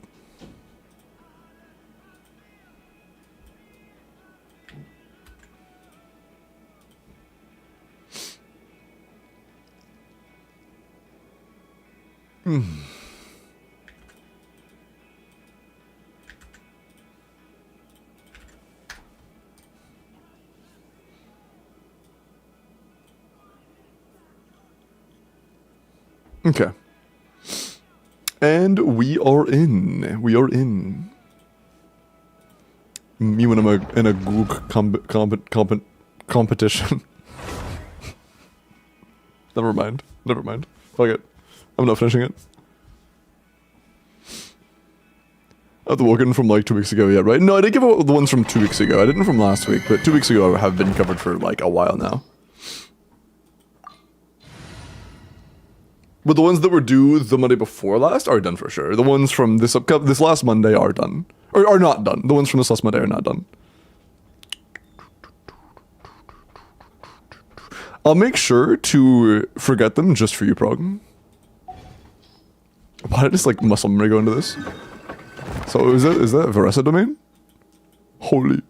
Okay. And we are in. We are in. Me when I'm in a Goog competition. Never mind. Never mind. Fuck it. I'm not finishing it. I have the Welkin from like 2 weeks ago, yeah, right? No, I did give out the ones from 2 weeks ago. I didn't from last week, but 2 weeks ago have been covered for like a while now. But the ones that were due the Monday before last are done for sure. The ones from this last Monday are done. Or are not done. The ones from this last Monday are not done. I'll make sure to forget them just for you, Prog. Why did I just like muscle memory go into this? So is that Veresa domain? Holy.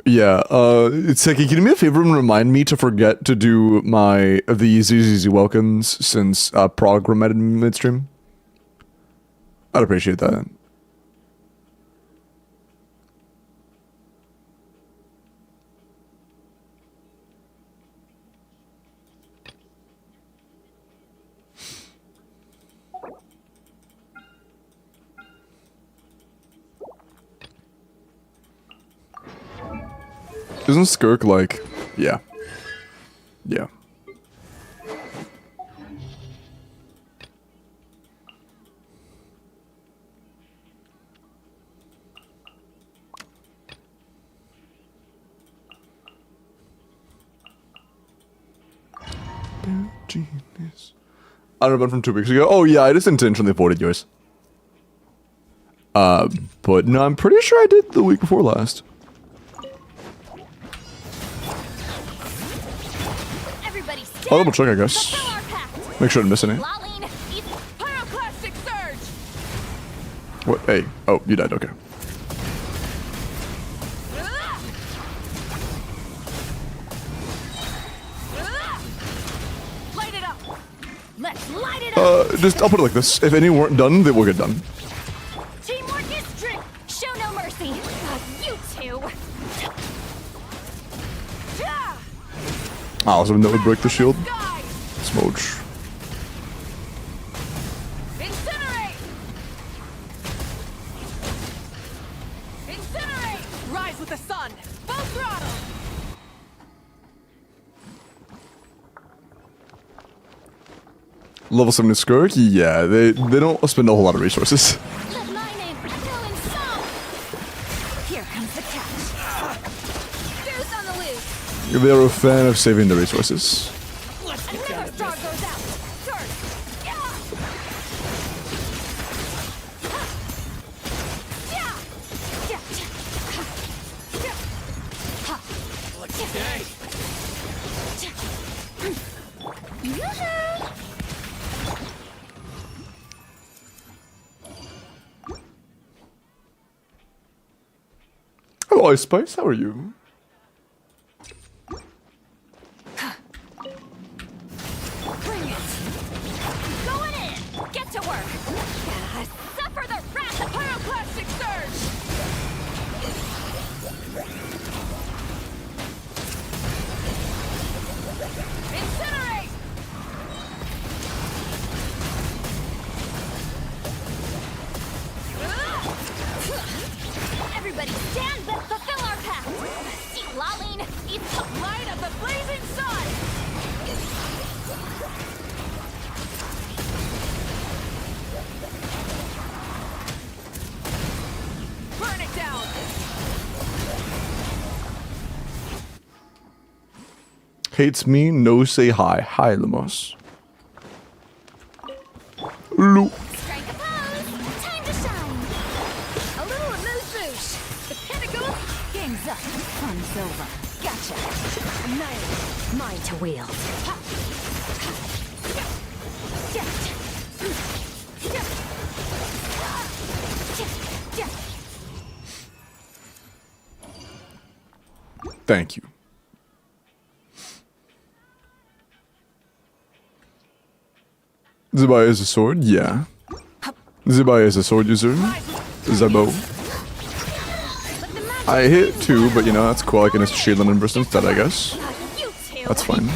Yeah, it's like, can you do me a favor and remind me to forget to do the ZZZ Welkins since Prog reminded me midstream? I'd appreciate that. Isn't Skirk like... Yeah. Yeah. Genius. I don't know, from 2 weeks ago. Oh yeah, I just intentionally avoided yours. But no, I'm pretty sure I did the week before last. I'll double check, I guess. Make sure I didn't miss any. What? Hey. Oh, you died. Okay. Light it up. Let's light it up. I'll put it like this. If any weren't done, they will get done. Teamwork is strength. Show no mercy. You two. Ah, something that would break the shield. Smooch. Incinerate. Incinerate. Rise with the sun. Full throttle. Level 7 Skirk? Yeah, they don't spend a whole lot of resources. Let my name echo in song. Here comes the catch. Goose on the loose. They're a fan of saving the resources. Another star goes out. Surge. Yeah. Yeah. Yeah. Hello, Ice Spice. How are you? Bring it. Going in. Get to work. Suffer the wrath of pyroclastic surge. Incinerate. Everybody stand and fulfill our path. See, Laline, eat the light of the blazing sun. Burn it down. Hates me, no say hi. Hi, Lemos. Hello. Strike a pose. Time to shine. A little amuse-bouche. The pinnacle. Game's up. Fun's over. Gotcha. Annihilate. Mine to wield. Ha. Thank you. Zabaya is a sword? Yeah. Zabaya is a sword user. Zabo. I hit 2, but you know, that's cool. I can just shield and burst instead, I guess. That's fine.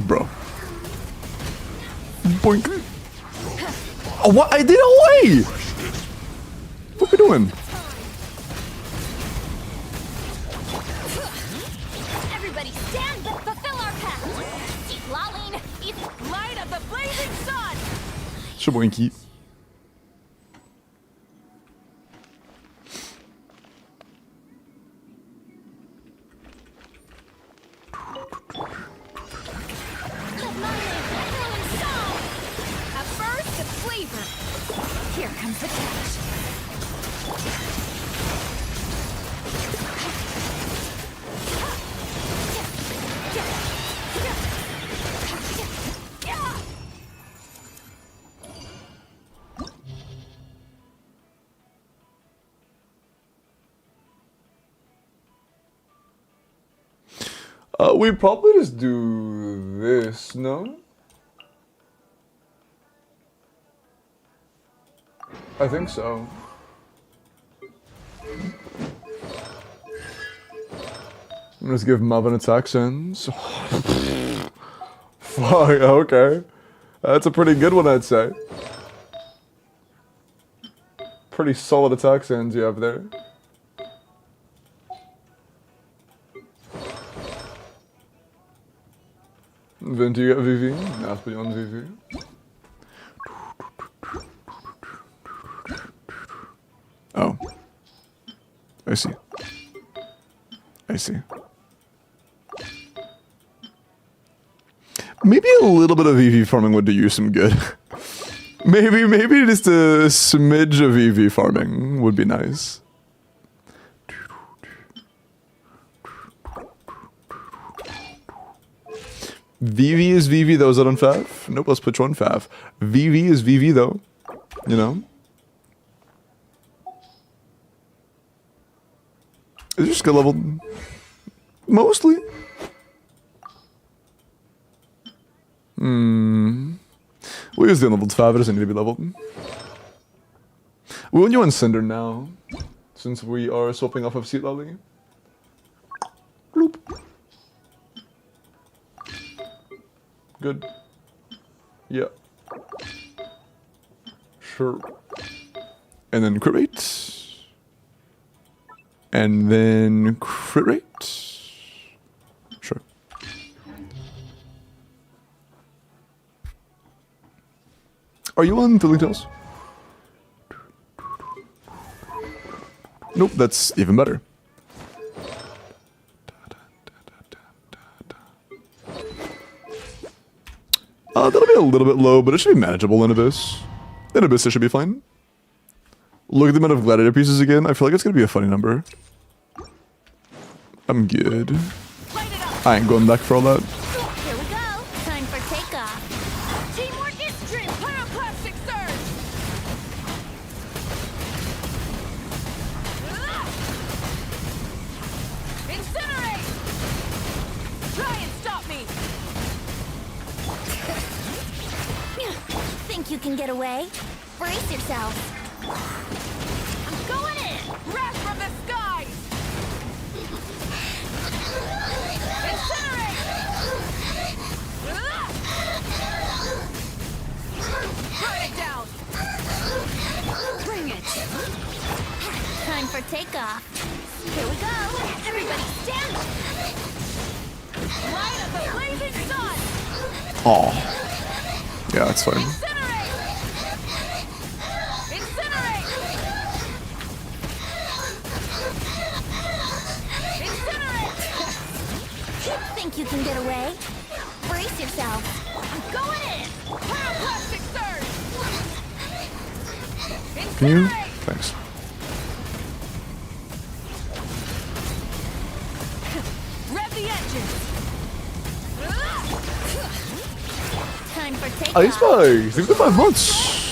Bro. Boink. Oh, what? I did away! What are we doing? Everybody stand and fulfill our path. See, Laline, eat the light of the blazing sun. Shaboinky. Let my name echo in song. A burst of flavor. Here comes the catch. We probably just do this, no? I think so. I'm just give Mab an attack sense. Fuck, okay. That's a pretty good one, I'd say. Pretty solid attack sense you have there. Vent, you got VV? Yeah, I'll put you on VV. Oh. I see. I see. Maybe a little bit of EV farming would do you some good. maybe just a smidge of EV farming would be nice. VV is VV though, is that on Fav? Nope, let's put you on Fav. VV is VV though, you know? Is your skill leveled? Mostly. We use the unleveled Fav, it doesn't need to be leveled. We want you on Cinder now, since we are swapping off of Seat Lolly. Bloop. Good. Yeah. Sure. And then crit rate. And then crit rate. Sure. Are you on Thrilling Tales? Nope, that's even better. That'll be a little bit low, but it should be manageable in Abyss. In Abyss, it should be fine. Look at the amount of gladiator pieces again. I feel like it's gonna be a funny number. I'm good. I ain't going back for all that. Here we go. Time for takeoff. Teamwork is strength. Pyroclastic surge. can get away? Brace yourself. I'm going in! Wrath from the skies! Incinerate! Burn it down! Bring it! Time for takeoff. Here we go! Everybody stand up! Light of the blazing sun! Aw. Yeah, that's fine. Incinerate! Incinerate! Incinerate! You think you can get away? Brace yourself. I'm going in! Pyroclastic surge! Can you? Incinerate! Thanks. Rev the engines! Time for takeoff. Ice Spice, thank you for 5 months.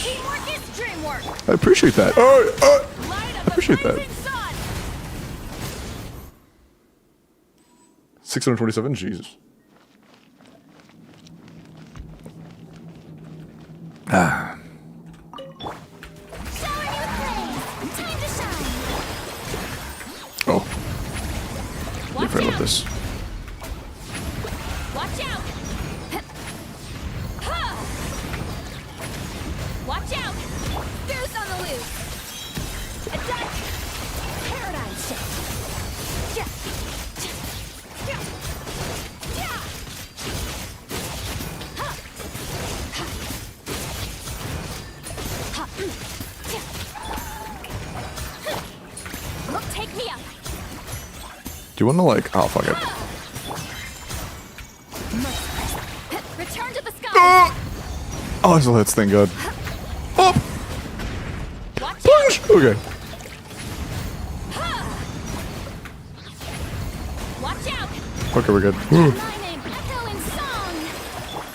Teamwork is dreamwork. I appreciate that. Light up the appreciate that. blazing sun. 627, Jesus. Ah. Shower you with praise. Time to shine. Oh, be Watch fair with out. this. Watch out. Watch out. Goose on the loose. Attack. Paradigm shift. Yeah. Yeah. Yeah. Ha. Ha. Ha. Yeah. Take me up. Do you want to like? Oh fuck it. Return to the sky. Oh, so hits. Thank God. Oh, Watch punch. Okay. out. Watch out. Okay, we're good. My name echo in song.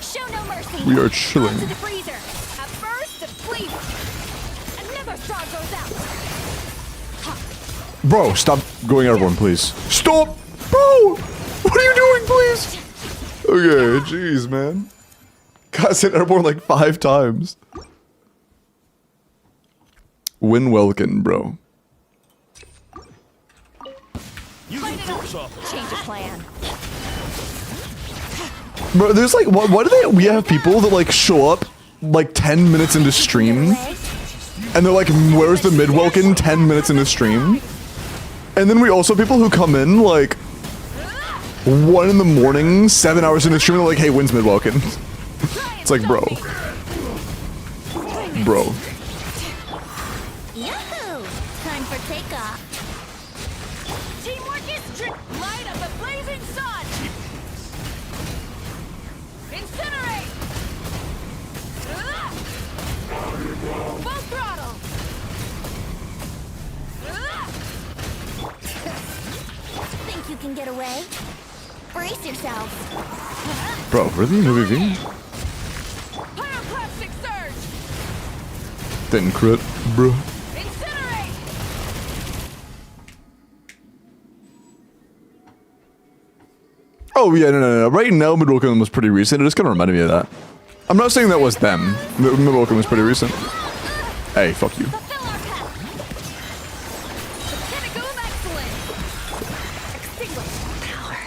Show no mercy. We are chilling. To the freezer. At first, please. Another straw goes out. Bro, stop going airborne, please. Stop, bro. What are you doing, please? Okay, jeez, man. Got hit airborne like 5 times. Win Welkin, bro. Change of plan. Bro, there's like, why do we have people that like show up like 10 minutes into stream, and they're like, where's the mid Welkin 10 minutes into stream? And then we also have people who come in like 1 in the morning, 7 hours into stream, and they're like, hey, when's mid Welkin? It's like, bro. Bro. Yahoo! Time for takeoff. Teamwork is light up the blazing sun. Incinerate. Full throttle. Think you can get away? Brace yourself. Bro, really? No VV? Pyroclastic surge. Didn't crit, bro. Incinerate. Oh, yeah, no. Right now, mid Welkin was pretty recent. It just kind of reminded me of that. I'm not saying that was them. Mid Welkin was pretty recent. Hey, fuck you. Fulfill our path. The pinnacle of excellence. Extinguish power.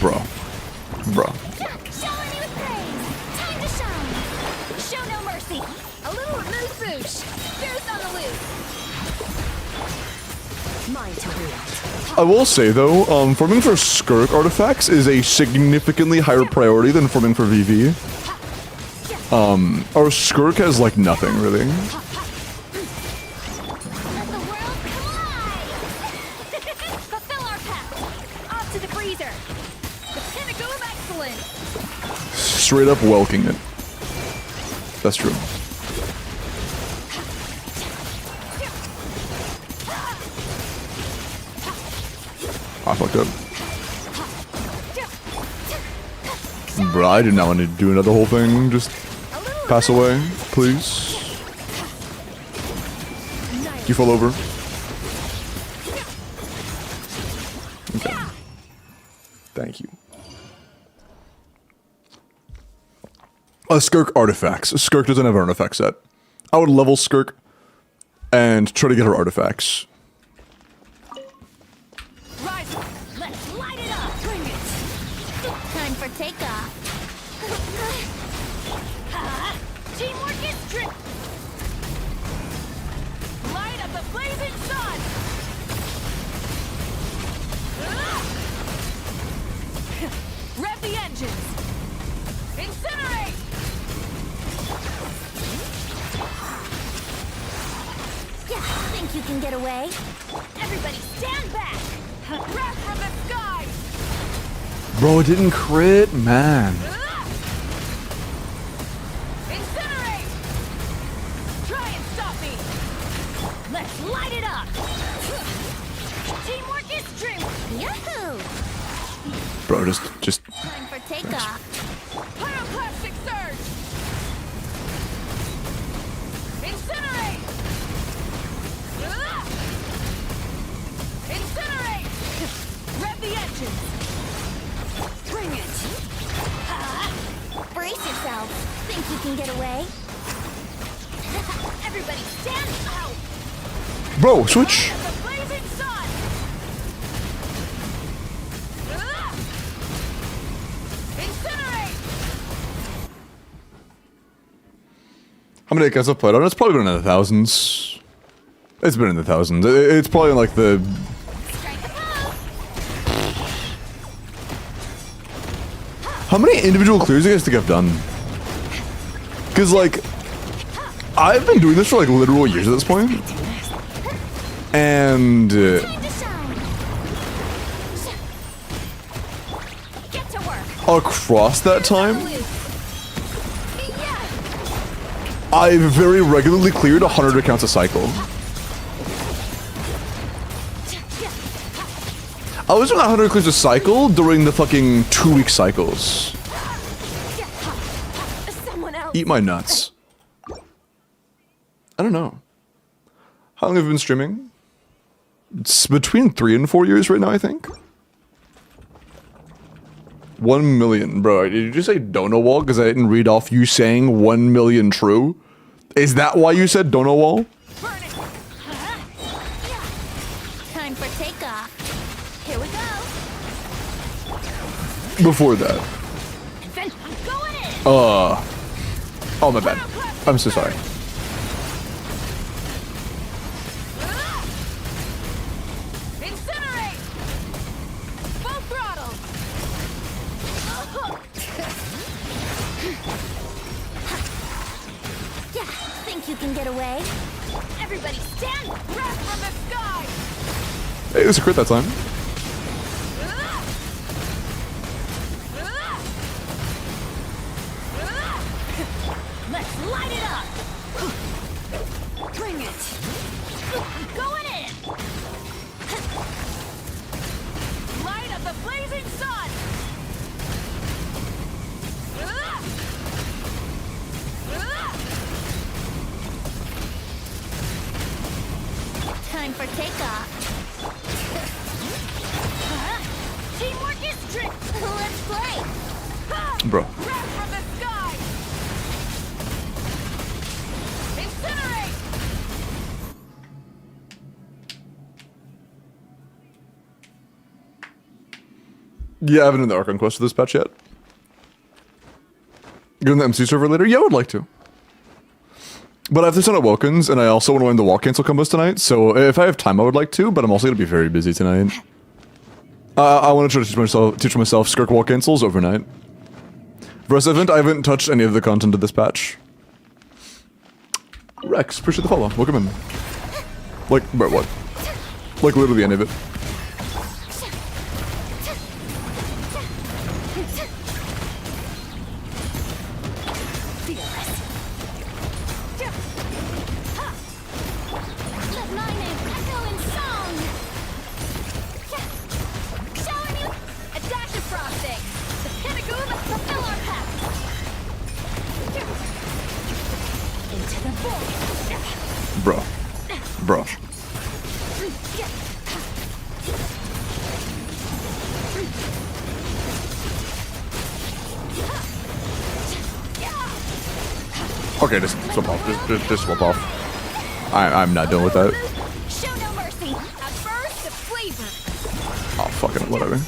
Bro. Shower me with praise. Time to shine. Show no mercy. A little remove boosh. Goose on the loose. Mine to wield. I will say though, farming for Skirk artifacts is a significantly higher priority than farming for VV. Our Skirk has like nothing really. Let the world collide. Fulfill our path. Off to the freezer. The pinnacle of excellence. Straight up welking it. That's true. I fucked up. Bro, I did not want to do another whole thing. Just pass away, please. You fall over. Okay. Thank you. Skirk artifacts. Skirk doesn't have an artifact set. I would level Skirk and try to get her artifacts. Rise up. Let's light it up. Bring it. Time for takeoff. Teamwork is trick. Light up the blazing sun. Rev the engines. Incinerate. Yeah, think you can get away? Everybody stand back. Breath from the sky. Bro, it didn't crit, man. Incinerate! Try and stop me! Let's light it up! Teamwork is dreamwork! Yahoo! Bro, just. Time for takeoff. Pyroclastic surge! Incinerate! Incinerate! Rev the engine! Bring it! Brace yourself. Think you can get away? Everybody stand out! Bro, switch. The blazing sun! Incinerate! How many accounts I've played on? It's probably been in the thousands. It's been in the thousands. It's probably in like the. Strike a pose! How many individual clears do you guys think I've done? Because, like, I've been doing this for like literal years at this point. And. Time to shine! Get to work! Across that time, Yeah! I very regularly cleared 100 accounts a cycle. I was doing 100 clears a cycle during the fucking 2-week cycles. Someone else! Eat my nuts. I don't know. How long have you been streaming? It's between 3 and 4 years right now, I think. 1 million, bro. Did you just say dono wall? Because I didn't read off you saying 1 million true. Is that why you said dono wall? Burn it! Time for takeoff. Here we go. Before that. Then I'm going in! Oh, my bad. I'm so sorry. Incinerate! Full throttle! Yeah, think you can get away? Everybody stand! Breath from the sky! Hey, it was a crit that time. Let's light it up! Bring it! I'm going in! Light up the blazing sun! Time for takeoff. Teamwork is trick. Let's play. Bro. Breath from the sky. Incinerate. Yeah, I haven't done the Archon quest for this patch yet. Go on the MC server later? Yeah, I would like to. But I have to send out WELKINs, and I also want to learn the wall cancel combos tonight, so if I have time, I would like to, but I'm also going to be very busy tonight. I want to try to teach myself Skirk wall cancels overnight. Verse event, I haven't touched any of the content of this patch. Rex, appreciate the follow. Welcome in. Like, bro, what? Like, literally the end of it. Let my name echo in song. Showing you a dash of frosting. The pinnacle that fulfill our path. Into the void. Bro. Bro. Okay, just swap off. Just swap off. I'm not dealing with that. Show no mercy. A burst of flavor. Oh, fucking whatever.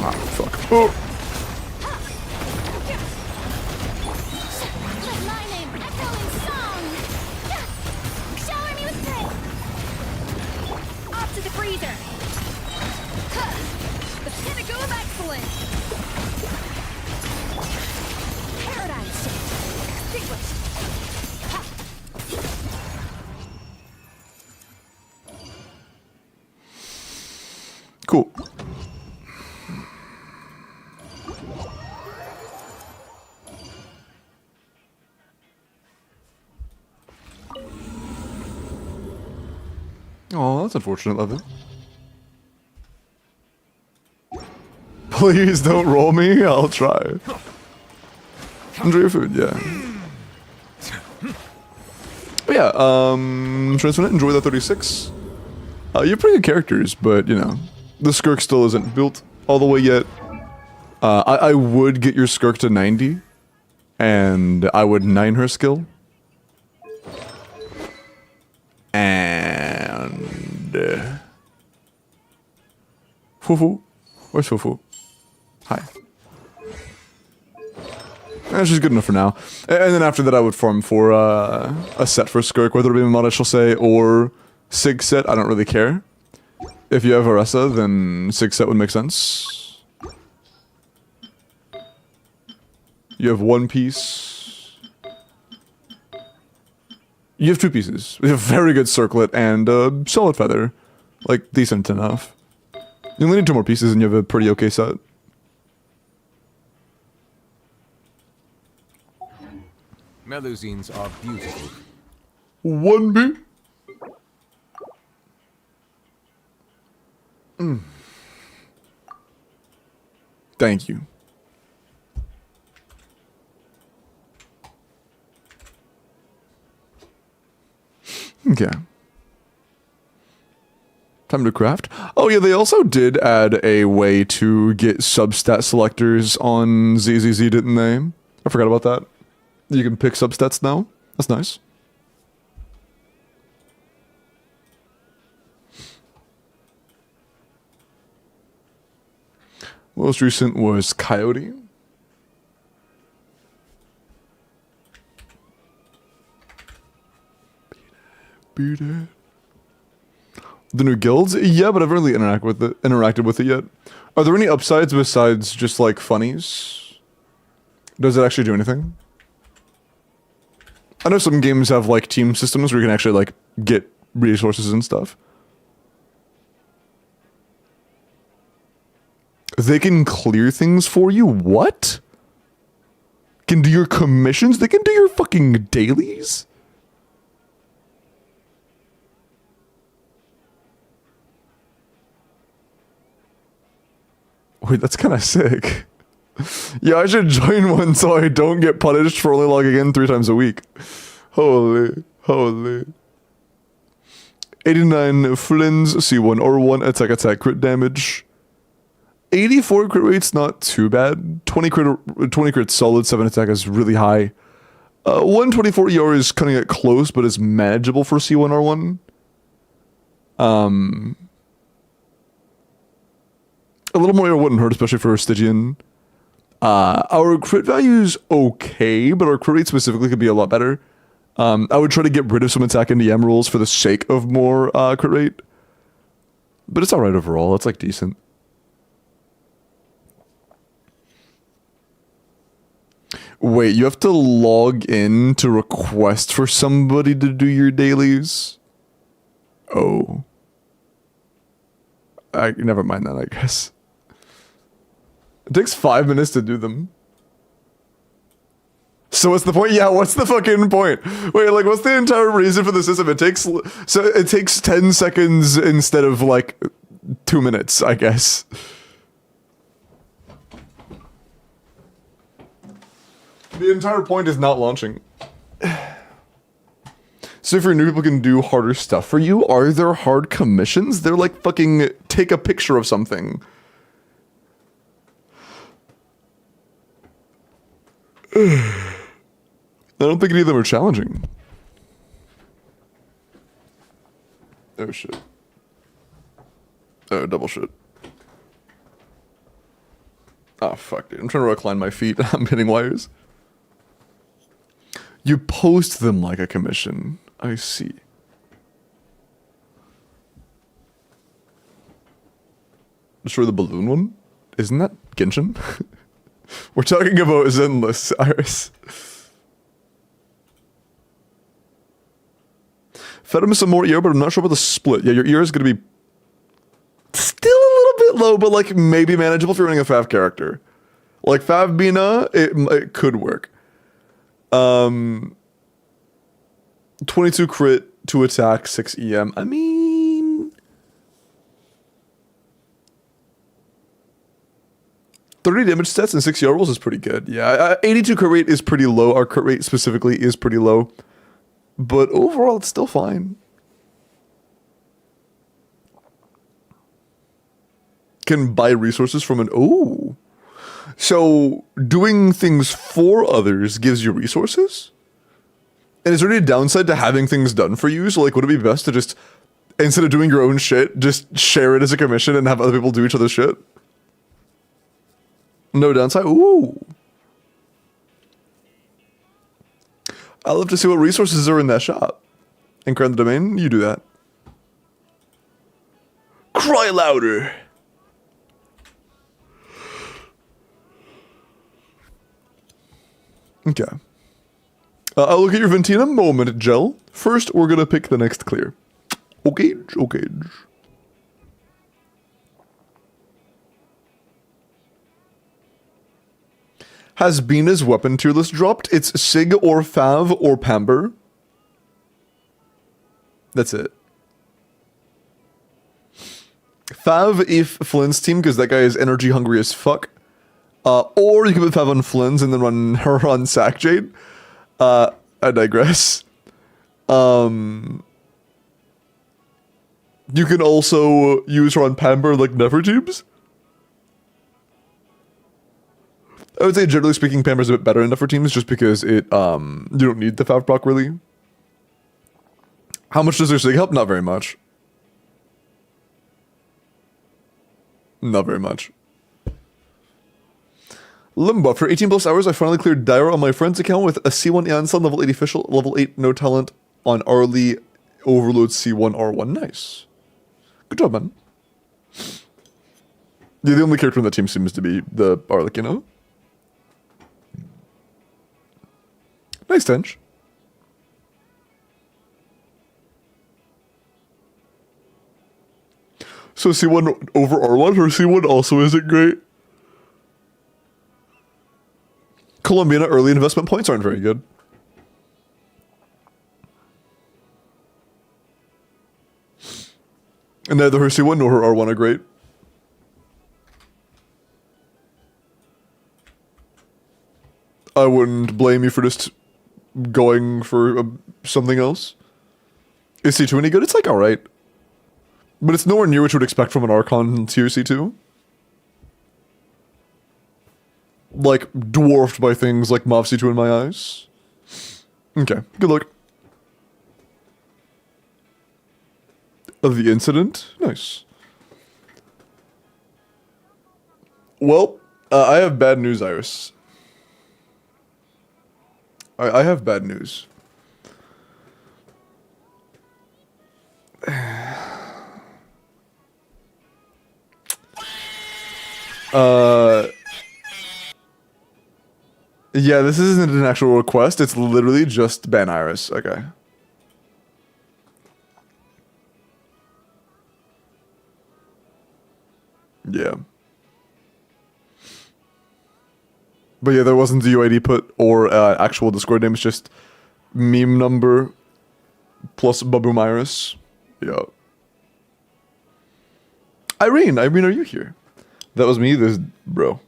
Ah, fuck. Oh. Let my name echo in song. Shower me with praise. Off to the freezer. The pinnacle of excellence. Paradise shift. Extinguished. Cool. Oh, that's unfortunate, Levin. Please don't roll me. I'll try. Enjoy your food, yeah. But yeah, Transfinite, enjoy that 36. You have pretty good characters, but, you know, the Skirk still isn't built all the way yet. I would get your Skirk to 90, and I would 9 her skill. And... Fufu? Where's Fufu? Hi. She's good enough for now. And then after that I would farm for a set for Skirk, whether it be a mod I shall say, or Sig set, I don't really care. If you have Aressa, then Sig set would make sense. You have 1 piece. You have 2 pieces. We have very good Circlet and Solid Feather. Like, decent enough. You only need 2 more pieces and you have a pretty okay set. Melusines are beautiful. 1B. Thank you. Okay. Time to craft. Oh yeah, they also did add a way to get substat selectors on ZZZ, didn't they? I forgot about that. You can pick substats now. That's nice. Most recent was Coyote. Beat it. The new guilds? Yeah, but I've really interacted with it yet. Are there any upsides besides just like funnies? Does it actually do anything? I know some games have like team systems where you can actually like get resources and stuff. They can clear things for you? What? Can do your commissions? They can do your fucking dailies? Wait, that's kind of sick. Yeah, I should join one so I don't get punished for only logging in 3 times a week. Holy. 89 Flins, C1 or 1 attack crit damage. 84 crit rate's not too bad. 20 crit solid, 7 attack is really high. 124 ER is cutting it close, but is manageable for C1 R1. A little more wouldn't hurt, especially for Stygian. Our crit value's okay, but our crit rate specifically could be a lot better. I would try to get rid of some attack and DM rules for the sake of more crit rate. But it's alright overall, it's like decent. Wait, you have to log in to request for somebody to do your dailies? Oh. Never mind that, I guess. It takes 5 minutes to do them. So what's the point? Yeah, what's the fucking point? Wait, like, what's the entire reason for the system? It takes 10 seconds instead of, like, 2 minutes, I guess. The entire point is not launching. So if your new people can do harder stuff for you, are there hard commissions? They're like fucking take a picture of something. I don't think any of them are challenging. Oh shit. Oh, double shit. Oh fuck, dude. I'm trying to recline my feet. I'm hitting wires. You post them like a commission. I see. Destroy the balloon one? Isn't that Genshin? We're talking about Zenless, Iris. Fed him some more ear, but I'm not sure about the split. Yeah, your ear is going to be still a little bit low, but like maybe manageable if you're running a Fav character. Like Fav Bina, it could work. 22 crit, 2 attack, 6 EM. I mean, 30 damage stats and 6 ER rolls is pretty good. Yeah, 82 crit rate is pretty low. Our crit rate specifically is pretty low. But overall, it's still fine. Can buy resources from an... Oh. So, doing things for others gives you resources? And is there any downside to having things done for you? So, like, would it be best to just, instead of doing your own shit, just share it as a commission and have other people do each other's shit? No downside? Ooh. I'll love to see what resources are in that shop. And grant the domain, you do that. Cry louder! Okay. I'll look at your Ventina moment, Gel. First, we're gonna pick the next clear. Okay, okay. Has Bina's weapon tier list dropped? It's Sig or Fav or Pamber. That's it. Fav if Flynn's team, because that guy is energy hungry as fuck. Or you can put Fav on Flynn's and then run her on Sackjade. I digress. You can also use her on Pamber like Never teams. I would say generally speaking, Pamper's a bit better enough for teams just because it you don't need the Fav proc really. How much does their Sig help? Not very much. Not very much. Limbo. After 18 plus hours, I finally cleared Dire on my friend's account with a C1 Yansan, level 8 official, level 8 no talent on Arlie Overload C1 R1. Nice. Good job, man. Yeah, the only character in that team seems to be the Arlic, you know? Nice, Tench. So C1 over R1, or C1 also isn't great? Columbiana early investment points aren't very good. And neither her C1 nor her R1 are great. I wouldn't blame you for just going for something else. Is C2 any good? It's like alright. But it's nowhere near what you would expect from an Archon tier C2. Like, dwarfed by things like Mav C2 in my eyes. Okay, good luck. Of the incident? Nice. Well, I have bad news, Iris. I have bad news. Yeah, this isn't an actual request. It's literally just ban Iris. Okay. Yeah. But yeah, there wasn't the UID put or actual Discord name. It's just meme number plus Baboom Iris. Yeah. Irene, are you here? That was me. This bro.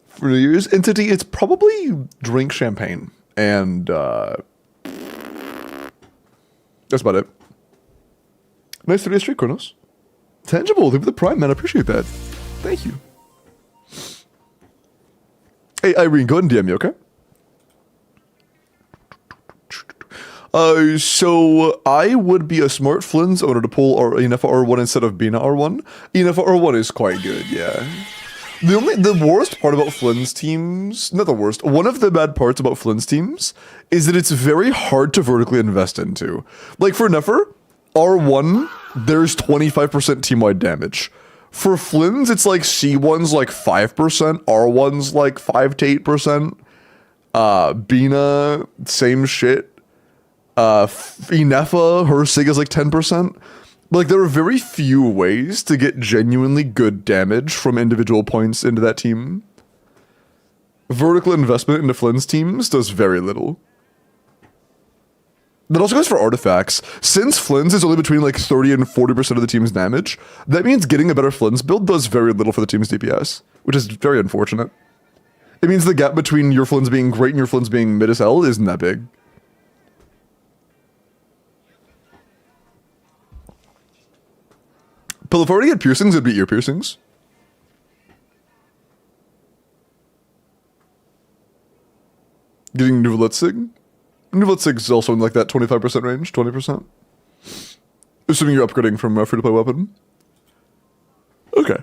For New Year's entity, it's probably drink champagne and that's about it. Nice 3 days straight, Kronos. Tangible, leave the prime, man. I appreciate that. Thank you. Hey, Irene, go ahead and DM me, okay? So I would be a smart Flynn's owner to pull Enefa R1 instead of Bina R1. Enefa R1 is quite good, yeah. The worst part about Flynn's teams, not the worst, one of the bad parts about Flynn's teams is that it's very hard to vertically invest into. Like for Nefer, R1, there's 25% team-wide damage. For Flynn's, it's like C1's like 5%, R1's like 5 to 8%. Bina, same shit. Enefa, her sig is like 10%. Like, there are very few ways to get genuinely good damage from individual points into that team. Vertical investment into Flynn's teams does very little. That also goes for artifacts. Since Flynn's is only between like 30 and 40% of the team's damage, that means getting a better Flynn's build does very little for the team's DPS, which is very unfortunate. It means the gap between your Flynn's being great and your Flynn's being mid as hell isn't that big. But if I already had piercings, it'd be ear piercings. Getting Nuvalet-Sig? Nuvalet-Sig is also in like that 25% range, 20%. Assuming you're upgrading from a free-to-play weapon. Okay.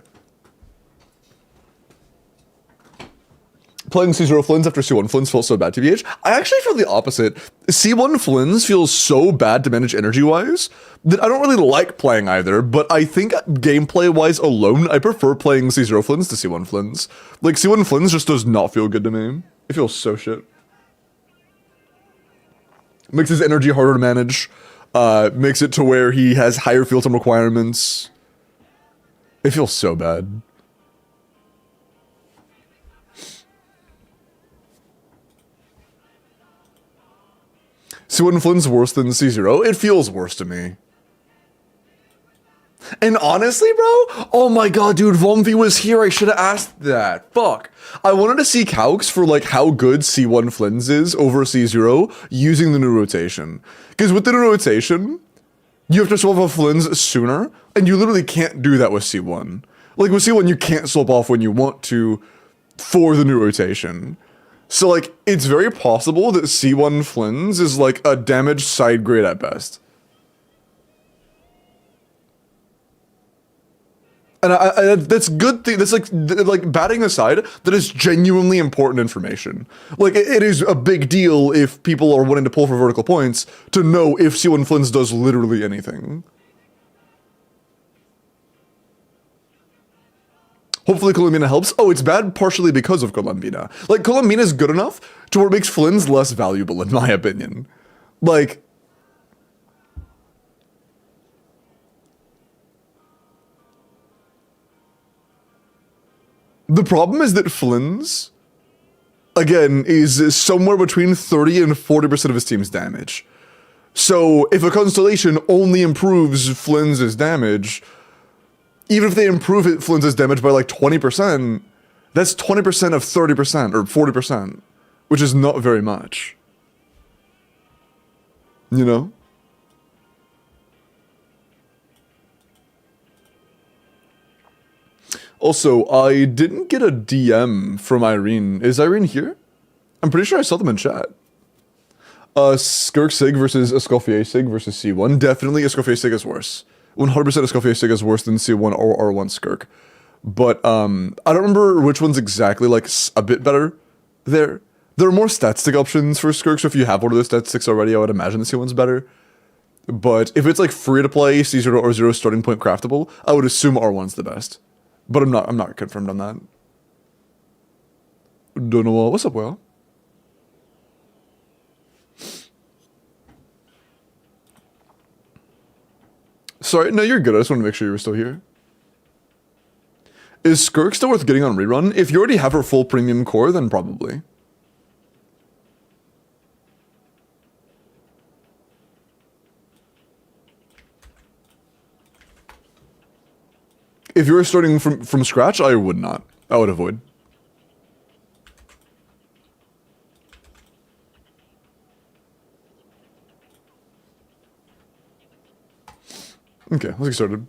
Playing C0 Flynn's after C1 Flynn's felt so bad, TBH. I actually feel the opposite. C1 Flynn's feels so bad to manage energy-wise that I don't really like playing either, but I think gameplay-wise alone, I prefer playing C0 Flynn's to C1 Flynn's. Like, C1 Flynn's just does not feel good to me. It feels so shit. Makes his energy harder to manage. Makes it to where he has higher field time requirements. It feels so bad. C1 Flynn's worse than C0? It feels worse to me. And honestly, bro, oh my god, dude, Vomvi was here. I should have asked that. Fuck. I wanted to see calcs for like how good C1 Flynn's is over C0 using the new rotation. Because with the new rotation, you have to swap off Flynn's sooner, and you literally can't do that with C1. Like with C1, you can't swap off when you want to for the new rotation. So like, it's very possible that C1 Flynn's is like a damaged side grade at best. And that's good thing. That's like batting aside, that is genuinely important information. Like it is a big deal if people are wanting to pull for vertical points to know if C1 Flynn's does literally anything. Hopefully Colombina helps. Oh, it's bad partially because of Colombina. Like Colombina is good enough to where it makes Flynn's less valuable in my opinion. Like, the problem is that Flynn's, again, is somewhere between 30 and 40% of his team's damage. So if a Constellation only improves Flynn's damage, even if they improve Flynn's damage by like 20%, that's 20% of 30% or 40%, which is not very much. You know? Also, I didn't get a DM from Irene. Is Irene here? I'm pretty sure I saw them in chat. Skirk Sig versus Escoffier Sig versus C1. Definitely Escoffier Sig is worse. 100% Escoffier Sig is worse than C1 or R1 Skirk. But I don't remember which one's exactly like a bit better there. There are more stat stick options for Skirk, so if you have one of those stat sticks already, I would imagine the C1's better. But if it's like free to play, C0 or 0 starting point craftable, I would assume R1's the best. But I'm not confirmed on that. Don't know. What's up, Will? Sorry, no, you're good. I just want to make sure you were still here. Is Skirk still worth getting on rerun? If you already have her full premium core, then probably. If you were starting from scratch, I would not. I would avoid. Okay, let's get started.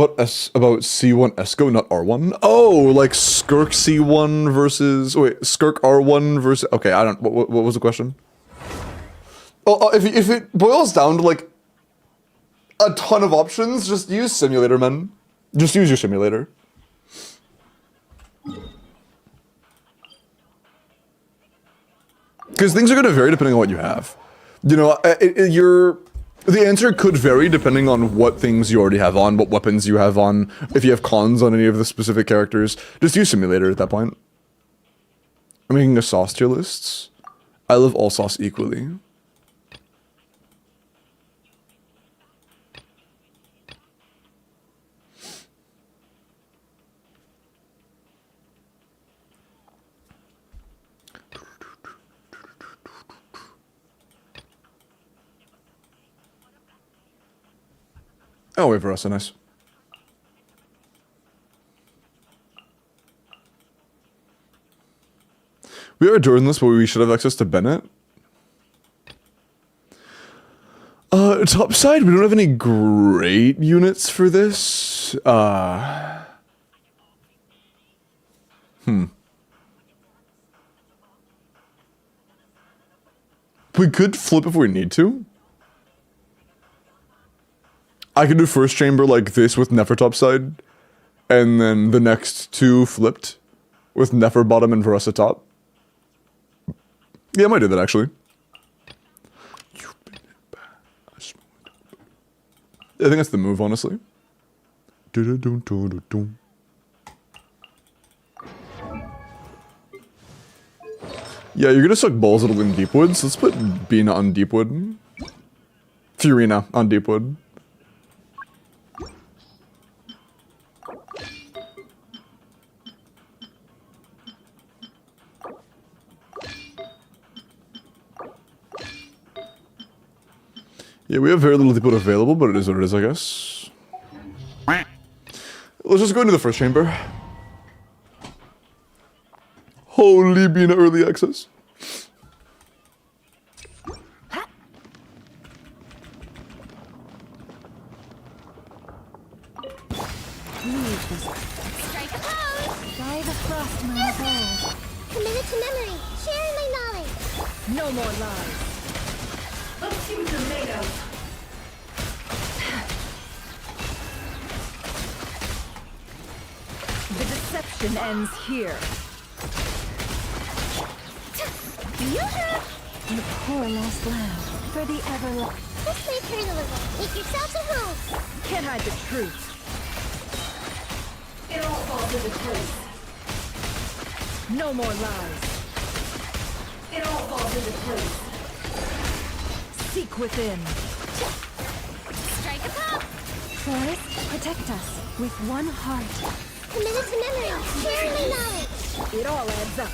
About C1 Esco, not R1. Oh, like Skirk C1 versus Skirk R1 versus. Okay, I don't. What was the question? Oh, if it boils down to like a ton of options, just use simulator, man. Just use your simulator. Because things are going to vary depending on what you have. You know, the answer could vary depending on what things you already have on, what weapons you have on, if you have cons on any of the specific characters. Just use simulator at that point. I'm making a sauce tier lists. I love all sauce equally. Oh, wait for us, nice. We are journalists, but we should have access to Bennett. Top side, we don't have any great units for this. We could flip if we need to. I could do first chamber like this with Nefer top side, and then the next two flipped with Nefer bottom and Veressa top. Yeah, I might do that actually. I think that's the move, honestly. Yeah, you're gonna suck balls that'll win Deepwood, so let's put Bina on Deepwood. Fiorina on Deepwood. Yeah, we have very little Deepwood available, but it is what it is, I guess. Let's just go into the first chamber. Holy Bina early access. Strike a pose! By the frost moon of old. Committed to memory, sharing my knowledge. No more lies. Let's see what you're made of. The deception ends here. You poor lost lamb, for the everlasting. This may turn a little. Make yourselves at home. Can't hide the truth. It all falls into place. No more lies. It all falls into place. Seek within. Strike a pop! Forest, protect us with one heart. Committed to memory, sharing my knowledge. It all adds up.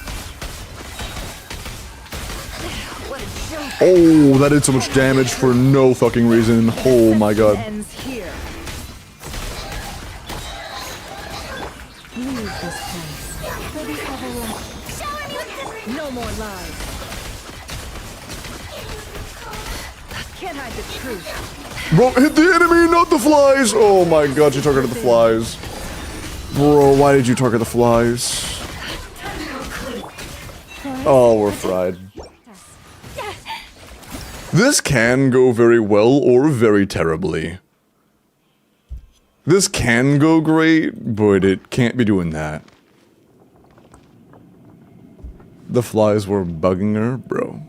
What a joke. Oh, that did so much damage for no fucking reason. Oh my god. Ends here. Leave this place for the everlasting. Shower me with No more lies. Can't hide the truth. Bro, hit the enemy, not the flies! Oh my god, you targeted the flies. Bro, why did you target the flies? Oh, we're fried. This can go very well or very terribly. This can go great, but it can't be doing that. The flies were bugging her, bro.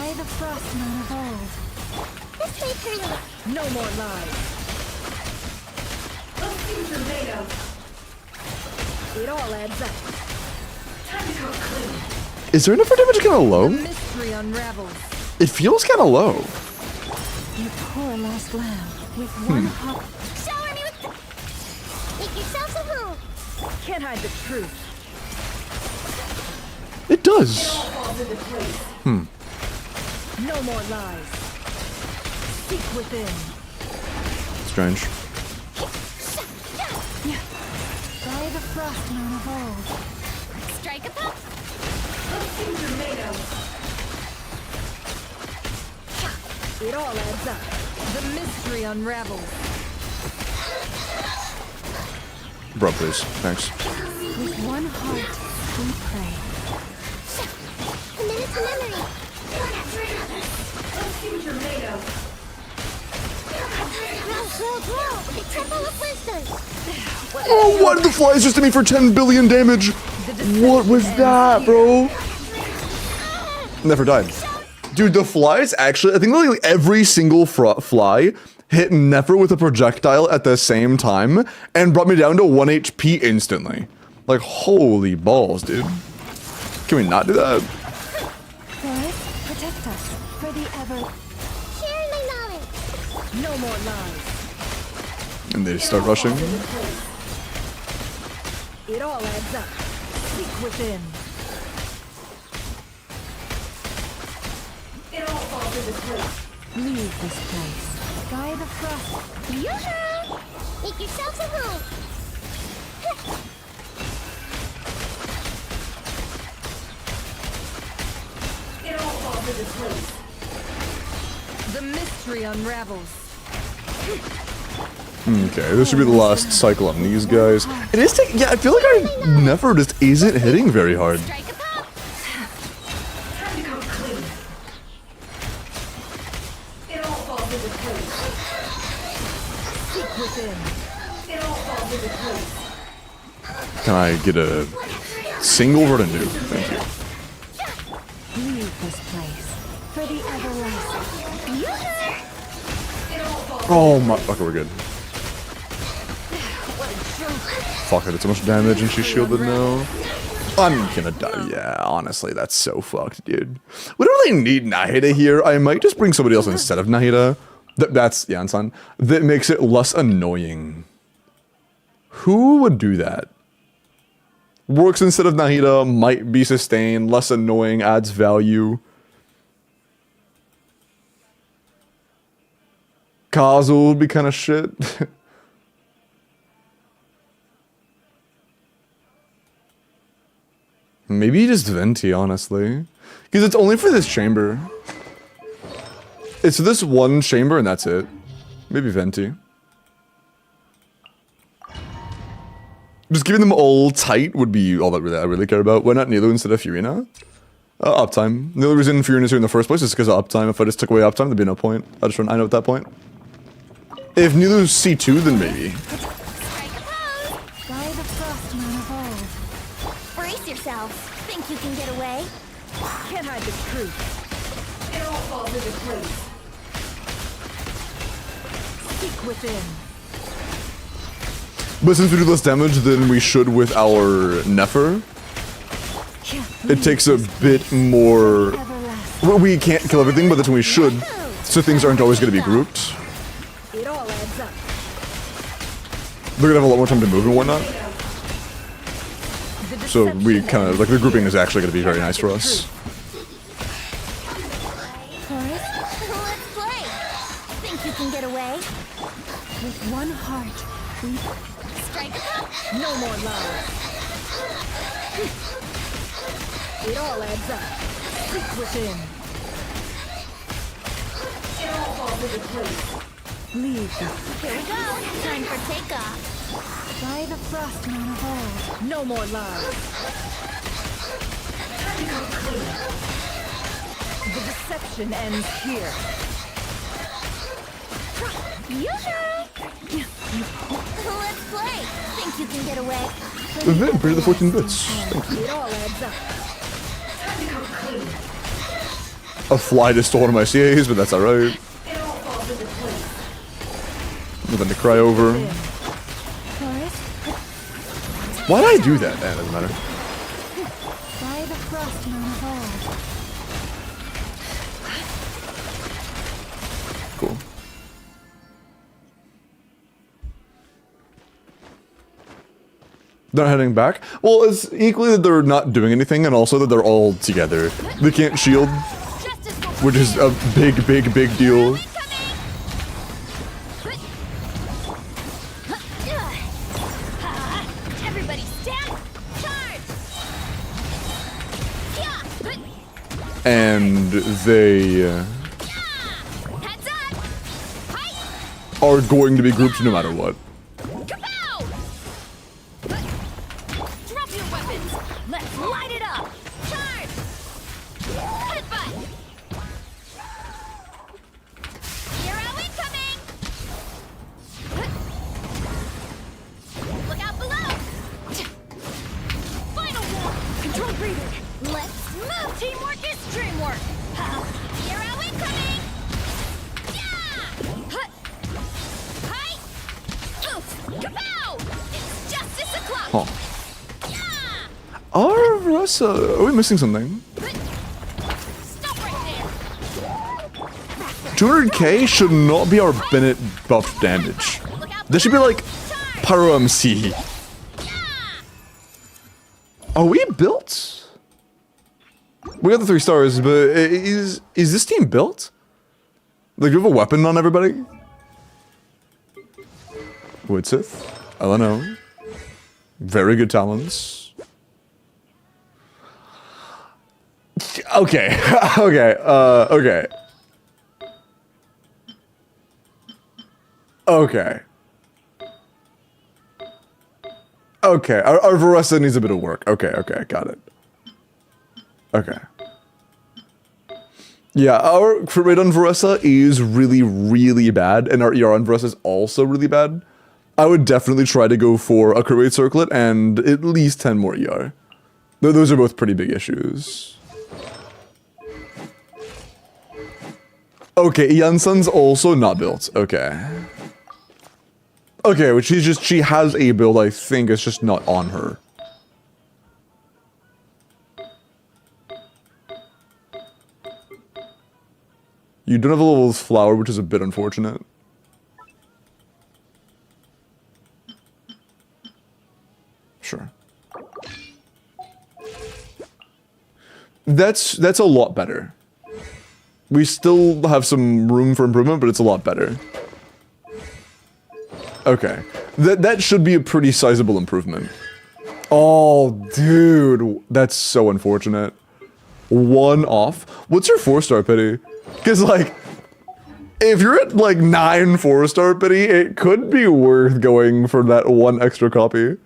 by the frost moon of old. This may turn a little. No more lies. Let's see what you're made of. It all adds up. Time to go clean. Is there enough for damage kind of low? Mystery unravels. It feels kind of low. You poor lost lamb with one heart. Shower me with. Make yourselves at home. Can't hide the truth. It does. No more lies. Seek within. Strange. By the frost moon of old. Strike a pop. Let's see what you're made of. It all adds up. The mystery unravels. Bro, please. Thanks. With one heart, we pray. A minute to memory. Grow. Temple of Wisdom. Oh, what? The flies just hit me for 10 billion damage. What was that, bro? Never died. Dude, the flies actually, I think like every single fly hit Nefer with a projectile at the same time and brought me down to 1 HP instantly. Like, holy balls, dude. Can we not do that? Forest, protect us for the ever. Share my knowledge. No more lies. And they start rushing. It all adds up. Seek within. It all falls into place. Leave this place. Sky the frost. Yoo-hoo! Make yourselves at home. It all falls into place. The mystery unravels. Okay, this should be the last cycle on these guys. It is taking, yeah, I feel like I never just isn't hitting very hard. Strike a pop. Time to come clean. It all falls into place. Seek within. It all falls into place. Can I get a single retinue? Thank you. Leave this place for the everlasting. It all falls. Oh my, okay, we're good. Fuck, I did so much damage and she's shielded now. I'm gonna die. Yeah, honestly, that's so fucked, dude. We don't really need Nahida here. I might just bring somebody else instead of Nahida. That's Yansan. That makes it less annoying. Who would do that? Works instead of Nahida, might be sustained, less annoying, adds value. Kazu would be kind of shit. Maybe just Venti, honestly. Because it's only for this chamber. It's this one chamber and that's it. Maybe Venti. Just giving them all tight would be all that I really care about. Why not Nilu instead of Furina? Uptime. The only reason Furina's here in the first place is because of uptime. If I just took away uptime, there'd be no point. I just run 9 at that point. If Nilu's C2, then maybe. Strike a pose. Sky the frost man evolve. Brace yourself. Think you can get away? Can't hide the truth. It all falls into place. Seek within. But since we do less damage than we should with our Nefer, it takes a bit more... Everlasting. Well, we can't kill everything, but that's when we should. So things aren't always going to be grouped. It all adds up. They're going to have a lot more time to move and whatnot. So we kind of, like, the grouping is actually going to be very nice for us. Forest, Let's play. Think you can get away? with one heart, we Strike a pop. no more lies. It all adds up. Seek within. It all falls into place. Leave this. Here we go. Time for takeoff. By the frost man evolve. No more lies. The deception ends here. Yoo-hoo! Let's play. Think you can get away? Event, pretty the 14 bits. Thank you. It all adds up. A fly just stole one of my CAs, but that's alright. It all falls into place. Nothing to cry over. Forest, Why did I do that? That doesn't matter. by the frost man evolve. Cool. They're heading back. Well, it's equally that they're not doing anything, and also that they're all together. They can't shield, Justice will which is a big, big, big deal. Everybody stand. Charge. And they... Had are going to be grouped no matter what. Kapow! Drop your weapons. Let's light it up. Charge! Headbutt! Hero incoming! Look out below! Final war! Control breathing! Let's move! Teamwork is dreamwork! Hero incoming! Yeah! Hi! Oof! Kapow! It's justice o'clock! Huh. Yeah! Are Rosa... Are we missing something? Stop right there! 200k should not be our Bennett buff damage. Look out This should be like Charge! Pyro MC. Yeah! Are we built? We got the 3 stars, but is this team built? Like, do you have a weapon on everybody? Woodsith, LNO. Very good talents. Okay, okay, okay. Okay. Okay, our Varessa needs a bit of work. Okay, okay, got it. Okay. Yeah, our crit rate on Varessa is really, really bad, and our ER on Varessa is also really bad. I would definitely try to go for a crit rate circlet and at least 10 more ER. Those are both pretty big issues. Okay, Jansen's also not built. Okay. Okay, which she has a build, I think, it's just not on her. You don't have a level flower, which is a bit unfortunate. Sure. That's a lot better. We still have some room for improvement, but it's a lot better. Okay. That should be a pretty sizable improvement. Oh, dude. That's so unfortunate. 1 off. What's your 4-star pity? Because, like, if you're at, like, 9 4-star pity, it could be worth going for that 1 extra copy.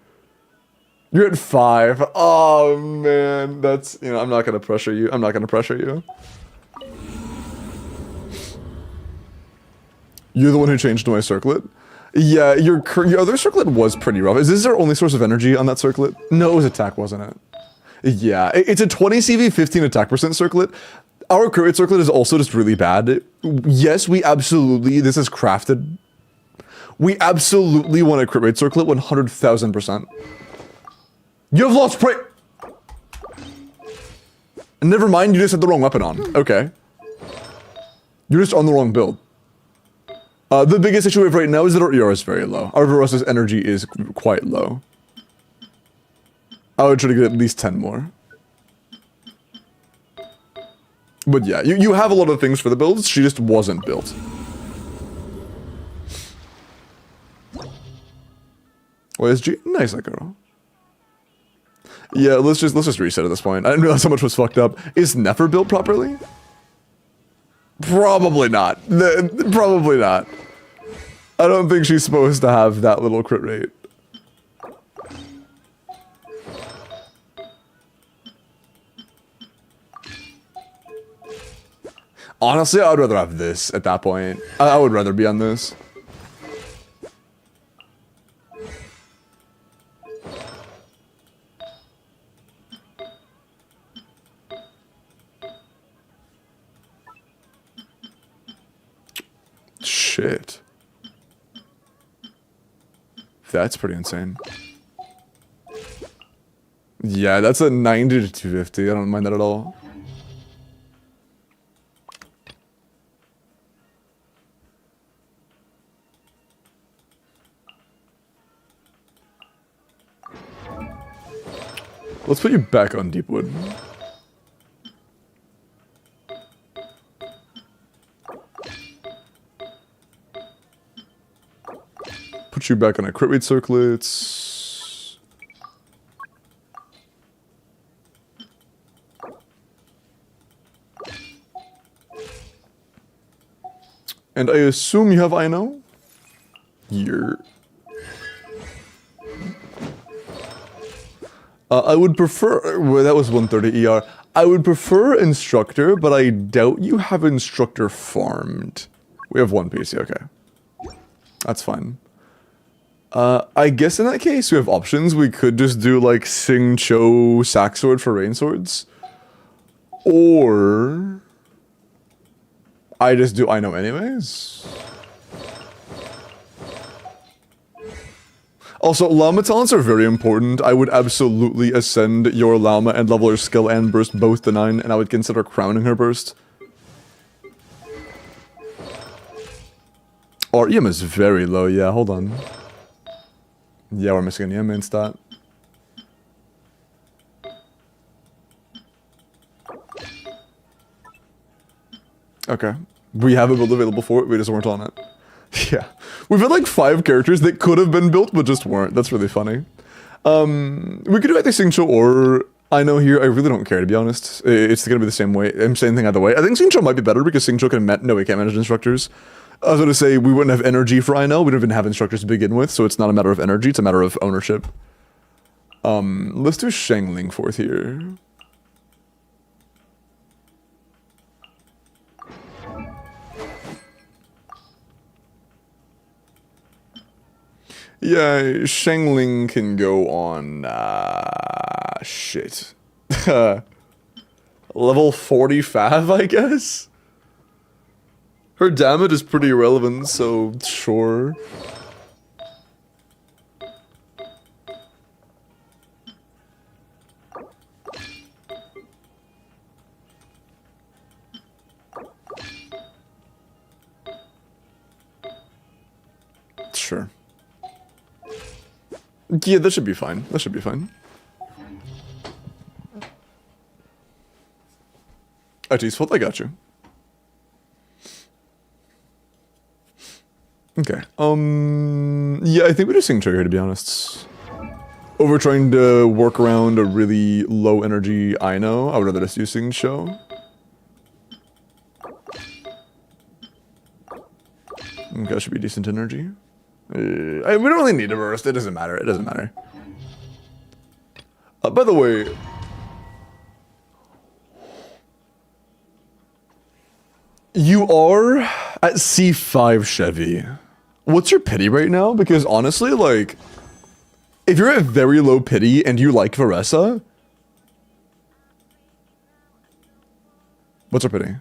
You're at 5. Oh, man. That's, you know, I'm not going to pressure you. I'm not going to pressure you. You're the one who changed my circlet? Yeah, your other circlet was pretty rough. Is this our only source of energy on that circlet? No, it was attack, wasn't it? Yeah, it's a 20 CV, 15 attack percent circlet. Our crit rate circlet is also just really bad. Yes, we absolutely, this is crafted. We absolutely want a crit rate circlet 100,000%. You have lost prey. Never mind, you just had the wrong weapon on. Okay. You're just on the wrong build. The biggest issue we have right now is that our ER is very low. Our Varessa's energy is quite low. I would try to get at least 10 more. But yeah, you have a lot of things for the builds, she just wasn't built. OSG? Nice, that girl. Yeah, let's just reset at this point. I didn't realize how much was fucked up. Is Nefer built properly? Probably not. Probably not. I don't think she's supposed to have that little crit rate. Honestly, I would rather have this at that point. I would rather be on this. Shit. That's pretty insane. Yeah, that's a 90 to 250. I don't mind that at all. Let's put you back on Deepwood. Put you back on a crit rate circlets. And I assume you have INO? here. I would prefer... Well, that was 130 ER. I would prefer Instructor, but I doubt you have Instructor farmed. We have one PC, okay. That's fine. I guess in that case, we have options. We could just do, like, Sing Cho Sack Sword for Rain Swords. Or... I just do I know anyways. Also, Llama talents are very important. I would absolutely ascend your Llama and level her skill and burst both to 9, and I would consider crowning her burst. Our EM is very low, yeah, hold on. Yeah, we're missing an EM main stat. Okay. We have a build available for it, we just weren't on it. Yeah. We've had like 5 characters that could have been built, but just weren't. That's really funny. We could do either Xingqiu or I know here. I really don't care, to be honest. It's gonna be the same way. Same thing either way. I think Xingqiu might be better because Xingqiu can no, we can't manage instructors. I was gonna say we wouldn't have energy for I know. We don't even have instructors to begin with, so it's not a matter of energy, it's a matter of ownership. Let's do Shangling fourth here. Yeah, Shangling can go on, shit. Level 45, I guess? Her damage is pretty irrelevant, so sure. Sure. Yeah, that should be fine. That should be fine. Oh, geez, I got you. Okay. Yeah, I think we just sing trigger, to be honest. Over trying to work around a really low energy I know. I would rather just use Sing Show. Okay, that should be decent energy. We don't really need a burst. It doesn't matter. It doesn't matter. By the way, you are at C5 Chevy. What's your pity right now? Because honestly, like, if you're at very low pity and you like Varessa, what's our pity?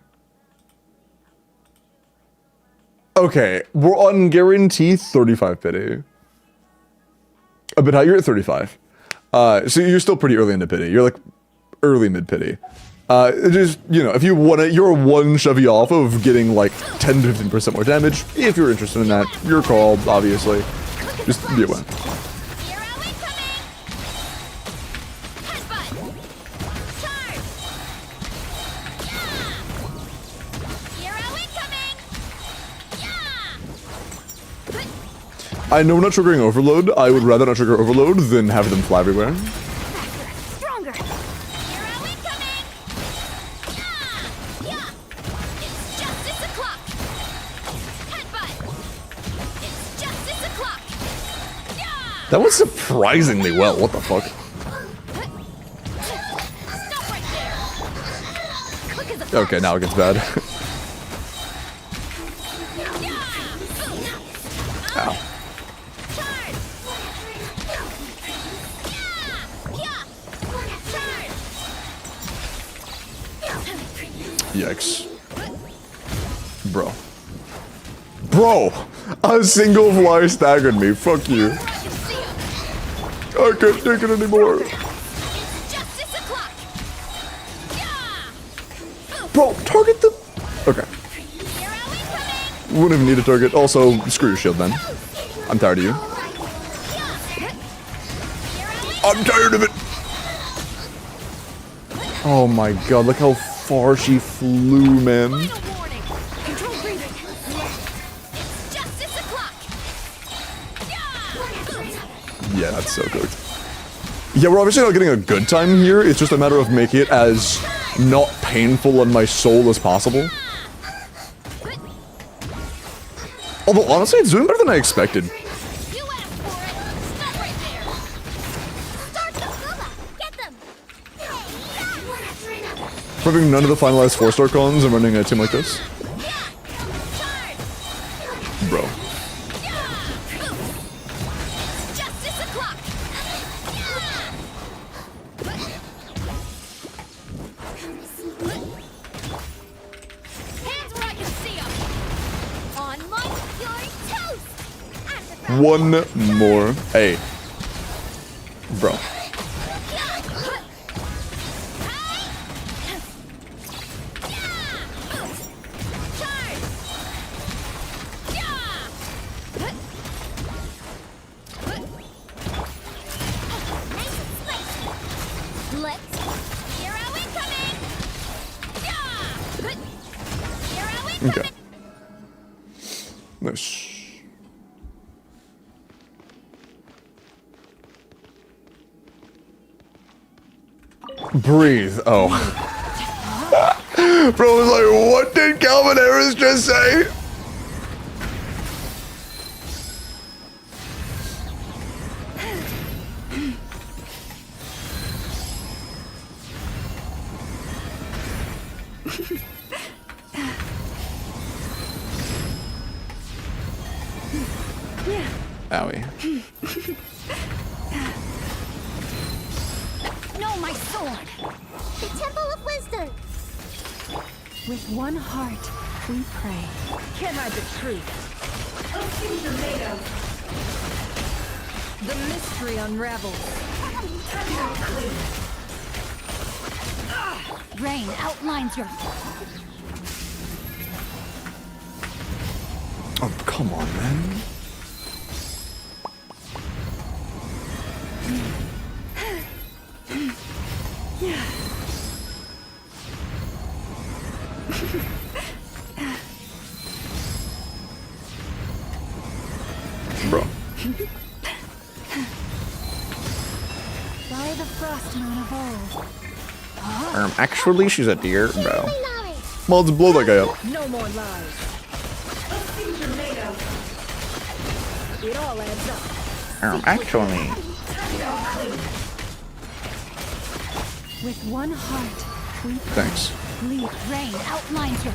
Okay, we're on guarantee 35 pity. A bit high, you're at 35. So you're still pretty early into pity. You're like early mid pity. Just, you know, if you want it, you're one Chevy off of getting like 10 to 15% more damage. If you're interested in that, your call, obviously. Just be aware. I know we're not triggering overload. I would rather not trigger overload than have them fly everywhere. Stronger. Hero incoming. Yeah. It's justice o'clock. Headbutt. It's justice o'clock. Yeah. That went surprisingly well. What the fuck? Stop right there. Quick as a Okay, now it gets bad. Ow. Yikes. Bro. Bro! A single fly staggered me. Fuck you. I can't take it anymore. Bro, target the... Okay. Wouldn't even need a target. Also, screw your shield then. I'm tired of you. I'm tired of it! Oh my god, look how far she flew, man. Yeah, that's so cooked. Yeah, we're obviously not getting a good time here. It's just a matter of making it as not painful on my soul as possible. Although, honestly, it's doing better than I expected. For having none of the finalized 4-star cons and running a team like this. Bro. Justice o'clock. Hands where I can see 'em. On my your toes. One more. Hey. Bro. Let's hero incoming. Hero incoming. Okay. Nice. Breathe. Oh. Bro was like, what did Calvin Harris just say? Owie. No, my sword. The Temple of Wisdom. With one heart, we pray. Can't hide the truth. Open tomato. The mystery unravels. Rain outlines your. Oh, come on, man. Bro. By the frost moon of old. Actually, she's a deer, bro. Well, let's blow that guy up. No more lies. Open tomato. It all adds up. Actually. With one heart, we pray. Thanks. Rain outlines your.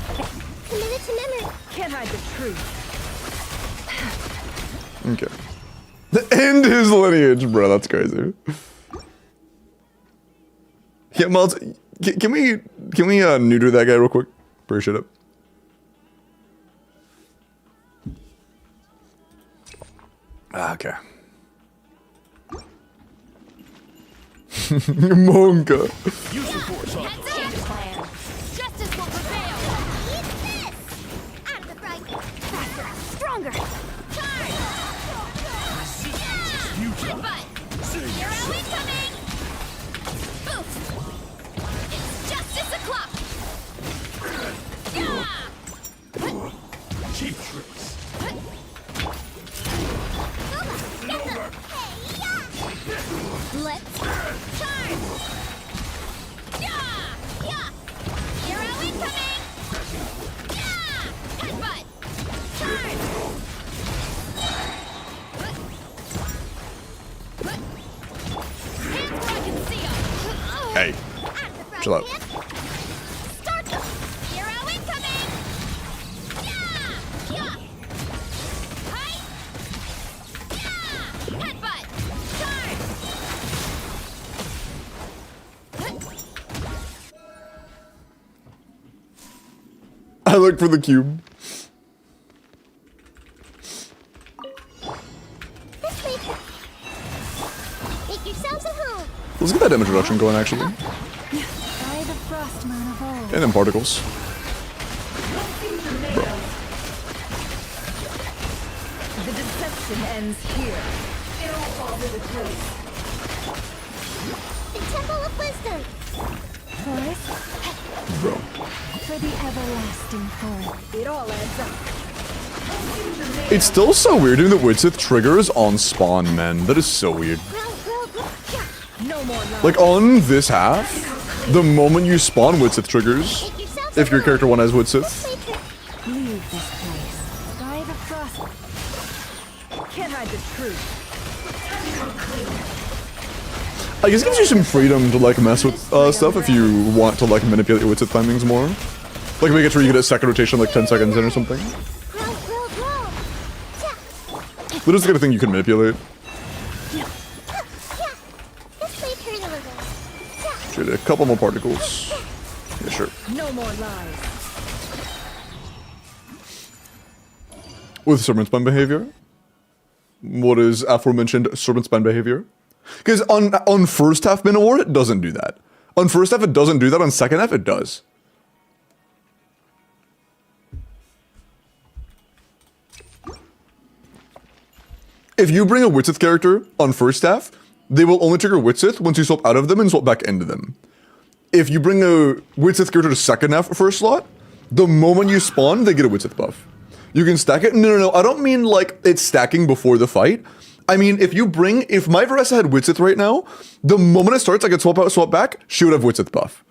Committed to memory. Can't hide the truth. Okay. The end his lineage, bro. That's crazy. Yeah, Miles, can we neuter that guy real quick? Appreciate it. Okay. Monka. Heads up. Plan. Justice will prevail. Eat this. Out of the fright. Faster. Stronger. Charge. Headbutt. Hero incoming. Boost. It's justice o'clock. Cheap tricks. Let's charge. Hero incoming. Headbutt. Charge. Hands where I can see 'em. Hey, chill out. Start them. Hero incoming. Hi. Headbutt. Charge. I look for the cube. This way. Make yourselves at home. Let's get that damage reduction going, actually. By the frost moon of old. And then particles. The deception ends here. It all falls into place. The Temple of Wisdom. Forest Bro. for the everlasting forest. It all adds up. It's still so weird doing the Widsith triggers on spawn, man. That is so weird. No more lies. Like, on this half, the moment you spawn Widsith triggers, if your character one has Widsith, Leave this place. By the frost. Can't hide the truth. I guess it gives you some freedom to like mess with stuff if you want to like manipulate your Witsith timings more. Like make it sure you get a second rotation like 10 seconds in or something. That is the kind of thing you can manipulate. Shoot, a couple more particles. Yeah, sure. No more lies. With serpent spine behavior. What is aforementioned serpent spine behavior? Because on first half Min War, it doesn't do that. On first half, it doesn't do that. On second half, it does. If you bring a Witsith character on first half, they will only trigger Witsith once you swap out of them and swap back into them. If you bring a Witsith character to second half first slot, the moment you spawn, they get a Witsith buff. You can stack it. No, I don't mean like it's stacking before the fight. I mean, if my Varessa had Witsith right now, the moment it starts, I can swap out, swap back, she would have Witsith buff.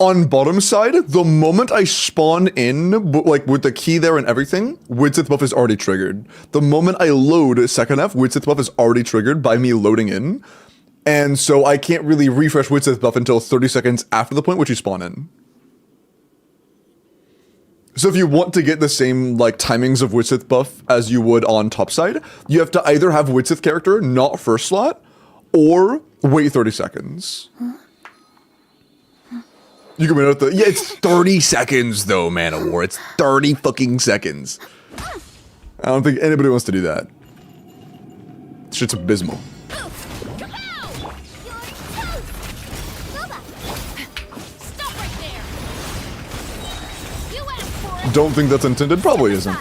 On bottom side, the moment I spawn in, like with the key there and everything, Witsith buff is already triggered. The moment I load second half, Witsith buff is already triggered by me loading in. And so I can't really refresh Witsith buff until 30 seconds after the point which you spawn in. So if you want to get the same like timings of Witsith buff as you would on top side, you have to either have Witsith character not first slot, or wait 30 seconds. You can wait out the it's 30 seconds though, Man of War. It's 30 fucking seconds. I don't think anybody wants to do that. Shit's abysmal. Don't think that's intended, probably isn't.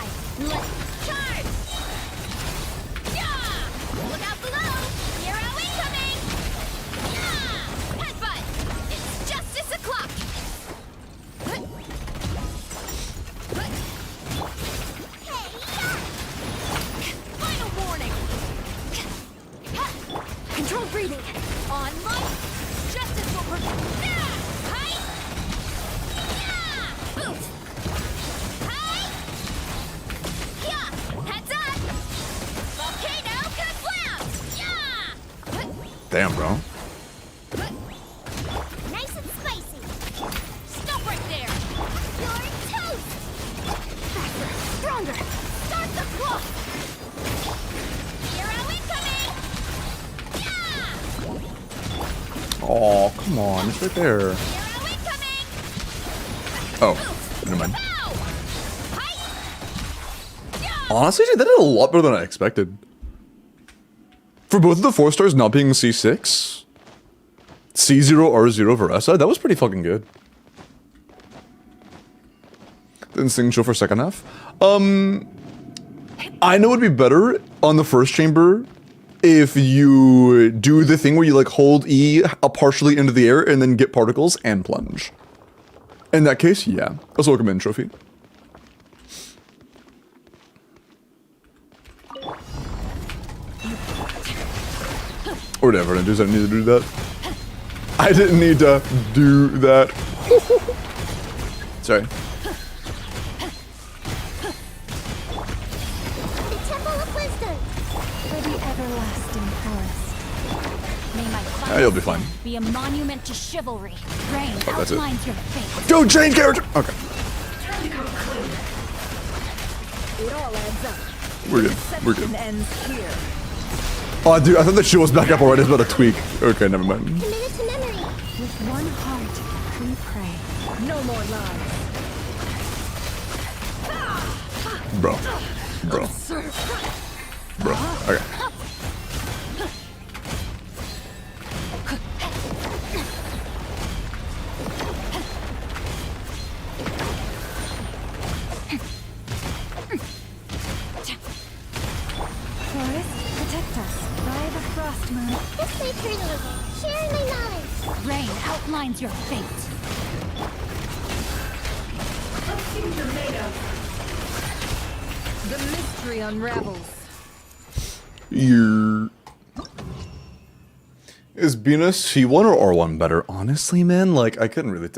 Damn, bro. Nice and spicy. Stop right there. You're toast. Faster, stronger. Start the clock. Hero incoming. Yeah. Oh, come on, it's right there. Hero incoming. Oh, never mind. Honestly, they did a lot better than I expected. For both of the 4 stars not being C6, C0, R0, Varessa, that was pretty fucking good. Then Sing Show for second half. I know it'd be better on the first chamber if you do the thing where you like hold E partially into the air and then get particles and plunge. In that case, yeah. Also welcome in, Trophy. Or whatever, I didn't need to do that. I didn't need to do that. Sorry. The Temple of Wisdom. For the everlasting forest. May my You'll be fine. be a monument to chivalry. Rain that's it. outlines your fate. Don't change character! Okay. It all adds up. We're good. We're good. Deception ends here. Oh, dude, I thought the shield was back up already. It's about a tweak. Okay, never mind. Committed to memory. With one heart, we pray. No more lies. Bro. Bro. Okay. Forest, protect us by the frost moon. This way, journalism. Sharing my knowledge. Rain outlines your fate. The mystery unravels. Is being a C1 or R1 better? Honestly, man, like, I couldn't really...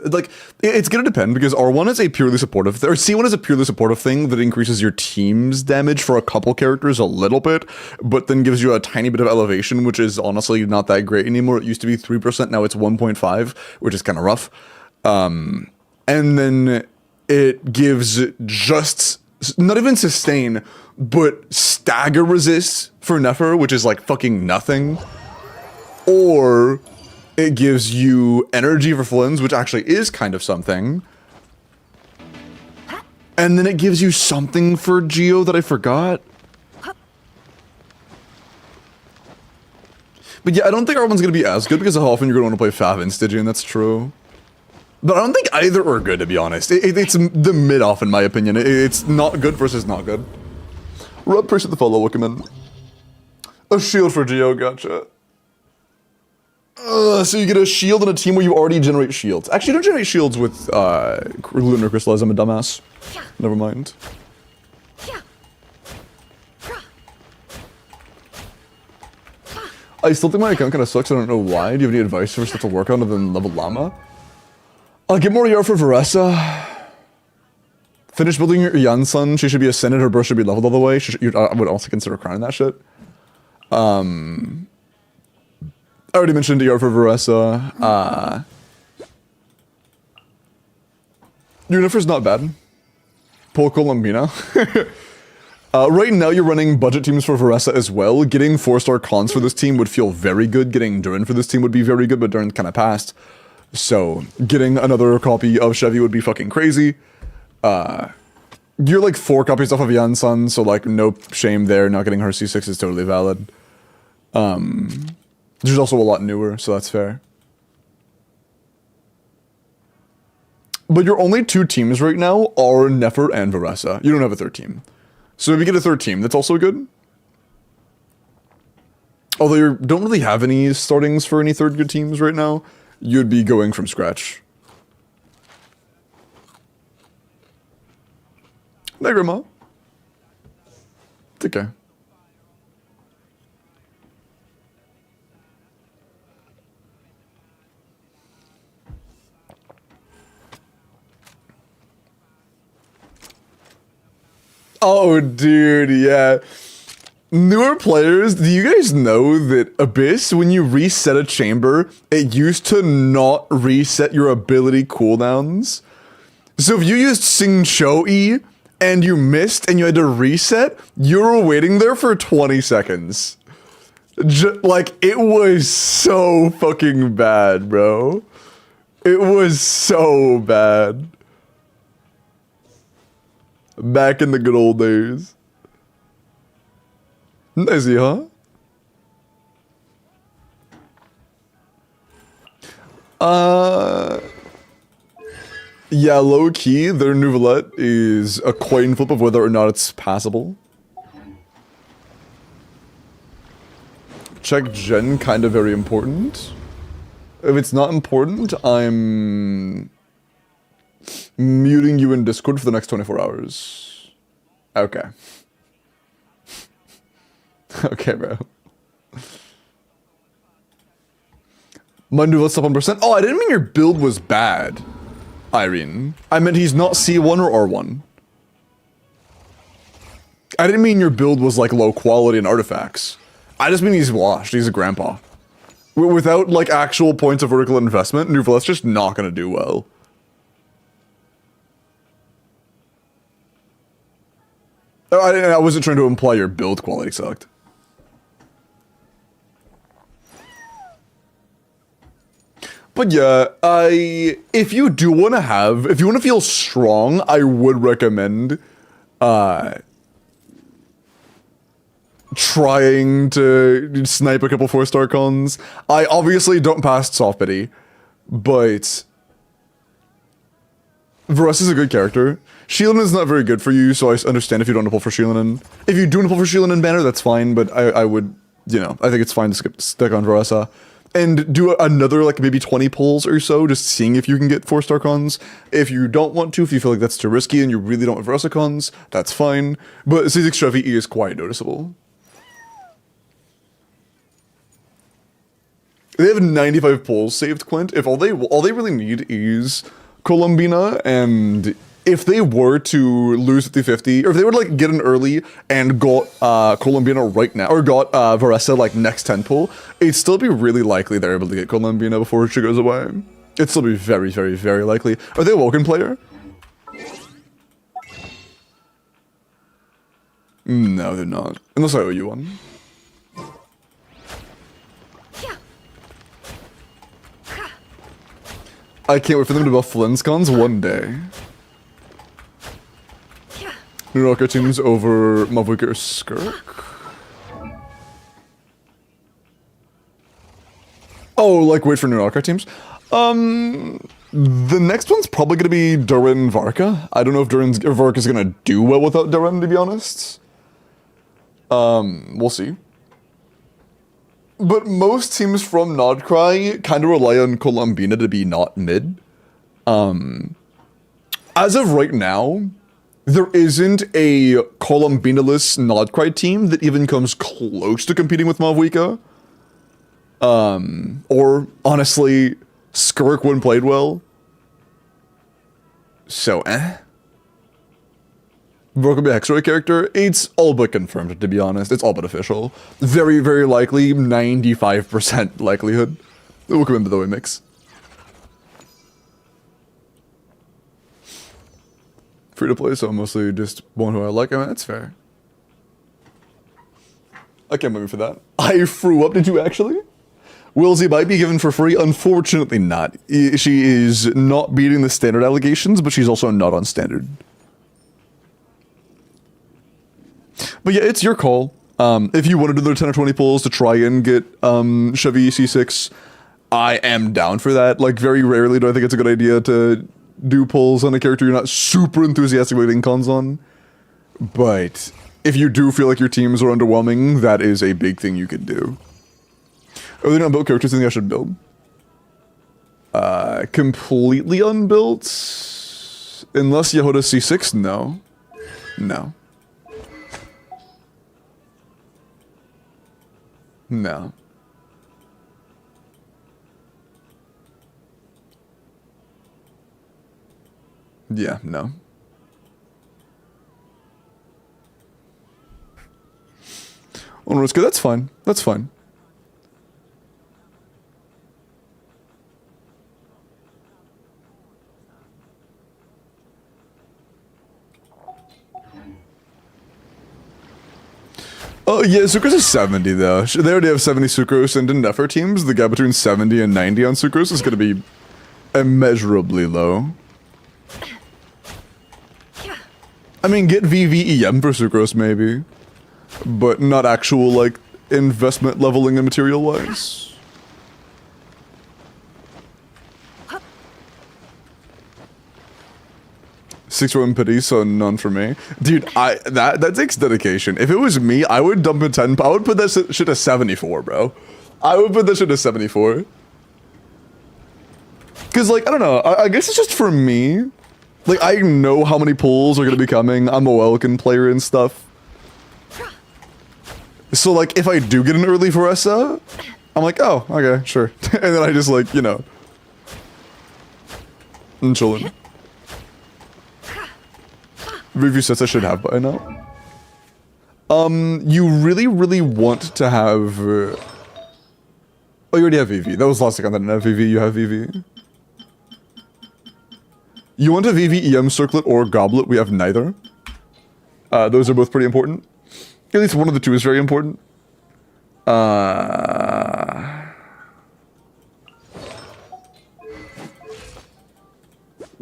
it's gonna depend, because R1 is a purely supportive... or C1 is a purely supportive thing that increases your team's damage for a couple characters a little bit, but then gives you a tiny bit of elevation, which is honestly not that great anymore. It used to be 3%, now it's 1.5, which is kind of rough. And then it gives just... not even sustain, but stagger resist for Nefer, which is like fucking nothing. Or it gives you energy for Flynn's, which actually is kind of something. And then it gives you something for Geo that I forgot. But yeah, I don't think R1's gonna be as good because of how often you're gonna want to play Fav and Stygian, that's true. But I don't think either are good, to be honest. It's the mid-off, in my opinion. It's not good versus not good. Rob, appreciate the follow, WELKIN. A shield for Geo, gotcha. So you get a shield in a team where you already generate shields. Actually, you don't generate shields with Lunar Crystallize. I'm a dumbass. Never mind. I still think my account kind of sucks. I don't know why. Do you have any advice for stuff to work on other than level Llama? I'll get more ER for Varessa. Finish building your Yansun. She should be ascended. Her birth should be leveled all the way. I would also consider crowning that shit. I already mentioned ER for Varessa. Your Nefer's not bad. Pull Columbina. Right now you're running budget teams for Varessa as well. Getting 4-star cons for this team would feel very good. Getting Durin for this team would be very good, but Durin kind of passed. So getting another copy of Chevy would be fucking crazy. You're like 4 copies off of Yansun, so like no shame there. Not getting her C6 is totally valid. She's also a lot newer, so that's fair. But your only 2 teams right now are Nefer and Varessa. You don't have a 3rd team. So if you get a 3rd team, that's also good. Although you don't really have any startings for any 3rd good teams right now, you'd be going from scratch. Hey, Grandma. It's okay. Oh, dude, yeah. Newer players, do you guys know that Abyss, when you reset a chamber, it used to not reset your ability cooldowns? So if you used Sing Cho E and you missed and you had to reset, you were waiting there for 20 seconds. Like, it was so fucking bad, bro. It was so bad. Back in the good old days. Nicey, huh? Yeah, low key, their Nouvelette is a coin flip of whether or not it's passable. Check gen, kind of very important. If it's not important, I'm muting you in Discord for the next 24 hours. Okay. Okay, bro. My Nouvelette's up 1%. Oh, I didn't mean your build was bad, Irene. I meant he's not C1 or R1. I didn't mean your build was like low quality and artifacts. I just mean he's washed. He's a grandpa. Without like actual points of vertical investment, Nouvelette's just not gonna do well. I wasn't trying to imply your build quality sucked. But yeah, if you want to feel strong, I would recommend trying to snipe a couple 4-star cons. I obviously don't pass soft pity, but Varess is a good character. Sheilin is not very good for you, so I understand if you don't want to pull for Sheilin. If you do want to pull for Sheilin banner, that's fine, but I would, you know, I think it's fine to stick on Varessa. And do another, like, maybe 20 pulls or so, just seeing if you can get 4-star cons. If you don't want to, if you feel like that's too risky and you really don't want Varessa cons, that's fine. But C6 Chevy is quite noticeable. They have 95 pulls saved, Quint. If all they really need is Columbina, and if they were to lose 50-50, or if they were to like get in early and got Columbina right now, or got Varessa like next 10 pull, it'd still be really likely they're able to get Columbina before she goes away. It'd still be very, very, very likely. Are they a WELKIN player? No, they're not. Unless I owe you one. I can't wait for them to buff Flynn's cons one day. New Rock cartoons over Mavuka or Skirk? Oh, like wait for new Rock teams? The next one's probably gonna be Durin Varka. I don't know if Varka's gonna do well without Durin, to be honest. We'll see. But most teams from Nodcry kind of rely on Columbina to be not mid. As of right now, there isn't a Columbina-less Nodcry team that even comes close to competing with Mavuka. Or, honestly, Skirk when played well. So, Broken by Hexroy character, it's all but confirmed, to be honest. It's all but official. Very, very likely, 95% likelihood. It will come into the way mix. Free to play, so mostly just one who I like. I mean, that's fair. I can't blame you for that. I threw up, did you actually? Will Z might be given for free? Unfortunately not. She is not beating the standard allegations, but she's also not on standard. But yeah, it's your call. If you want to do the 10 or 20 pulls to try and get Chevy C6, I am down for that. Like, very rarely do I think it's a good idea to do pulls on a character you're not super enthusiastic about getting cons on. But if you do feel like your teams are underwhelming, that is a big thing you could do. Are they not built characters? Think I should build? Completely unbuilt? Unless Yehoda C6? No. No. No. Yeah, no. Oh, Riska, that's fine. That's fine. Oh, yeah, Sucrose is 70, though. They already have 70 Sucrose, and in Nefer teams, the gap between 70 and 90 on Sucrose is going to be immeasurably low. I mean, get VVEM for Sucrose, maybe. But not actual, like, investment leveling and material-wise. Six for pity, so none for me. Dude, that takes dedication. If it was me, I would dump a 10. I would put that shit to 74, bro. I would put that shit to 74. Cause like, I don't know, I guess it's just for me. Like, I know how many pulls are gonna be coming. I'm a WELKIN player and stuff. So like, if I do get an early Varessa, I'm like, oh, okay, sure. And then I just like, you know, I'm chilling. Review sets I should have by now. You really, really want to have... oh, you already have VV. That was last time I didn't have VV. You have VV. You want a VV EM circlet or goblet? We have neither. Those are both pretty important. At least one of the two is very important.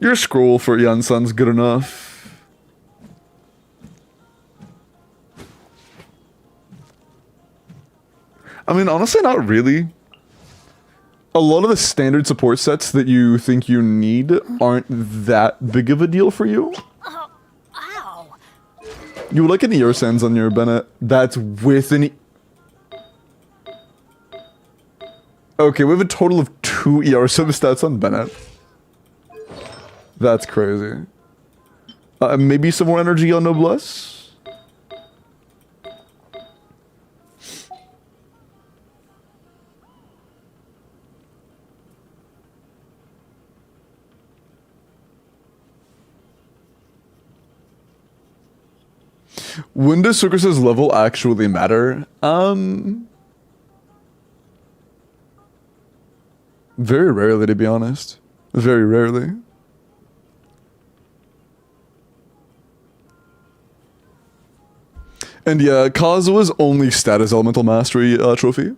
Your scroll for Yansan's good enough. I mean, honestly, not really. A lot of the standard support sets that you think you need aren't that big of a deal for you. Oh, ow. You would like an ER Sands on your Bennett. That's with an... Okay, we have a total of 2 ER stats on Bennett. That's crazy. Maybe some more energy on Noblesse? When does Circus's level actually matter? Very rarely, to be honest. Very rarely. And yeah, Kazua's only stat is Elemental Mastery trophy.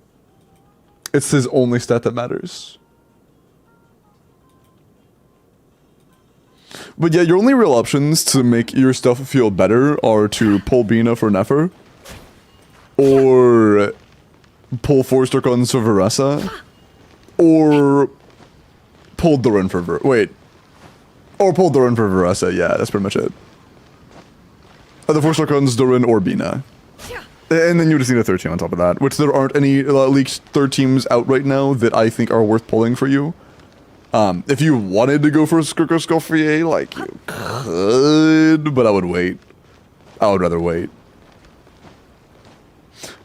It's his only stat that matters. But yeah, your only real options to make your stuff feel better are to pull Bina for Nefer, or pull Forster Guns for Veressa, or pull Durin for or pull Durin for Veressa. Yeah, that's pretty much it. The Forster Guns, Durin, or Bina. And then you just need a third team on top of that, which there aren't any leaked third teams out right now that I think are worth pulling for you. If you wanted to go for Skirker Scoffier, like, you could, but I would wait. I would rather wait.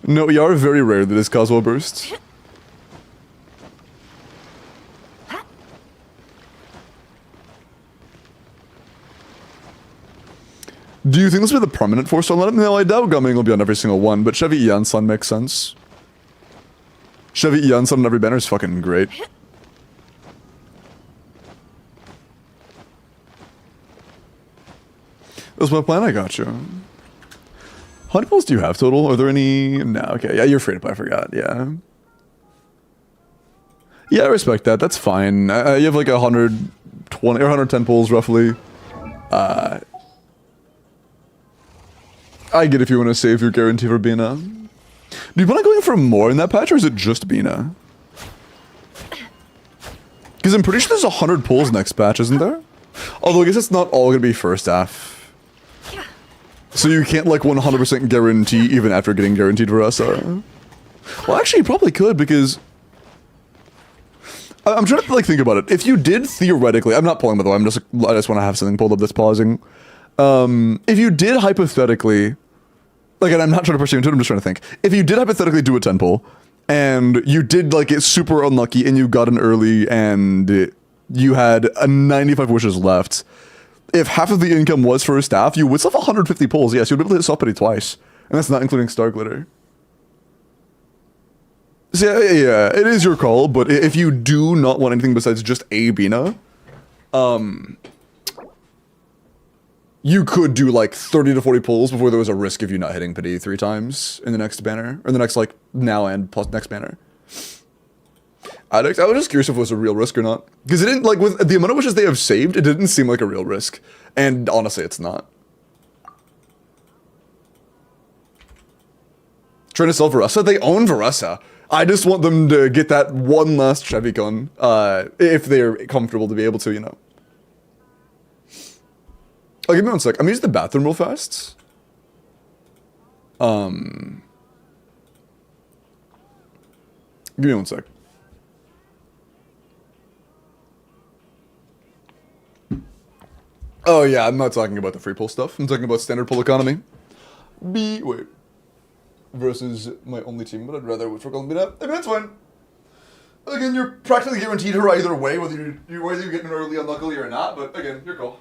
No, you are very rare that is Kazuo burst. Do you think this will be the permanent 4-star lineup? No, I doubt Gumming will be on every single one, but Chevy Iansan makes sense. Chevy Iansan on every banner is fucking great. That's my plan, I got you. How many pulls do you have total? Are there any? No, okay. Yeah, you're free to play, I forgot, yeah. Yeah, I respect that, that's fine. You have like 120 or 110 pulls roughly. I get if you want to save your guarantee for Bina. Do you plan on going for more in that patch, or is it just Bina? Because I'm pretty sure there's 100 pulls next patch, isn't there? Although I guess it's not all going to be first half. So you can't like 100% guarantee even after getting guaranteed Veressa. Well, actually, you probably could, because I'm trying to like think about it. If you did theoretically, I'm not pulling by the way. I just want to have something pulled up that's pausing. If you did hypothetically, like, and I'm not trying to push you into it, I'm just trying to think. If you did hypothetically do a 10 pull, and you did like get super unlucky and you got an early and you had a 95 wishes left, if half of the income was for staff, you would still have 150 pulls. Yes, you'd be able to hit Soppity twice. And that's not including Star Glitter. So yeah, it is your call, but if you do not want anything besides just a Bina, you could do like 30 to 40 pulls before there was a risk of you not hitting Pity 3 times in the next banner, or the next like now and plus next banner. I was just curious if it was a real risk or not, because it didn't, like, with the amount of wishes they have saved, it didn't seem like a real risk, and honestly, it's not. Trying to sell Veressa? They own Veressa. I just want them to get that one last Chevy gun, if they're comfortable to be able to, you know. Oh, give me one sec. I'm gonna use the bathroom real fast. Give me one sec. Oh yeah, I'm not talking about the free pull stuff. I'm talking about standard pull economy. Wait. Versus my only team, but I'd rather wait for Columbia. I mean, that's fine. Again, you're practically guaranteed her either way, whether you get an early unluckily or not, but again, your call.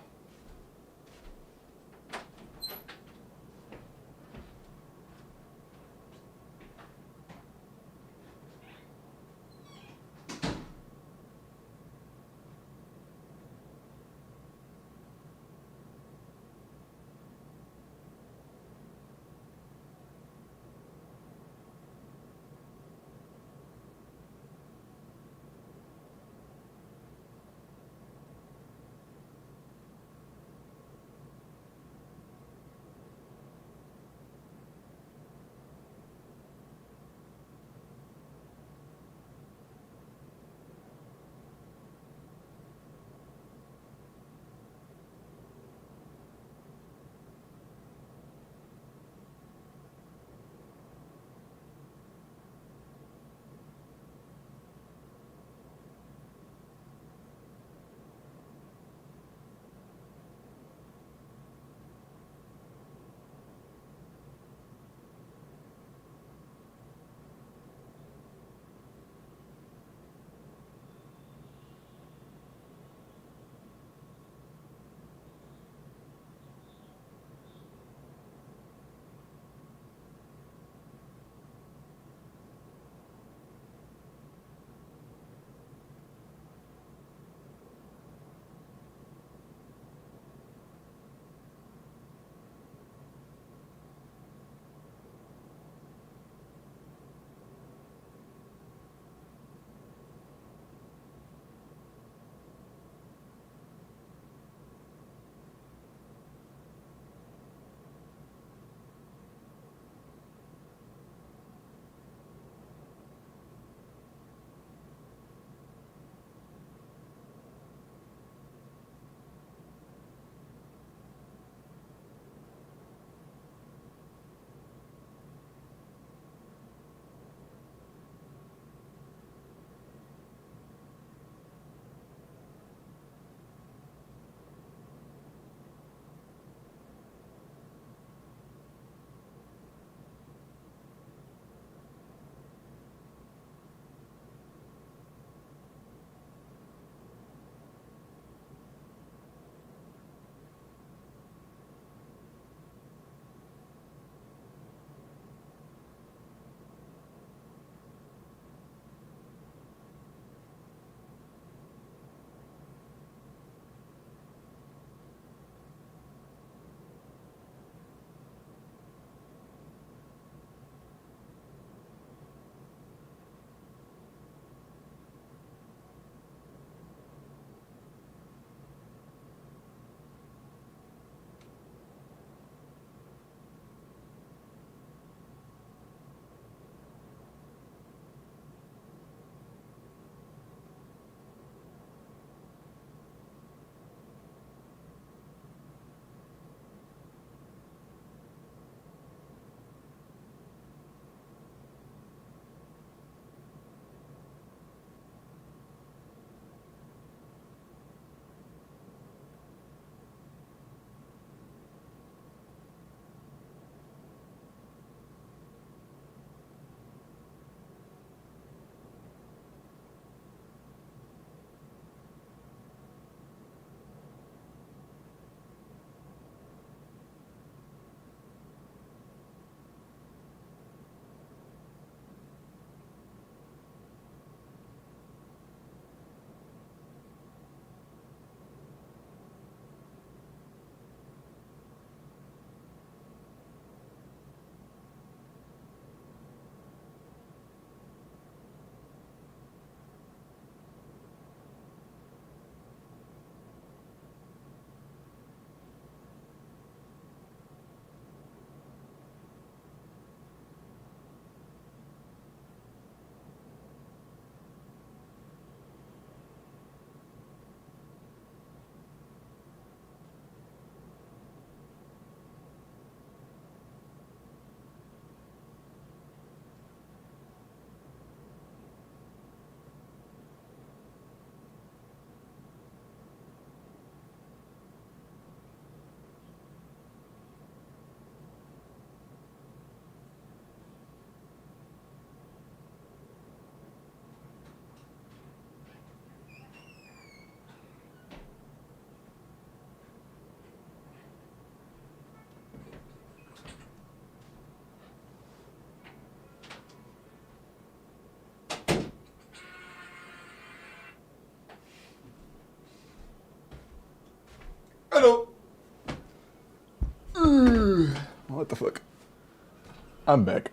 know. What the fuck? I'm back.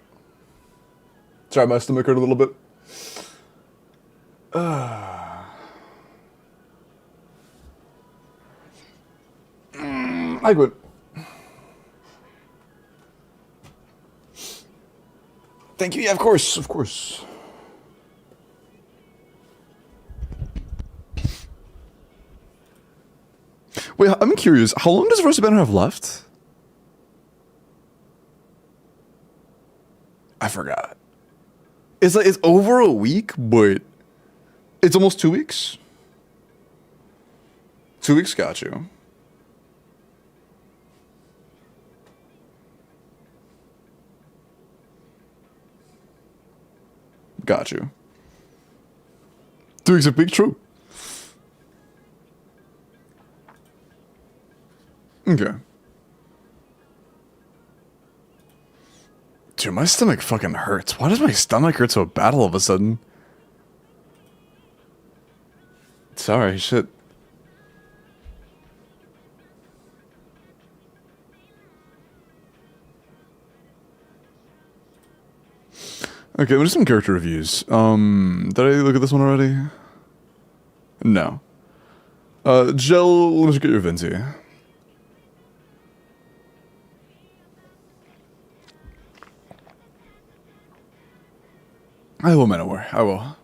Sorry, my stomach hurt a little bit. I quit. Thank you. Yeah, of course, of course. Wait, I'm curious. How long does Versa Banner have left? I forgot. It's like it's over a week, but it's almost 2 weeks. 2 weeks got you. Got you. 2 weeks of peak, true. Okay. Dude, my stomach fucking hurts. Why does my stomach hurt so bad all of a sudden? Sorry, shit. Okay, what are some character reviews? Did I look at this one already? No. Gel, let's get your Vinci. I will, Manowar. I will. I'm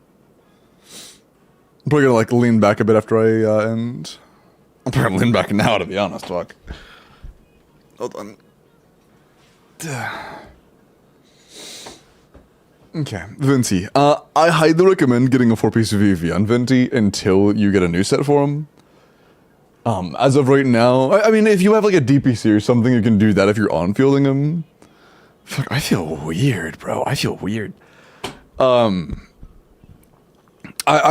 probably gonna like lean back a bit after I end. I'm probably gonna lean back now, to be honest. Fuck. Hold on. Okay, Venti. I highly recommend getting a 4-piece VV on Venti until you get a new set for him. As of right now, I mean, if you have like a DPC or something, you can do that if you're on fielding him. Fuck, I feel weird, bro. I feel weird. I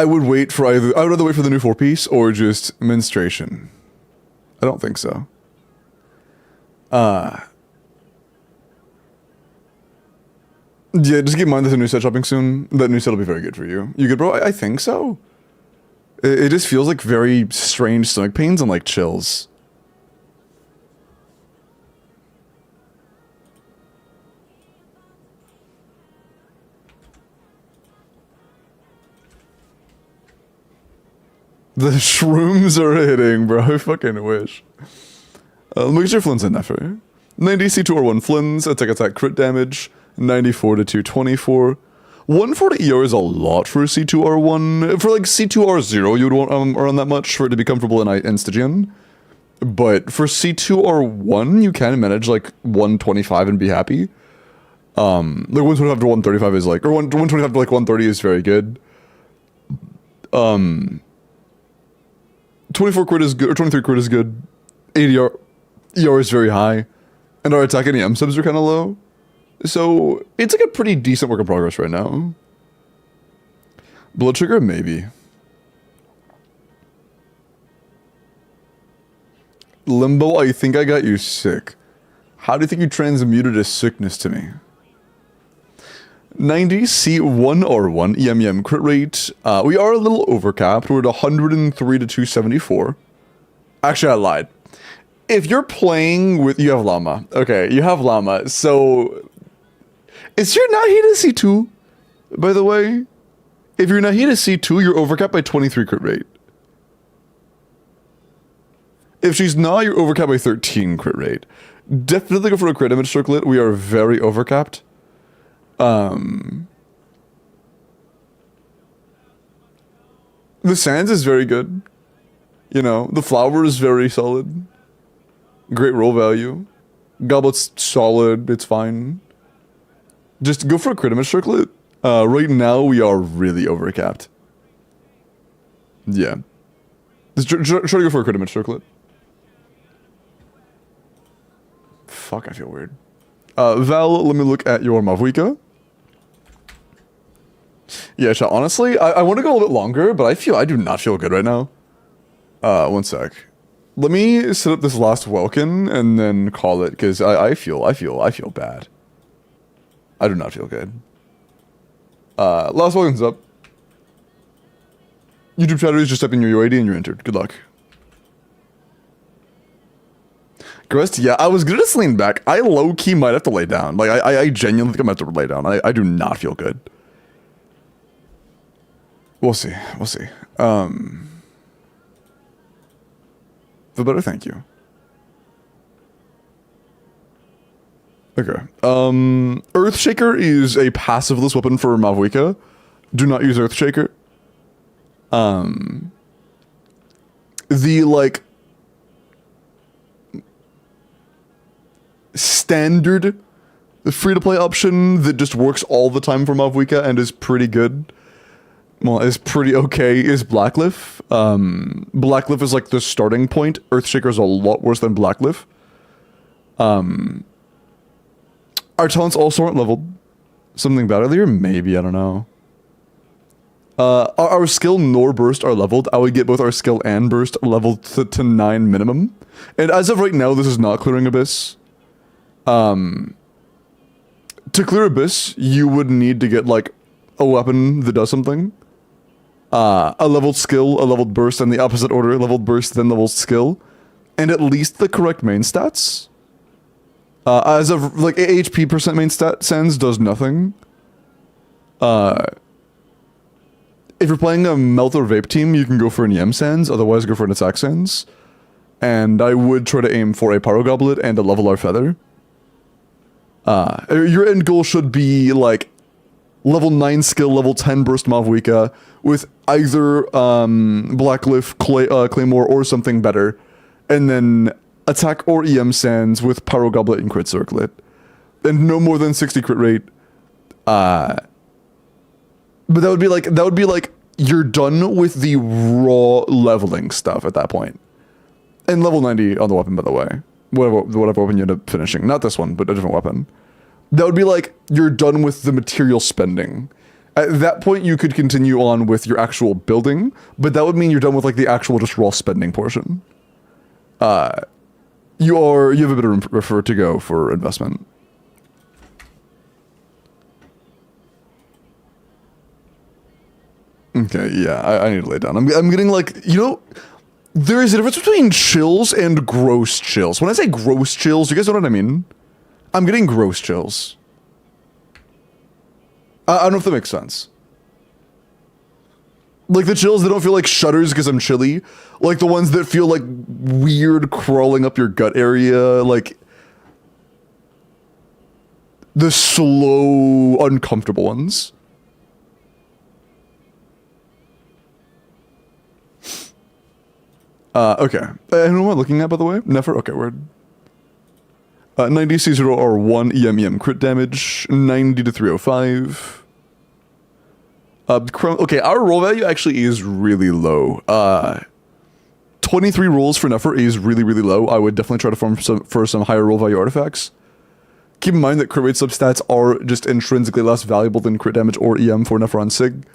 would wait for I would rather wait for the new 4-piece or just menstruation. I don't think so. Yeah, just keep in mind there's a new set dropping soon. That new set will be very good for you. You good, bro? I think so. It just feels like very strange stomach pains and like chills. The shrooms are hitting, bro. I fucking wish. Let me get your Flynn's in Nefer. 90 C2R1 Flynn's, attack crit damage, 94 to 224. 140 ER is a lot for C2R1. For like C2R0, you would want around that much for it to be comfortable in Stygian. But for C2R1, you can manage like 125 and be happy. Like 125 to 135 is like, or 125 to like 130 is very good. 24 crit is good, or 23 crit is good. 80 ER is very high. And our attack and EM subs are kind of low. So, it's like a pretty decent work in progress right now. Blood trigger? Maybe. Limbo, I think I got you sick. How do you think you transmuted a sickness to me? 90 C1R1 EM crit rate. We are a little overcapped. We're at 103 to 274. Actually, I lied. If you're playing with... You have Llama. Okay, you have Llama. So... Is your Nahida C2, by the way? If you're Nahida C2, you're overcapped by 23 crit rate. If she's not, you're overcapped by 13 crit rate. Definitely go for a crit damage circlet. We are very overcapped. The Sands is very good. You know, the Flower is very solid. Great roll value. Goblet's solid, it's fine. Just go for a crit damage circlet. Right now, we are really overcapped. Yeah. Just try to go for a crit damage circlet. Fuck, I feel weird. Val, let me look at your Mavuika. Yeah, chat, honestly, I want to go a little bit longer, but I do not feel good right now. One sec. Let me set up this last Welkin and then call it, because I feel bad. I do not feel good. Last Welkin's up. YouTube chatter is just typing your UID and you're entered. Good luck. Grist, yeah, I was gonna just lean back. I low-key might have to lay down. Like, I genuinely think I might have to lay down. I do not feel good. We'll see. We'll see. The better, thank you. Okay. Earthshaker is a passively weapon for Mavuika. Do not use Earthshaker. The, like, standard free-to-play option that just works all the time for Mavuika and is pretty good, well, is pretty okay, is Blacklift. Blacklift is, like, the starting point. Earthshaker is a lot worse than Blacklift. Our talents also aren't leveled. Something bad earlier? Maybe, I don't know. Our skill nor burst are leveled. I would get both our skill and burst leveled to 9 minimum. And as of right now, this is not clearing Abyss. To clear Abyss, you would need to get, like, a weapon that does something. A leveled skill, a leveled burst, and the opposite order, leveled burst, then leveled skill. And at least the correct main stats. As of, like, HP percent main stat sends does nothing. If you're playing a melt or vape team, you can go for an EM Sands, otherwise go for an attack Sands. And I would try to aim for a Pyro Goblet and a Level R Feather. Your end goal should be, like, level 9 skill, level 10 burst Mavuika, with either Blacklift, Claymore, or something better. And then attack or EM Sands with Pyro Goblet and Crit Circlet. And no more than 60 crit rate. But that would be like you're done with the raw leveling stuff at that point. And level 90 on the weapon, by the way. Whatever weapon you end up finishing. Not this one, but a different weapon. That would be like you're done with the material spending. At that point, you could continue on with your actual building, but that would mean you're done with, like, the actual just raw spending portion. You have a bit of room to go for investment. Okay, yeah, I need to lay down. I'm getting, like, you know, there is a difference between chills and gross chills. When I say gross chills, you guys know what I mean? I'm getting gross chills. I don't know if that makes sense. Like, the chills that don't feel like shudders because I'm chilly. Like, the ones that feel like weird crawling up your gut area. Like, the slow, uncomfortable ones. Okay. And who am I looking at, by the way? Nefer? Okay, word. 90 C0 R1 EM crit damage, 90 to 305. Okay, our roll value actually is really low. 23 rolls for Nefer is really, really low. I would definitely try to farm for some higher roll value artifacts. Keep in mind that crit rate substats are just intrinsically less valuable than crit damage or EM for Nefer on Sig.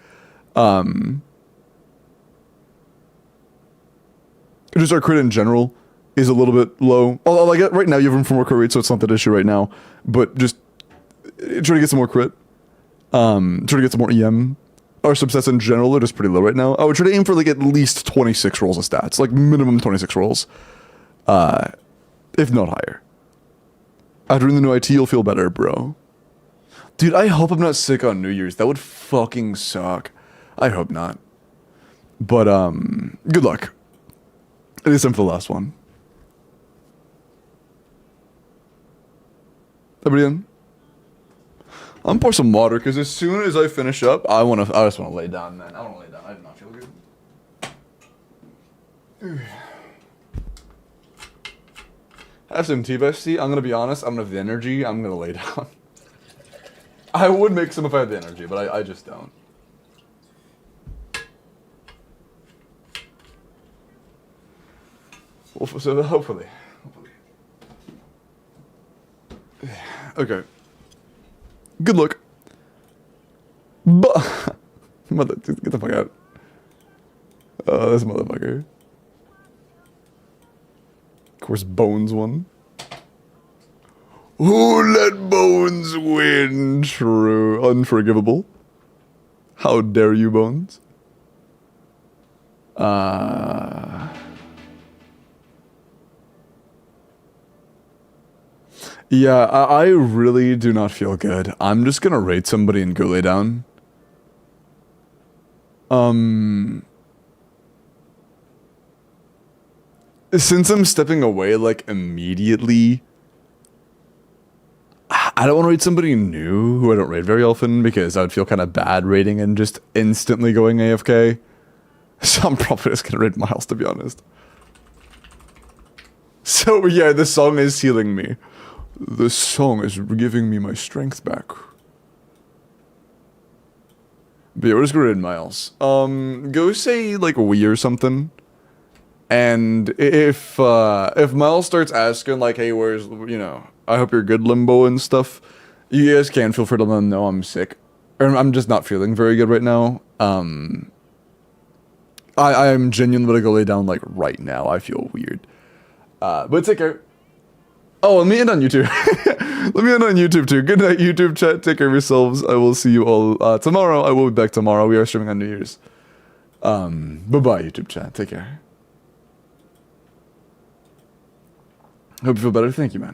Just our crit in general is a little bit low. Although, like, right now you have room for more crit rate, so it's not that issue right now. But just try to get some more crit. Try to get some more EM. Our substats in general are just pretty low right now. I would try to aim for, like, at least 26 rolls of stats. Like, minimum 26 rolls. If not higher. After doing the new IT, you'll feel better, bro. Dude, I hope I'm not sick on New Year's. That would fucking suck. I hope not. But, good luck. It is time for the last one. Everybody in? I'm gonna pour some water because as soon as I finish up, I just wanna lay down, man. I wanna lay down. I do not feel good. Have some tea, bestie. I'm gonna be honest. I don't have the energy. I'm gonna lay down. I would make some if I had the energy, but I just don't. Well, so hopefully. Okay. Good luck. But mother, get the fuck out. This motherfucker. Of course, Bones won. Who let Bones win? True. Unforgivable. How dare you, Bones? Yeah, I really do not feel good. I'm just gonna raid somebody and go lay down. Since I'm stepping away, like, immediately, I don't want to raid somebody new who I don't raid very often because I would feel kind of bad raiding and just instantly going AFK. So I'm probably just gonna raid Miles, to be honest. So yeah, the song is healing me. The song is giving me my strength back. But yeah, we're just gonna raid Miles. Go say, like, we or something. And if Miles starts asking, like, hey, where's, you know, I hope you're good, Limbo, and stuff, you guys can feel free to let them know I'm sick. Or I'm just not feeling very good right now. I am genuinely gonna go lay down, like, right now. I feel weird. But take care. Oh, let me end on YouTube. Let me end on YouTube, too. Good night, YouTube chat. Take care of yourselves. I will see you all tomorrow. I will be back tomorrow. We are streaming on New Year's. Bye-bye, YouTube chat. Take care. Hope you feel better. Thank you, man.